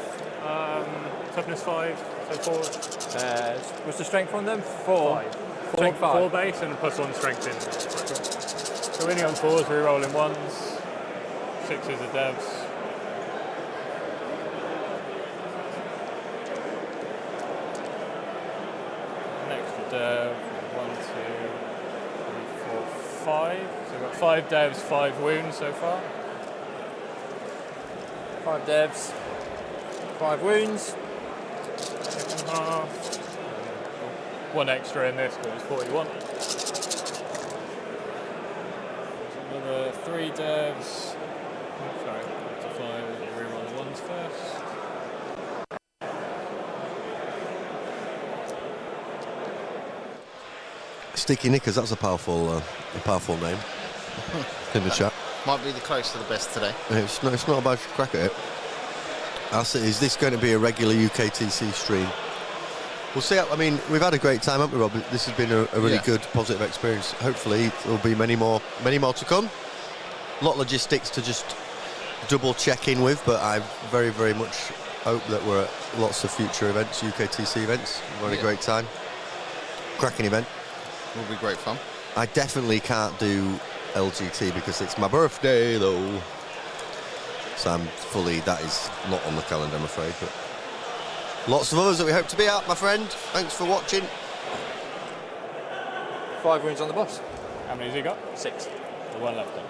Toughness 5, so 4. What's the strength on them? 4. 5. Strength 5. 4 base and plus 1 strength in. So winning on 4s, re-rolling 1s. 6s are devs. An extra dev. 1, 2, 3, 4, 5. So we've got 5 devs, 5 wounds so far. 5 devs. 5 wounds. Second half. 1 extra in this, but it's 41. Another 3 devs. Sorry, up to 5. Reroll the 1s first. Sticky Knickers, that's a powerful name. In the chat. Might be the close to the best today. It's not a bad crack at it. Is this going to be a regular UKTC stream? We'll see. I mean, we've had a great time, haven't we, Rob? This has been a really good, positive experience. Hopefully, there'll be many more to come. A lot of logistics to just double check in with, but I very, very much hope that we're at lots of future events, UKTC events. We've had a great time. Cracking event. Will be great fun. I definitely can't do LGT because it's my birthday, though. So that is not on the calendar, I'm afraid. But lots of others that we hope to be at, my friend. Thanks for watching. 5 wounds on the boss. How many has he got? 6. The 1 left then.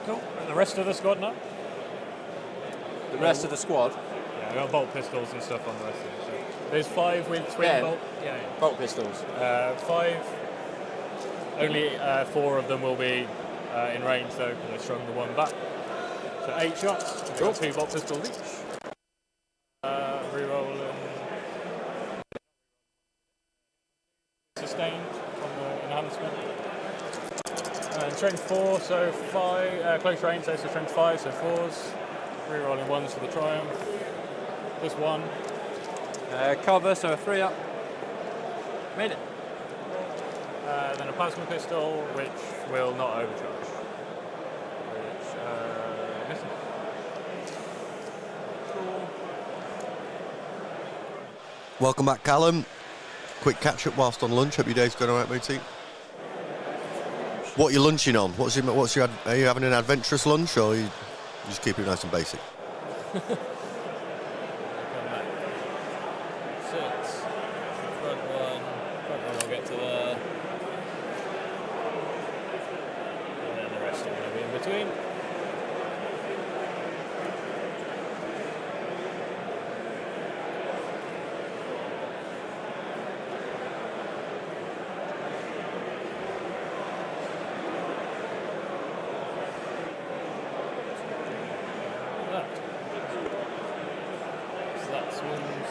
Cool. And the rest of the squad now? The rest of the squad. Yeah, I got bolt pistols and stuff on the rest of it. So there's 5 with twin bolt. Yeah. Bolt pistols. 5. Only 4 of them will be in range though, because I strung the one back. So 8 shots. We've got 2 bolt pistols each. Reroll and sustained on the enhancement. And strength 4, so 5. Close range, so strength 5, so 4s. Rerolling 1s for the triumph. This 1. Cover, so a 3 up. Made it. Then a plasma pistol, which will not overcharge. Which, missing. Cool. Welcome back, Callum. Quick catch up whilst on lunch. Hope your day's going all right, matey. What are you lunching on? Are you having an adventurous lunch, or are you just keeping it nice and basic? Front one will get to there. And then the rest are going to be in between. So that's one's.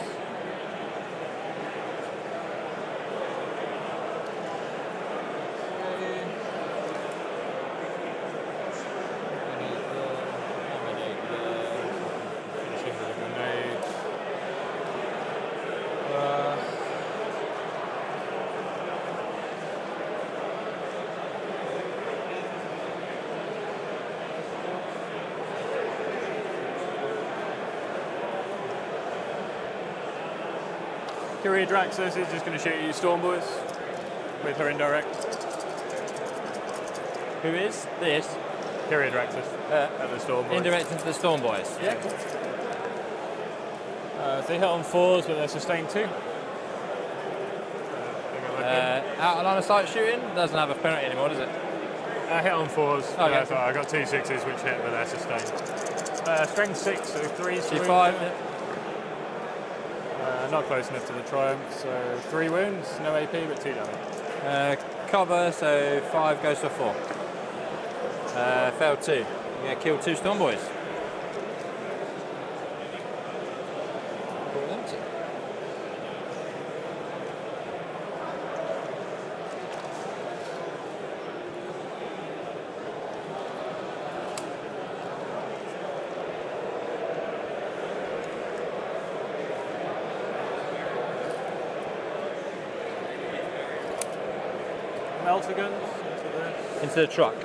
Kyria Draxus is just going to shoot you Storm Boys with her indirect. Who is this? Kyria Draxus at the Storm Boys. Indirect into the Storm Boys. Yeah, cool. So they hit on 4s, but they're sustained 2. Out of line of sight shooting doesn't have a penalty anymore, does it? Hit on 4s. Okay. So I got 2 6s which hit, but they're sustained. Strength 6, so 3s. C5. Not close enough to the triumph, so 3 wounds, no AP, but 2 damage. Cover, so 5 goes for 4. Failed 2. You're going to kill 2 Storm Boys. Melter guns into the truck.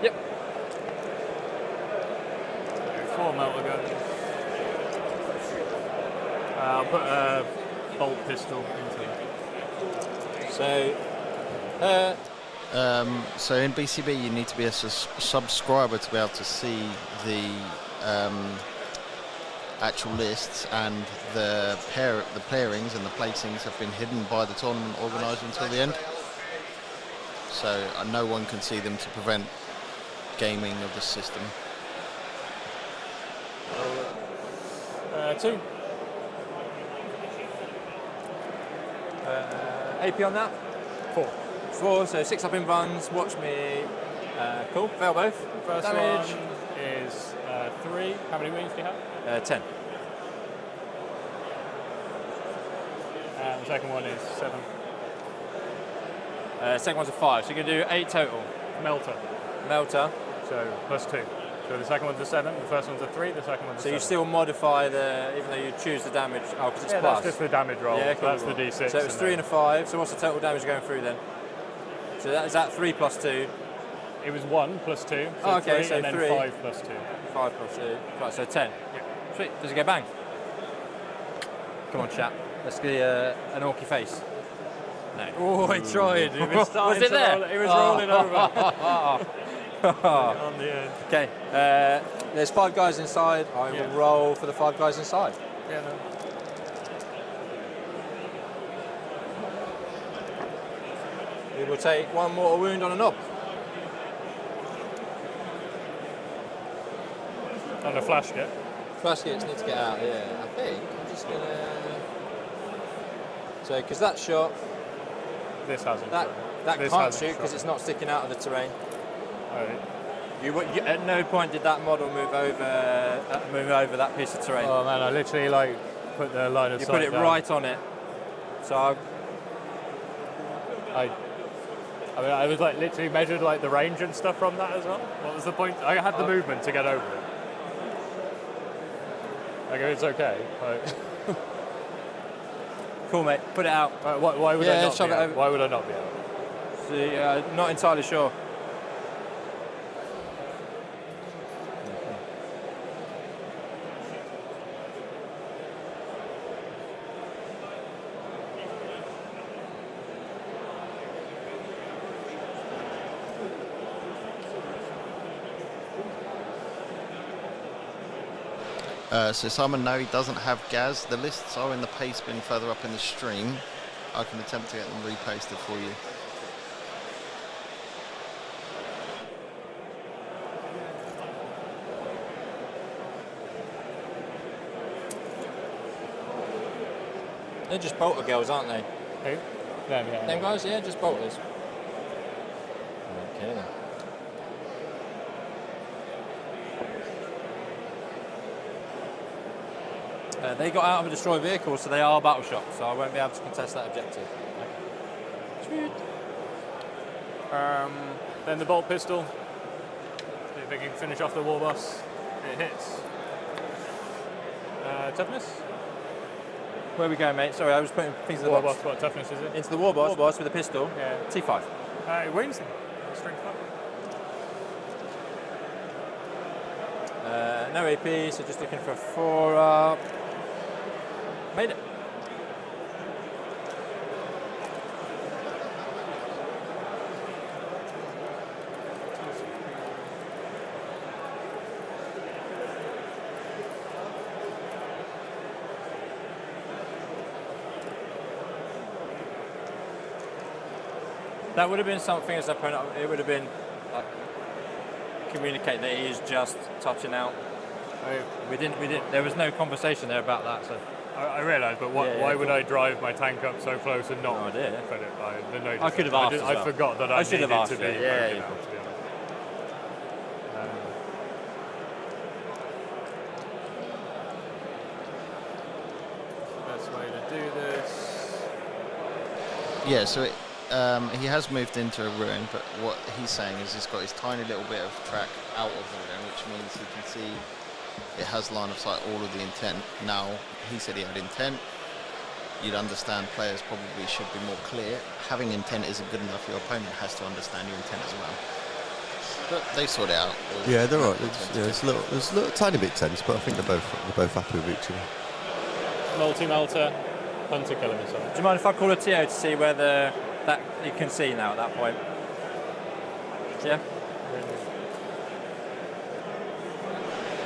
Yep. 4 melter guns. I'll put a bolt pistol into them. So in BCB you need to be a subscriber to be able to see the actual lists, and the pairings and the placings have been hidden by the tournament organiser until the end. So no one can see them to prevent gaming of the system. 2. AP on that? 4, so 6 up in runs. Watch me. Cool, fail both. First damage one is 3. How many wounds do you have? 10. And the second one is 7. Second one's a 5, so you're going to do 8 total. Melter. So plus 2. So the second one's a 7, the first one's a 3, the second one's a 7. So you still modify the, even though you choose the damage, because it's plus. That's just the damage roll. Yeah, cool. That's the D6. So it's 3 and a 5, so what's the total damage going through then? So is that 3 plus 2? It was 1 plus 2, so oh, okay, 3, so and then 3. 5 plus 2. 5 plus 2, right, so 10. Yeah. Sweet, does it go bang? Come on, chap, let's get an orky face. No. Oh, he tried. He was starting was it there? He was rolling over. On the end. Okay, there's 5 guys inside. I will roll for the 5 guys inside. Yeah, no. We will take 1 mortal wound on a knob. On a flash kit. splash gates need to get out here. I think I'm just gonna. So, because that shot, This hasn't. that This can't hasn't shoot because shot. it's not sticking out of the terrain. Alright. You at no point did that model move over that piece of terrain. Oh man, I literally like put the line of You sight put it down. right on it. So I mean, I was like literally measured like the range and stuff from that as well. What was the point? I had the movement to get over it. Like, it's okay. Like, cool, mate. Put it out. why would I not shove be it out? over. Why would I not be out? See, not entirely sure. So Simon, no, he doesn't have Gaz. The lists are in the paste bin further up in the stream. I can attempt to get them repasted for you. They're just bolter girls, aren't they? Who? Them, yeah. Them guys, yeah, just bolters. Okay. They got out of a destroyed vehicle, so they are battle shots, so I won't be able to contest that objective. Sweet. Then the bolt pistol. See if we can finish off the war boss. It hits. Toughness? Where we go, mate? Sorry, I was putting things in the War box. boss, what toughness is it? Into the war boss with a pistol. Yeah. T5. It wins them. Strength 5. No AP, so just looking for a 4-up. Made it. That would have been something as a opponent. It would have been like, communicate that he is just touching out. We didn't. There was no conversation there about that. So I realised, but why would I drive my tank up so close and not No idea. put it? I could have asked as I well. forgot that I I should have needed asked to be it, yeah, poking yeah. out, to be honest. Best way to do this. Yeah, so he has moved into a ruin, but what he's saying is he's got his tiny little bit of track out of the ruin, which means he can see it has line of sight all of the intent. Now, he said he had intent. You'd understand players probably should be more clear. Having intent isn't good enough. Your opponent has to understand your intent as well. But they sort it out. Yeah, they're right. It's a little tiny bit tense, but I think they're both happy with each other. Multi-melter, hunter killer missile. do you mind if I call a TO to see whether that you can see now at that point? Yeah.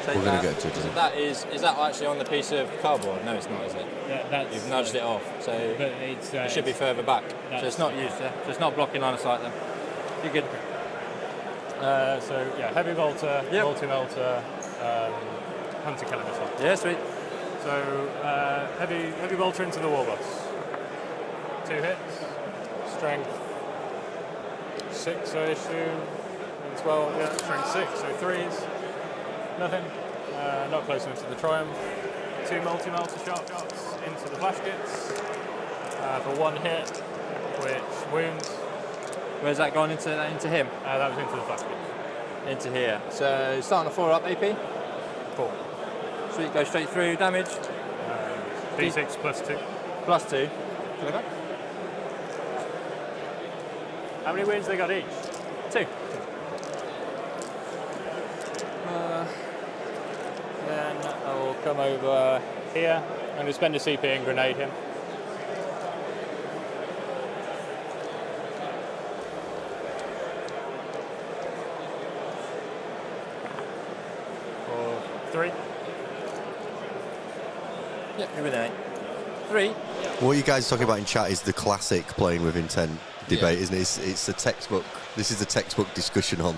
So We're going to get to it. so that is that actually on the piece of cardboard? No, it's not, is it? That's, You've nudged it off, so but it's, it should be further back. So that's- it's not used, yeah? So it's not blocking line of sight then. You're good. So yeah, heavy bolter, Yep. multi-melter, hunter killer missile. Yeah, sweet. So heavy bolter into the war boss. 2 hits, strength 6, I assume, and 12. Yeah, strength 6, so 3s. Nothing. Not close enough to the triumph. 2 multi-melter shots into the flash kits for 1 hit, which wounds. Where's that gone into him? That was into the flash kits. Into here. So starting a 4-up AP. 4. Sweet, go straight through. Damage. D6 plus 2. Plus 2. How many wounds they got each? 2. Then I will come over here. I'm going to spend a CP and grenade him. For 3. Yep, you're with 8. 3. What you guys are talking about in chat is the classic playing with intent debate, isn't it? It's a textbook. This is a textbook discussion on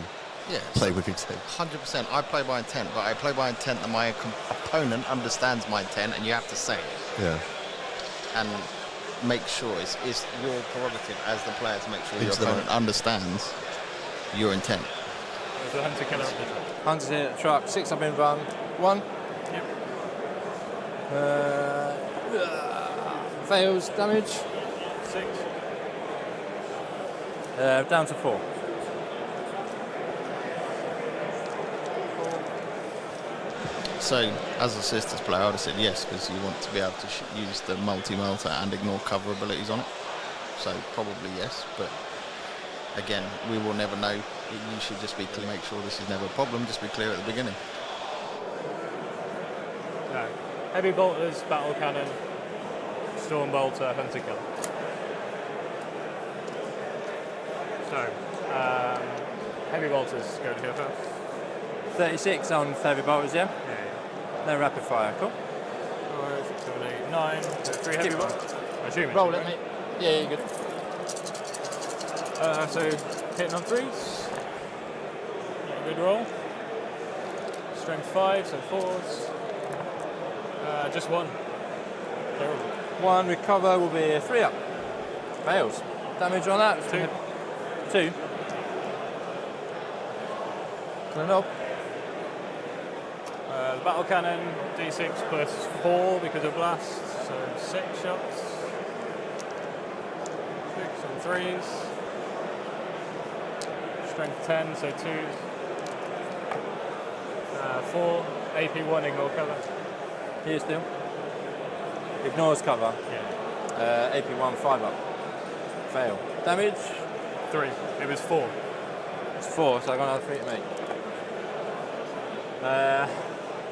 Yeah, play with intent. 100%. I play by intent, but I play by intent that my opponent understands my intent, and you have to say it. Yeah. And make sure it's your prerogative as the player to make sure your Into the opponent understands your intent. There's the hunter killer at the truck. Hunter's in at the truck, 6 up in van, 1. Yep. Fails damage. 6. Down to 4. So, as a Sisters player, I would have said yes, because you want to be able to use the multi-melter and ignore cover abilities on it. So, probably yes, but again, we will never know. You should just be clear, make sure this is never a problem, just be clear at the beginning. No. Heavy bolters, battle cannon, storm bolter, hunter killer. So, heavy bolters go here first. 36 on heavy bolters, yeah? Yeah. No rapid fire, cool. 5, 6, 7, 8, 9. 3 heavy bolters. I assume it's Roll it, right? mate. Yeah, you're good. So, hitting on 3s. Good roll. Strength 5, so 4s. Just 1. Terrible. 1 recover will be a 3 up. Fails. Damage on that? 2. 2. And up. The battle cannon, d6 plus 4 because of blast, so 6 shots. 6 on 3s. Strength 10, so 2s. 4, AP1, ignore cover. Here still. Ignores cover. Yeah. AP1, 5 up. Fail. Damage? 3. It was 4. It's 4, so I've got another 3 to make.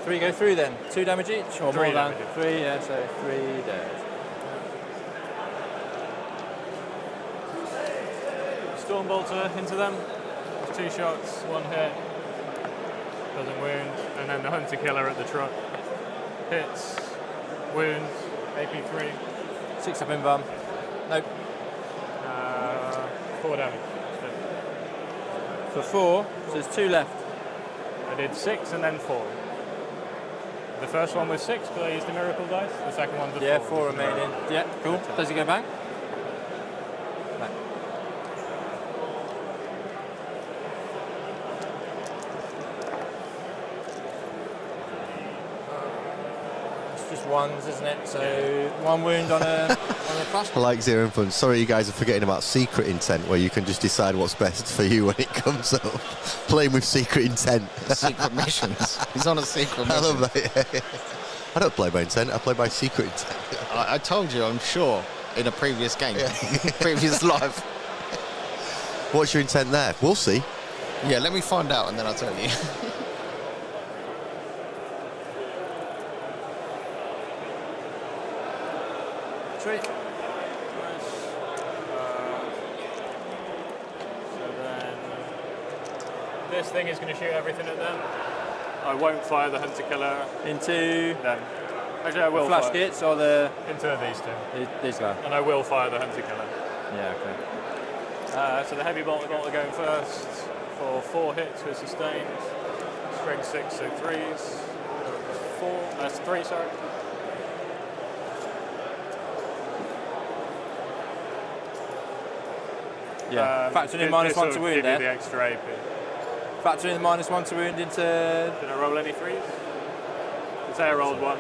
3 go through then. 2 damage each, or 3 more than damage. 3, yeah, so 3 dead. Storm bolter into them. 2 shots, 1 hit. Doesn't wound. And then the hunter killer at the truck. Hits, wounds, AP3. 6 up in bum. Nope. 4 damage. For 4, so there's 2 left. I did 6 and then 4. The first one was 6 because I used the miracle dice. The second one's a 4. Yeah, 4 remaining. Yeah, cool. Does he go back? No. It's just 1s, isn't it? So 1 wound on a flash. I like Zero Influence. Sorry you guys are forgetting about secret intent, where you can just decide what's best for you when it comes up. Playing with secret intent. Secret missions. He's on a secret mission. I love that, yeah. I don't play by intent, I play by secret intent. I told you, I'm sure, in a previous game, previous life. What's your intent there? We'll see. Yeah, let me find out and then I'll tell you. Sweet. So then this thing is going to shoot everything at them. I won't fire the hunter killer Into them. Actually, I will flash fire kits or the into these 2. these guys. And I will fire the hunter killer. Yeah, okay. So the heavy bolter going first for 4 hits with sustained. Strength 6, so 3s. 4. That's 3, sorry. Yeah. Factoring in minus 1 to wound give you there. the extra AP. Factoring in minus 1 to wound into. Did I roll any 3s? I'd say I rolled 1.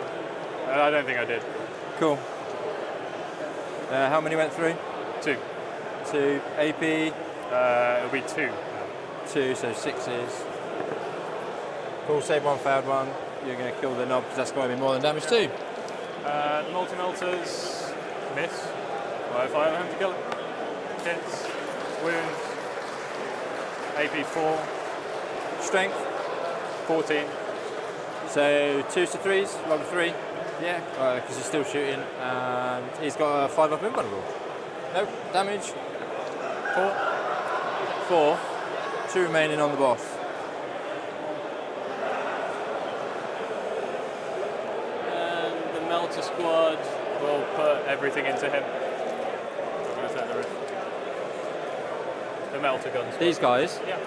I don't think I did. Cool. How many went through? 2. 2. AP. It'll be 2. 2, so 6s. Cool, save 1, failed 1. You're going to kill the knob because that's going to be more than damage too. The multi-melters miss. Well, if I have to kill it. Hits, wounds, AP 4. Strength. 14. So 2s to 3s, roll a 3. Yeah, because he's still shooting. And he's got a 5 up invulnerable. Nope, damage. 4. 4. 2 remaining on the boss. And the melter squad will put everything into him. I'm going to take the risk. The melter guns. These guys? Yeah.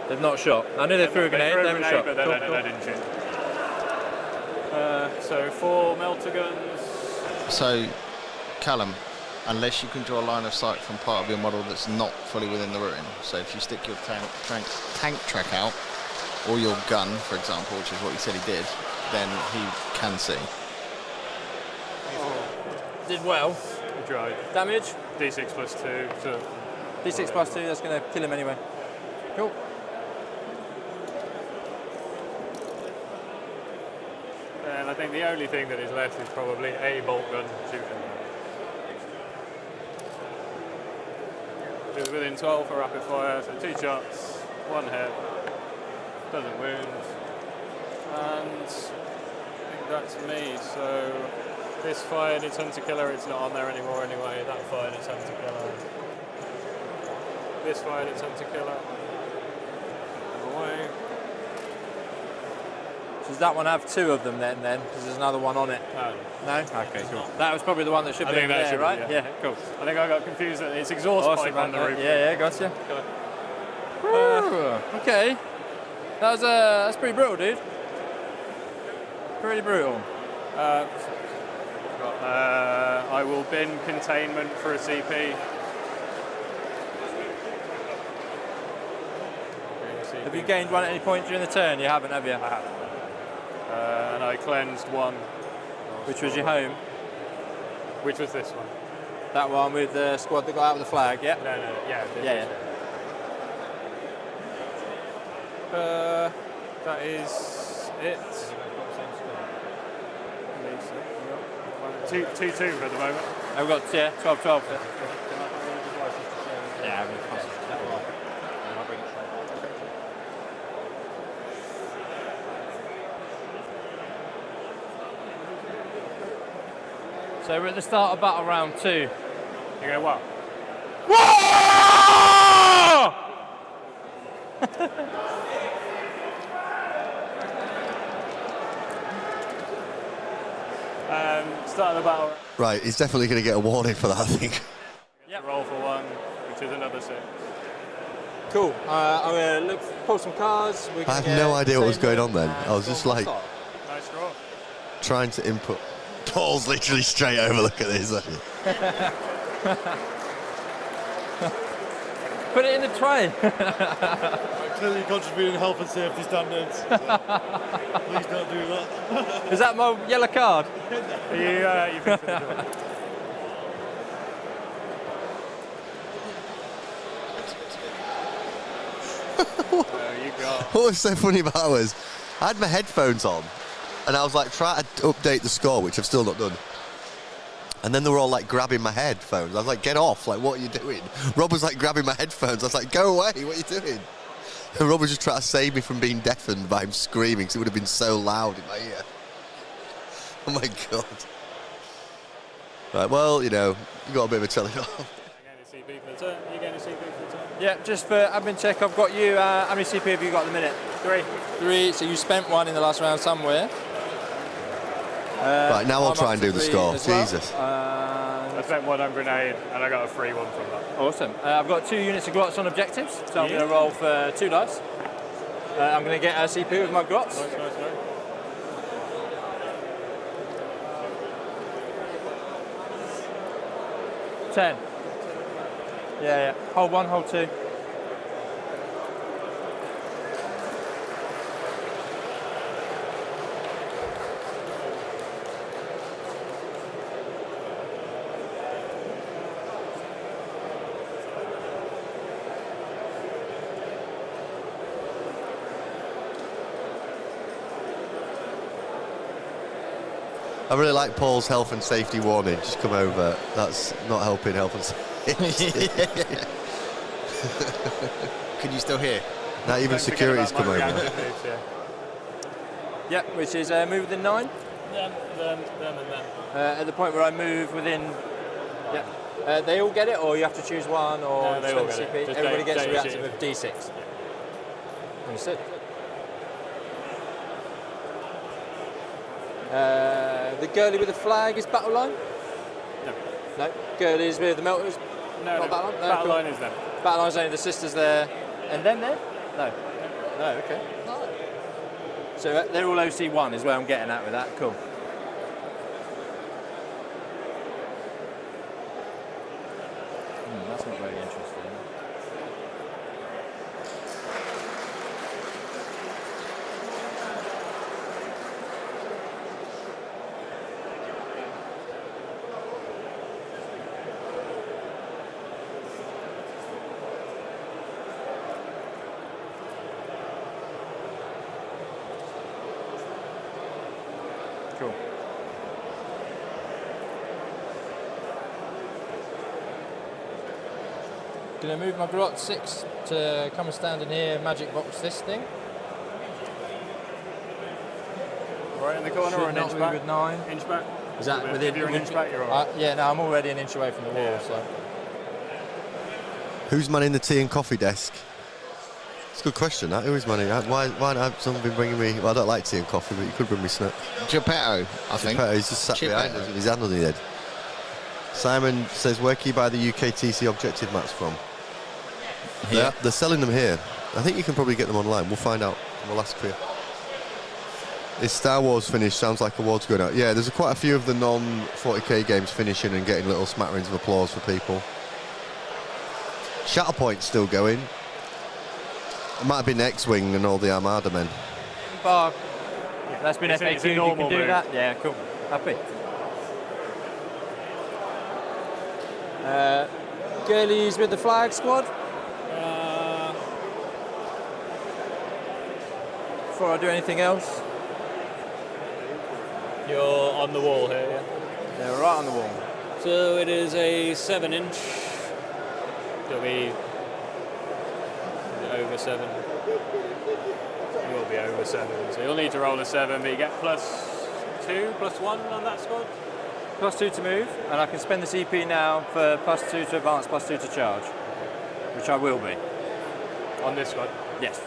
They've not shot. I knew they threw a grenade. They haven't shot. But they Cool, they didn't shoot. So 4 melter guns. So, Callum, unless you can draw a line of sight from part of your model that's not fully within the ruin, so if you stick your tank track out, or your gun, for example, which is what he said he did, then he can see. Did well. He tried. Damage? D6 plus 2. So D6 plus 2, that's going to kill him anyway. Cool. And I think the only thing that is left is probably a bolt gun shooting. Just within 12 for rapid fire, so 2 shots, 1 hit, doesn't wound. And I think that's me, so this fired its hunter killer, it's not on there anymore anyway. That fired its hunter killer. This fired its hunter killer. Away. So does that one have 2 of them then? Because there's another one on it. No? Okay, cool. That was probably the one that should be in there, right? Yeah, cool. I think I got confused that it's exhaust pipe on the roof. Yeah, gotcha. Okay. That's pretty brutal, dude. Pretty brutal. I will bin containment for a CP. Have you gained 1 at any point during the turn? You haven't, have you? I have. And I cleansed 1. Which was your home? Which was this one? That one with the squad that got out with the flag, yeah? No, yeah. Yeah. That is it. 2-2 at the moment. I've got 12-12. Yeah, so we're at the start of battle round 2. You go what? Start of the battle. Right, he's definitely going to get a warning for that, I think. Yep. Roll for 1, which is another 6. Cool. I'm going to pull some cards. I have no idea what was going on then. I was just like Nice draw. trying to input. Paul's literally straight over. Look at this. Put it in the tray. Clearly contributing health and safety standards. So please don't do that. Is that my yellow card? You picked for the door. What was so funny about it was I had my headphones on and I was like trying to update the score, which I've still not done. And then they were all like grabbing my headphones. I was like, get off, like what are you doing? Rob was like grabbing my headphones. I was like, go away, what are you doing? And Rob was just trying to save me from being deafened by him screaming because it would have been so loud in my ear. Oh my God. Right, well, you know, you got a bit of a telling off. You getting a CP for the turn? You getting a CP for the turn? Yeah, just for admin check, I've got you. How many CP have you got at the minute? 3, so you spent 1 in the last round somewhere. Right, now I'll try and do the score. Well. Jesus. I spent 1 on grenade and I got a free 1 from that. Awesome. I've got 2 units of glots on objectives, so I'm going to roll for 2 dice. I'm going to get a CP with my glots. Nice. 10. Yeah. Hold 1, hold 2. I really like Paul's health and safety warning. Just come over. That's not helping health and safety. Can you still hear? Now even security's come over. Yeah, which is move within 9. Them. At the point where I move within... Yeah. They all get it, or you have to choose one, or No, they all spend get it. CP? Just Everybody don't gets a reactive use of D6. Yeah. Understood. The girlie with the flag is battle line? No. Girlies with the melters? No, Not battle line? battle Cool. line is them. Battle line's only the sisters there. And them there? No. No, okay. So they're all OC1 is where I'm getting at with that. Cool. That's not very interesting. Cool. Gonna move my Grot 6 to come and stand in here, magic box this thing. Right in the corner or an inch back? With 9. Inch back? Is that within? If you're an inch back, you're all right. Yeah, no, I'm already an inch away from the wall, so. Who's manning the tea and coffee desk? It's a good question, that. Who is manning? Why have someone been bringing me... Well, I don't like tea and coffee, but you could bring me snacks. Geppetto, I think. Geppetto, he's just sat behind us with his hand on his head. Simon says, where can you buy the UKTC objective mats from? Here. They're selling them here. I think you can probably get them online. We'll find out. We'll ask for you. Is Star Wars finished? Sounds like awards going out. Yeah, there's quite a few of the non-40k games finishing and getting little smatterings of applause for people. Shatterpoint's still going. It might have been X-Wing and all the Armada men. Bar. That's been FAQ, you can do move. that? Yeah, cool. Happy. Girlies with the flag squad. Before I do anything else. You're on the wall here, yeah? Yeah, right on the wall. So it is a 7-inch. It'll be over 7. It will be over 7. So you'll need to roll a 7, but you get +2, +1 on that squad. +2 to move, and I can spend the CP now for +2 to advance, +2 to charge, which I will be. On this squad? Yes.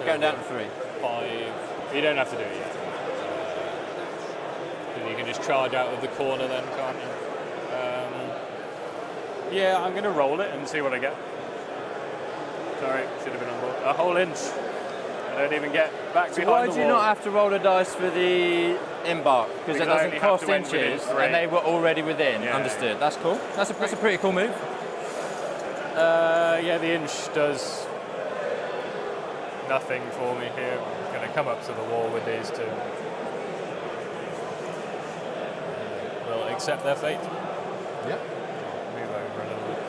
Going down to 3. 5. You don't have to do it yet. You can just charge out of the corner then, can't you? Yeah, I'm going to roll it and see what I get. Sorry, should have been on board. A whole inch. I don't even get back So behind why the do you wall. not have to roll a dice for the embark? Because it I doesn't only have cost to win within inches, 3. and they were already within. Yeah. Understood. That's cool. That's a pretty cool move. Yeah, the inch does nothing for me here. I'm going to come up to the wall with these two. We'll accept their fate. Yep. Move over a little bit.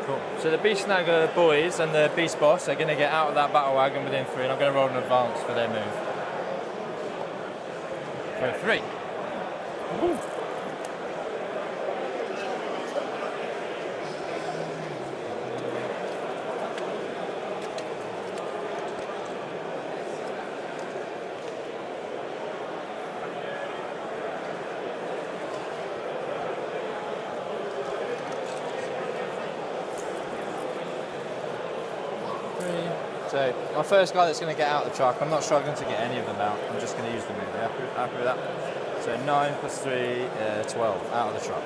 Cool. So the Beast Snagger boys and the Beast Boss are going to get out of that battle wagon within 3, and I'm going to roll an advance for their move. For 3. Woo. So my first guy that's going to get out of the truck, I'm not struggling to get any of them out. I'm just going to use the move. Happy with that? So 9 + 3, 12 out of the truck.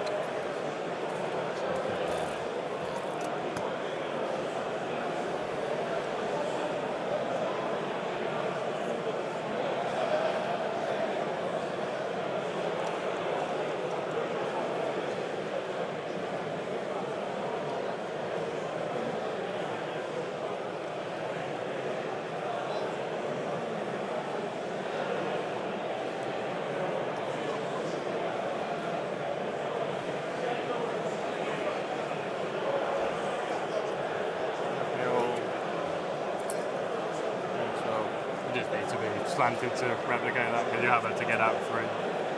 Slanted to replicate that because you have it to get out of 3.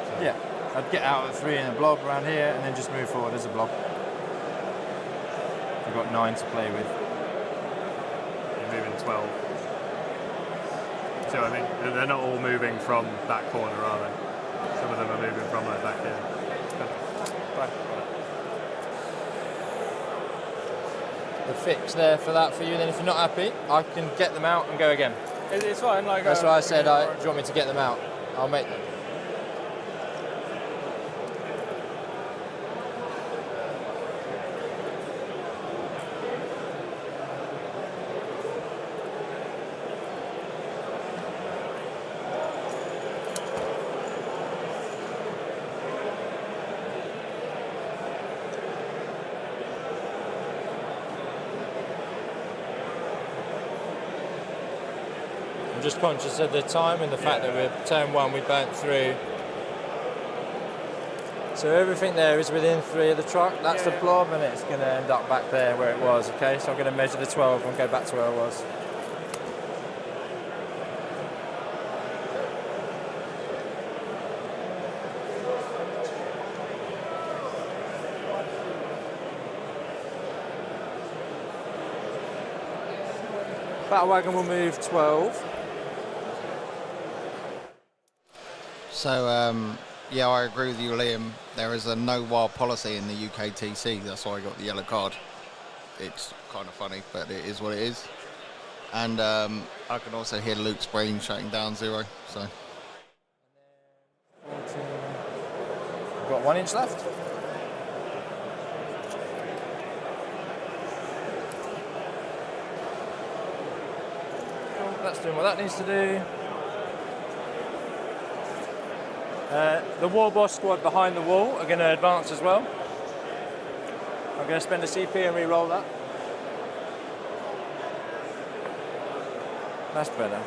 So. Yeah, I'd get out at 3 in a blob around here and then just move forward as a blob. We've got 9 to play with. You're moving 12. So I mean, they're not all moving from that corner, are they? Some of them are moving from like back here. Bye. The fix there for that for you. Then if you're not happy, I can get them out and go again. It's fine. Like That's why I said, do you want me to get them out? I'll make them. I'm just conscious of the time and the fact that we're turn 1, we burnt through. So everything there is within 3 of the truck. That's the blob, and it's going to end up back there where it was. Okay, so I'm going to measure the 12 and go back to where I was. Battle wagon will move 12. So, yeah, I agree with you, Liam. There is a no wild policy in the UKTC. That's why I got the yellow card. It's kind of funny, but it is what it is. And I can also hear Luke's brain shutting down 0. So, 14. We've got 1 inch left. That's doing what that needs to do. The War Boss squad behind the wall are going to advance as well. I'm going to spend a CP and re-roll that. That's better.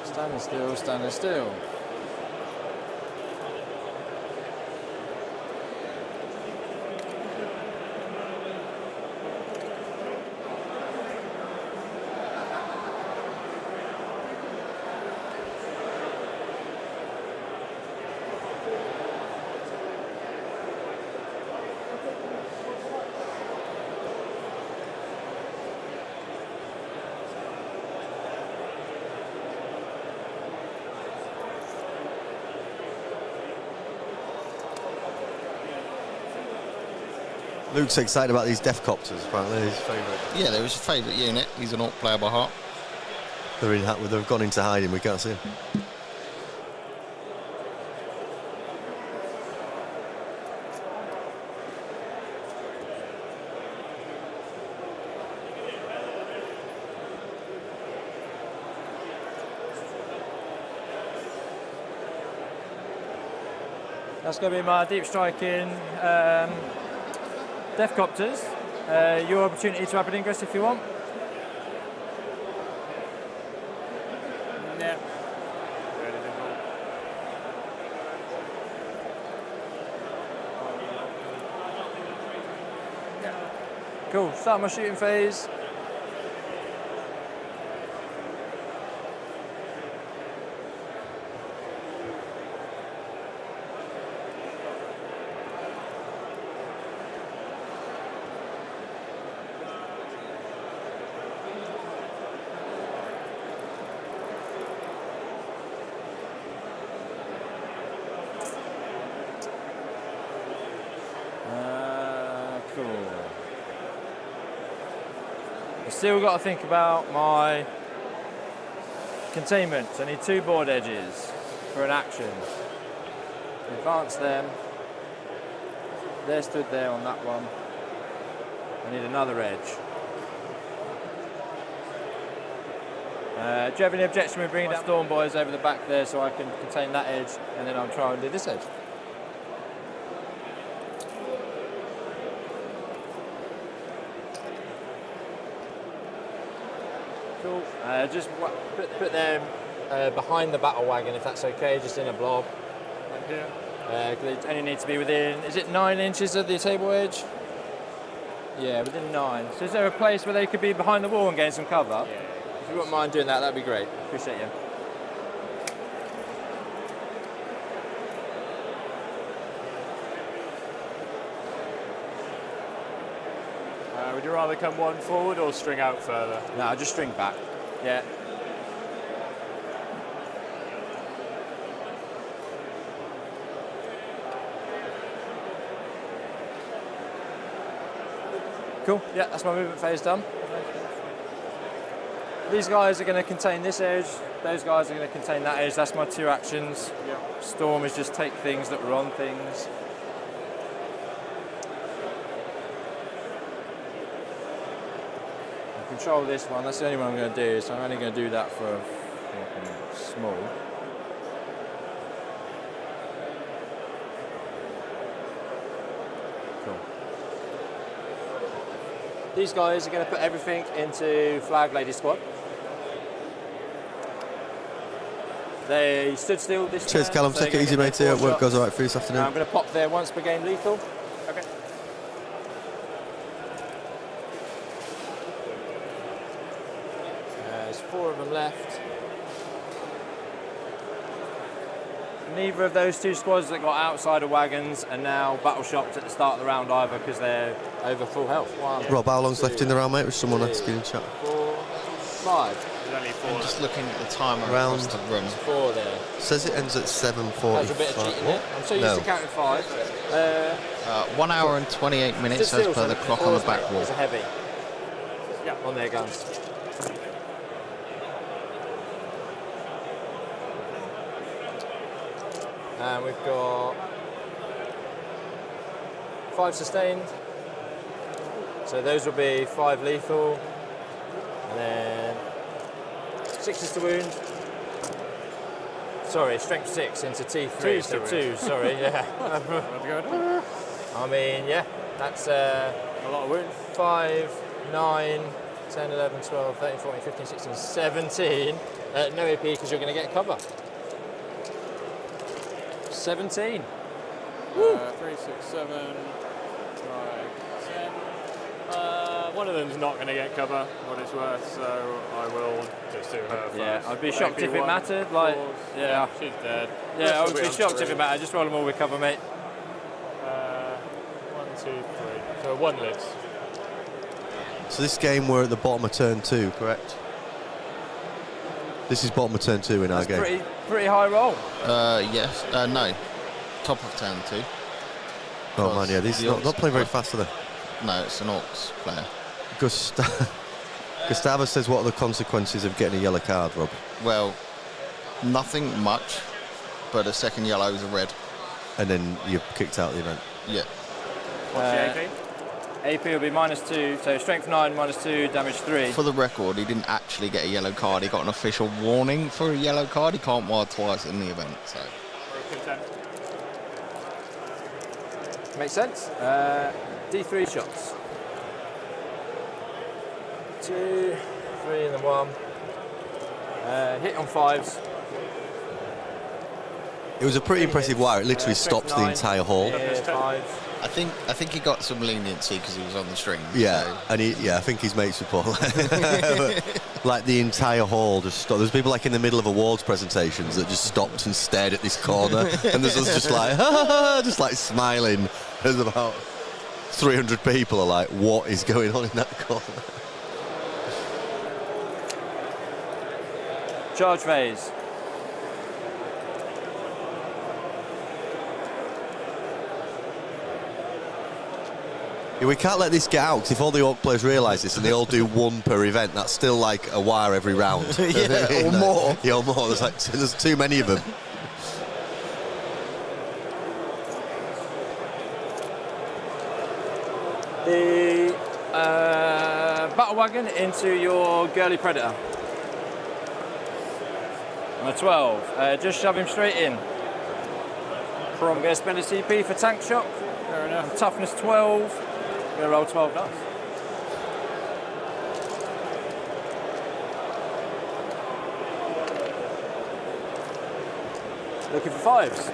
Standing still, standing still. Luke's excited about these Death Copters, apparently, his favourite. yeah, they're his favourite unit. He's an Orc player by heart. They've gone into hiding, we can't see them. That's going to be my deep striking Death Copters. Your opportunity to rapid ingress if you want. Yeah. Cool, start my shooting phase. Cool. I've still got to think about my containment. I need 2 board edges for an action. Advance them. They're stood there on that one. I need another edge. Do you have any objection with bringing down Storm Boys over the back there so I can contain that edge, and then I'll try and do this edge? Cool. Just put them behind the battle wagon, if that's okay, just in a blob. Right here. They only need to be within, is it 9 inches of the table edge? Yeah, within 9. So is there a place where they could be behind the wall and getting some cover? Yeah. If you wouldn't mind doing that, that'd be great. Appreciate you. Would you rather come one forward or string out further? No, just string back. Yeah. Cool. Yeah, that's my movement phase done. These guys are going to contain this edge. Those guys are going to contain that edge. That's my 2 actions. Yeah. Storm is just take things that were on things. Control this one. That's the only one I'm going to do. So I'm only going to do that for small. Cool. These guys are going to put everything into Flag Lady Squad. They stood still this Cheers, turn, Callum. so Take it easy, mate. Here, work goes all right for you this afternoon. I'm going to pop there once per game lethal. Okay. There's 4 of them left. Neither of those 2 squads that got outside of wagons are now battle shocked at the start of the round either because they're over full health. 1, Rob, how long's 2, left in the round, mate? Was someone 3, asking in chat? 4, 5. There's only 4. I'm just looking at the timer Round. across the room. 4 there. Says it ends at 7:45. That's a bit of cheating there. I'm so used to counting 5. 1 hour and 28 minutes as per the clock on the back wall. It's a heavy. Yeah. On their guns. And we've got 5 sustained. So those will be 5 lethal. And then 6 is to wound. Sorry, strength 6 into T3. So 2, sorry, yeah. I mean, yeah, that's a lot of wound. 5, 9, 10, 11, 12, 13, 14, 15, 16, 17. No AP because you're going to get cover. 17. 3, 6, 7, 9, 10. One of them's not going to get cover, what it's worth, so I will just do her first. Yeah, I'd be shocked if it mattered. Like, yeah, she's dead. Yeah, I would be shocked if it mattered. Just roll them all with cover, mate. 1, 2, 3. So 1 lives. So this game, we're at the bottom of turn 2, correct? This is bottom of turn 2 in our game. Pretty high roll. Yes. No. Top of turn 2. Oh man, yeah, these not playing very fast, are they? No, it's an Orcs player. Gustavo says, what are the consequences of getting a yellow card, Rob? Well, nothing much, but a second yellow is a red. And then you're kicked out of the event? Yeah. What's the AP? AP will be -2, so strength 9, -2, damage 3. For the record, he didn't actually get a yellow card. He got an official warning for a yellow card. He can't wild twice in the event, so. Makes sense. D3 shots. 2, 3, and then 1. Hit on 5s. It was a pretty impressive wire. It literally stopped the entire hall. Yeah, 5s. I think he got some leniency because he was on the stream. Yeah, so. and I think his mates were poor. Like the entire hall just stopped. There's people like in the middle of awards presentations that just stopped and stared at this corner, and there's us just like, just like smiling. There's about 300 people are like, what is going on in that corner? Charge phase. Yeah, we can't let this get out, because if all the Orc players realise this and they all do 1 per event, that's still like a wire every round. Yeah, or more. Yeah, or more. There's too many of them. The Battle Wagon into your Girly Predator. On a 12. Just shove him straight in. I'm going to spend a CP for Tank Shock. Fair enough. And toughness 12. Going to roll 12 dice. Looking for 5s.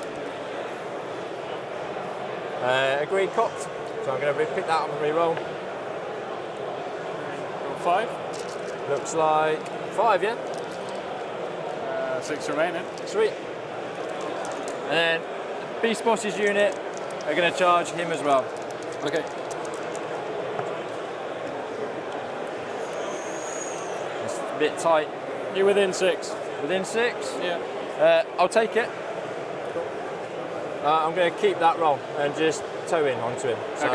Agreed cocked. So I'm going to pick that up and re-roll. 5. Looks like 5, yeah? 6 remaining. Sweet. And then Beast Boss's unit are going to charge him as well. Okay. It's a bit tight. You're within 6. Within 6? Yeah. I'll take it. I'm going to keep that roll and just toe in onto him. So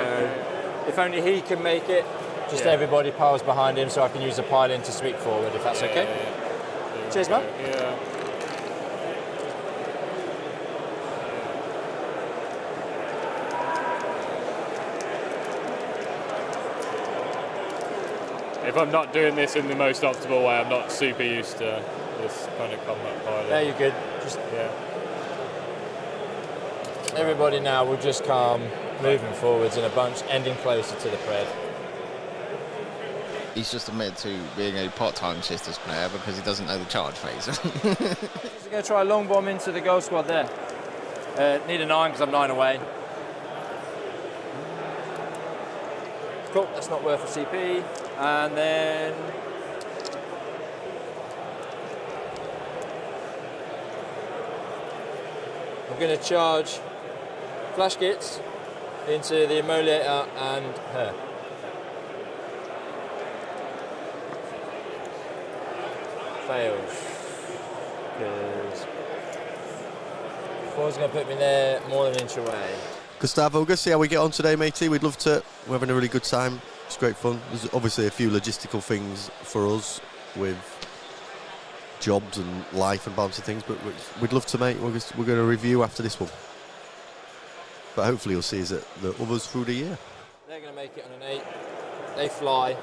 if only he can make it, just everybody piles behind him so I can use the pile in to sweep forward, if that's okay. Yeah. Cheers, man. Yeah. If I'm not doing this in the most optimal way, I'm not super used to this kind of combat piling. Yeah, you're good. Just everybody now will just come moving forwards in a bunch, ending closer to the pred. He's just admitted to being a part-time Sisters player because he doesn't know the charge phase. He's going to try a long bomb into the goal squad there. Need a 9 because I'm 9 away. Cool, that's not worth a CP. And then I'm going to charge Flash Kits into the Immolator and her. Fails. Because 4's going to put me there more than an inch away. Gustavo, we'll see how we get on today, matey. We'd love to. We're having a really good time. It's great fun. There's obviously a few logistical things for us with jobs and life and balance of things, but we'd love to, mate. We're going to review after this one. But hopefully you'll see us at the others through the year. They're going to make it on an 8. They fly.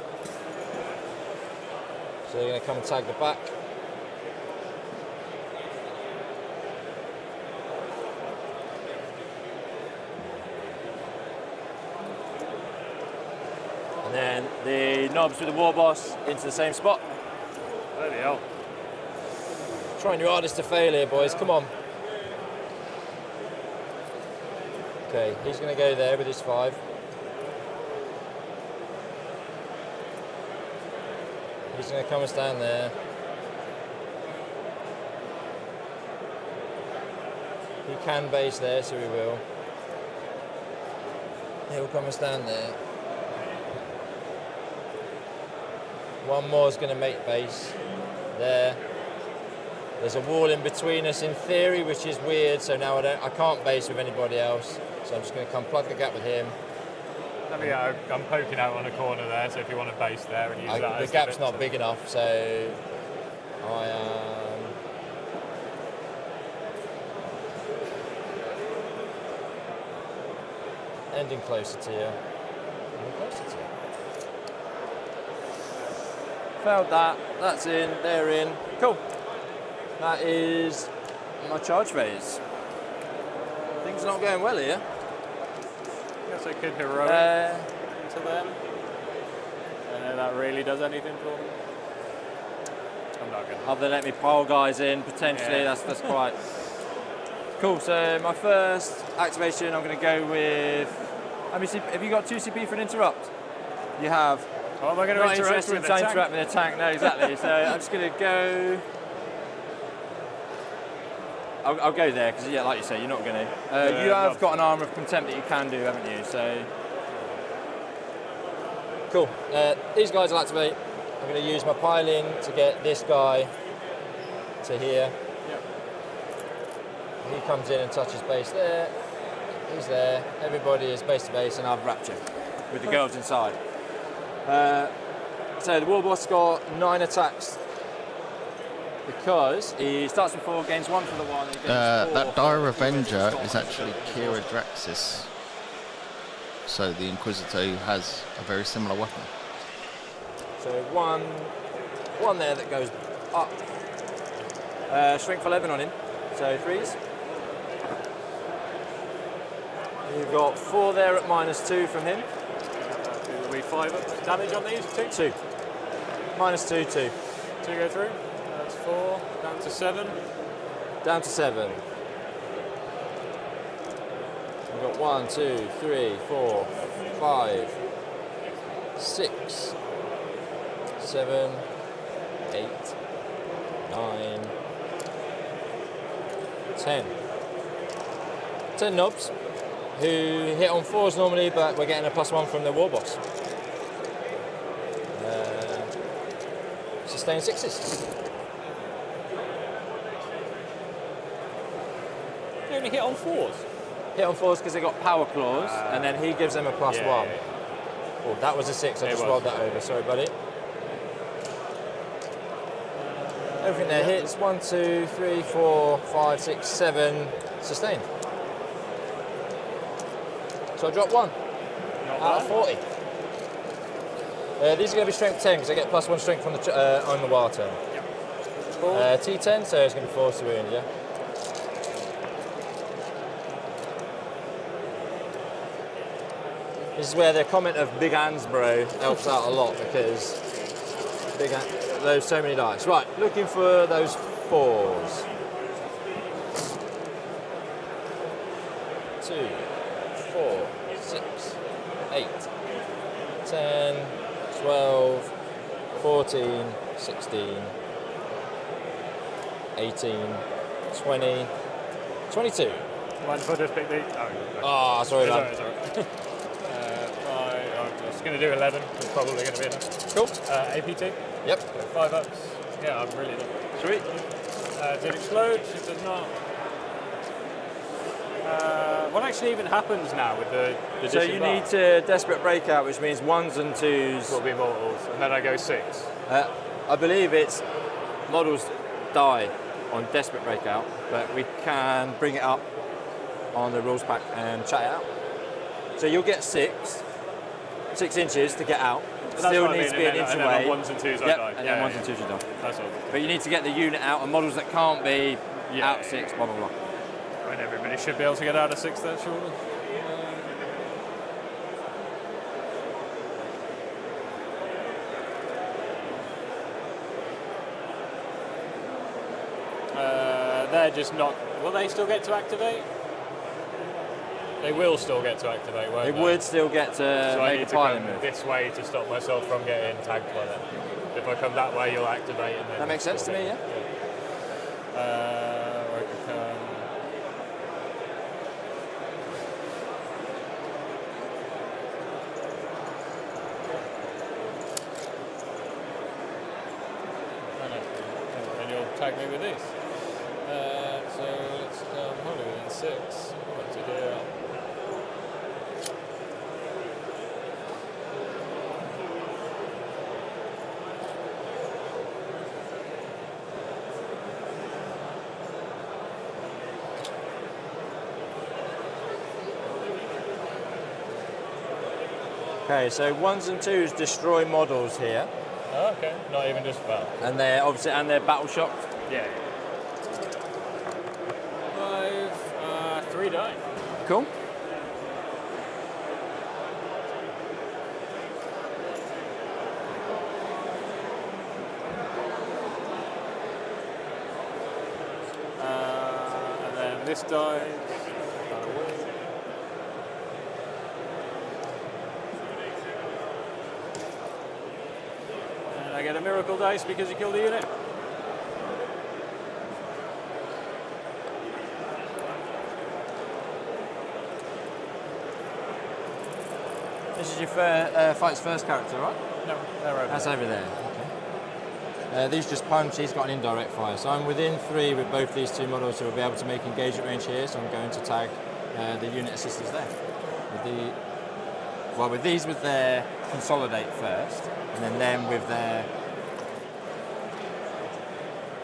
So they're going to come and tag the back. And then the knobs with the war boss into the same spot. Bloody hell. Trying your hardest to fail here, boys. Come on. Okay, he's going to go there with his 5. He's going to come and stand there. He can base there, so he will. He'll come and stand there. One more is going to make base there. There's a wall in between us in theory, which is weird. So now I can't base with anybody else. So I'm just going to come plug the gap with him. I'm poking out on a corner there, so if you want to base there and use that. The gap's not big enough, so I ending closer to you. Ending closer to you. Failed that. That's in. They're in. Cool. That is my charge phase. Things are not going well here. I guess I could heroic to them. I don't know if that really does anything for me. I'm not going to. Other than let me pile guys in, potentially, that's quite cool. So my first activation, I'm going to go with. Have you got 2 CP for an interrupt? You have. Oh, am I going to interact with the tank? Interact with the tank, no, exactly. So I'm just going to go. I'll go there because, yeah, like you say, you're not going to. You have got an armour of contempt that you can do, haven't you? So cool. These guys will activate. I'm going to use my piling to get this guy to here. Yep. He comes in and touches base there. He's there. Everybody is base to base, and I've wrapped him with the girls inside. So the war boss got 9 attacks because he starts with 4, gains 1 for the 1. That Dire Avenger is actually Kira Draxis. So the Inquisitor who has a very similar weapon. So one there that goes up. Strength 11 on him, so 3s. You've got 4 there at -2 from him. Will be 5 damage on these? 2? 2. -2, 2. 2 go through. That's 4. Down to 7. Down to 7. We've got 1, 2, 3, 4, 5, 6, 7, 8, 9, 10. 10 knobs who hit on 4s normally, but we're getting a +1 from the war boss. Sustain 6s. They only hit on 4s. Hit on 4s because they got power claws, and then he gives them a +1. Yeah. Oh, that was a 6. I just rolled that over. Sorry, buddy. Everything there hits. 1, 2, 3, 4, 5, 6, 7. Sustain. So I drop 1 out of 40. These are going to be strength 10 because I get +1 strength from the on the wild turn. Yep. T10, so it's going to be force to wound, yeah. This is where the comment of Big Ansbro helps out a lot because there's so many dice. Right, looking for those 4s. 2, 4, 6, 8, 10, 12, 14, 16, 18, 20, 22. One foot just pick the. Oh, sorry, man. Sorry. 5. I'm just going to do 11. It's probably going to be enough. Cool. APT. Yep. 5 ups. Yeah, I'm really done. Sweet. Did it explode? It does not. What actually even happens now with the So you need to desperate breakout, which means 1s and 2s will be mortals, and then I go 6. I believe it's models die on desperate breakout, but we can bring it up on the rules pack and chat it out. So you'll get 6 inches to get out. Still needs to be an inch away. On 1s and 2s I die. And then 1s and 2s you die. That's all. But you need to get the unit out, and models that can't be out 6, blah blah blah. And everybody should be able to get out of 6 there, surely. They're just not. Will they still get to activate? They will still get to activate, won't they? They would still get to so make a pilot move. This way to stop myself from getting tagged by them. If I come that way, you'll activate. And then that makes sense to me, yeah. Or I could come. And you'll tag me with these. So let's come within 6. What to do? Okay, so 1s and 2s destroy models here. Oh, okay, not even just about. And they're obviously battle shocked. Yeah. 5, 3 die. Cool. And then this dies. And I get a miracle dice because you killed the unit. This is your fight's first character, right? No, they're over That's there. over there. Okay. These just punch. He's got an indirect fire. So I'm within 3 with both these 2 models, so we'll be able to make engagement range here. So I'm going to tag the unit assistants there. With these with their consolidate first, and then them with their,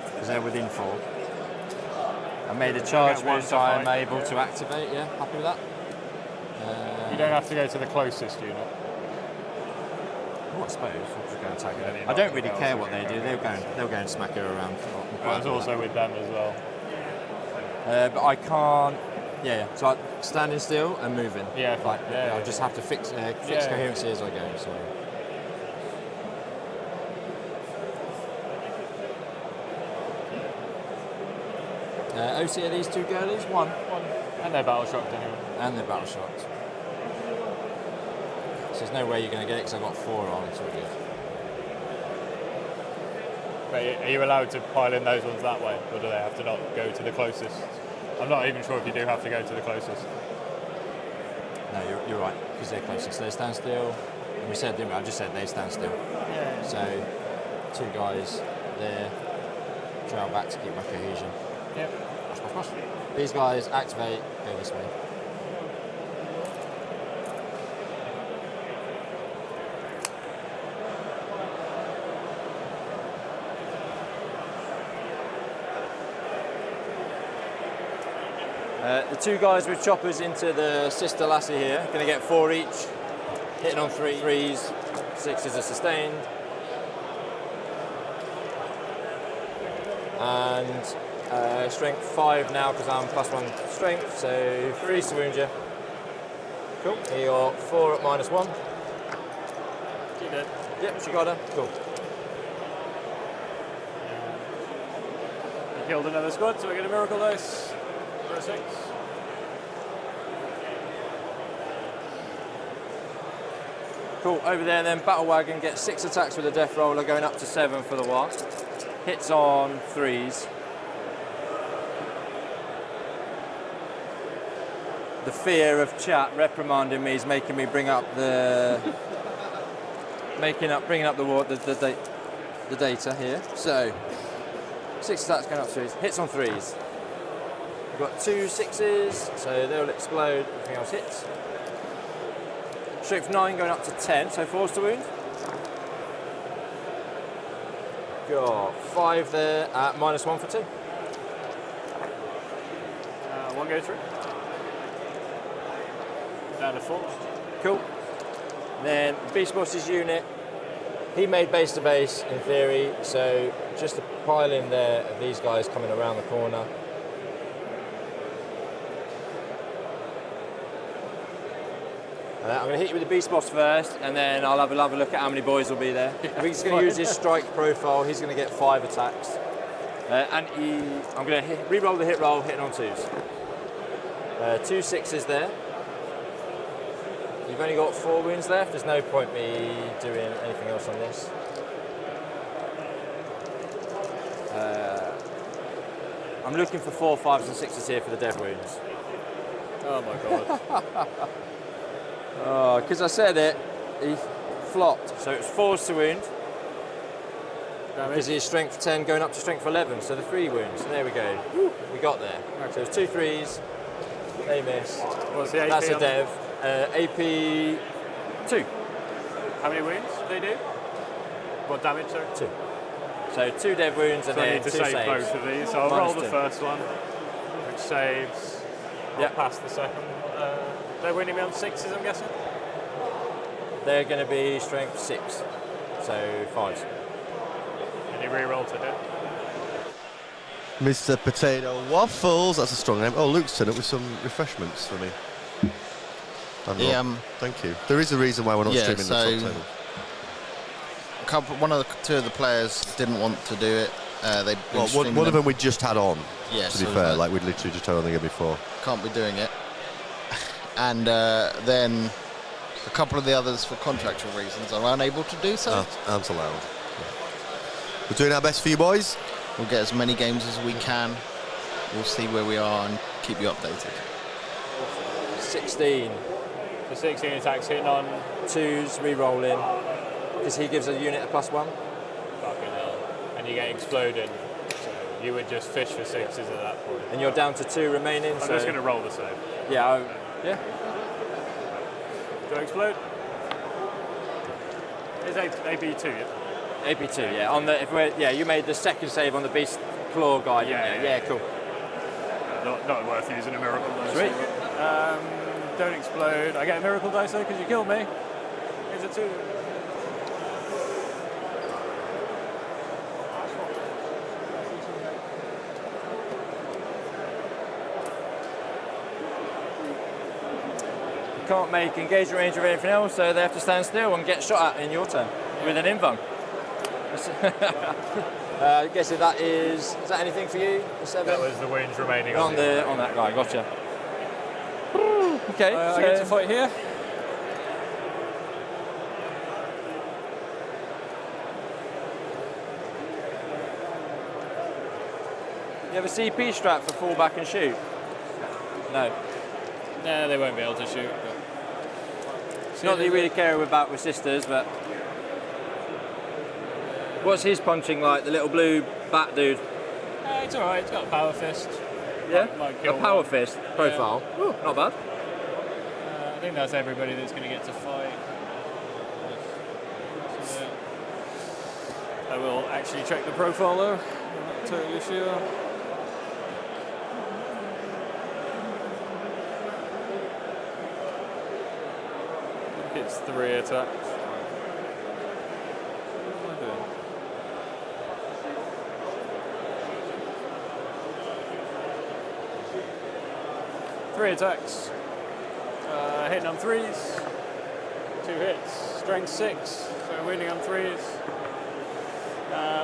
because they're within 4. I made a charge move, so I'm able to activate. Yeah, happy with that. You don't have to go to the closest unit. I suppose we'll just go and tag her. I don't really care what they do. They'll go and smack her around. I was also with them as well. But I can't. Yeah. So like standing still and moving. Yeah. Like I'll just have to fix coherency as I go. So. OC are these two girlies? One. And they're battle shocked anyway. And they're battle shocked. So there's no way you're going to get it because I've got 4 on. It's all good. But are you allowed to pile in those ones that way, or do they have to not go to the closest? I'm not even sure if you do have to go to the closest. No, you're right, because they're closest. They stand still. And we said, didn't we? I just said they stand still. Yeah. So 2 guys there, trail back to keep my cohesion. Yep. Push. These guys activate, go this way. The 2 guys with choppers into the sister lassie here, going to get 4 each, hitting on 3s, 6s are sustained. And strength 5 now because I'm +1 strength, so 3 to wound you. Cool. Here you're 4 at -1. She did. Yep, she got her. Cool. You killed another squad, so we get a miracle dice for a 6. Cool. Over there then, Battle Wagon gets 6 attacks with a Death Roller, going up to 7 for the one. Hits on 3s. The fear of chat reprimanding me is making me bring up the bringing up the data here. So 6 attacks going up to 3s. Hits on 3s. We've got 2 6s, so they'll explode. Everything else hits. Strength 9 going up to 10, so 4s to wound. Got 5 there at -1 for 2. 1 goes through. Down to 4. Cool. Then Beast Boss's unit, he made base to base in theory, so just a pile in there of these guys coming around the corner. I'm going to hit you with the Beast Boss first, and then I'll have a look at how many boys will be there. I think he's going to use his strike profile. He's going to get 5 attacks. I'm going to re-roll the hit roll, hitting on 2s. 2 6s there. You've only got 4 wounds left. There's no point me doing anything else on this. I'm looking for 4 5s and 6s here for the dead wounds. Oh my god. Oh, because I said it, he flopped. So it's 4s to wound. Because he's strength 10 going up to strength 11, so the 3 wounds. There we go. We got there. So it's 2 3s. They miss. What's the AP? That's a dev. AP 2. How many wounds do they do? What damage, sir? 2. So 2 dev wounds and so I then need to 2 save saves. both of these. So I'll roll the -2. first one, which saves. I'll pass the second. They're winning me on 6s, I'm guessing? They're going to be strength 6. So 5s. And you re-roll to hit. Mr. Potato Waffles, that's a strong name. Oh, Luke's turned up with some refreshments for me. Thank you. There is a reason why we're not streaming the top table. Two of the players didn't want to do it. One of them we just had on. Yeah, to be fair, like we'd literally just had on the game before. Can't be doing it. And then a couple of the others, for contractual reasons, are unable to do so. Aren't allowed. Yeah. We're doing our best for you boys. We'll get as many games as we can. We'll see where we are and keep you updated. 16. So 16 attacks hitting on 2s, re-rolling. Because he gives a unit a +1. Fucking hell. And you get exploded. So you would just fish for 6s at that point. And you're down to 2 remaining. I'm just going to roll the save. Yeah. Yeah. Do I explode? It's AP2, yeah? AP2, yeah. You made the second save on the Beast Claw guy, didn't you? Yeah, cool. Not worth using a miracle. Sweet. don't explode. I get a miracle dice though because you killed me. Here's a 2. You can't make engagement range or anything else, so they have to stand still and get shot at in your turn with an invuln. I guess if that is that anything for you? The 7? That was the wounds remaining on that guy. Gotcha. Okay, I get to fight here. You have a CP strat for fall back and shoot? No. No, they won't be able to shoot. It's not that you really care about with sisters, but what's his punching like? The little blue bat dude. It's alright. It's got a power fist. Yeah. Might kill A power one. fist profile. Yeah. Ooh, not bad. I think that's everybody that's going to get to fight. So, I will actually check the profile though. I'm not totally sure. I think it's 3 attacks. What am I doing? Three attacks. Hitting on 3s. 2 hits. Strength 6. So winning on 3s.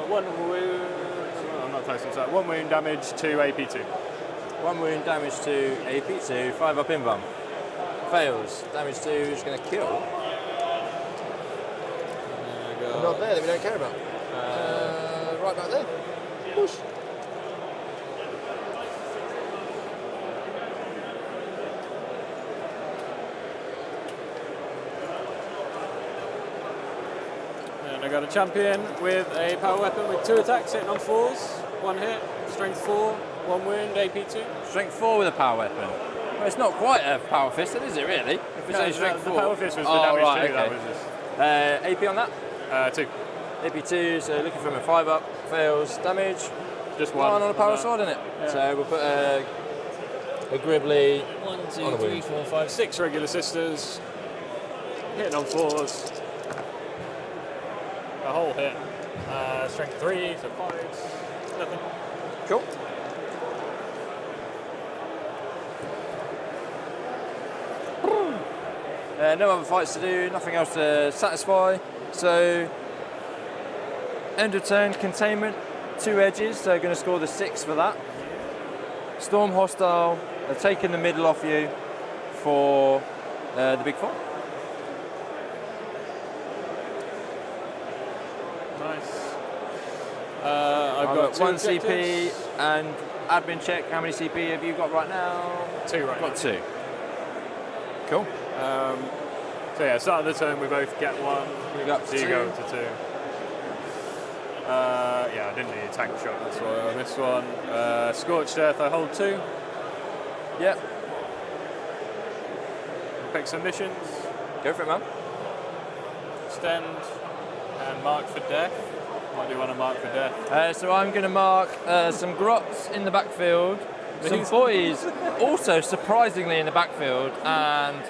1 wound. Oh, I'm not close to that. 1 wound damage to AP2. 1 wound damage to AP2. 5 up invuln. Fails. Damage 2 is going to kill. Not there that we don't care about. Right back there. Whoosh. And I got a champion with a power weapon with 2 attacks hitting on 4s. 1 hit. Strength 4. 1 wound. AP2. Strength 4 with a power weapon. Well, it's not quite a power fist, is it really? If we say strength 4. The power fist was the damage right, 2. okay. That was just AP on that? 2. AP2, so looking from a 5 up, fails, damage. Just 1 on a power sword, isn't it? Yeah. So we'll put a Gribbly 1, on 2, a 3, wound. 4, 5, 6 regular sisters. Hitting on 4s. A whole hit. Strength 3, so 5s. Nothing. Cool. No other fights to do, nothing else to satisfy. So, end of turn, containment, 2 edges, so going to score the 6 for that. Storm hostile, taking the middle off you for the big 4. Nice. I've got 1 2 CP and admin check. How many CP have you got right now? 2 right Got now. 2. Cool. So yeah, start of the turn we both get 1. We got so you 2. go up to 2. Yeah, I didn't need a tank shot, that's why on this one. Scorched Earth, I hold 2. Yep. Pick some missions. Go for it, man. Extend and mark for death. What do you want to mark for death? So I'm going to mark some grots in the backfield, some boys also surprisingly in the backfield, and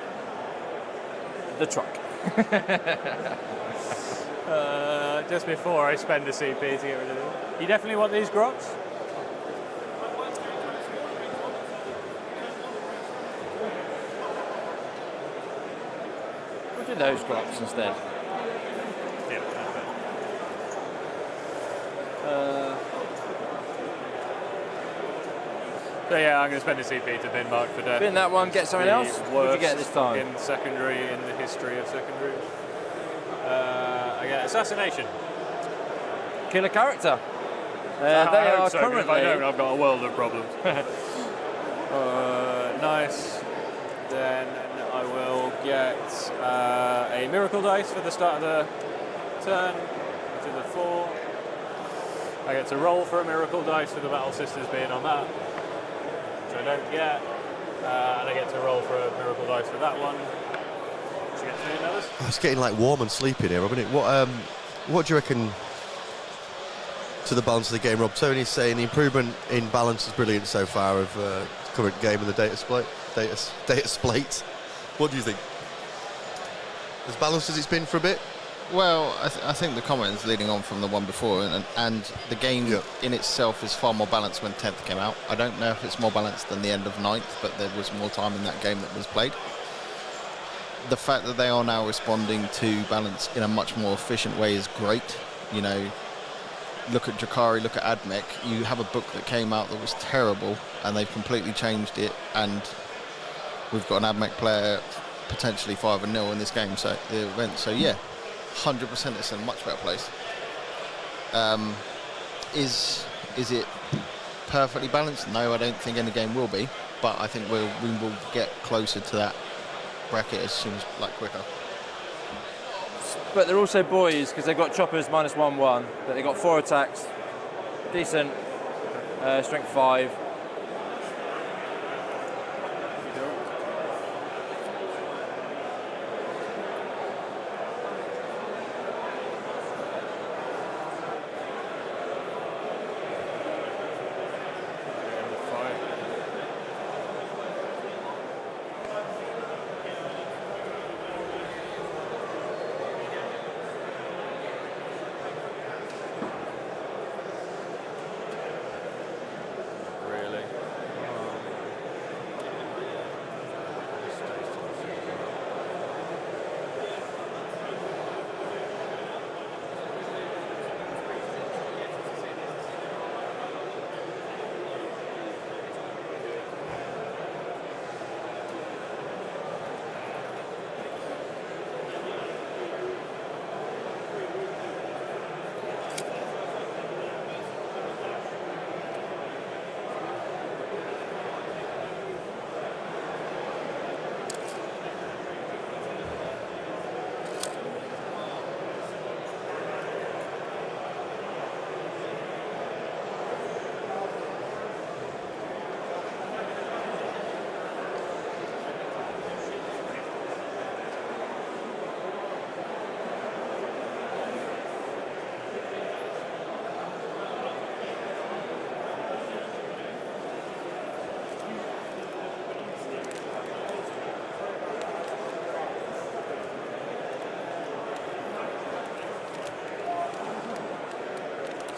the truck. Just before I spend a CP to get rid of them. You definitely want these grots? We'll do those grots instead. Yeah, so yeah, I'm going to spend a CP to bin mark for death. Bin that one, get something else? What did you get this time? In secondary, in the history of secondary. I get assassination. Kill a character. They I are hope so, currently. if I don't, I've got a world of problems. Nice. Then I will get a miracle dice for the start of the turn, which is a 4. I get to roll for a miracle dice for the Battle Sisters being on that, which I don't get. And I get to roll for a miracle dice for that one. Which you get 3 others. Oh, it's getting like warm and sleepy in here, isn't it? What do you reckon to the balance of the game, Rob? Tony's saying the improvement in balance is brilliant so far of current game and the data split. What do you think? As balanced as it's been for a bit? Well, I think the comment is leading on from the one before, and the game in itself is far more balanced when 10th came out. I don't know if it's more balanced than the end of 9th, but there was more time in that game that was played. The fact that they are now responding to balance in a much more efficient way is great. You know, look at Jakari, look at Admech. You have a book that came out that was terrible, and they've completely changed it, and we've got an Admech player potentially 5-0 in this game, so the event. So yeah, 100% it's in a much better place. Is it perfectly balanced? No, I don't think any game will be, but I think we will get closer to that bracket as soon as, like, quicker. But they're also boys because they've got choppers -1/1, but they've got 4 attacks, decent strength 5.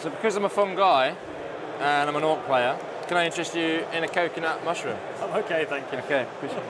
So because I'm a fun guy and I'm an orc player, can I interest you in a coconut mushroom? I'm okay, thank you. Okay, appreciate it.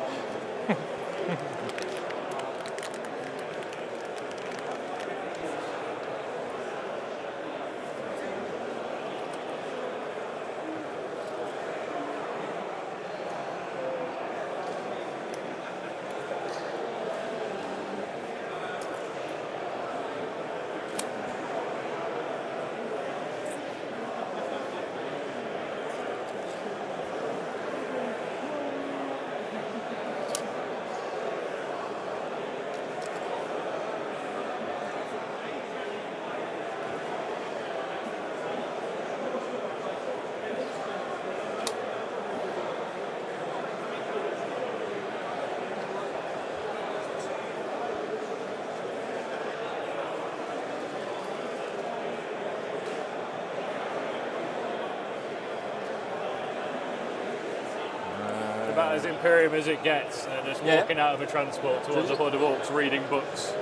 About as Imperium as it gets, just walking out of a transport towards a horde of orcs reading books.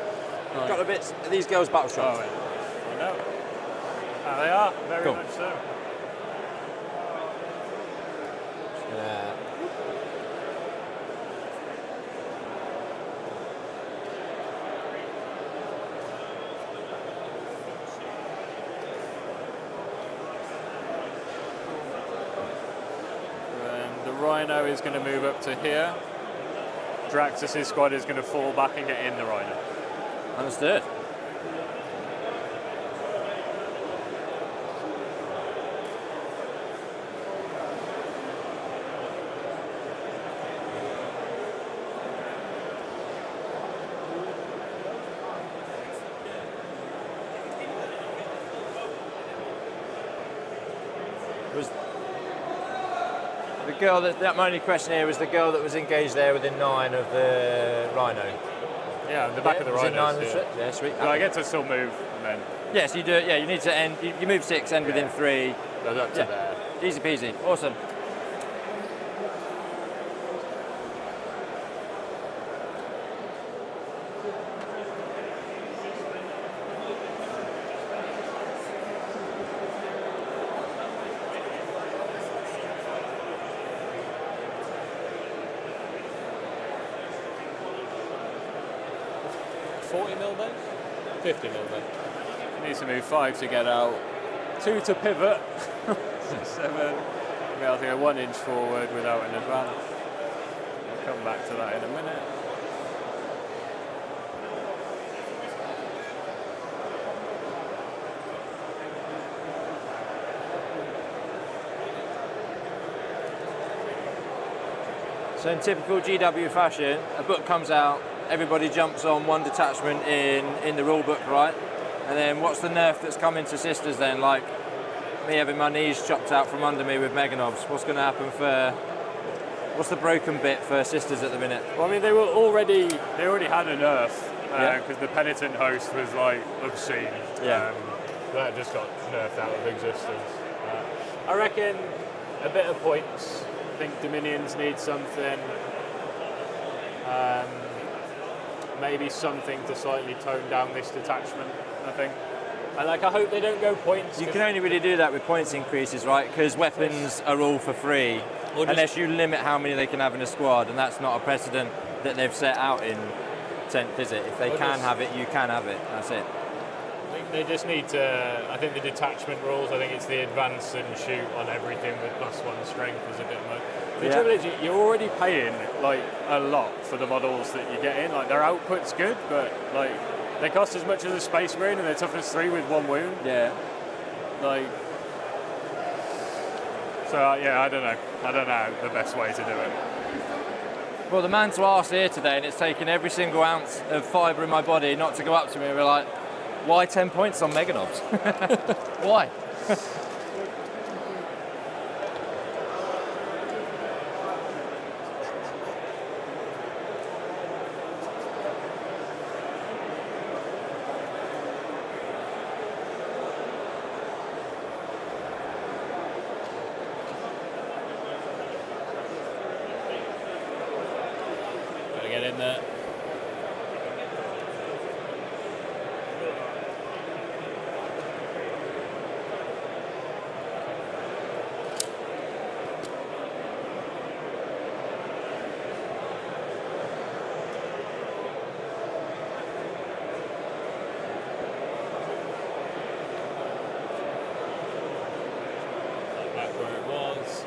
Got a bit. Are these girls battle shots? Oh, yeah. I know. Ah, they are, very much so. Rhino is going to move up to here. Draxus' squad is going to fall back and get in the Rhino. Understood. The girl that my only question here was the girl that was engaged there within 9 of the Rhino. Yeah, the back of the Rhino. Yeah, sweet. Well, I get to still move and then. Yes, you do it. Yeah, you need to end. You move 6, end within 3. Goes up to there. Easy peasy. Awesome. 40mm base? 50mm base. Needs to move 5 to get out, 2 to pivot, 7. Be able to go 1 inch forward without an advance. We'll come back to that in a minute. So in typical GW fashion, a book comes out, everybody jumps on one detachment in the rule book, right? And then what's the nerf that's coming to Sisters then? Like me having my knees chopped out from under me with Meganobs. What's going to happen for, what's the broken bit for Sisters at the minute? Well, I mean, they already had a nerf because the penitent host was like obscene. Yeah. That just got nerfed out of existence. I reckon a bit of points. I think Dominions need something. Maybe something to slightly tone down this detachment, I think. And I hope they don't go points. You can only really do that with points increases, right? Because weapons are all for free, unless you limit how many they can have in a squad, and that's not a precedent that they've set out in 10th, is it? If they can have it, you can have it. That's it. I think they just need to. I think the detachment rules. I think it's the advance and shoot on everything with +1 strength is a bit much. The trouble is, you're already paying like a lot for the models that you get in. Like their output's good, but like they cost as much as a Space Marine, and they're toughness 3 with 1 wound. Yeah. Like. So yeah, I don't know the best way to do it. Well, the man to ask here today, and it's taken every single ounce of fibre in my body not to go up to me and be like, why 10 points on Meganobs? Why? Gotta get in there. Back where it was.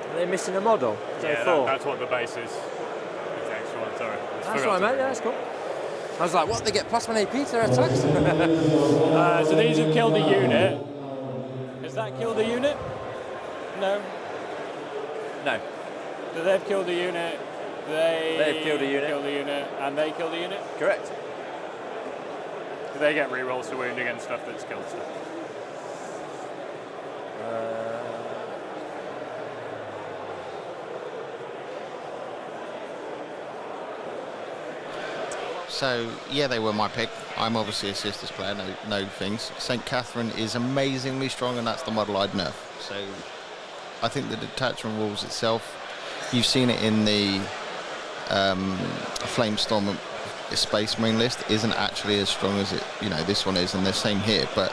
Are they missing a model? Yeah, that's what the base is. It's the extra one, sorry. That's right, mate. Yeah, that's cool. I was like, what? They get +1 AP to their attacks? So these have killed a unit. Has that killed a unit? No. No. So they've killed a unit. They've killed a unit. Killed a unit, and they killed a unit. Correct. Do they get rerolls to wound against stuff that's killed stuff? So, yeah, they were my pick. I'm obviously a Sisters player, no things. St. Catherine is amazingly strong, and that's the model I'd nerf. So, I think the detachment rules itself, you've seen it in the Flamestorm Space Marine list, isn't actually as strong as it, this one is, and the same here. But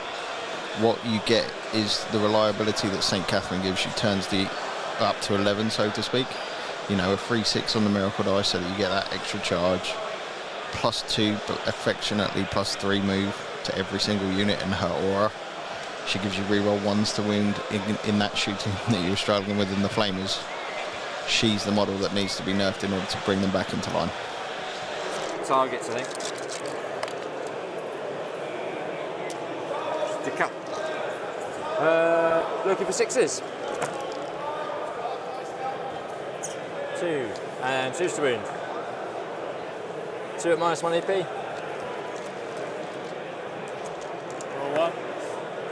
what you get is the reliability that St. Catherine gives you turns the up to 11, so to speak. A 3/6 on the Miracle Die, so that you get that extra charge. +2, but affectionately +3 move to every single unit in her aura. She gives you reroll 1s to wound in that shooting that you were struggling with in the Flamers. She's the model that needs to be nerfed in order to bring them back into line. Targets, I think. Stick up. Looking for 6s. 2 and 2's to wound. 2 at -1 AP. Roll 1.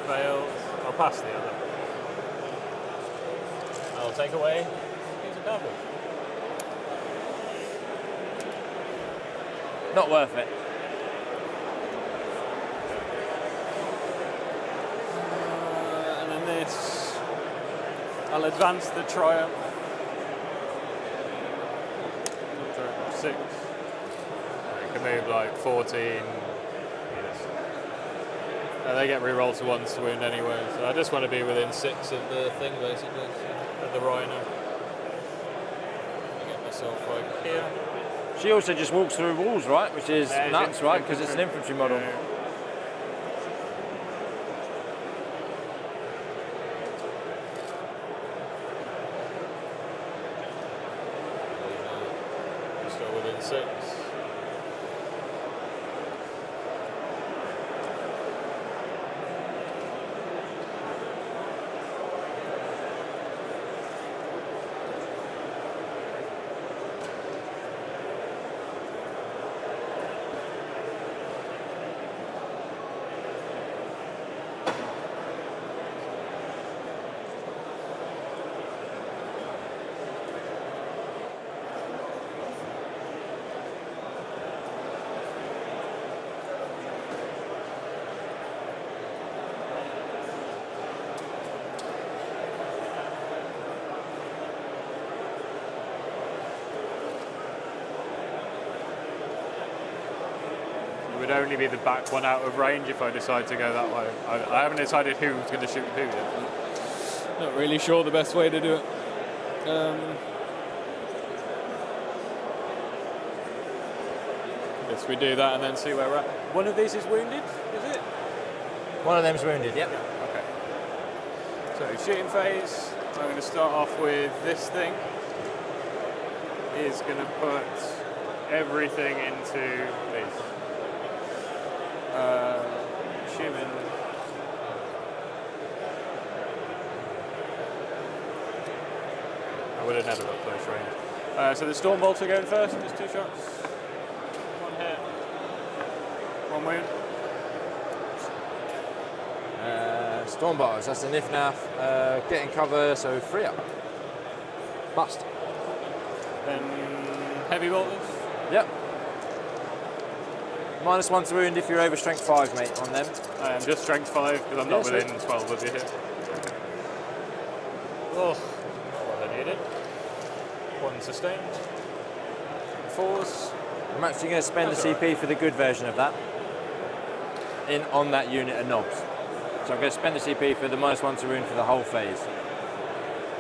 Fails. I'll pass the other. I'll take away. Use a double. Not worth it. And then this. I'll advance the Triumph. 6. You can move like 14. Yes. They get re-rolled to 1 to wound anyway, so I just want to be within 6 of the thing, basically, of the rhino. Get myself like here. She also just walks through walls, right? Which is nuts, right? Because it's an infantry model. Yeah. Still within 6. It would only be the back one out of range if I decide to go that way. I haven't decided who's going to shoot who yet. Not really sure the best way to do it. Guess we do that and then see where we're at. One of these is wounded, is it? One of them's wounded, yep. Okay. So shooting phase, I'm going to start off with this thing. Is going to put everything into these. Assuming I would have never got close range. So the storm bolts are going first, just 2 shots. 1 hit. 1 wound. Storm bars, that's an if-naff. Getting cover, so 3 up. Bust. Then heavy bolters. Yep. -1 to wound if you're over strength 5, mate, on them. I am just strength 5 because I'm not within 12 of you here. Oh, not what I needed. 1 sustained. 4s. I'm actually going to spend the CP for the good version of that on that unit of knobs. So I'm going to spend the CP for the -1 to wound for the whole phase,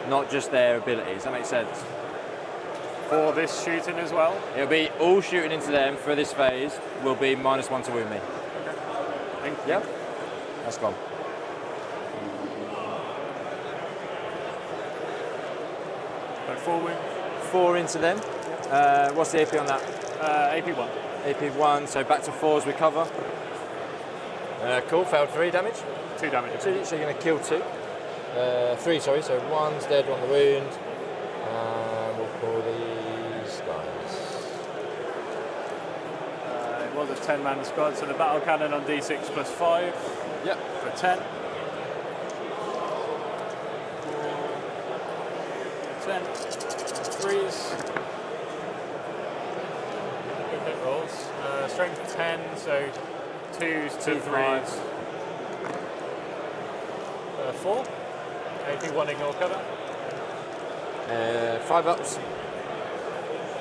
not just their abilities. That makes sense. For this shooting as well? It'll be all shooting into them for this phase will be -1 to wound me. Thank you. Yep. That's gone. So 4 wound. 4 into them. What's the AP on that? AP1. AP1, so back to 4s with cover. Cool, failed 3 damage. 2 damage. So you're going to kill 2. 3, sorry, so 1's dead on the wound. We'll call these guys. It was a 10-man squad, so the battle cannon on D6 plus 5. Yep. For 10. 10. 3s. Good hit rolls. Strength 10, so 2s to 3s. 4. AP1 ignore cover. 5 ups.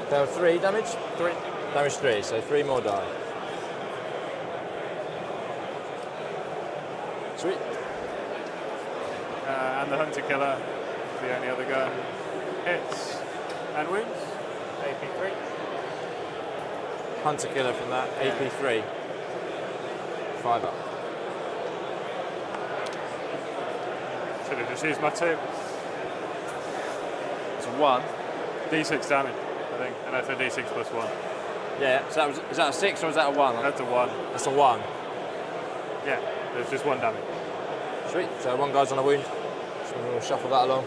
Failed 3 damage. 3. Damage 3, so 3 more die. Sweet. And the hunter killer, the only other gun. Hits and wounds. AP3. Hunter killer from that. AP3. 5 up. Should have just used my 2. It's 1. D6 damage, I think, and that's a D6 plus 1. Yeah, so is that a 6 or is that a 1? That's a 1. That's a 1. Yeah, there's just 1 damage. Sweet, so 1 guy's on a wound. So we'll shuffle that along.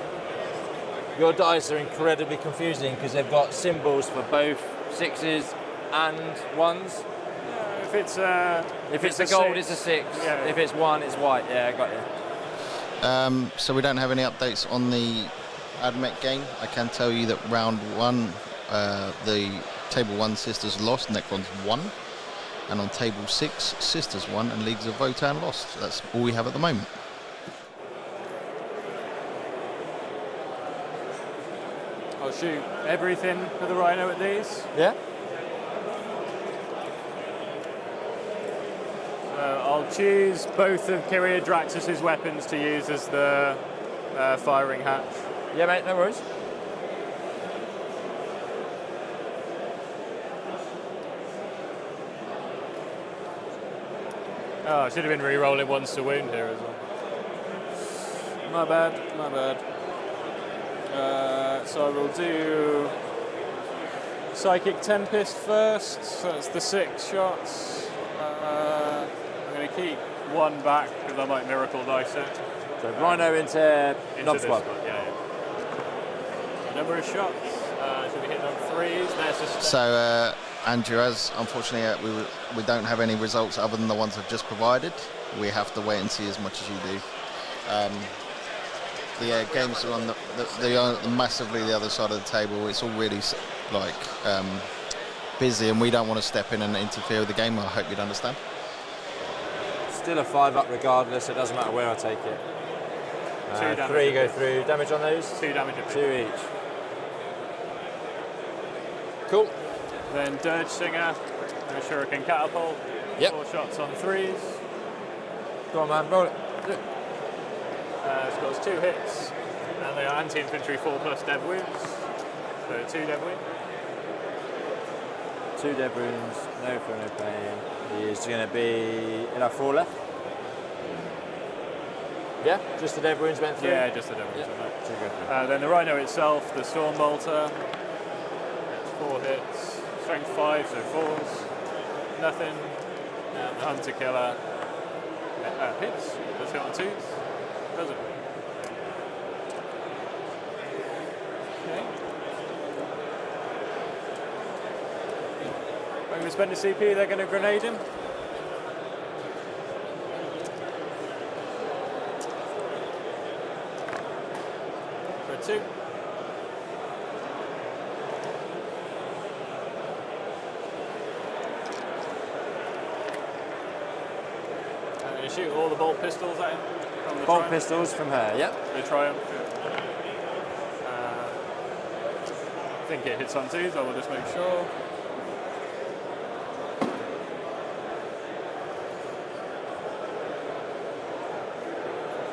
Your dice are incredibly confusing because they've got symbols for both 6s and 1s. If it's a gold, it's a 6. Yeah. If it's 1, it's white. Yeah, I got you. So we don't have any updates on the AdMech game. I can tell you that round 1, the table 1 Sisters lost, Necrons won, and on table 6 Sisters won and Leagues of Votan lost. That's all we have at the moment. I'll shoot everything for the Rhino at these. Yeah. I'll choose both of Kyria Draxus's weapons to use as the firing hatch. Yeah, mate, no worries. Oh, I should have been re-rolling once to wound here as well. My bad, my bad. So I will do Psychic Tempest first, so that's the 6 shots. I'm going to keep 1 back because I might Miracle Dice it. So Rhino into Knob Squad. Yeah. Number of shots, should be hitting on 3s. There's just So, Andrew, as unfortunately we don't have any results other than the ones I've just provided, we have to wait and see as much as you do. The games are on the massively the other side of the table. It's all really busy, and we don't want to step in and interfere with the game. I hope you'd understand. Still a 5 up regardless. It doesn't matter where I take it. 2 damage. 3 go through. Damage on those? 2 damage. 2 each. Cool. Then Dirge Singer, and a Shuriken Catapult. Yep. 4 shots on 3s. Go on, man. Roll it. Do it. Scores 2 hits, and they are anti-infantry 4+ dev wounds. So 2 dev wounds. 2 dev wounds, no for no pain. He's going to be. He'll have 4 left. Yeah, just the dev wounds went through? Yeah, just the dev wounds. Yeah. Then the Rhino itself, the Storm Bolter. It's 4 hits, strength 5, so 4s. Nothing. And the Hunter Killer hits. Let's hit on 2s. Does it? Okay. I'm going to spend a CP, they're going to grenade him. For a 2. I'm going to shoot all the bolt pistols at him. From the Bolt Triumph. pistols from her, yep. The Triumph. I think it hits on 2s, I will just make sure.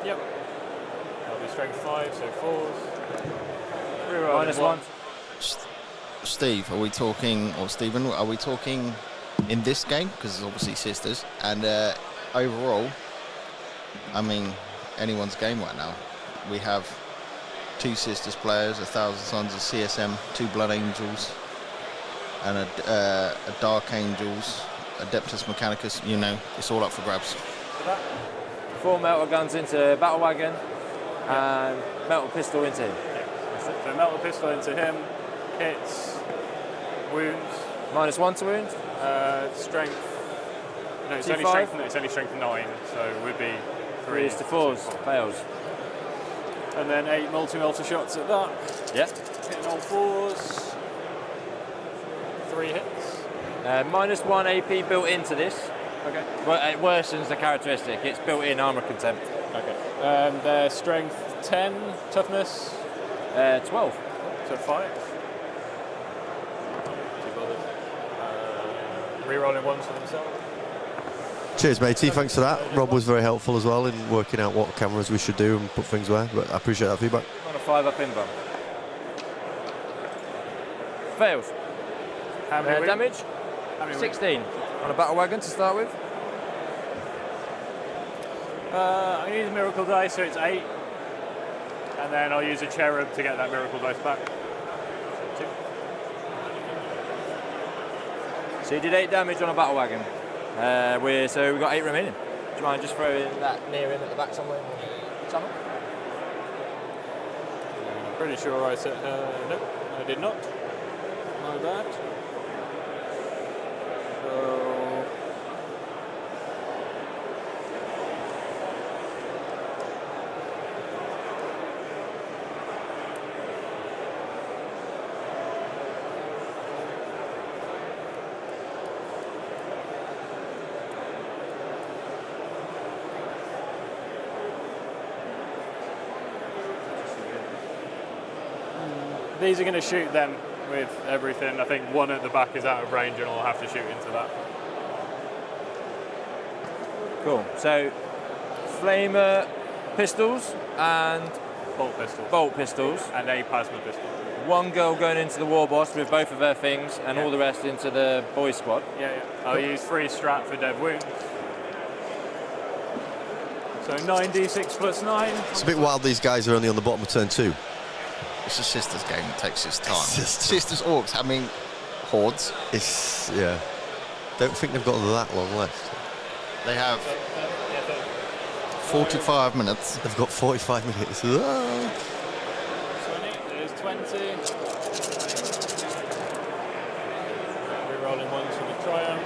Yep. That'll be strength 5, so 4s. Minus 1. Steve, are we talking, or Stephen, are we talking in this game? Because it's obviously sisters. And overall, I mean, anyone's game right now. We have 2 sisters players, 1,000 Sons of CSM, 2 Blood Angels, and a Dark Angels, Adeptus Mechanicus. You know, it's all up for grabs. 4 melter guns into Battle Wagon, and melter pistol into him. So melter pistol into him, hits, wounds. Minus 1 to wound. Strength. No, it's T5? only strength 9, so it would be 3 3s to 4s, fails. And then 8 multi-melter shots at that. Yeah. Hitting all 4s. 3 hits. Minus 1 AP built into this. Okay. Well, it worsens the characteristic. It's built-in armor contempt. Okay. Their strength 10, toughness 12. So 5. Rerolling ones for themselves. Cheers, matey. Thanks for that. Rob was very helpful as well in working out what cameras we should do and put things where. But I appreciate that feedback. On a 5 up invuln. Fails. How many damage? 16. On a battle wagon to start with. I'm going to use Miracle Dice, so it's 8. And then I'll use a Cherub to get that Miracle Dice back. 2. So you did 8 damage on a battle wagon. So we've got 8 remaining. Do you mind just throwing that near him at the back somewhere? Channel? Pretty sure I said no, I did not. My bad. So these are going to shoot them with everything. I think one at the back is out of range and I'll have to shoot into that. Cool. So, flamer pistols and bolt pistols. Pistols. And a plasma pistol. One girl going into the war boss with both of her things, and all the rest into the boys squad. Yeah. I'll use 3 strat for dead wounds. So 9d6 plus 9. It's a bit wild these guys are only on the bottom of turn 2. It's a sisters game that takes its time. Sisters orcs, I mean, hordes. It's, yeah. Don't think they've got that long left. They have 45 minutes. They've got 45 minutes. Ah. 20, there's 20. Rerolling ones for the triumph.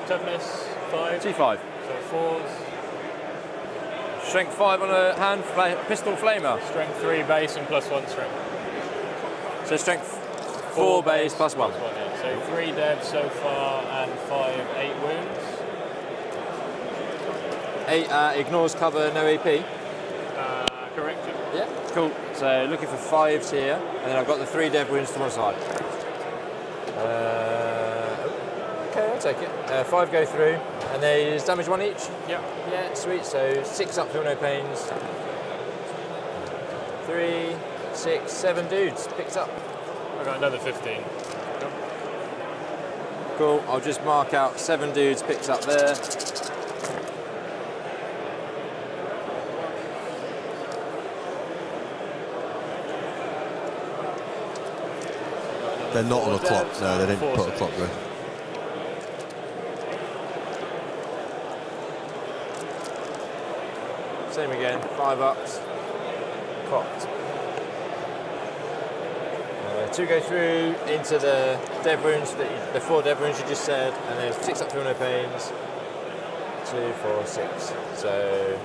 Toughness, 5. T5. So 4s. Strength 5 on a hand pistol flamer. Strength 3 base and plus 1 strength. So strength 4 base plus 1. Plus 1, yeah. So 3 dead so far and 8 wounds. 8 ignores cover, no AP. Correct. Yeah, cool. So looking for 5s here, and then I've got the 3 dead wounds to one side. Okay, I'll take it. 5 go through, and there's damage 1 each? Yeah. Yeah, sweet. So 6 up, feel no pains. 3, 6, 7 dudes picked up. I got another 15. Cool, I'll just mark out 7 dudes picked up there. They're not on a clock. No, they didn't put a clock there. Same again, 5 ups. Cocked. 2 go through into the dead wounds, the 4 dead wounds you just said, and then 6 up, feel no pains. 2, 4, 6. So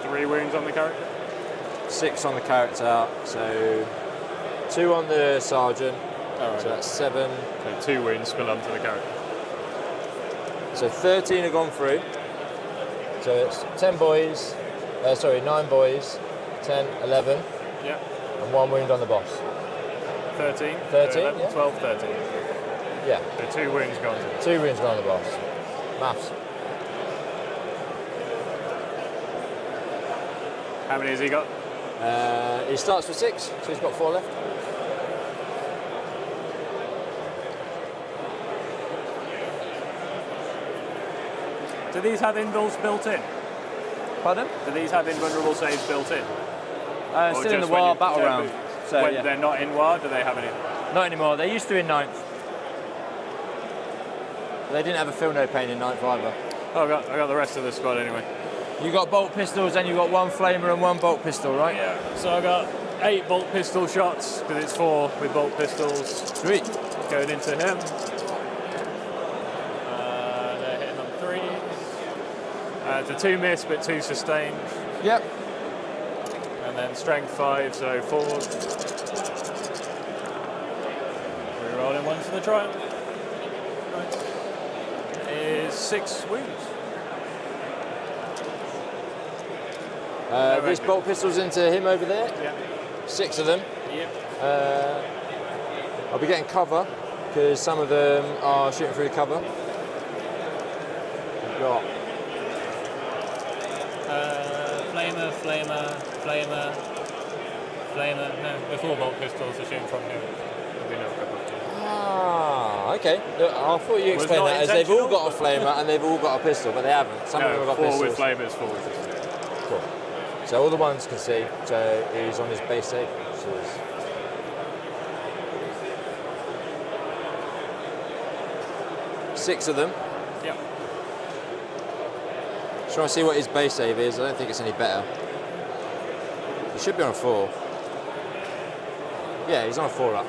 3 wounds on the character. 6 on the character. So 2 on the sergeant. Right. So that's 7. So 2 wounds spill onto the character. So 13 have gone through. So it's 9 boys, 10, 11. Yeah. And 1 wound on the boss. 13. 13, 11, yeah. 12, 13. Yeah. So 2 wounds gone to the 2 wounds gone on the boss. Maths. How many has he got? He starts with 6, so he's got 4 left. Do these have invulns built in? Pardon? Do these have invulnerable saves built in? Or Still in the just when WAR you- battle no, round. but So when yeah. they're not in WAR, do they have any? Not anymore. They used to in 9th. They didn't have a feel no pain in 9th either. Oh, I got the rest of the squad anyway. You got bolt pistols and you got 1 flamer and 1 bolt pistol, right? Yeah. So I got 8 bolt pistol shots because it's 4 with bolt pistols. Sweet. Going into him. They're hitting on 3s. It's a 2 miss but 2 sustained. Yep. And then strength 5, so 4. Rerolling 1 for the triumph. Is 6 wounds. This bolt pistol's into him over there. Yeah. 6 of them. Yep. I'll be getting cover because some of them are shooting through cover. We've got flamer. No, the 4 bolt pistols are shooting from him. There'll be another couple of them. okay. Look, I thought you explained not that as they've all intentional. got a flamer and they've all got a pistol, but they haven't. Some of them have got 4 pistols. with flamers, 4 with pistols. Cool. So all the ones can see. So he's on his base save. So it's 6 of them. Yep. Just trying to see what his base save is. I don't think it's any better. He should be on a 4. Yeah, he's on a 4 up.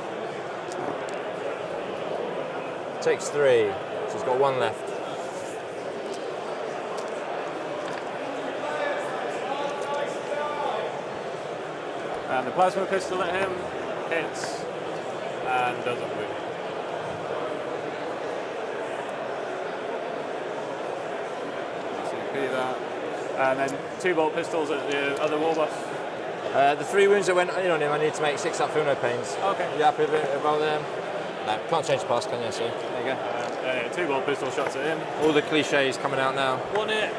Takes 3. So he's got 1 left. And the plasma pistol at him hits and doesn't move. CP that. And then 2 bolt pistols at the other war boss. The 3 wounds that went in on him, I need to make 6 up, feel no pains. Okay. You happy with it, about them? No, can't change the pass, can you? So There you go. 2 bolt pistol shots at him. All the cliches coming out now. 1 hit.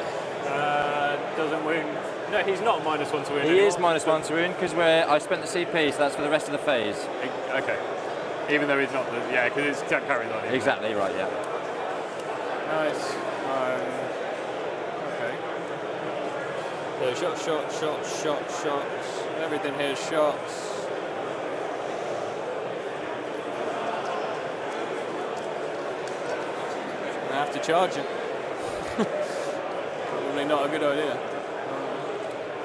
Doesn't wound. No, he's not -1 to wound. He is -1 to wound because I spent the CP, so that's for the rest of the phase. Okay. Even though he's not because it's carries on him. Exactly right, yeah. Nice. Okay. Yeah, shots. Everything here is shots. I have to charge it. Probably not a good idea.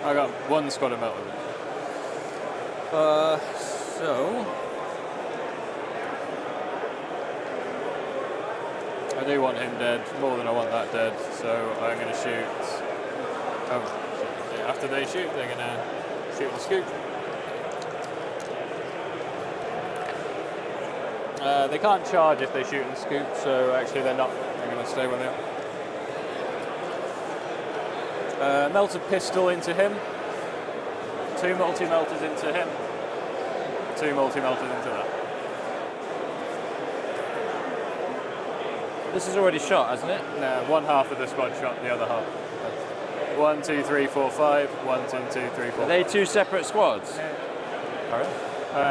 I got 1 squad of metal. So I do want him dead more than I want that dead, so I'm going to shoot. After they shoot, they're going to shoot and scoop. They can't charge if they shoot and scoop, so actually they're not. They're going to stay where they are. Melted pistol into him. 2 multi-melters into him. 2 multi-melters into that. This is already shot, hasn't it? No, 1/2 of the squad shot, the other half. 1, 2, 3, 4, 5. 1, 2, 3, 4. Are they 2 separate squads? Yeah. Alright.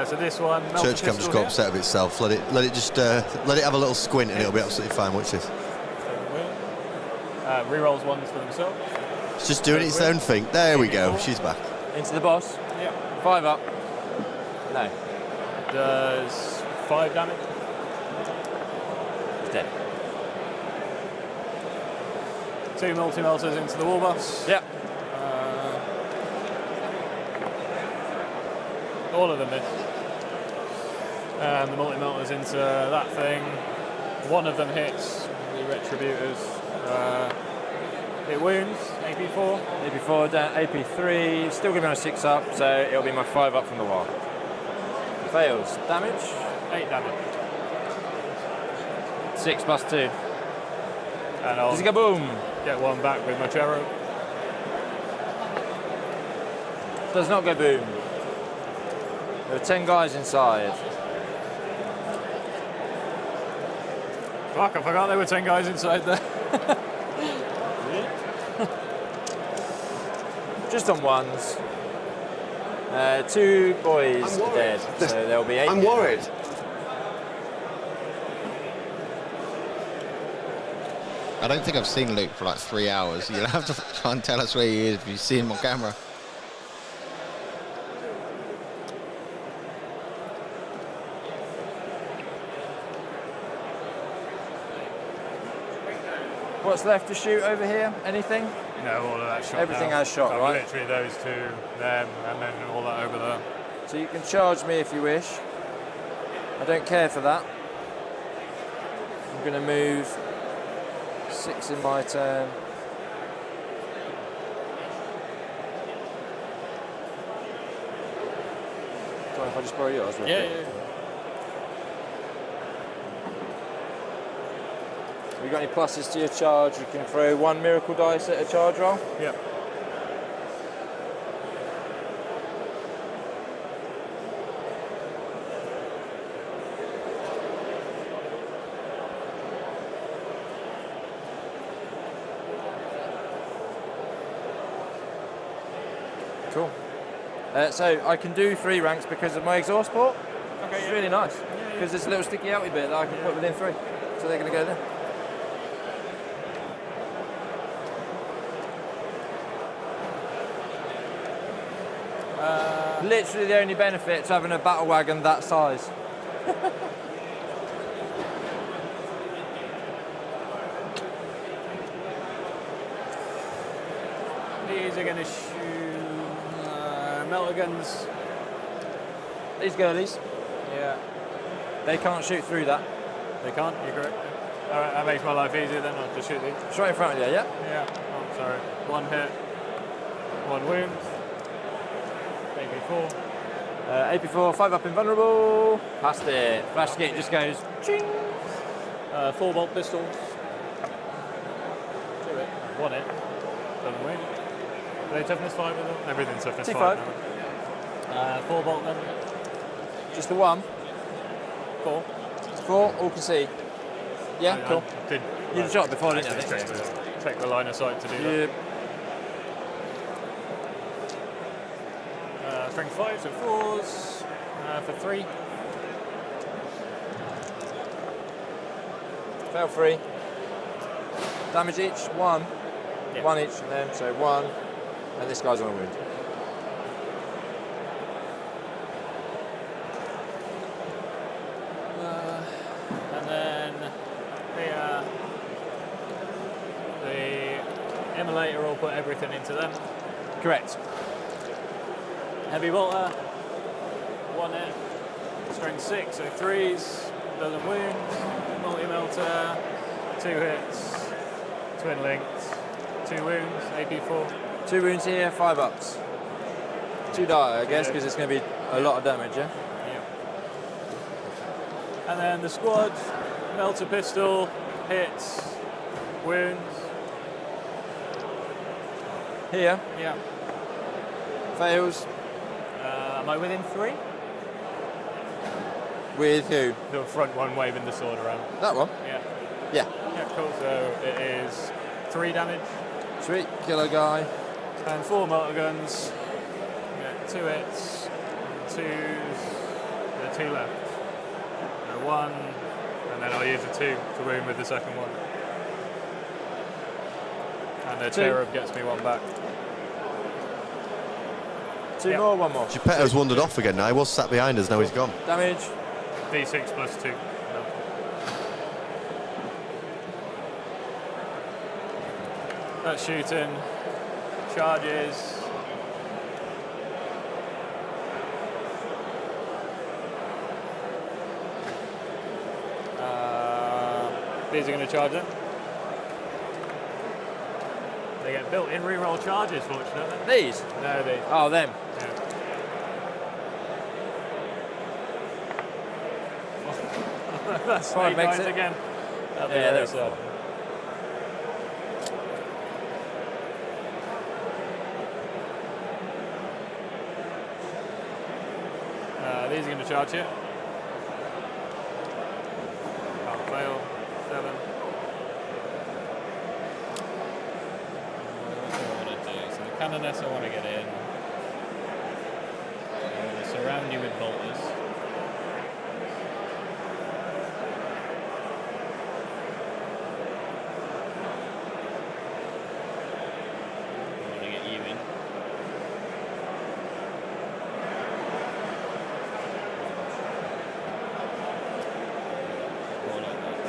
So this one. Church Camp just got upset of itself. Let it have a little squint and it'll be absolutely fine. Watch this. Rerolls 1s for themselves. It's just doing its own thing. There we go. She's back. Into the boss. Yeah. 5 up. No. Does 5 damage. He's dead. 2 multi-melters into the wall boss. Yep. All of them miss. And the multi-melters into that thing. 1 of them hits the retributors. It wounds. AP4. AP4 down. AP3. Still giving me a 6 up, so it'll be my 5 up from the wall. Fails. Damage? 8 damage. 6 plus 2. And I'll Does he go boom? get 1 back with my cherub. Does not go boom. There are 10 guys inside. Fuck, I forgot there were 10 guys inside there. Just on 1s. 2 boys are dead, so there'll be 8. I'm worried. I don't think I've seen Luke for like 3 hours. You'll have to try and tell us where he is if you see him on camera. What's left to shoot over here? Anything? No, all of that shot. Everything now. has shot, So right? Literally those 2, them, and then all that over there. So you can charge me if you wish. I don't care for that. I'm going to move 6 in my turn. Sorry if I just borrow yours real quick. Yeah. Have you got any pluses to your charge? You can throw 1 miracle dice at a charge roll. Yep. Cool. So I can do 3 ranks because of my exhaust port. Okay, It's really nice. Because there's a little sticky outy bit that I can put within 3. So they're going to go there. Literally the only benefit to having a battle wagon that size. These are going to shoot melter guns. These girlies, Yeah. they can't shoot through that. They can't, you're correct. Alright, that makes my life easier then, I'll just shoot these. It's right in front of you, yeah? Yeah. Oh, sorry. 1 hit. 1 wound. AP4. AP4, 5 up invulnerable. Past it. Flash skate just goes ching. 4 bolt pistols. 2 hit. 1 hit. Doesn't win. Are they toughness 5 with them? Everything's toughness 5 T5. now. 4 bolt then. Just the 1. 4. 4, all can see. Yeah, cool. You'd shot before, didn't you? Check the line of sight to do that. Strength 5, so 4s for 3. Fail 3. Damage each, 1. Yeah. 1 each from them, so 1. And this guy's on a wound. And then the immolator will put everything into them. Correct. Heavy bolter, 1 hit, strength 6, so 3s, doesn't wound, multi-melter, 2 hits, twin linked, 2 wounds, AP4. 2 wounds here, 5 ups. 2 die, I guess, because it's going to be a lot of damage, yeah? Yeah. And then the squad, melter pistol, hits, wounds. Here. Yeah. Fails. Am I within 3? With who? The front one waving the sword around. That one? Yeah. Yeah. Yeah, cool. So it is 3 damage. Sweet, kill a guy. And 4 mortar guns. Yeah, 2 hits, 2s, there are 2 left. 1, and then I'll use a 2 to wound with the second one. And the 2. cherub gets me 1 back. 2 more, 1 more. Geppetto's wandered off again now. He was sat behind us, now he's gone. Damage. D6 plus 2. That's shooting. Charges. These are going to charge them. They get built-in reroll charges, fortunately. These? No, these. Oh, them. Yeah. That's Fine, makes it again. Yeah, that's so. These are going to charge you. Can't fail. 7. What do I want to do? So the canoness I want to get in. I want to surround you with bolters. I want to get you in.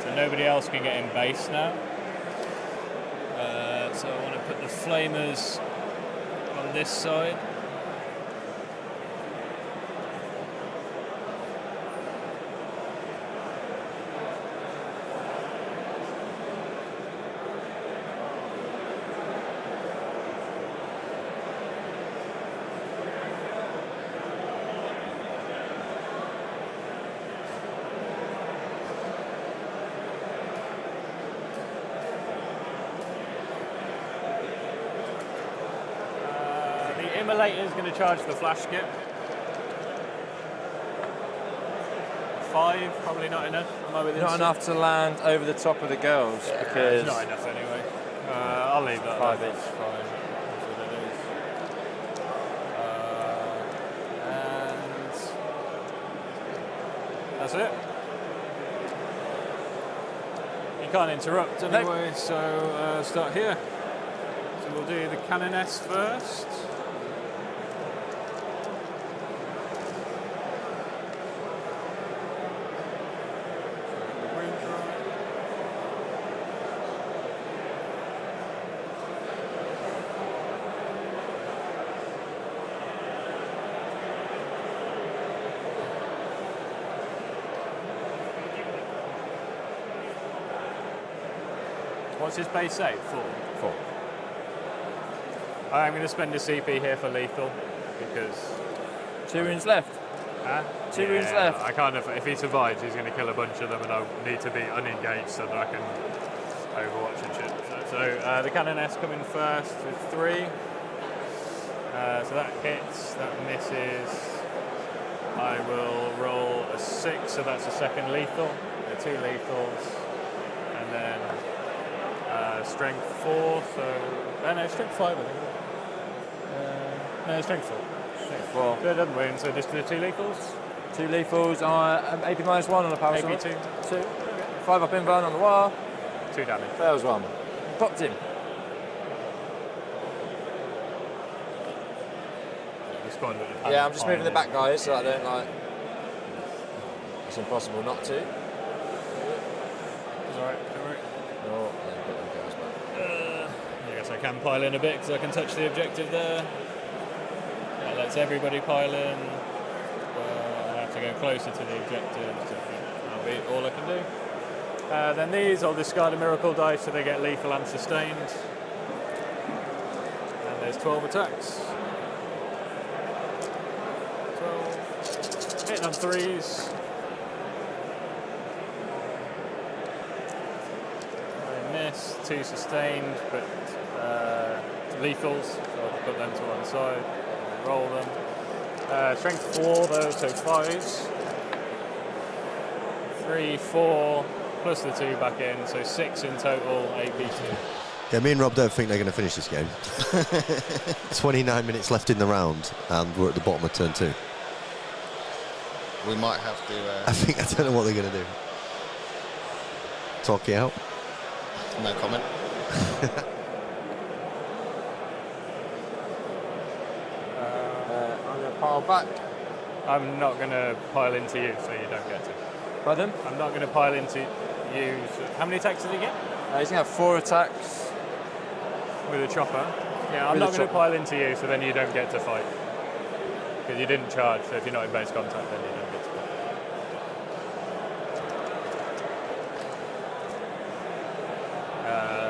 So nobody else can get in base now. So I want to put the flamers on this side. Immolator is going to charge the flash skip. 5, probably not enough. Am I within Not 6? enough to land over the top of the girls because. It's not enough anyway. I'll leave that. 5 there. each. That's fine. That's what it is. And that's it. You can't interrupt anyway, so start here. So we'll do the canoness first. What's his base save? 4. I'm going to spend a CP here for lethal because 2 wounds left. 2 wounds left. I can't. If he survives, he's going to kill a bunch of them, and I'll need to be unengaged so that I can overwatch and shit. So the canoness coming first with 3. So that hits. That misses. I will roll a 6, so that's a second lethal. 2 lethals. then strength 4. So no, strength 5. I think. No, strength 4. Strength 4. So it doesn't wound. So just the 2 lethals. 2 lethals. AP -1 on the power AP sword. 2. 2. 5 up invuln on the wire. 2 damage. Fails 1. Popped him. Yeah, I'm just moving the back guys so I don't like. It's impossible not to. It's alright, don't worry. Oh, yeah, put them guys back. I guess I can pile in a bit because I can touch the objective there. That lets everybody pile in. I have to go closer to the objective, so that'll be all I can do. Then these, I'll discard a miracle dice so they get lethal and sustained. And there's 12 attacks. 12. Hitting on 3s. I miss, 2 sustained, but lethals, so I'll put them to one side. Roll them. Strength 4 though, so 5s. 3, 4, plus the 2 back in, so 6 in total, AP2. Yeah, me and Rob don't think they're going to finish this game. 29 minutes left in the round, and we're at the bottom of turn 2. We might have to... I don't know what they're going to do. Talk it out. No comment. I'm going to pile back. I'm not going to pile into you, so you don't get to. Pardon? I'm not going to pile into you. So how many attacks did he get? He's going to have 4 attacks. With a chopper? Yeah, I'm not going to pile into you, so then you don't get to fight. Because you didn't charge, so if you're not in base contact, then you don't get to fight.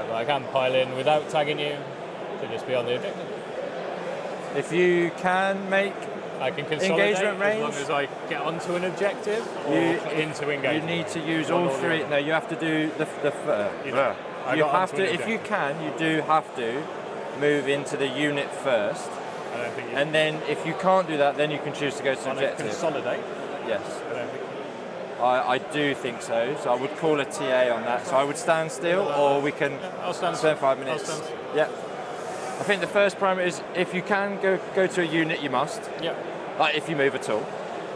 But I can pile in without tagging you, to just be on the objective. If you can make I can consolidate engagement range, as long as I get onto an objective or into engagement. You need to use all 3. No, you have to do the you have to, if you can, you do have to move into the unit first. I don't think you and then if you can't do that, then you can choose to go to objective. Consolidate? Yes. I don't think. I do think so. So I would call a TA on that. So I would stand still, or we can spend 5 minutes. I'll stand. Yeah. I think the first parameter is if you can go to a unit, you must. Yeah. Like if you move at all.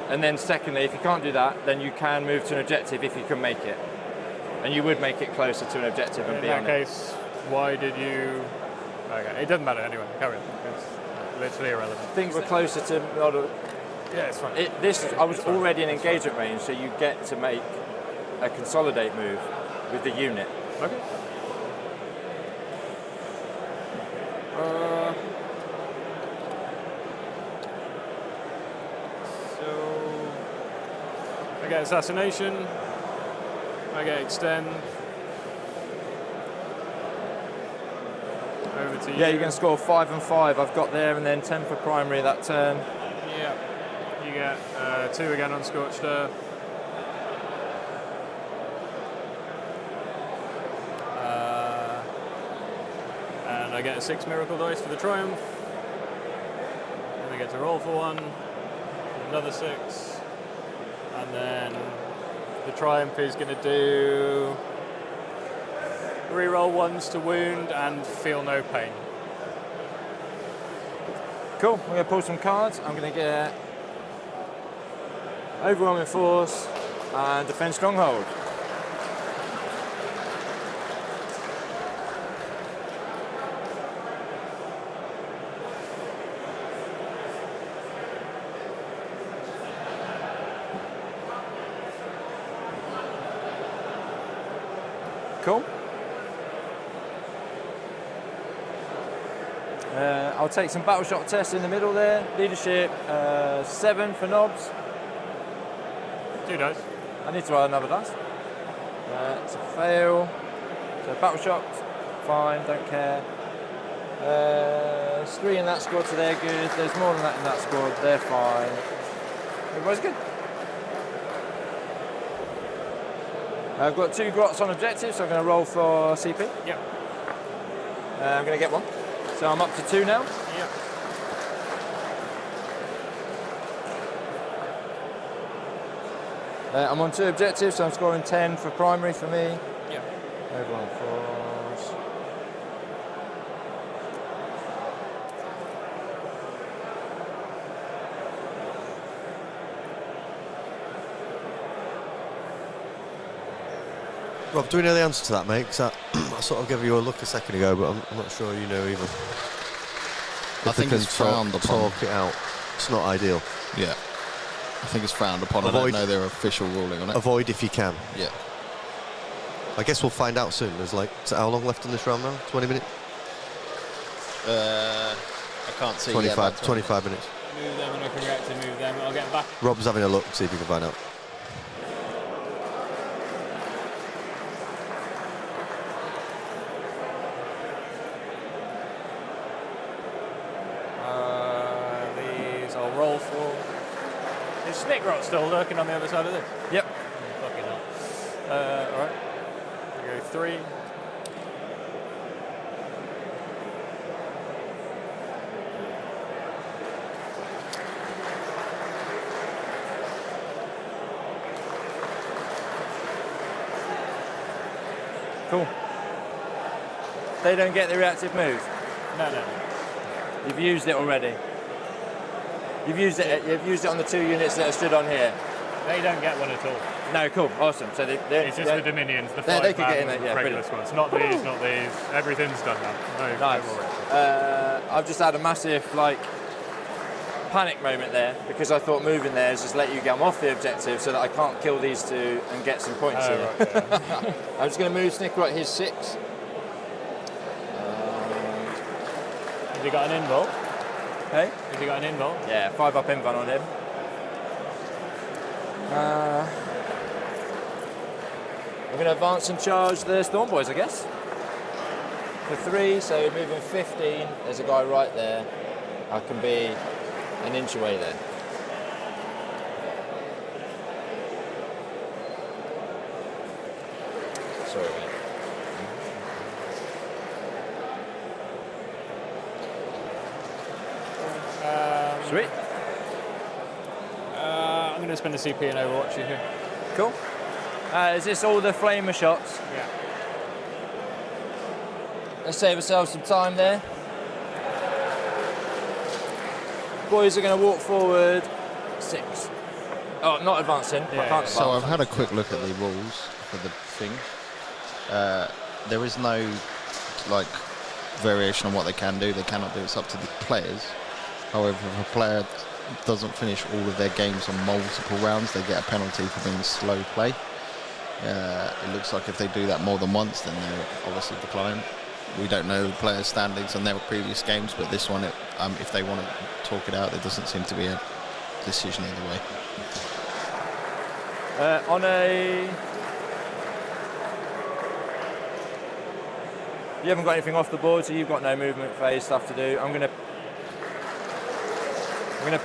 And then secondly, if you can't do that, then you can move to an objective if you can make it. And you would make it closer to an objective and be on it. In that case, why did you... Okay, it doesn't matter anyway, carry on. It's literally irrelevant. I think we're closer to... Yeah, it's fine. I was already in engagement range, so you get to make a consolidate move with the unit. Okay. So I get assassination. I get extend. Over to you. Yeah, you're going to score 5 and 5. I've got there, and then 10 for primary that turn. Yeah. You get 2 again on Scorched Earth. And I get a 6 miracle dice for the triumph. And I get to roll for 1. Another 6. And then the triumph is going to do reroll 1s to wound and feel no pain. Cool. We're going to pull some cards. I'm going to get Overwhelming Force and Defend Stronghold. Cool. I'll take some battle shot tests in the middle there. Leadership 7 for knobs. 2 dice. I need to roll another dice. It's a fail. So battle shot, fine, don't care. There's 3 in that squad, so they're good. There's more than that in that squad, they're fine. Everybody's good. I've got 2 grots on objective, so I'm going to roll for CP. Yep. I'm going to get 1. So I'm up to 2 now. Yep. I'm on 2 objectives, so I'm scoring 10 for primary for me. Yep. Over on fours. Rob, do we know the answer to that, mate? 'Cause I sort of gave you a look a second ago, but I'm not sure you know either. I think it's frowned upon. Talk it out. It's not ideal. Yeah. I think it's frowned upon. I don't know their official ruling on it. Avoid if you can. Yeah. I guess we'll find out soon. There's like, so how long left in this round now? 20 minutes? I can't see. 25 minutes. Move them and I can react to move them. I'll get back. Rob's having a look, see if you can find out. These I'll roll for. Is Snickrot still lurking on the other side of this? Yep. Fucking hell. Alright. Go 3. Cool. They don't get the reactive move. No. You've used it already. You've used it. You've used it on the 2 units that are stood on here. They don't get one at all. No, cool, awesome. So it's just the Dominions, the 5 they could get in there, yeah, regular brilliant. squads. Not these, not these. Everything's done now. No, Nice. no more reactive. I've just had a massive panic moment there because I thought moving there is just let you get off the objective so that I can't kill these two and get some points here. Right, yeah. I'm just going to move Snicker at his 6. Has he got an invul? Hey? Has he got an invul? Yeah, 5 up invul on him. I'm going to advance and charge the Storm Boys, I guess. For 3, so moving 15, there's a guy right there. I can be an inch away there. Sorry, mate. Sweet. I'm going to spend a CP and Overwatch you here. Cool. Is this all the flamer shots? Yeah. Let's save ourselves some time there. Boys are going to walk forward 6. Oh, not advancing. Yeah, I can't So advance. I've had a quick look at the rules for the thing. There is no variation on what they can do. They cannot do it. It's up to the players. However, if a player doesn't finish all of their games on multiple rounds, they get a penalty for being slow play. It looks like if they do that more than once, then they're obviously declined. We don't know the players' standings on their previous games, but this one, if they want to talk it out, there doesn't seem to be a decision either way. On a... You haven't got anything off the board, so you've got no movement phase stuff to do. I'm going to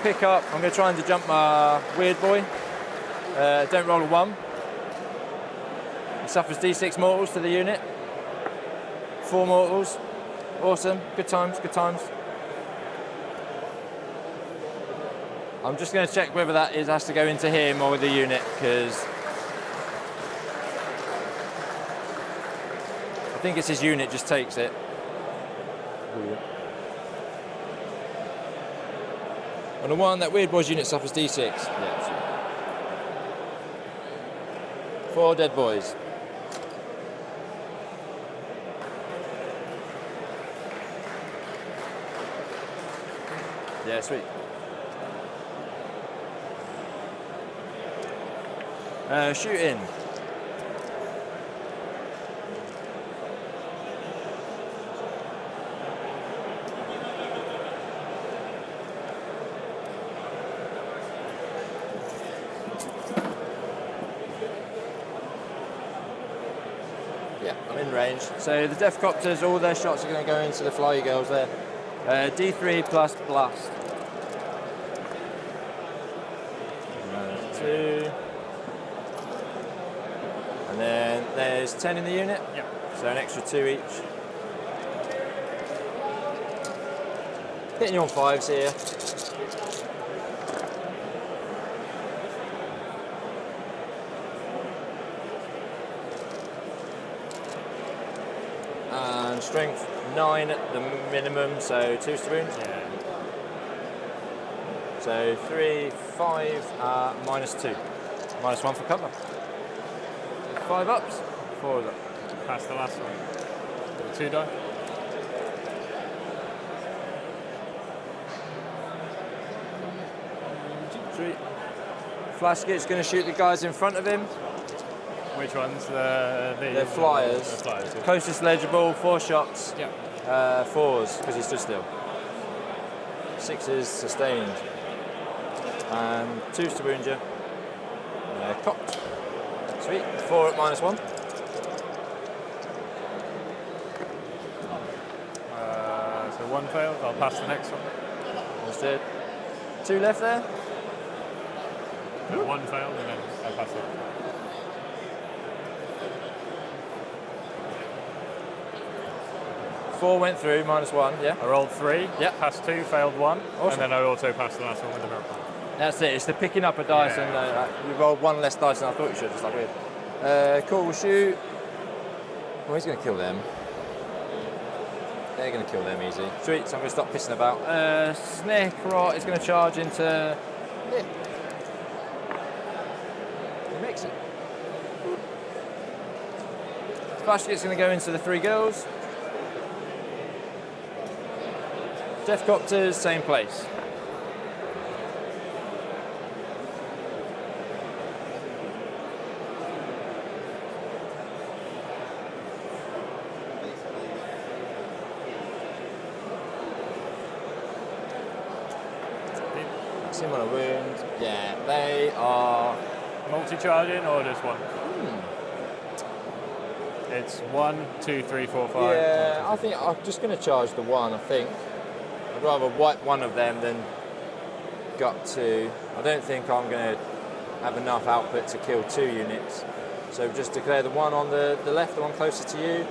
pick up, I'm going to try and jump my weird boy. Don't roll a 1. He suffers D6 mortals to the unit. 4 mortals. Awesome. Good times, good times. I'm just going to check whether that has to go into him or with the unit, because I think it's his unit just takes it. On the 1, that weird boy's unit suffers D6. Yeah, sure. 4 dead boys. Yeah, sweet. Shoot in. Yeah, I'm in range. So the Death Copters, all their shots are going to go into the Fly Girls there. D3 plus blast. 2. And then there's 10 in the unit. Yeah. So an extra 2 each. Hitting you on 5s here. strength, 9 at the minimum, so 2 wounds. Yeah. So 3, 5, -2. -1 for cover. 5 ups, 4 up. Pass the last one. 2 die. Three. Flashkit's going to shoot the guys in front of him. Which ones? They're flyers. The flyers, yeah. Closest legible, 4 shots. Yeah. 4s, because he stood still. 6s sustained. And 2s to wound you. Cocked. Sweet. 4 at -1. So 1 failed. I'll pass the next one. Understood. 2 left there. 1 failed, and then I'll pass it. Four went through, -1, yeah. I rolled 3, passed 2, failed 1, Awesome. and then I also passed the last one with the miracle. That's it, it's the picking up a dice, Yeah. and you rolled 1 less dice than I thought you should, it's like weird. Cool, we'll shoot. Well, he's going to kill them. They're going to kill them easy. Sweet, so I'm going to stop pissing about. Sneakrot is going to charge into him. He makes it. Flashkit's going to go into the 3 girls. Deathcopters, same place. That's him on a wound. Yeah, they are multi-charging or just one? It's 1, 2, 3, 4, 5. Yeah, I think I'm just going to charge the 1, I think. I'd rather wipe 1 of them than gut 2. I don't think I'm going to have enough output to kill 2 units. So just declare the 1 on the left, the one closer to you,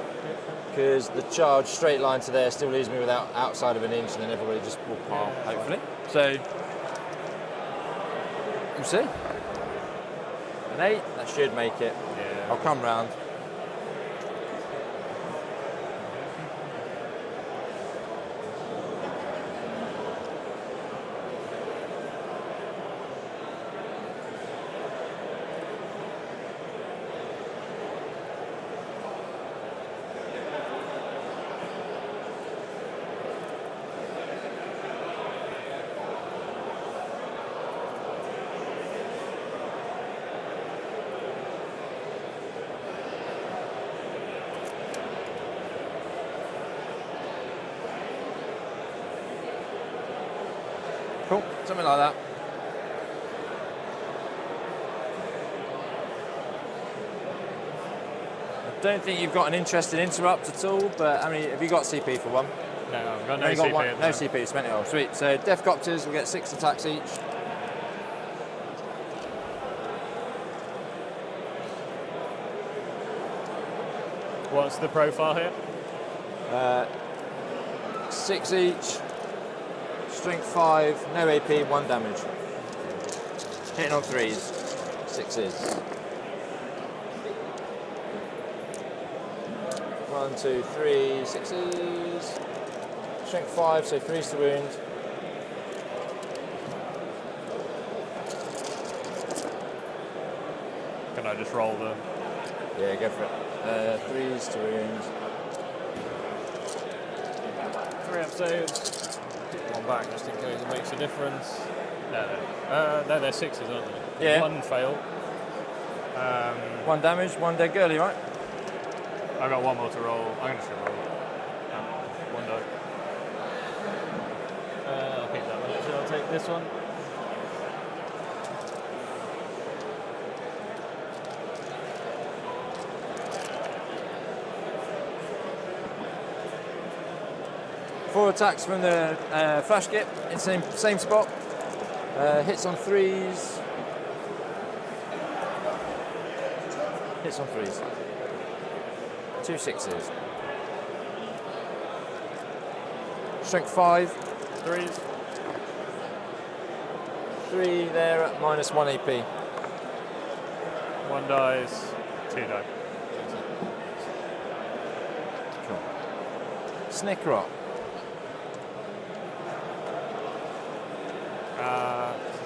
because the charge straight line to there still leaves me without outside of an inch, and then everybody just will pile, hopefully. So, we'll see. An 8, that should make it. Yeah. I'll come round. Cool, something like that. I don't think you've got an interesting interrupt at all, but I mean, have you got CP for 1? No, I've got no you got CP. one, at the no moment. CP, spent it all. Sweet. So Deathcopters will get 6 attacks each. What's the profile here? 6 each. Strength 5, no AP, 1 damage. Hitting on 3s, 6s. 1, 2, 3, 6s. Strength 5, so 3s to wound. Can I just roll the... Yeah, go for it. 3s to wound. 3 episodes. 1 back just in case it makes a difference. No, they're 6s, aren't they? Yeah. 1 failed. 1 damage, 1 dead girly, right? I've got 1 more to roll. I'm just going to roll. 1 die. I'll keep that one. So I'll take this one. Four attacks from the flash kit in same spot. Hits on 3s. Hits on 3s. 2 6s. Strength 5. 3s. 3 there at -1 AP. 1 dies, 2 die. Cool. Snickrot.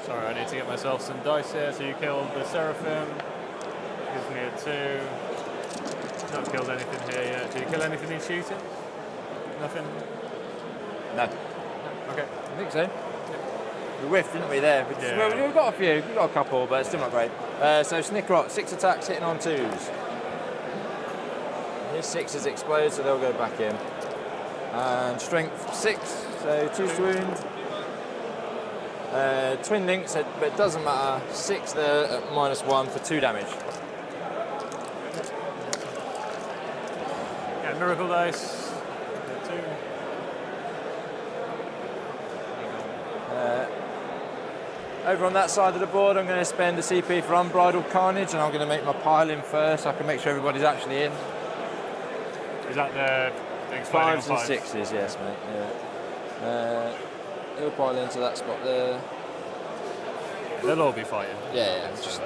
Sorry, I need to get myself some dice here. So you killed the Seraphim. Gives me a 2. Not killed anything here yet. Did you kill anything in shooting? Nothing? No. Okay. I think so. We whiffed, didn't we, there? Well, we've got a few. We've got a couple, but it's still not great. So Snickrot, 6 attacks, hitting on 2s. His 6s explode, so they'll go back in. And strength 6, so 2 to wound. Twin links, but it doesn't matter. 6 there at -1 for 2 damage. Yeah, miracle dice. 2. Over on that side of the board, I'm going to spend the CP for Unbridled Carnage, and I'm going to make my pile in first so I can make sure everybody's actually in. Is that the 5s and 6s, yes, mate. Yeah. He'll pile into that spot there. They'll all be fighting. Yeah. Just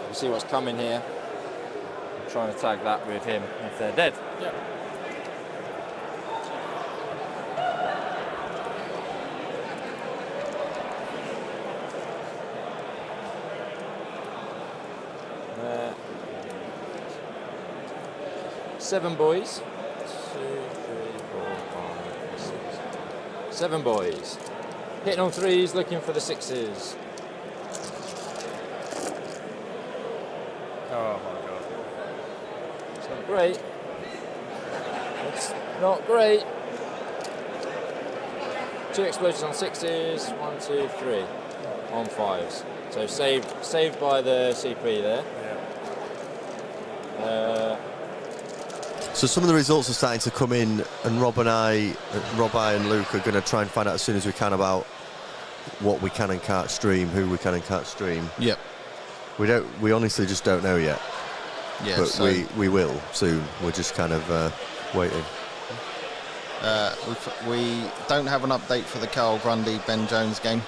we'll see what's coming here. I'm trying to tag that with him if they're dead. Yeah. Seven boys. 7 boys. Hitting on 3s, looking for the 6s. Oh my god. It's not great. It's not great. 2 explosions on 6s. 1, 2, 3 on 5s. So saved by the CP there. Yeah. So some of the results are starting to come in, and Rob and Luke are going to try and find out as soon as we can about what we can and can't stream, who we can and can't stream. Yep. We honestly just don't know yet. Yeah, but so we will soon. We're just kind of waiting. We don't have an update for the Carl Grundy Ben Jones game.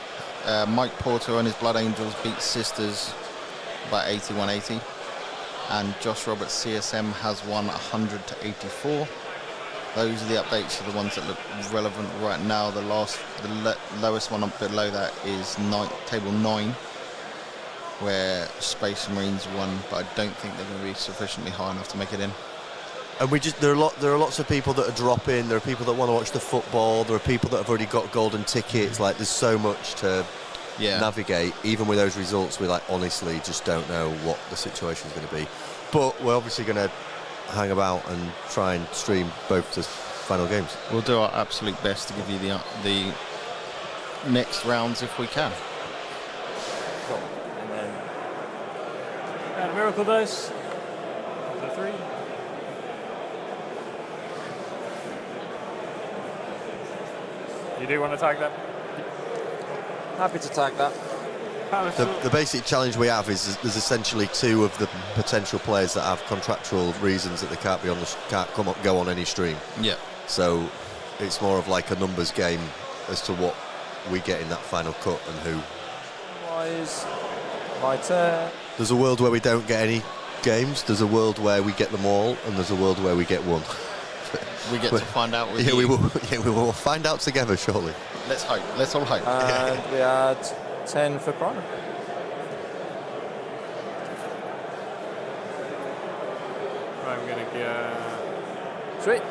Mike Porter and his Blood Angels beat Sisters by 81-80. And Josh Roberts CSM has won 100-84. Those are the updates for the ones that look relevant right now. The lowest one up below that is table 9, where Space Marines won, but I don't think they're going to be sufficiently high enough to make it in. And there are lots of people that are dropping. There are people that want to watch the football. There are people that have already got golden tickets. Like, there's so much to navigate. Even with those results, we honestly just don't know what the situation is going to be. But we're obviously going to hang about and try and stream both the final games. We'll do our absolute best to give you the next rounds if we can. Cool. And then And miracle dice. The 3. You do want to tag that? happy to tag that. The basic challenge we have is there's essentially 2 of the potential players that have contractual reasons that they can't be go on any stream. Yeah. So it's more of like a numbers game as to what we get in that final cut and who. Wise. My turn. There's a world where we don't get any games. There's a world where we get them all, and there's a world where we get one. We get to find out with you. We will find out together, surely. Let's hope. Let's all hope. And we had 10 for Prime. I'm going to get... Sweet.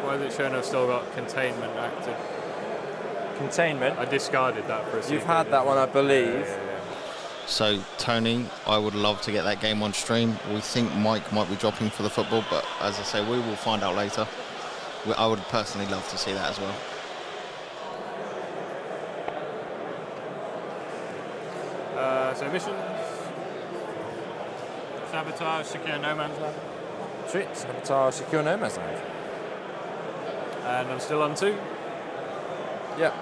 Why is it showing I've still got containment active? Containment? I discarded that for a second. You've had that one, I believe. Yeah. So, Tony, I would love to get that game on stream. We think Mike might be dropping for the football, but as I say, we will find out later. I would personally love to see that as well. So missions. Sabotage, secure no man's land. Sweet. Sabotage, secure no man's land. And I'm still on 2. Yep.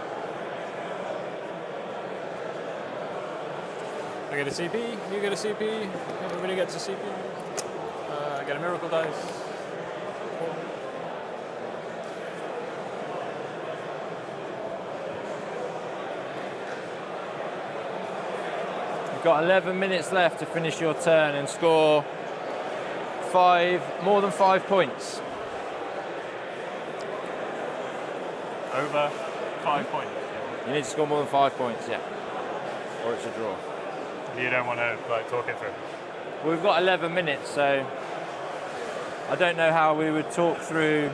I get a CP, you get a CP, everybody gets a CP. I get a miracle dice. You've got 11 minutes left to finish your turn and score more than 5 points. Over 5 points. You need to score more than 5 points, yeah. Or it's a draw. You don't want to like talk it through. Well, we've got 11 minutes, so I don't know how we would talk through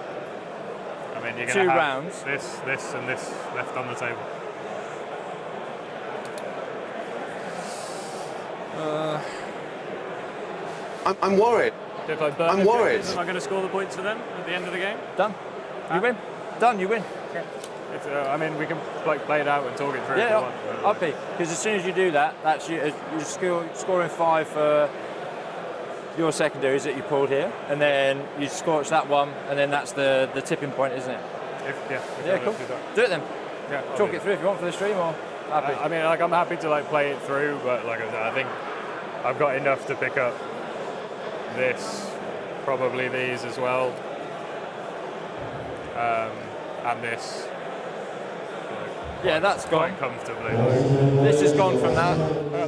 I mean, you're 2 going to have rounds. this, and this left on the table. I'm worried. If I burn I'm objectives, worried. am I going to score the points for them at the end of the game? Done. You win. Done, you win. If, I mean, we can like play it out and talk it through. Yeah, if you want. up here. Because as soon as you do that, that's you're scoring 5 for your secondaries that you pulled here, and then you scorch that one, and then that's the tipping point, isn't it? Yeah, Cool. Do it then. Yeah, Talk it through if you want for the stream, or happy. I mean, like I'm happy to like play it through, but like I said, I think I've got enough to pick up this, probably these as well, and this. Yeah, that's quite gone. comfortably. This has gone from that.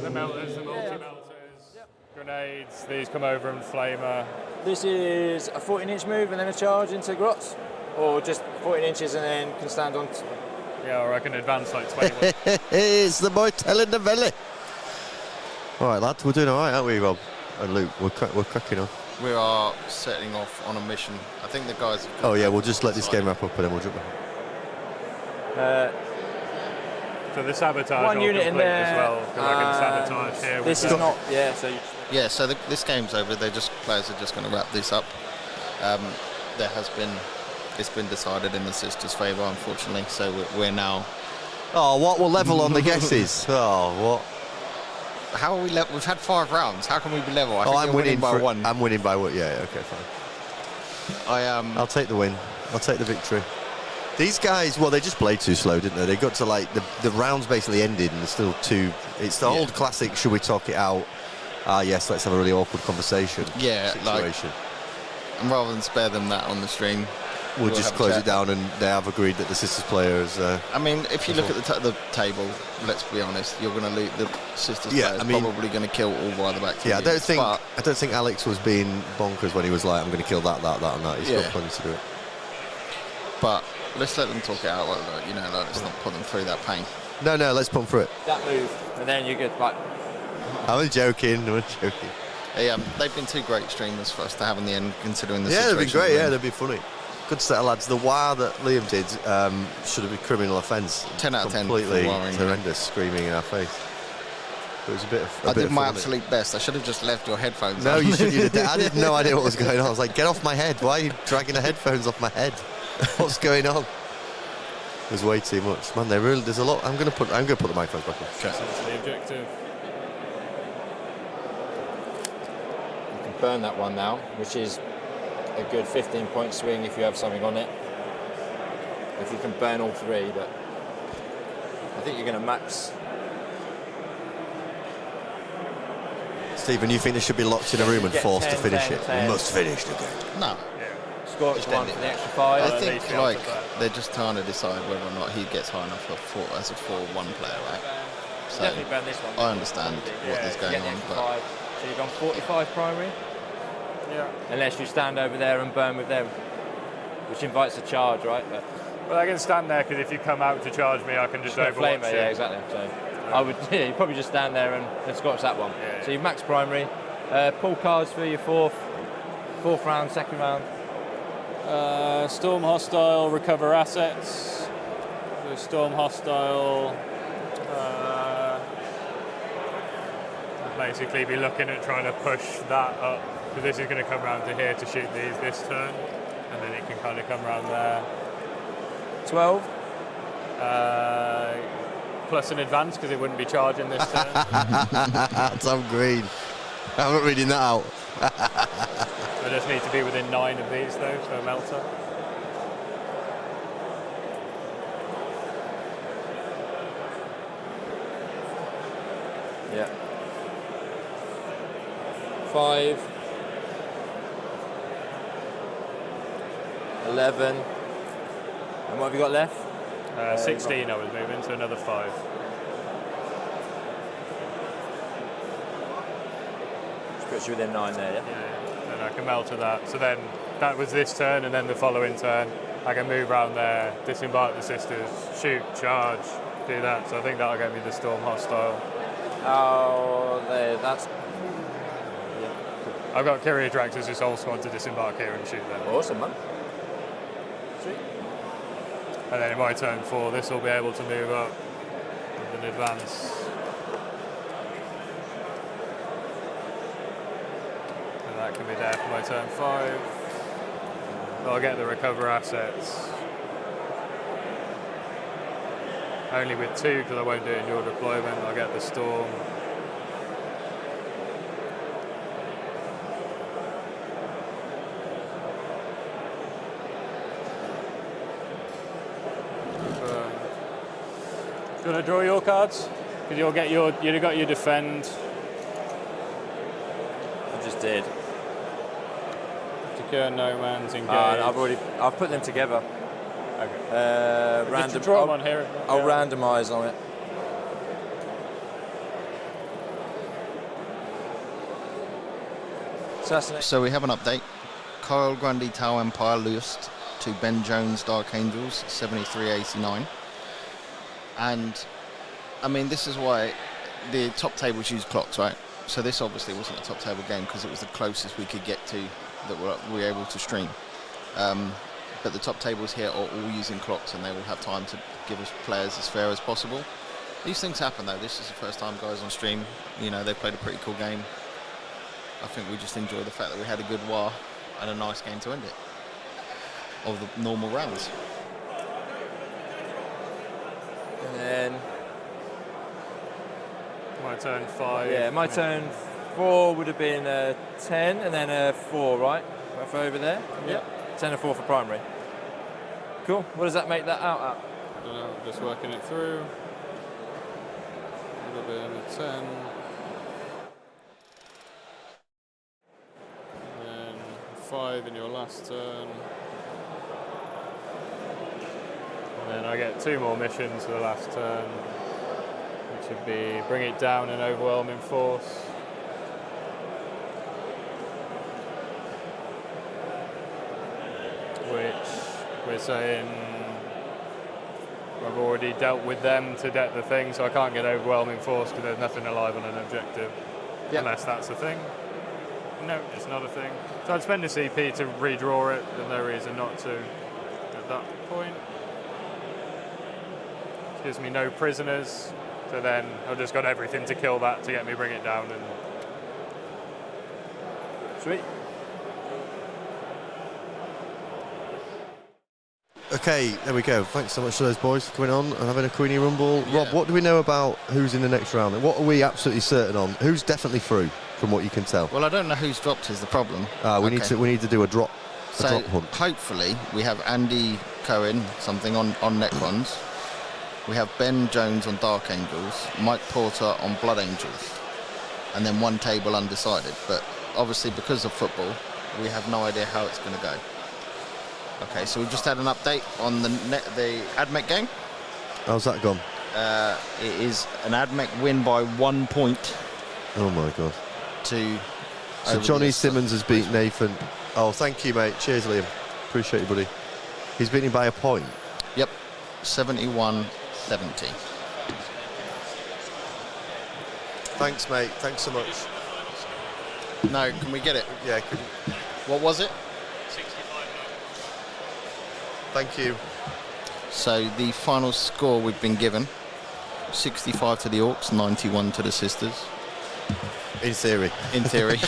The melters, the multi-melters, grenades. These come over and flamer. This is a 14-inch move and then a charge into grots, or just 14 inches and then can stand on. Yeah, or I can advance like 21. It's the boy telling the belly. All right, lads, we're doing all right, aren't we, Rob and Luke? We're cracking on. We are setting off on a mission. I think the guys. Oh yeah, we'll just let this game wrap up and then we'll jump back. So the sabotage One unit in there as well, because I can sabotage here. This is not, yeah. So yeah, so this game's over. Players are just going to wrap this up. It's been decided in the sisters' favour, unfortunately. So we're now. Oh, what? We'll level on the guesses. Oh, what? How are we level? We've had 5 rounds. How can we be level? I think I'm you're winning by 1. I'm winning by 1. Yeah, okay, fine. I'll take the win. I'll take the victory. These guys, well, they just played too slow, didn't they? They got to like the rounds basically ended, and there's still 2. It's the old classic. Should we talk it out? Yes, let's have a really awkward conversation. Yeah, situation. And rather than spare them that on the stream, we'll just close it down, and they have agreed that the sisters players. I mean, if you look at the table, let's be honest, you're going to lose the sisters players. Probably going to kill all by the back. Yeah, I don't think Alex was being bonkers when he was like, "I'm going to kill that, and that." He's got plenty to do it. But let's let them talk it out. Let's not put them through that pain. No, let's pump through it. that move, and then you get like. I was joking. They've been 2 great streamers for us to have in the end, considering the situation. Yeah, they've been great. Yeah, they've been funny. Good set of lads. The wire that Liam did should have been criminal offence. 10 out of 10. Completely horrendous, screaming in our face. It was a bit of. I did my absolute best. I should have just left your headphones. No, on. you should. I had no idea what was going on. I was like, "Get off my head! Why are you dragging the headphones off my head? What's going on?" It was way too much, man. There's a lot. I'm gonna put the microphones back on. Okay. That's the objective. You can burn that one now, which is a good 15-point swing if you have something on it. If you can burn all 3, but I think you're going to max. Stephen, you think they should be locked in a room and forced to finish it? 10. We must finish the game. No. Scorch one for the extra 5. I think they're just trying to decide whether or not he gets high enough as a 4-1 player, right? So Definitely burn this one. I understand what is going on, but 5. So you've gone 45 primary. Yeah. Unless you stand over there and burn with them, which invites a charge, right? But well, I can stand there because if you come out to charge me, I can just overwatch flamer, you. yeah, exactly. So I would, you probably just stand there and scorch that one. Yeah, so you've max primary. Pull cards for your fourth round, second round. Storm hostile, recover assets. So storm hostile. Basically, be looking at trying to push that up because this is going to come around to here to shoot these this turn, and then it can kind of come around there. 12. Plus an advance because it wouldn't be charging this turn. Tom Green. I'm not reading that out. I just need to be within 9 of these though, so melter. Yeah. 5. 11. And what have you got left? 16 I was moving, so another 5. Which puts you within 9 there, yeah? Yeah. and I can melt to that. So then that was this turn, and then the following turn, I can move around there, disembark the sisters, shoot, charge, do that. So I think that'll get me the Storm hostile. Oh, there, that's... I've got Kyria Drax's this whole squad to disembark here and shoot them. Awesome, man. Sweet. And then in my turn 4, this will be able to move up with an advance. And that can be there for my turn 5. I'll get the recover assets. Only with 2 because I won't do it in your deployment. I'll get the Storm. Do you want to draw your cards? Because you'll get you've got your defend. I just did. Secure no man's engaged. I've put them together. Okay. Random. Draw them on here. I'll randomise on it. Assassinate. So we have an update. Kyle Grundy Tau Empire lost to Ben Jones Dark Angels 73.89. And I mean, this is why the top tables use clocks, right? So this obviously wasn't a top table game because it was the closest we could get to that we were able to stream. But the top tables here are all using clocks, and they will have time to give us players as fair as possible. These things happen though. This is the first time guys on stream, you know, they played a pretty cool game. I think we just enjoy the fact that we had a good war and a nice game to end it of the normal rounds. And then my turn 5. Yeah, my turn 4 would have been 10 and then 4, right? For over there? Yep. 10 and 4 for primary. Cool. What does that make that out at? I don't know, just working it through. A little bit in a 10. And then 5 in your last turn. And then I get 2 more missions for the last turn, which would be bring it down in overwhelming force. Which we're saying I've already dealt with them to get the thing, so I can't get overwhelming force because there's nothing alive on an objective. Yep. Unless that's a thing. No, it's not a thing. So I'd spend a CP to redraw it. There's no reason not to at that point. Gives me no prisoners, so then I've just got everything to kill that to get me bring it down. And sweet. Okay, there we go. Thanks so much to those boys for coming on and having a Queenie Rumble. Yeah. Rob, what do we know about who's in the next round? What are we absolutely certain on? Who's definitely through, from what you can tell? Well, I don't know who's dropped is the problem. We need to do a drop. Drop hunt. Hopefully we have Andy Cohen something on Necrons. We have Ben Jones on Dark Angels, Mike Porter on Blood Angels, and then 1 table undecided. But obviously because of football, we have no idea how it's going to go. Okay, so we've just had an update on the AdMech game. How's that gone? It is an AdMech win by 1 point. Oh my God. So Johnny Simmons has beat Nathan. Oh, thank you, mate. Cheers, Liam. Appreciate you, buddy. He's beaten by a point. Yep, 71-70. Thanks, mate. Thanks so much. No, can we get it? Yeah. What was it? 65. Thank you. So the final score we've been given: 65 to the Orcs, 91 to the Sisters. In theory. In theory.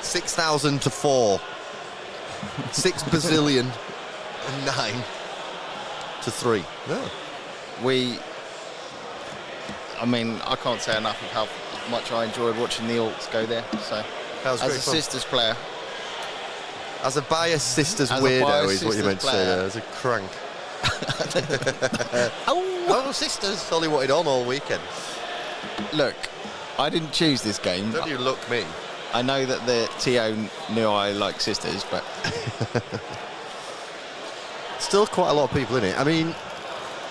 6,000 to 4. 6 bazillion and 9 to 3. Yeah. I mean, I can't say enough of how much I enjoyed watching the Orcs go there. So, as a Sisters player, as a biased Sisters weirdo, is what you meant to say there. As a crank. oh, Sisters! That's all he wanted on all weekend. Look, I didn't choose this game. Don't you look me? I know that the TO knew I like Sisters, but still quite a lot of people in it. I mean,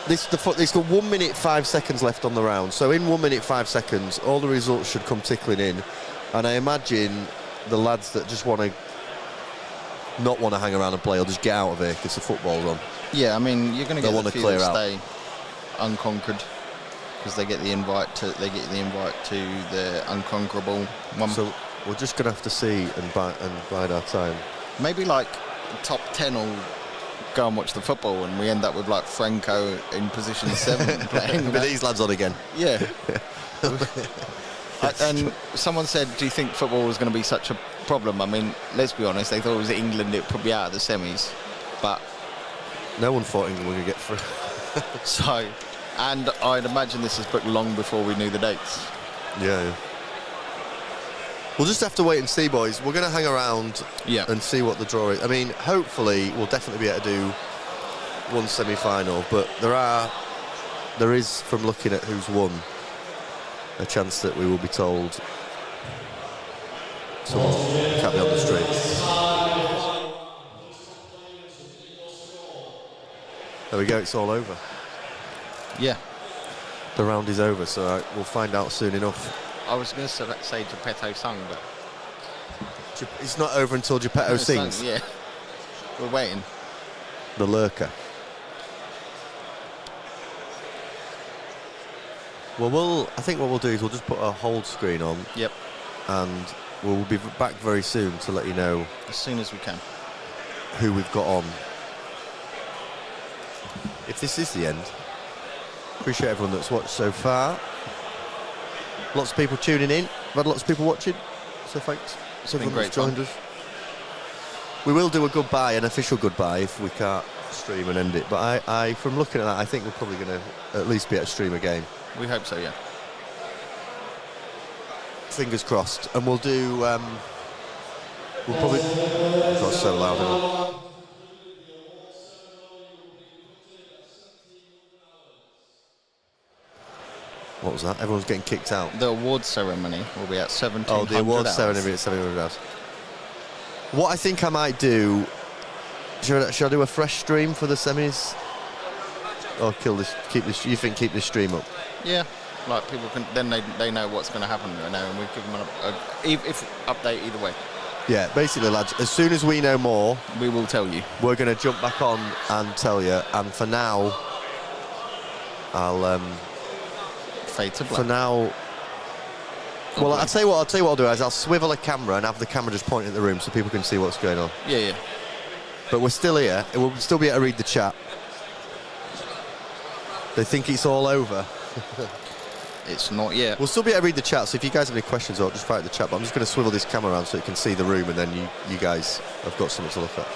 it's got 1 minute 5 seconds left on the round. So in 1 minute 5 seconds, all the results should come tickling in. And I imagine the lads that just want to not want to hang around and play, or just get out of here because the football's on. Yeah, I mean, you're going to get want the to few clear that out. stay unconquered because they get the invite to the unconquerable one. So we're just going to have to see and bide our time. Maybe like top 10 will go and watch the football, and we end up with like Franco in position 7 playing. With these lads on again. Yeah. And someone said, do you think football was going to be such a problem? I mean, let's be honest, they thought it was England, it would put me out of the semis, but no one thought England were going to get through. So, and I'd imagine this is booked long before we knew the dates. Yeah. We'll just have to wait and see, boys. We're going to hang around and see what the draw is. I mean, hopefully we'll definitely be able to do one semi-final, but there is, from looking at who's won, a chance that we will be told someone can't be on the street. There we go, it's all over. Yeah. The round is over, so we'll find out soon enough. I was going to say Geppetto sung, but it's not over until Geppetto sings. Yeah, we're waiting. The lurker. Well, I think what we'll do is we'll just put a hold screen on. Yep. And we'll be back very soon to let you know as soon as we can who we've got on. If this is the end, appreciate everyone that's watched so far. Lots of people tuning in. We've had lots of people watching, so thanks. It's been great joined us. We will do a goodbye, an official goodbye, if we can't stream and end it. But I from looking at that, I think we're probably going to at least be able to stream a game. We hope so, yeah. Fingers crossed. And we'll do. We'll probably. God, so loud. Isn't it? What was that? Everyone's getting kicked out. The awards ceremony will be at 1700 hours. Oh, the awards ceremony at 1700 hours. What I think I might do, should I do a fresh stream for the semis? Or keep this, you think keep this stream up? Yeah, like people can, then they know what's going to happen right now, and we give them if update either way. Yeah, basically, lads, as soon as we know more, we will tell you. We're going to jump back on and tell you, and for now, I'll... fade to black. For now... Well, I'll tell you what I'll do is I'll swivel a camera and have the camera just pointing at the room so people can see what's going on. Yeah. But we're still here. We'll still be able to read the chat. They think it's all over. It's not yet. We'll still be able to read the chat, so if you guys have any questions, or just write the chat. But I'm just going to swivel this camera around so you can see the room, and then you guys have got something to look at.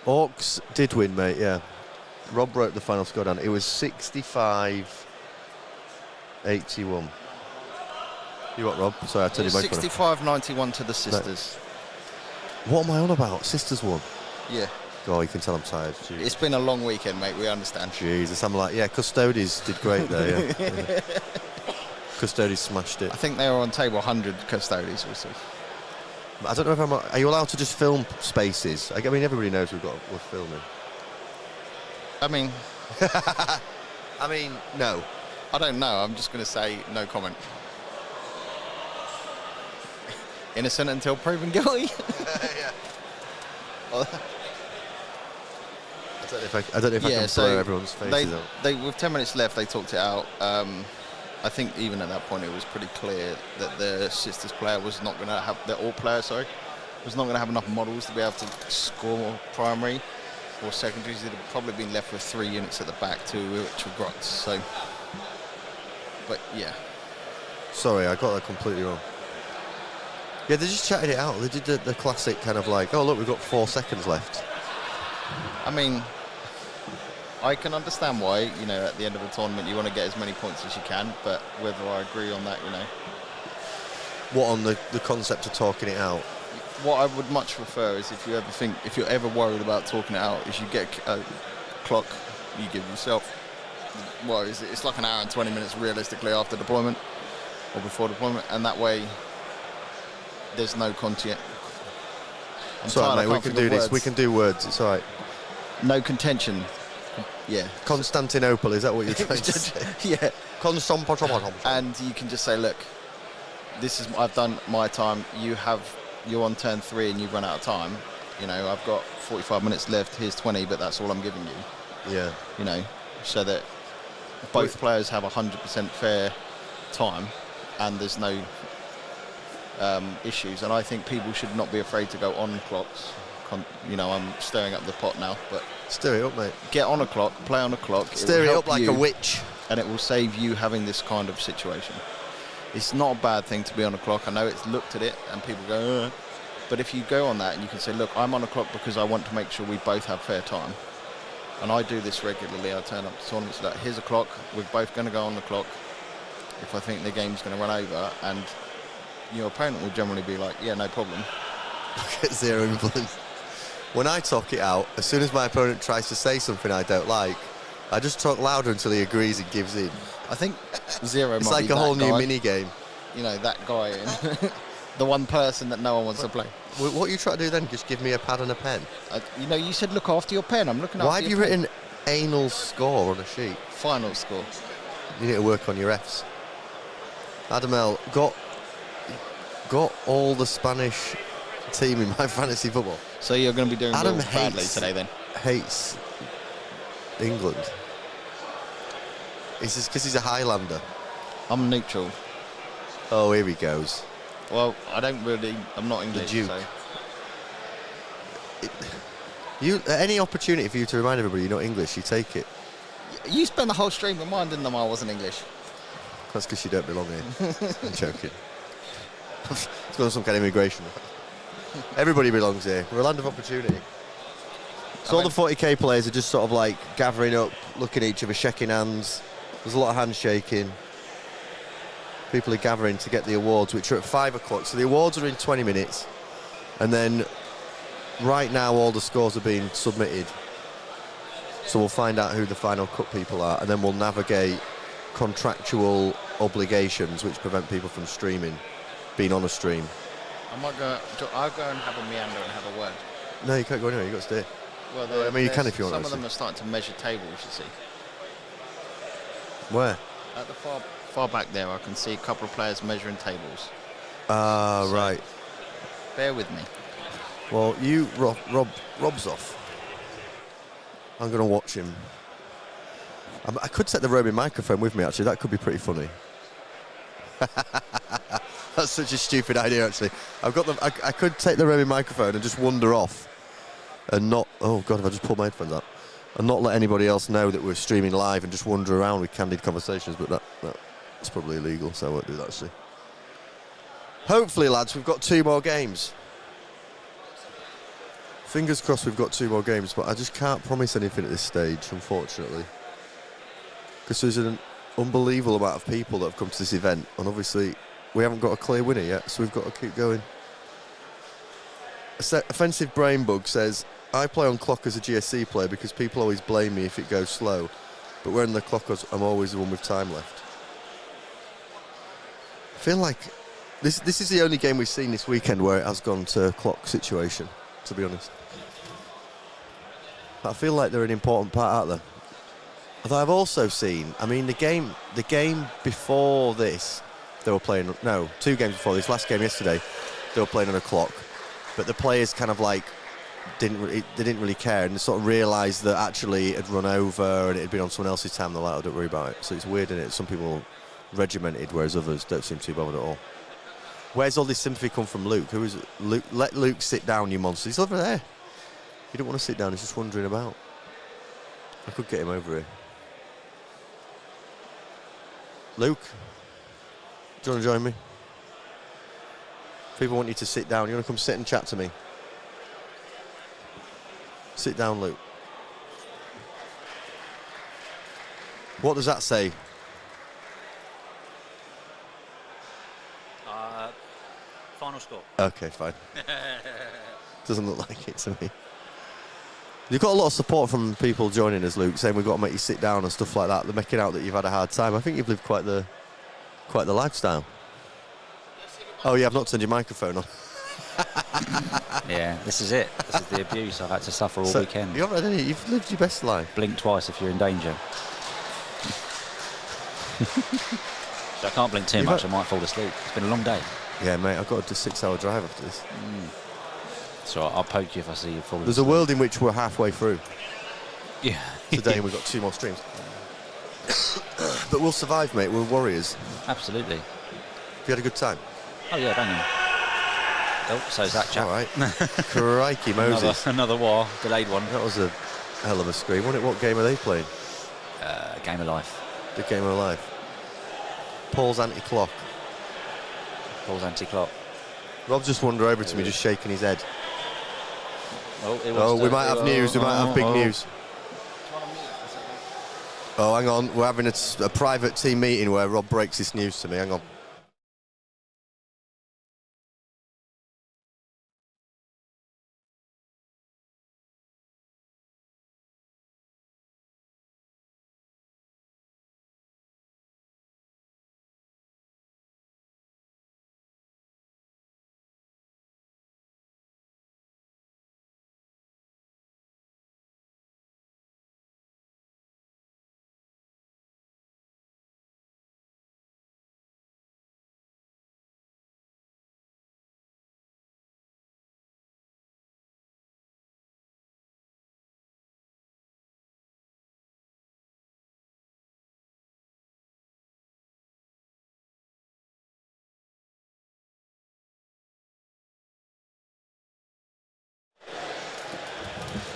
Orcs did win, mate, yeah. Rob wrote the final score down. It was 65-81. You what, Rob? Sorry, I turned your microphone off. 65-91 to the Sisters. No. What am I on about? Sisters won? Yeah. God, you can tell I'm tired. Jeez. It's been a long weekend, mate, we understand. Jesus, I'm like, yeah, Custodies did great there, yeah. Custodies smashed it. I think they were on table 100 Custodies, we'll see. I don't know if are you allowed to just film spaces? I mean, everybody knows we're filming. I mean... I mean, no. I don't know, I'm just going to say no comment. Innocent until proven guilty. Yeah. Well, I don't know if I can blur everyone's faces out. With 10 minutes left, they talked it out. I think even at that point, it was pretty clear that the Sisters player was not going to have, the Orc player, sorry, was not going to have enough models to be able to score primary or secondaries. They'd have probably been left with 3 units at the back, 2 which were Grots. So, but yeah. Sorry, I got that completely wrong. Yeah, they just chatted it out. They did the classic kind of like, oh look, we've got 4 seconds left. I mean, I can understand why, you know, at the end of the tournament you want to get as many points as you can, but whether I agree on that, you know. What, on the concept of talking it out? What I would much prefer is if you're ever worried about talking it out, is you get a clock you give yourself. Well, it's like an hour and 20 minutes realistically after deployment or before deployment, and that way there's no content. Sorry, mate, we can do this. We can do words. It's all right. No contention. Yeah. Constantinople, is that what you're trying to say? Yeah. Constantinople. And you can just say, look, I've done my time. You're on turn 3 and you've run out of time. You know, I've got 45 minutes left. Here's 20, but that's all I'm giving you. Yeah. You know, so that both players have 100% fair time, and there's no issues. And I think people should not be afraid to go on clocks. You know, I'm stirring up the pot now, but stir it up, mate. Get on a clock, play on a clock. Stir it up like a witch, and it will save you having this kind of situation. It's not a bad thing to be on a clock. I know it's looked at it and people go, ugh. But if you go on that and you can say, look, I'm on a clock because I want to make sure we both have fair time. And I do this regularly. I turn up to tournaments like, here's a clock. We're both going to go on the clock. If I think the game's going to run over, and your opponent will generally be like, yeah, no problem. Get 0 influence. When I talk it out, as soon as my opponent tries to say something I don't like, I just talk louder until he agrees and gives in. I think 0 it's might like be a whole guy. new mini game. You know, that guy, the one person that no one wants to play. What are you trying to do then? Just give me a pad and a pen? You know, you said look after your pen. I'm looking after your pen. Why have you written anal score on a sheet? Final score. You need to work on your Fs. Adamel got all the Spanish team in my fantasy football. So you're going to be doing Adam real badly today then? Hates England. Is this because he's a Highlander? I'm neutral. Oh, here he goes. Well, I'm not English, Duke. so. Any opportunity for you to remind everybody you're not English, you take it. You spent the whole stream reminding them I wasn't English. That's because you don't belong here. I'm joking. It's got some kind of immigration. Everybody belongs here. We're a land of opportunity. So all the 40k players are just sort of like gathering up, looking at each other, shaking hands. There's a lot of handshaking. People are gathering to get the awards, which are at 5 o'clock. So the awards are in 20 minutes. And then right now all the scores are being submitted. So we'll find out who the final cut people are, and then we'll navigate contractual obligations which prevent people from being on a stream. I'll go and have a meander and have a word. No, you can't go anywhere, you've got to stay. Well, I mean, you can if you want. Some of them are starting to measure tables, you see. Where? At the far back there, I can see a couple of players measuring tables. So, right. Bear with me. Well, Rob's off. I'm going to watch him. I could take the roaming microphone with me, actually. That could be pretty funny. That's such a stupid idea, actually. I could take the roaming microphone and just wander off and not... Oh, God, if I just pulled my headphones out. And not let anybody else know that we're streaming live and just wander around with candid conversations, but that's probably illegal, so I won't do that, actually. Hopefully, lads, we've got 2 more games. Fingers crossed we've got 2 more games, but I just can't promise anything at this stage, unfortunately. Because there's an unbelievable amount of people that have come to this event, and obviously we haven't got a clear winner yet, so we've got to keep going. Offensive Brain Bug says, I play on clock as a GSC player because people always blame me if it goes slow, but when the clock goes, I'm always the one with time left. I feel like this is the only game we've seen this weekend where it has gone to clock situation, to be honest. I feel like they're an important part, aren't they? Although I've also seen, I mean, the game before this, they were playing, no, 2 games before this, last game yesterday, they were playing on a clock, but the players kind of like, they didn't really care, and they sort of realised that actually it had run over and it had been on someone else's time, they're like, oh, don't worry about it. So it's weird, isn't it? Some people regimented, whereas others don't seem too bothered at all. Where's all this sympathy come from Luke? Who is it? Luke? Let Luke sit down, you monster. He's over there. He don't want to sit down, he's just wandering about. I could get him over here. Luke, do you want to join me? People want you to sit down. You want to come sit and chat to me? Sit down, Luke. What does that say? Final score. Okay, fine. Doesn't look like it to me. You've got a lot of support from people joining us, Luke, saying we've got to make you sit down and stuff like that. They're making out that you've had a hard time. I think you've lived quite the lifestyle. Oh yeah, I've not turned your microphone on. Yeah, this is it. This is the abuse I've had to suffer all weekend. You haven't had any. You've lived your best life. Blink twice if you're in danger. So I can't blink too much, I might fall asleep. It's been a long day. Yeah, mate, I've got a 6-hour drive after this. So I'll poke you if I see you falling There's asleep. a world in which we're halfway through. Yeah. Today and we've got 2 more streams. But we'll survive, mate. We're warriors. Absolutely. Have you had a good time? Oh yeah, banging. Oh, so's that chap. All right. Crikey Moses. Another war, delayed one. That was a hell of a scream, wasn't it? What game are they playing? Game of Life. The Game of Life. Paul's anti-clock. Paul's anti-clock. Rob's just wandered over to me, just shaking his head. Oh, we might have news. We might have big news. Oh, hang on. We're having a private team meeting where Rob breaks this news to me. Hang on.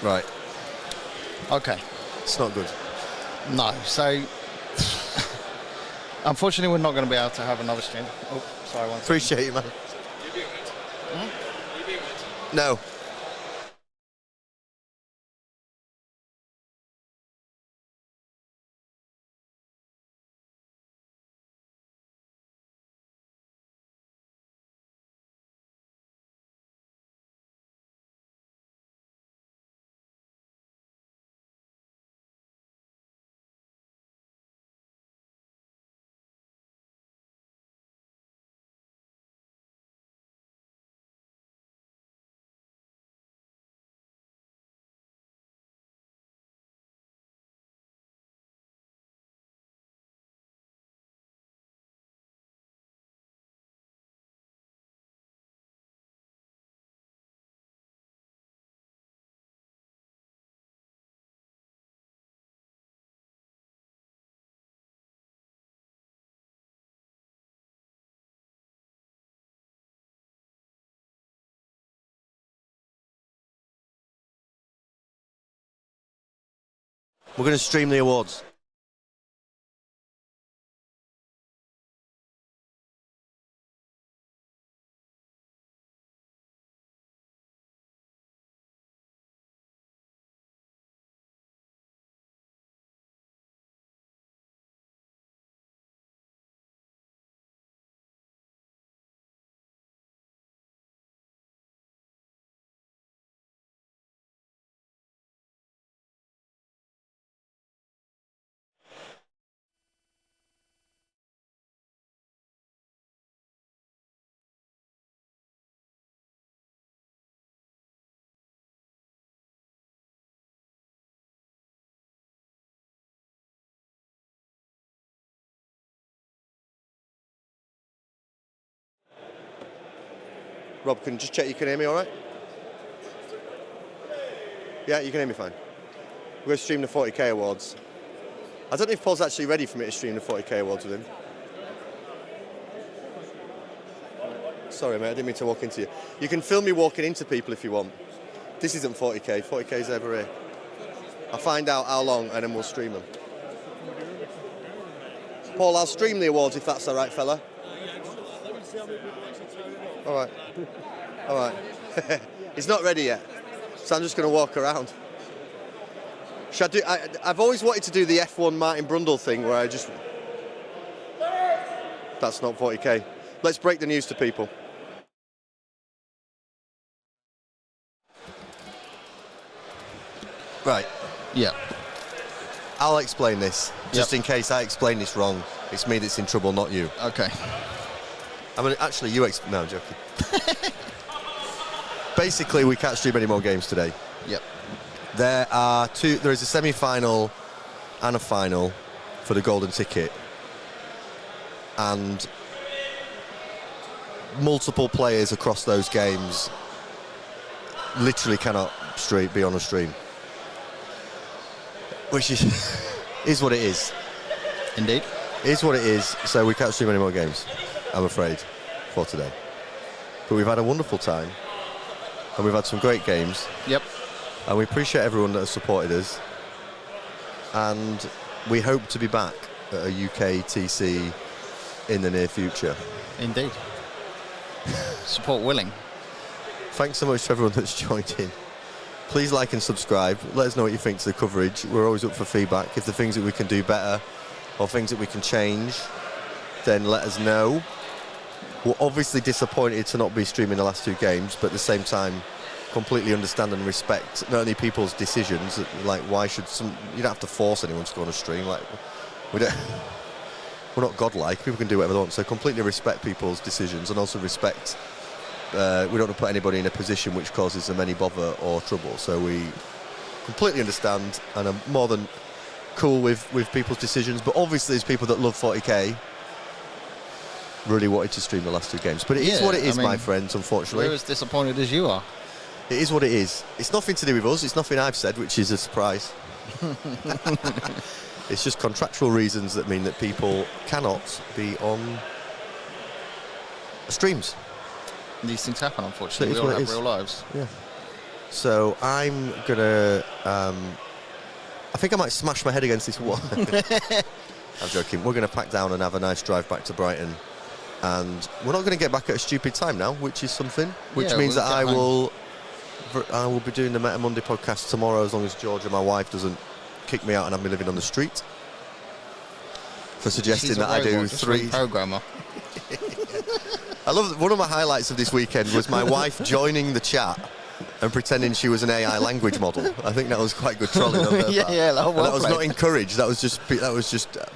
Right. Okay. It's not good. No. So, unfortunately, we're not going to be able to have another stream. Oh, sorry. Appreciate you, man. No. We're going to stream the awards. Rob, can you just check you can hear me all right? Yeah, you can hear me fine. We're going to stream the 40k awards. I don't know if Paul's actually ready for me to stream the 40k awards with him. Sorry, mate, I didn't mean to walk into you. You can film me walking into people if you want. This isn't 40k. 40k's over here. I'll find out how long and then we'll stream them. Paul, I'll stream the awards if that's all right, fella. All right. All right. He's not ready yet, so I'm just going to walk around. Should I do? I've always wanted to do the F1 Martin Brundle thing where I just... That's not 40k. Let's break the news to people. Right. Yeah. I'll explain this, just in case I explain this wrong. It's me that's in trouble, not you. Okay. I mean, actually, you No, I'm joking. Basically, we can't stream any more games today. Yep. There is a semi-final and a final for the golden ticket. And multiple players across those games literally cannot be on a stream. Which is what it is. Indeed. Is what it is, so we can't stream any more games, I'm afraid, for today. But we've had a wonderful time, and we've had some great games. Yep. And we appreciate everyone that has supported us. And we hope to be back at a UKTC in the near future. Indeed. Support willing. Thanks so much to everyone that's joined in. Please like and subscribe. Let us know what you think to the coverage. We're always up for feedback. If there are things that we can do better or things that we can change, then let us know. We're obviously disappointed to not be streaming the last two games, but at the same time, completely understand and respect not only people's decisions, like why should you don't have to force anyone to go on a stream. Like we're not godlike. People can do whatever they want. So completely respect people's decisions and also respect. We don't want to put anybody in a position which causes them any bother or trouble. So we completely understand and are more than cool with people's decisions. But obviously there's people that love 40k really wanted to stream the last two games. But it is what it is, my friends, unfortunately. We're as disappointed as you are. It is what it is. It's nothing to do with us. It's nothing I've said, which is a surprise. It's just contractual reasons that mean that people cannot be on streams. These things happen, unfortunately. We all have real lives. Yeah. So I'm gonna. I think I might smash my head against this wall. I'm joking. We're gonna pack down and have a nice drive back to Brighton, and we're not gonna get back at a stupid time now, which is something. Which means that I will be doing the Meta Monday podcast tomorrow, as long as Georgia, my wife, doesn't kick me out and have me living on the street for suggesting that I do three programmer. I love one of my highlights of this weekend was my wife joining the chat and pretending she was an AI language model. I think that was quite good trolling on her part. That was not encouraged. That was just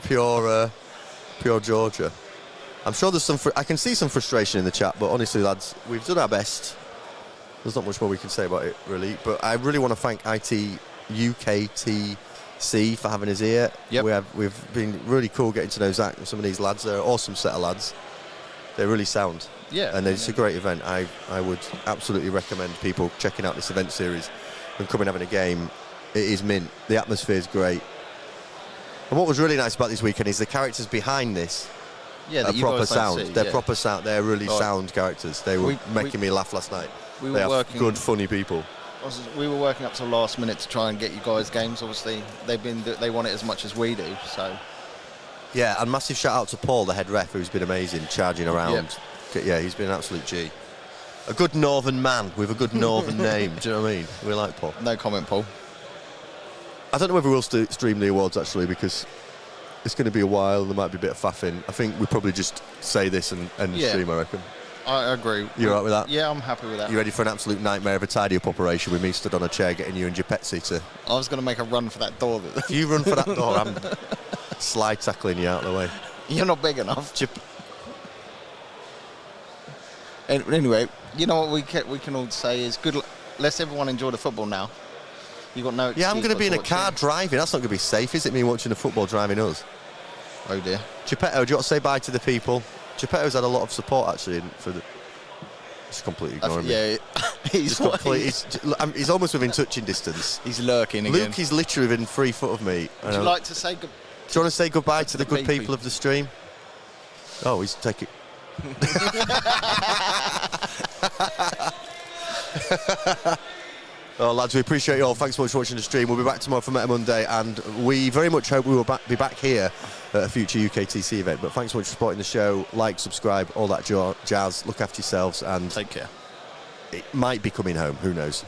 pure Georgia. I'm sure there's I can see some frustration in the chat, but honestly, lads, we've done our best. There's not much more we can say about it, really. But I really want to thank UKTC for having us here. Yep. We've been really cool getting to know Zach and some of these lads. They're an awesome set of lads. They're really sound. Yeah. And it's a great event. I would absolutely recommend people checking out this event series and coming having a game. It is mint. The atmosphere is great. And what was really nice about this weekend is the characters behind this are proper sound. They're proper sound. They're really sound characters. They were making me laugh last night. They are good, funny people. We were working up to the last minute to try and get you guys games. Obviously, they want it as much as we do. So. Yeah, and massive shout out to Paul, the head ref, who's been amazing, charging around. Yep. Yeah, he's been an absolute G. A good northern man with a good northern name. Do you know what I mean? We like Paul. No comment, Paul. I don't know whether we'll stream the awards, actually, because it's going to be a while and there might be a bit of faffing. I think we probably just say this and stream, I reckon. I agree. You all right with that? Yeah, I'm happy with that. You ready for an absolute nightmare of a tidy-up operation with me stood on a chair getting you and your Petsy to... I was going to make a run for that door. If you run for that door, I'm slide tackling you out of the way. You're not big enough. Anyway, you know what we can all say is good. Let's everyone enjoy the football now. You got no excuse. Yeah, I'm going to be in a car driving. That's not going to be safe, is it? Me watching the football driving us. Oh dear. Geppetto, do you want to say bye to the people? Geppetto's had a lot of support actually for the. Just completely ignoring me. Yeah, he's he's almost within touching distance. He's lurking again. Luke is literally within 3 foot of me. Would you like to say good? Do you want to say goodbye to the good people. people of the stream? Oh, he's taking. Oh, lads, we appreciate you all. Thanks so much for watching the stream. We'll be back tomorrow for Meta Monday, and we very much hope we will be back here at a future UKTC event. But thanks so much for supporting the show. Like, subscribe, all that jazz. Look after yourselves, and take care. It might be coming home. Who knows?